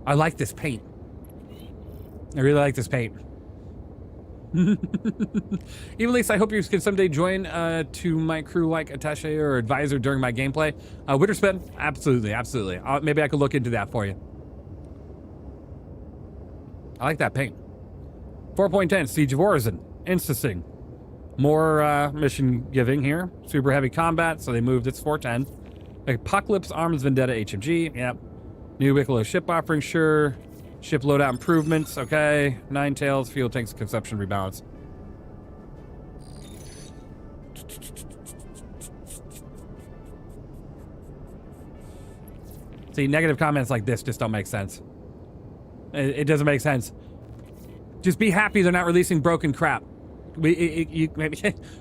Speaker 1: I like this paint. I really like this paint. Evenleast, I hope you can someday join to my crew like attaché or advisor during my gameplay. Wintersped, absolutely, absolutely. Maybe I could look into that for you. I like that paint. 4.10, Siege of Orison, Instasing. More mission giving here. Super heavy combat, so they moved. It's 410. Apocalypse Arms Vendetta HMG, yep. New Wicklow ship offering, sure. Ship loadout improvements, okay. Nine Tails, fuel tanks, consumption rebalance. See, negative comments like this just don't make sense. It doesn't make sense. Just be happy they're not releasing broken crap.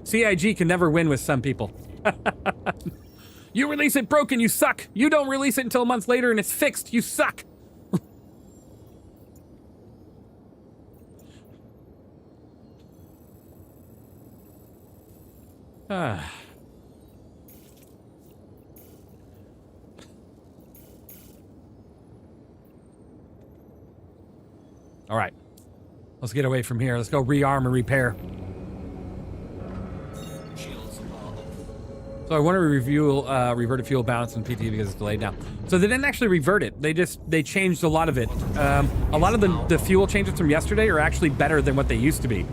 Speaker 1: CIG can never win with some people. You release it broken, you suck. You don't release it until a month later and it's fixed, you suck. All right, let's get away from here. Let's go rearm and repair. So I want to review reverted fuel balance in PT because it's delayed now. So they didn't actually revert it. They changed a lot of it. A lot of the fuel changes from yesterday are actually better than what they used to be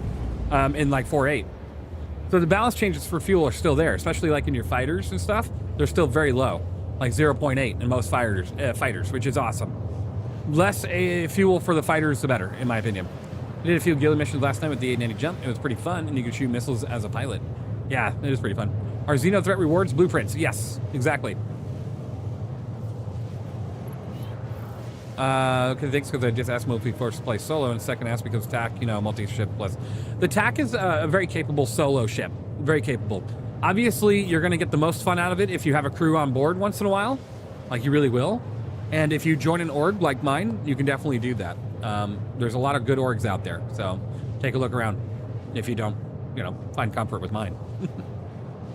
Speaker 1: in like 4.8. So the balance changes for fuel are still there, especially like in your fighters and stuff. They're still very low, like 0.8 in most fighters, which is awesome. Less fuel for the fighters, the better, in my opinion. I did a few ghillie missions last night with the 890 jump. It was pretty fun, and you could shoot missiles as a pilot. Yeah, it is pretty fun. Are Xenothreat rewards blueprints? Yes, exactly. Okay, thanks, because I just asked multi-force to play solo, and second asked because TAC, you know, multi-ship plus. The TAC is a very capable solo ship. Very capable. Obviously, you're going to get the most fun out of it if you have a crew on board once in a while. Like, you really will. And if you join an org like mine, you can definitely do that. There's a lot of good orgs out there, so take a look around if you don't, you know, find comfort with mine.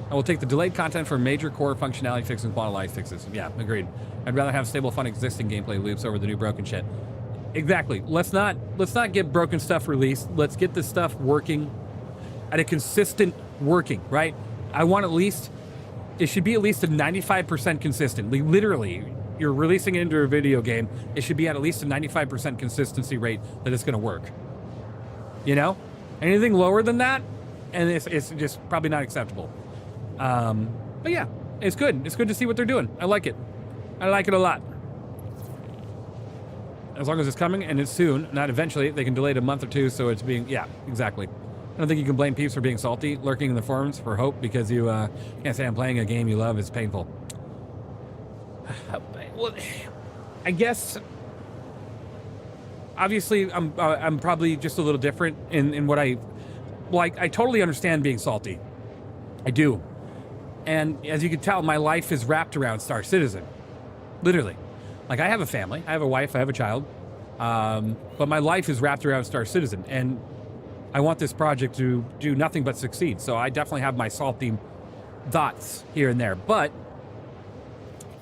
Speaker 1: I will take the delayed content for major core functionality fixes and quality life fixes. Yeah, agreed. I'd rather have stable, fun existing gameplay loops over the new broken shit. Exactly. Let's not get broken stuff released. Let's get this stuff working at a consistent working, right? I want it should be at least a 95% consistent. Literally, you're releasing it into a video game, it should be at least a 95% consistency rate that it's going to work. You know? Anything lower than that, and it's just probably not acceptable. But yeah, it's good. It's good to see what they're doing. I like it. I like it a lot. As long as it's coming and it's soon, not eventually. They can delay it a month or two, so it's being, yeah, exactly. I don't think you can blame peeps for being salty, lurking in the forums for hope because you can't say I'm playing a game you love is painful. Well, I guess obviously I'm probably just a little different in what I like. I totally understand being salty. I do. And as you can tell, my life is wrapped around Star Citizen. Literally. Like, I have a family, I have a wife, I have a child. But my life is wrapped around Star Citizen. And I want this project to do nothing but succeed. So I definitely have my salty thoughts here and there. But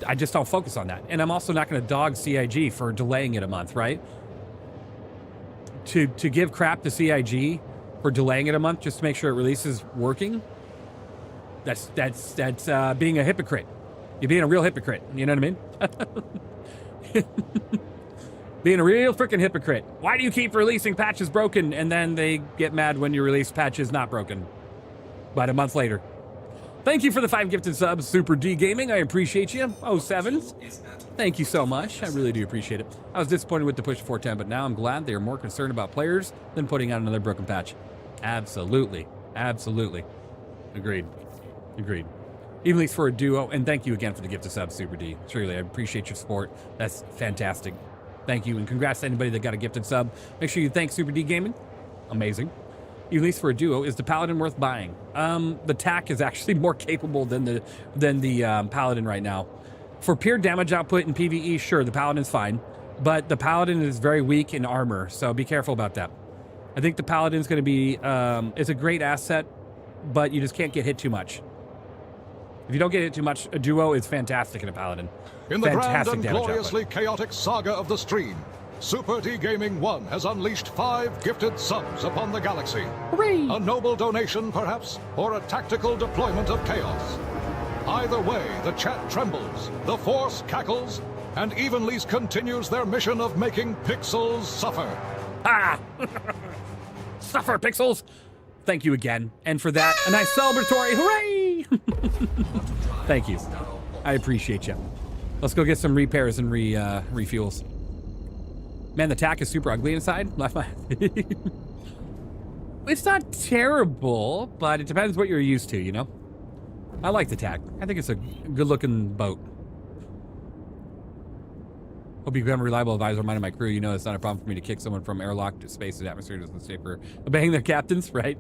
Speaker 1: I just don't focus on that. And I'm also not going to dog CIG for delaying it a month, right? To give crap to CIG for delaying it a month just to make sure it releases working, that's being a hypocrite. You're being a real hypocrite. You know what I mean? Being a real freaking hypocrite. Why do you keep releasing patches broken and then they get mad when you release patches not broken? But a month later. Thank you for the 5 gifted subs, Super D Gaming. I appreciate you. 07. Thank you so much. I really do appreciate it. I was disappointed with the push to 410, but now I'm glad they are more concerned about players than putting out another broken patch. Absolutely. Absolutely. Agreed. Agreed. Even at least for a duo, and thank you again for the gift of sub, Super D. Truly, I appreciate your support. That's fantastic. Thank you, and congrats to anybody that got a gifted sub. Make sure you thank Super D Gaming. Amazing. Even at least for a duo, is the Paladin worth buying? The TAC is actually more capable than the Paladin right now. For pure damage output in PvE, sure, the Paladin's fine, but the Paladin is very weak in armor, so be careful about that. I think the Paladin's going to be, it's a great asset, but you just can't get hit too much. If you don't get hit too much, a duo is fantastic in a Paladin.
Speaker 5: In the grand and
Speaker 1: damage
Speaker 5: gloriously
Speaker 1: output.
Speaker 5: chaotic saga of the stream, Super D Gaming 1 has unleashed 5 gifted subs upon the galaxy.
Speaker 1: Hooray!
Speaker 5: A noble donation, perhaps, or a tactical deployment of chaos. Either way, the chat trembles, the force cackles, and Evenlease continues their mission of making pixels suffer.
Speaker 1: Ah! Suffer, Pixels! Thank you again. And for that, a nice celebratory hooray! Thank you. I appreciate you. Let's go get some repairs and refuels. Man, the TAC is super ugly inside. It's not terrible, but it depends what you're used to, you know? I like the TAC. I think it's a good-looking boat. Hope you become a reliable advisor minding my crew. You know it's not a problem for me to kick someone from airlock to space and atmosphere to the safer obeying their captains, right?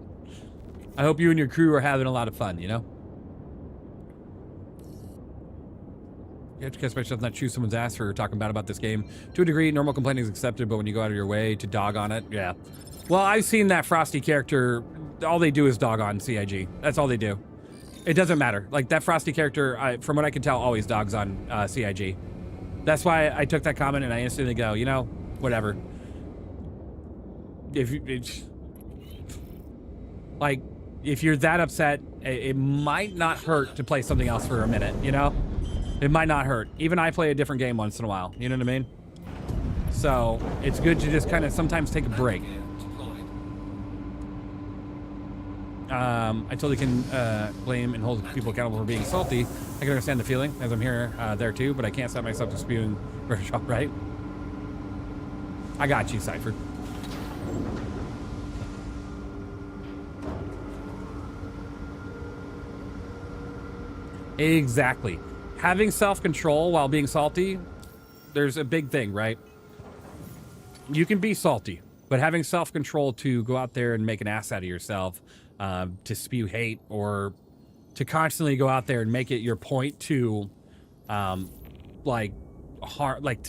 Speaker 1: I hope you and your crew are having a lot of fun, you know? You have to catch myself not chew someone's ass for talking bad about this game. To a degree, normal complaining is accepted, but when you go out of your way to dog on it, yeah. Well, I've seen that Frosty character, all they do is dog on CIG. That's all they do. It doesn't matter. Like, that Frosty character, from what I can tell, always dogs on CIG. That's why I took that comment and I instantly go, you know, whatever. If you're that upset, it might not hurt to play something else for a minute, you know? It might not hurt. Even I play a different game once in a while, you know what I mean? So, it's good to just kind of sometimes take a break. I totally can blame and hold people accountable for being salty. I can understand the feeling, as I'm here there too, but I can't stop myself from spewing Photoshop, right? I got you, Cypher. Exactly. Having self-control while being salty, there's a big thing, right? You can be salty, but having self-control to go out there and make an ass out of yourself, to spew hate, or to constantly go out there and make it your point to, to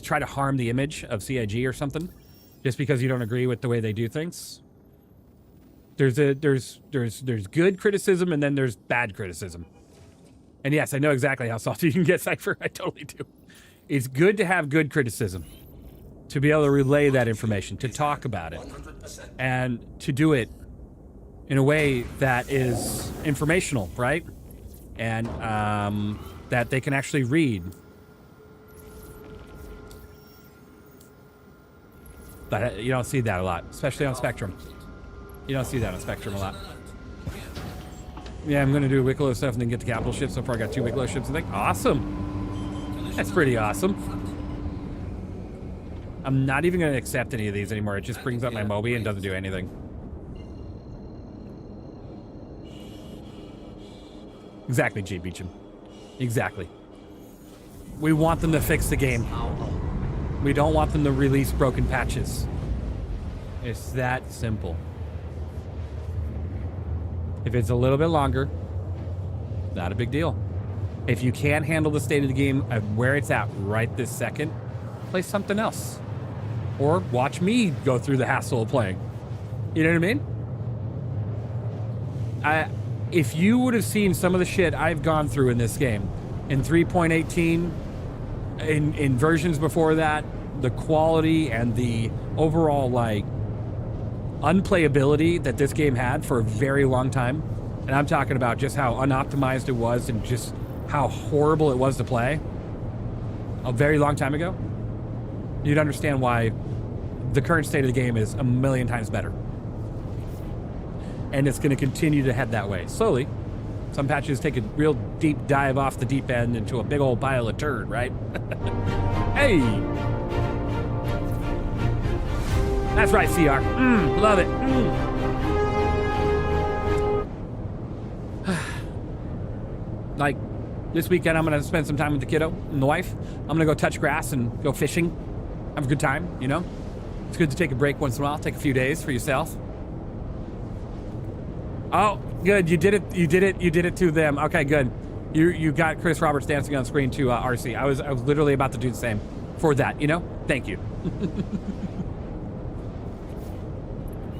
Speaker 1: try to harm the image of CIG or something, just because you don't agree with the way they do things. There's good criticism and then there's bad criticism. And yes, I know exactly how salty you can get, Cypher. I totally do. It's good to have good criticism, to be able to relay that information, to talk about it, and to do it in a way that is informational, right? And that they can actually read. But you don't see that a lot, especially on Spectrum. You don't see that on Spectrum a lot. Yeah, I'm going to do Wicklow stuff and then get the capital ship. So far I got 2 Wicklow ships, I think. Awesome. That's pretty awesome. I'm not even going to accept any of these anymore. It just brings up my Moby and doesn't do anything. Exactly, G. Beecham. Exactly. We want them to fix the game. We don't want them to release broken patches. It's that simple. If it's a little bit longer, not a big deal. If you can't handle the state of the game where it's at right this second, play something else. Or watch me go through the hassle of playing. You know what I mean? If you would have seen some of the shit I've gone through in this game, in 3.18, in versions before that, the quality and the overall, like, unplayability that this game had for a very long time, and I'm talking about just how unoptimized it was and just how horrible it was to play a very long time ago, you'd understand why the current state of the game is a million times better. And it's going to continue to head that way. Slowly. Some patches take a real deep dive off the deep end into a big old pile of turd, right? Hey! That's right, CR. Love it. Like, this weekend, I'm going to spend some time with the kiddo and the wife. I'm going to go touch grass and go fishing. Have a good time, you know? It's good to take a break once in a while. Take a few days for yourself. Oh, good. You did it. You did it. You did it to them. Okay, good. You got Chris Roberts dancing on screen to RC. I was literally about to do the same for that, you know? Thank you.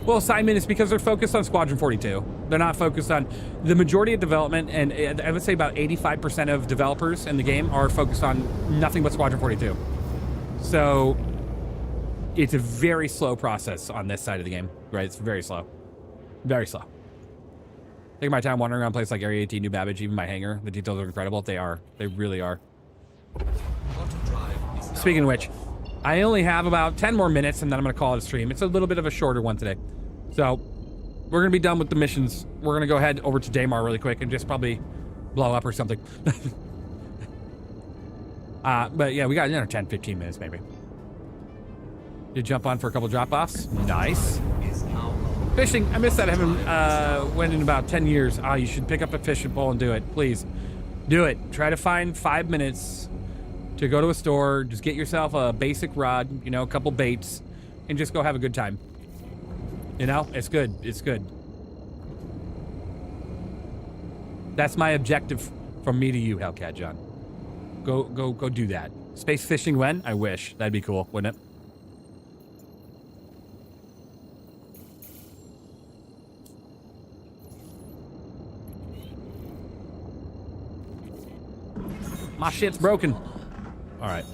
Speaker 1: Well, Simon, it's because they're focused on Squadron 42. They're not focused on the majority of development, and I would say about 85% of developers in the game are focused on nothing but Squadron 42. So it's a very slow process on this side of the game, right? It's very slow. Very slow. Taking my time wandering around places like Area 18, New Babbage, even my hangar. The details are incredible. They are. They really are. Speaking of which, I only have about 10 more minutes, and then I'm going to call it a stream. It's a little bit of a shorter one today. So we're going to be done with the missions. We're going to go ahead over to Daymar really quick and just probably blow up or something. But yeah, we got 10, 15 minutes maybe. Did jump on for a couple drop-offs. Nice. Fishing, I missed that. I haven't went in about 10 years. You should pick up a fishing pole and do it. Please. Do it. Try to find 5 minutes to go to a store. Just get yourself a basic rod, you know, a couple baits, and just go have a good time. You know, it's good. It's good. That's my objective from me to you, Hellcat John. Go do that. Space fishing when? I wish. That'd be cool, wouldn't it? My shit's broken. All right.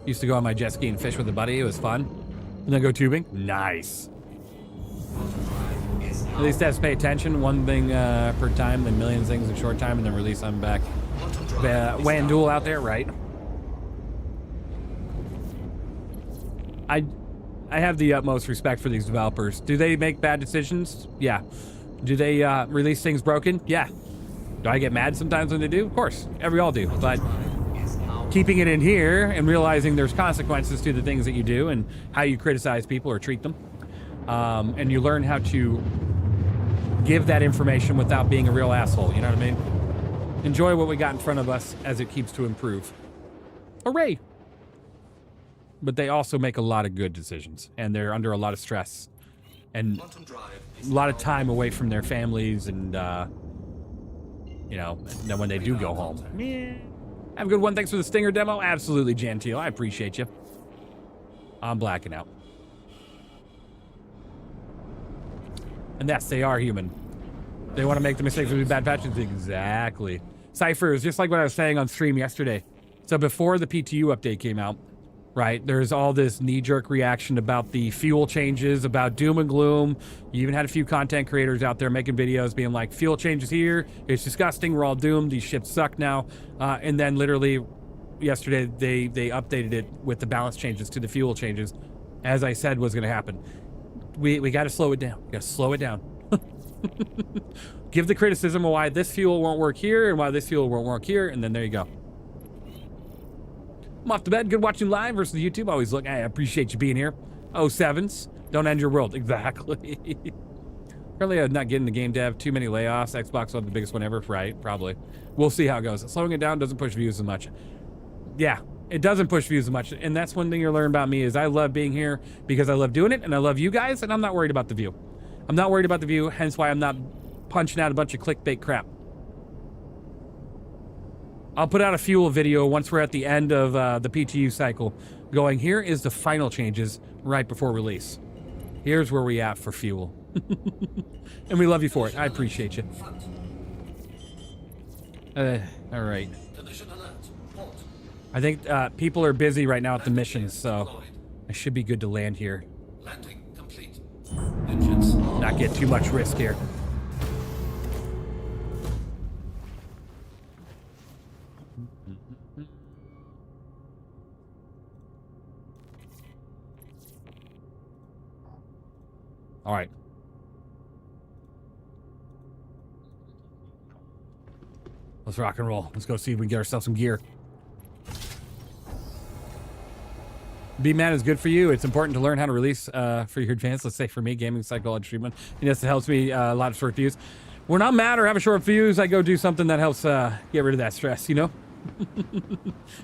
Speaker 1: Used to go on my jet ski and fish with a buddy. It was fun. And then go tubing. Nice. At least have to pay attention. One thing per time, then millions of things in short time, and then release them back. Wanduel out there, right? I have the utmost respect for these developers. Do they make bad decisions? Yeah. Do they release things broken? Yeah. Do I get mad sometimes when they do? Of course. We all do. But keeping it in here and realizing there's consequences to the things that you do and how you criticize people or treat them. And you learn how to give that information without being a real asshole. You know what I mean? Enjoy what we got in front of us as it keeps to improve. Hooray! But they also make a lot of good decisions. And they're under a lot of stress. And a lot of time away from their families and... you know, and then when they do go home. Have a good one. Thanks for the Stinger demo. Absolutely, Gentile. I appreciate you. I'm blacking out. And yes, they are human. They want to make the mistakes of bad patches. Exactly. Cypher is just like what I was saying on stream yesterday. So before the PTU update came out, right, there's all this knee-jerk reaction about the fuel changes, about doom and gloom. You even had a few content creators out there making videos being like, fuel changes here, it's disgusting, we're all doomed, these ships suck now. And then literally yesterday they updated it with the balance changes to the fuel changes, as I said was going to happen. We got to slow it down. We got to slow it down. Give the criticism of why this fuel won't work here and why this fuel won't work here, and then there you go. I'm off to bed. Good watching live versus YouTube. Always look. I appreciate you being here. 07s. Don't end your world. Exactly. Currently, I'm not getting the game dev. Too many layoffs. Xbox one, the biggest one ever. Right. Probably. We'll see how it goes. Slowing it down doesn't push views as much. Yeah. It doesn't push views as much. And that's one thing you'll learn about me is I love being here because I love doing it and I love you guys and I'm not worried about the view. I'm not worried about the view. Hence why I'm not punching out a bunch of clickbait crap. I'll put out a fuel video once we're at the end of the PTU cycle. Going, here is the final changes right before release. Here's where we at for fuel. And we love you for it. I appreciate you. All right. I think people are busy right now at the missions, so I should be good to land here.
Speaker 3: Landing complete.
Speaker 1: Not get too much risk here. All right. Let's rock and roll. Let's go see if we can get ourselves some gear. B-Man is good for you. It's important to learn how to release for your advance. Let's say for me, gaming psychology treatment. Yes, it helps me a lot of short views. When I'm mad or have a short fuse, I go do something that helps get rid of that stress, you know?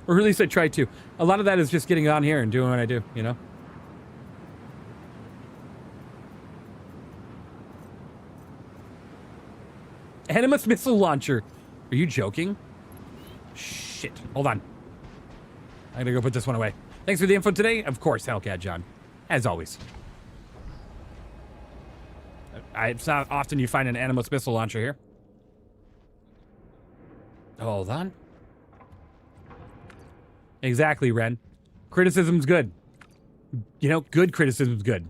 Speaker 1: Or at least I try to. A lot of that is just getting on here and doing what I do, you know? Animus missile launcher. Are you joking? Shit. Hold on. I'm gonna go put this one away. Thanks for the info today. Of course, Hellcat John. As always. It's not often you find an Animus missile launcher here. Hold on. Exactly, Ren. Criticism's good. You know, good criticism's good.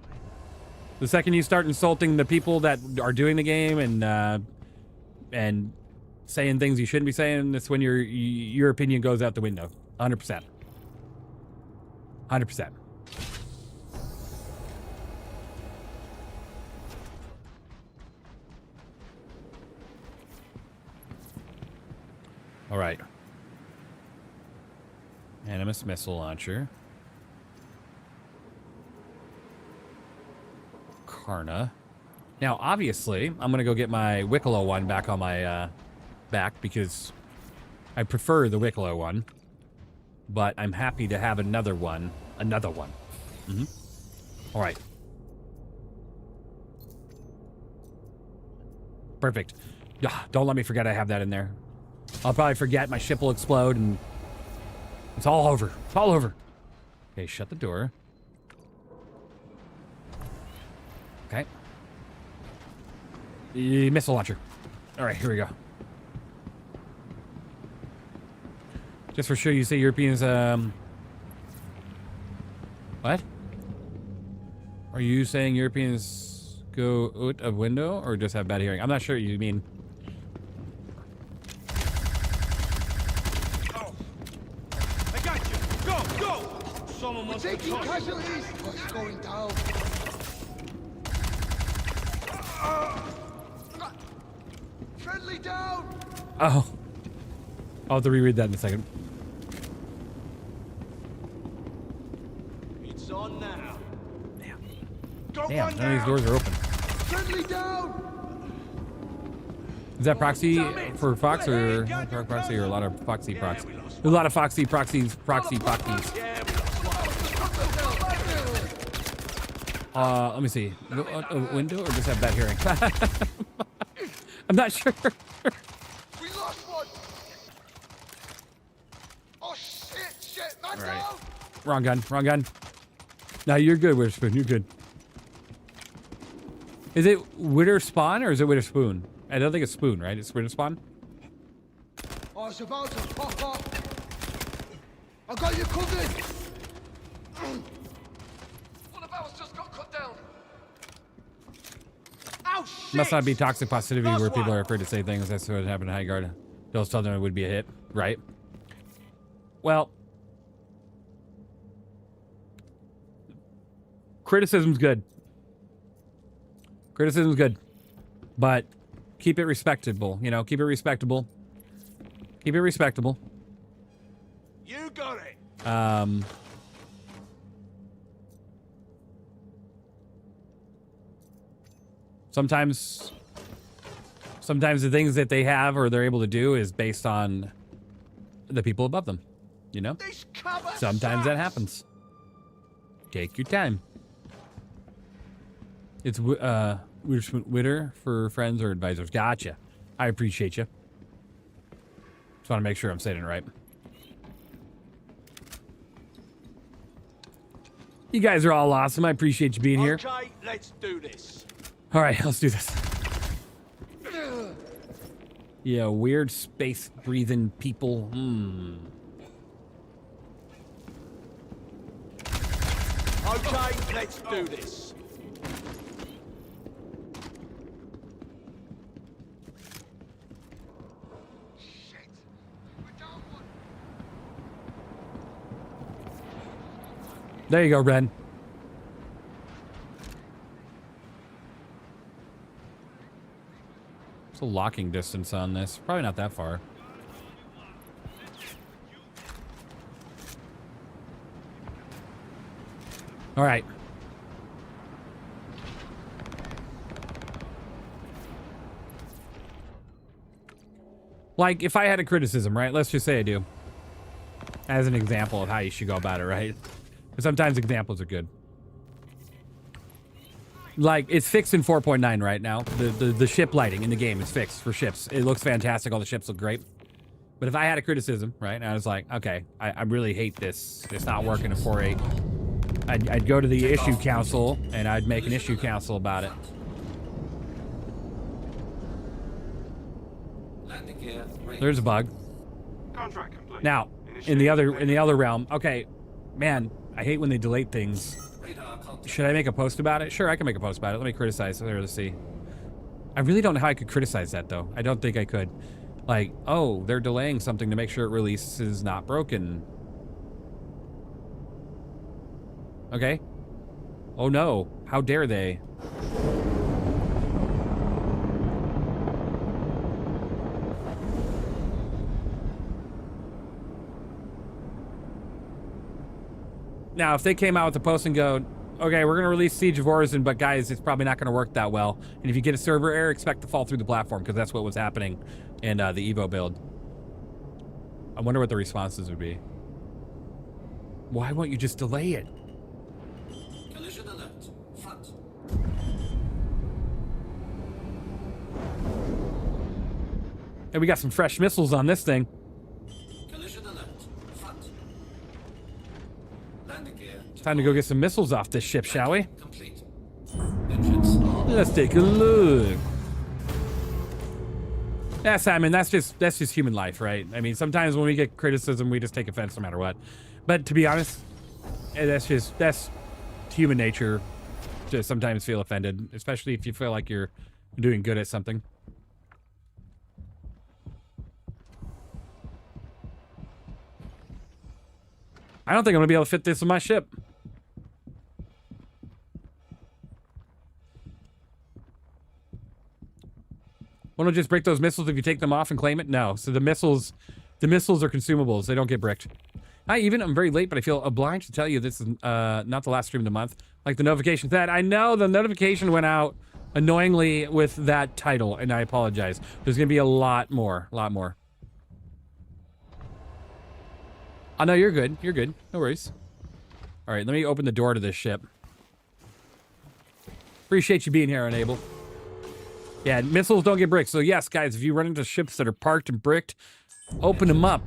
Speaker 1: The second you start insulting the people that are doing the game and saying things you shouldn't be saying, that's when your opinion goes out the window. 100%. 100%. All right. Animus missile launcher. Karna. Now, obviously, I'm going to go get my Wicklow one back on my back because I prefer the Wicklow one. But I'm happy to have another one. Another one. Mm-hmm. All right. Perfect. Don't let me forget I have that in there. I'll probably forget, my ship will explode, and it's all over. It's all over. Okay, shut the door. Okay. The missile launcher. All right, here we go. Just for sure, you say Europeans, what? Are you saying Europeans go out of window, or just have bad hearing? I'm not sure what you mean.
Speaker 6: We're taking casualties. What's going down? Friendly down.
Speaker 1: Oh. I'll have to reread that in a second.
Speaker 6: It's on now.
Speaker 1: Damn, none of these doors are open.
Speaker 6: Friendly down.
Speaker 1: Is that proxy for Fox or proxy or a lot of Foxy proxy? A lot of Foxy proxies, proxies. Let me see. A window or just have bad hearing? I'm not sure.
Speaker 6: We lost one. Oh shit, man
Speaker 1: All right.
Speaker 6: down.
Speaker 1: Wrong gun. No, you're good, Witherspoon. You're good. Is it Witherspawn or is it Witherspoon? I don't think it's Spoon, right? It's Witherspawn?
Speaker 6: Oh, it's about to pop up. I got you covered. One of ours just got cut down. Ow, shit.
Speaker 1: Must not be toxic positivity where people are afraid to say things. That's what happened to High Guard. They'll tell them it would be a hit, right? Well, criticism's good. Criticism's good. But keep it respectable, you know, keep it respectable. Keep it respectable.
Speaker 6: You got it.
Speaker 1: Sometimes the things that they have or they're able to do is based on the people above them, you know? Sometimes that happens. Take your time. It's Witter for friends or advisors. Gotcha. I appreciate you. Just want to make sure I'm saying it right. You guys are all awesome. I appreciate you being here.
Speaker 6: Okay, let's do this.
Speaker 1: All right, let's do this. Yeah, weird space breathing people.
Speaker 6: Okay, let's do this.
Speaker 1: There you go, Ren. What's the locking distance on this? Probably not that far. All right. Like, if I had a criticism, right? Let's just say I do. As an example of how you should go about it, right? Because sometimes examples are good. Like, it's fixed in 4.9 right now. The ship lighting in the game is fixed for ships. It looks fantastic. All the ships look great. But if I had a criticism, right, and I was like, okay, I really hate this. It's not working in 4.8. I'd go to the issue council, and I'd make an issue council about it. There's a bug.
Speaker 4: Contract complete.
Speaker 1: Now, in the other realm, okay, man, I hate when they delete things. Should I make a post about it? Sure, I can make a post about it. Let me criticize. There, let's see. I really don't know how I could criticize that, though. I don't think I could. Like, oh, they're delaying something to make sure it releases not broken. Okay. Oh, no. How dare they? Now, if they came out with a post and go, okay, we're going to release Siege of Origin, but guys, it's probably not going to work that well. And if you get a server error, expect to fall through the platform, because that's what was happening in the Evo build. I wonder what the responses would be. Why won't you just delay it?
Speaker 8: Collision alert. Front.
Speaker 1: Hey, we got some fresh missiles on this thing.
Speaker 8: Collision alert. Front. Landing gear.
Speaker 1: Time to go get some missiles off this ship, shall we?
Speaker 8: Complete. Engines on.
Speaker 1: Let's take a look. Yeah, Simon, that's just human life, right? I mean, sometimes when we get criticism, we just take offense no matter what. But to be honest, that's human nature to sometimes feel offended, especially if you feel like you're doing good at something. I don't think I'm gonna be able to fit this in my ship. Why don't just break those missiles if you take them off and claim it? No. So the missiles are consumables. They don't get bricked. Hi, I'm very late, but I feel obliged to tell you this is not the last stream of the month. Like the notification said, I know the notification went out annoyingly with that title, and I apologize. There's gonna be a lot more. Oh, no, you're good. You're good. No worries. All right, let me open the door to this ship. Appreciate you being here, Unable. Yeah, missiles don't get bricked. So yes, guys, if you run into ships that are parked and bricked, open them up.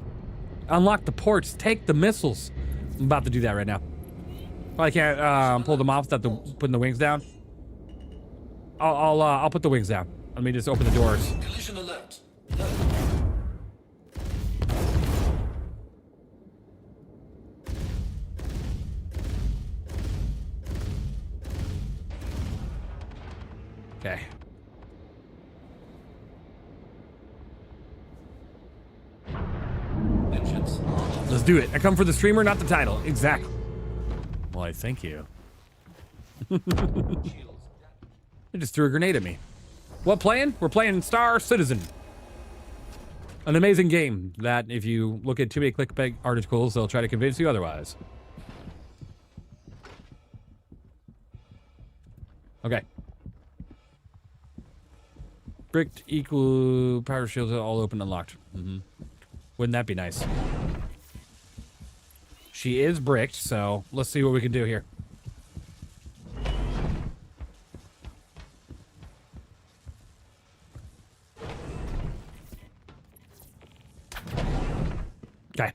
Speaker 1: Unlock the ports. Take the missiles. I'm about to do that right now. Probably can't pull them off without putting the wings down. I'll put the wings down. Let me just open the doors.
Speaker 8: Collision alert.
Speaker 1: Okay.
Speaker 8: Engines on.
Speaker 1: Let's do it. I come for the streamer, not the title. Exactly. Well, I thank you. They just threw a grenade at me. What playing? We're playing Star Citizen. An amazing game that if you look at too many clickbait articles, they'll try to convince you otherwise. Okay. Bricked equal power shields all open and locked. Wouldn't that be nice? She is bricked, so let's see what we can do here. Okay.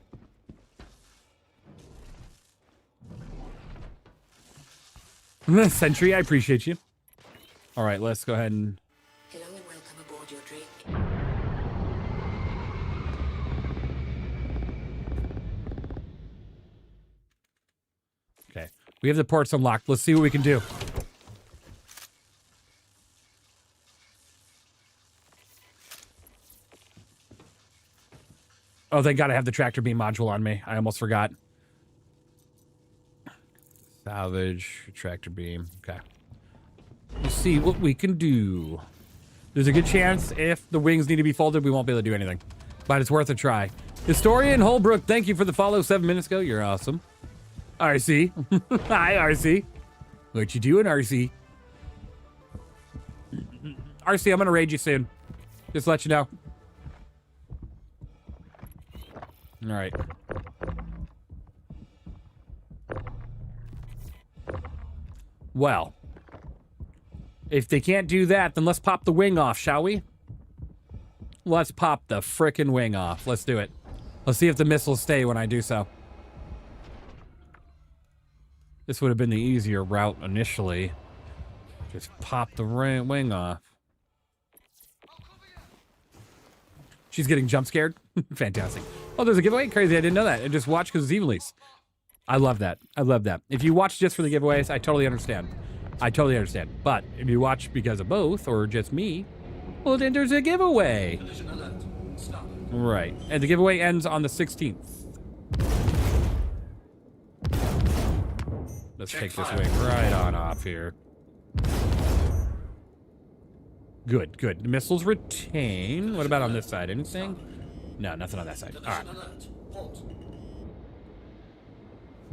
Speaker 1: Sentry, I appreciate you. All right, let's go ahead and...
Speaker 13: Hello and welcome aboard your drink.
Speaker 1: Okay. We have the ports unlocked. Let's see what we can do. Oh, thank God I have the tractor beam module on me. I almost forgot. Salvage, tractor beam. Okay. Let's see what we can do. There's a good chance if the wings need to be folded, we won't be able to do anything. But it's worth a try. Historian Holbrook, thank you for the follow 7 minutes ago. You're awesome. RC. Hi, RC. What you doing, RC? RC, I'm going to raid you soon. Just to let you know. All right. Well, if they can't do that, then let's pop the wing off, shall we? Let's pop the frickin' wing off. Let's do it. Let's see if the missiles stay when I do so. This would have been the easier route initially. Just pop the wing off. She's getting jump scared. Fantastic. Oh, there's a giveaway? Crazy. I didn't know that. I just watched because it's evenlease. I love that. I love that. If you watch just for the giveaways, I totally understand. I totally understand. But if you watch because of both or just me, well, then there's a giveaway. Right. And the giveaway ends on the 16th. Let's take this wing right on off here. Good, good. The missiles retain. What about on this side? Anything? No, nothing on that side. All right.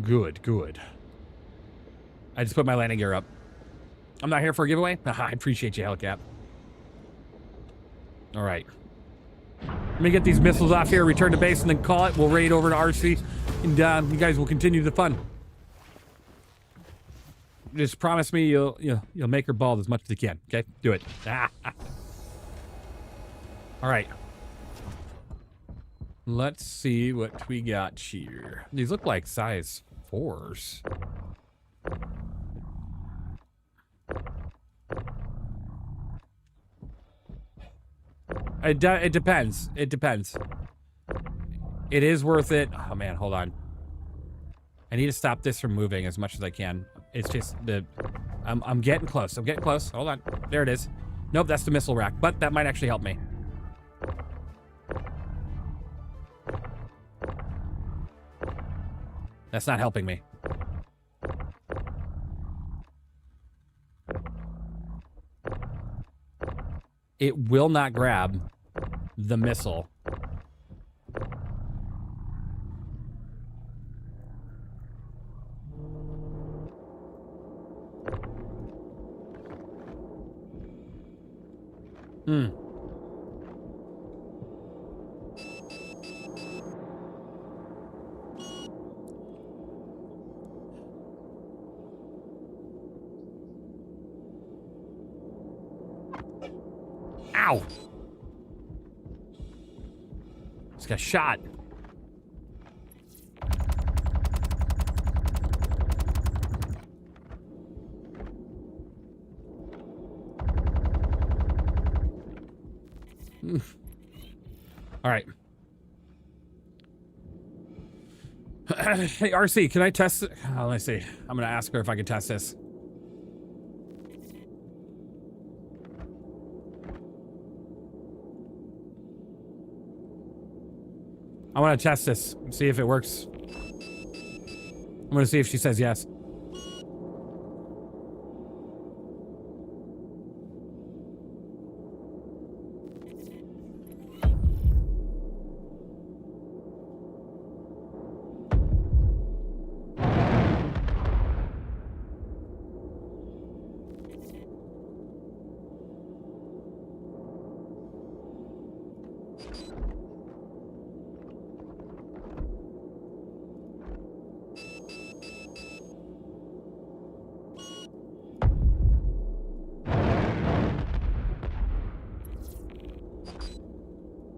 Speaker 1: Good, good. I just put my landing gear up. I'm not here for a giveaway. I appreciate you, Hellcat. All right. Let me get these missiles off here, return to base, and then call it. We'll raid over to RC, and you guys will continue the fun. Just promise me you'll make her bald as much as you can. Okay, do it. All right. Let's see what we got here. These look like size 4s. It depends. It depends. It is worth it. Oh man, hold on. I need to stop this from moving as much as I can. It's just the... I'm getting close. I'm getting close. Hold on. There it is. Nope, that's the missile rack. But that might actually help me. That's not helping me. It will not grab the missile. Ow! Just got shot. All right. Hey, RC, can I test it? Oh, let me see. I'm going to ask her if I can test this. I want to test this and see if it works. I'm going to see if she says yes.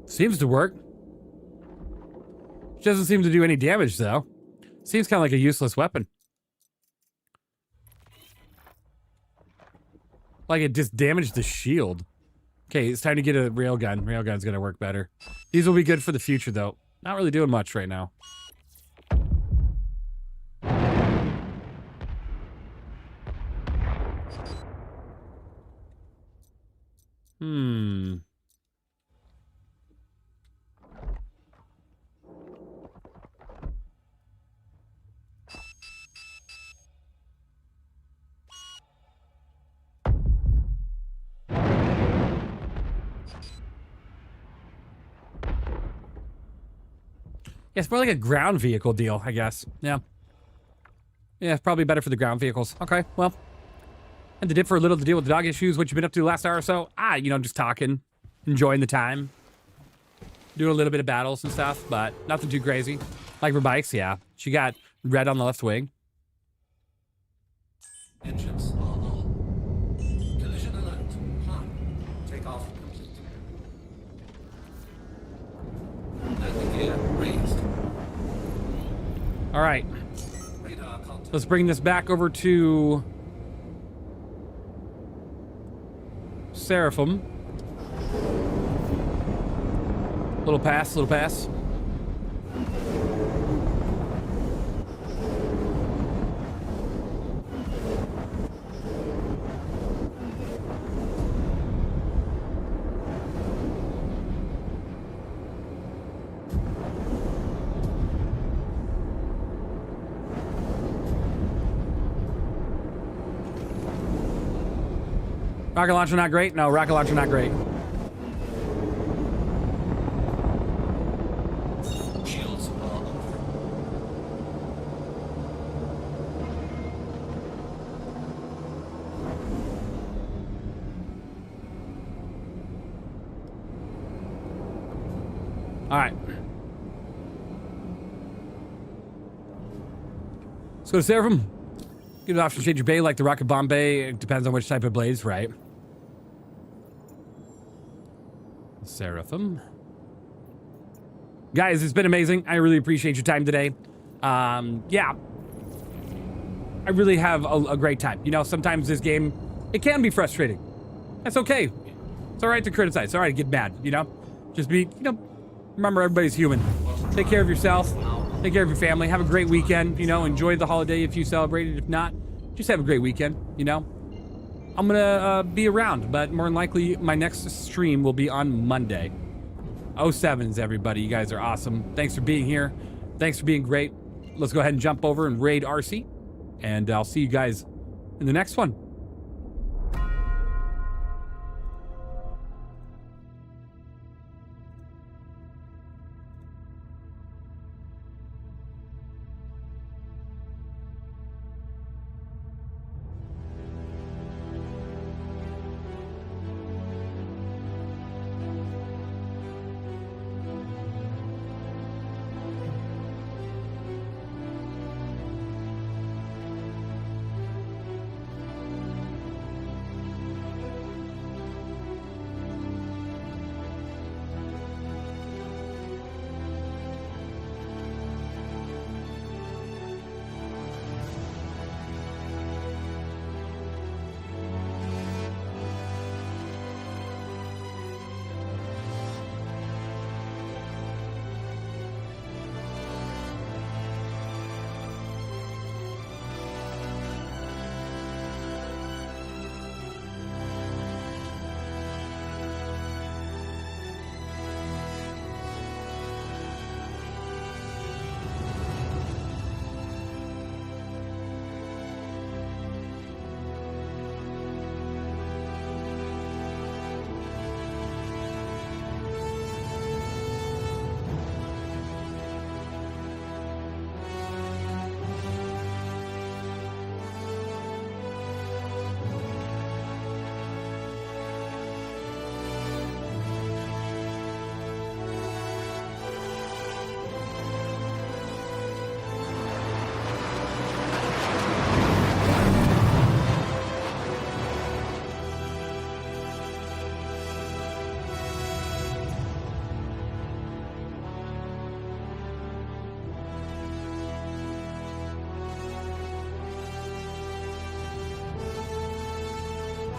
Speaker 1: Seems to work. She doesn't seem to do any damage, though. Seems kind of like a useless weapon. Like it just damaged the shield. Okay, it's time to get a railgun. Railgun's gonna work better. These will be good for the future, though. Not really doing much right now. Yeah, it's more like a ground vehicle deal, I guess. Yeah. Yeah, it's probably better for the ground vehicles. Okay, well. And to dip for a little to deal with the dog issues. What you been up to the last hour or so? You know, just talking. Enjoying the time. Doing a little bit of battles and stuff, but nothing too crazy. Like for bikes, yeah. She got red on the left wing.
Speaker 8: Engines are on. Collision alert. High. Takeoff complete. Landing gear raised.
Speaker 1: All right.
Speaker 8: Radar contact.
Speaker 1: Let's bring this back over to Seraphim. Little pass, little pass. Rocket launcher not great? No, rocket launcher not great.
Speaker 8: Shields are off.
Speaker 1: All right. Let's go to Seraphim. Get an option to change your bay like the Rocket Bombay. It depends on which type of blades, right? Seraphim. Guys, it's been amazing. I really appreciate your time today. Yeah. I really have a great time. You know, sometimes this game, it can be frustrating. That's okay. It's all right to criticize. It's all right to get mad, you know? Just be, you know, remember everybody's human. Take care of yourself. Take care of your family. Have a great weekend. You know, enjoy the holiday if you celebrate it. If not, just have a great weekend, you know? I'm gonna be around, but more than likely my next stream will be on Monday. 07s, everybody. You guys are awesome. Thanks for being here. Thanks for being great. Let's go ahead and jump over and raid RC, and I'll see you guys in the next one.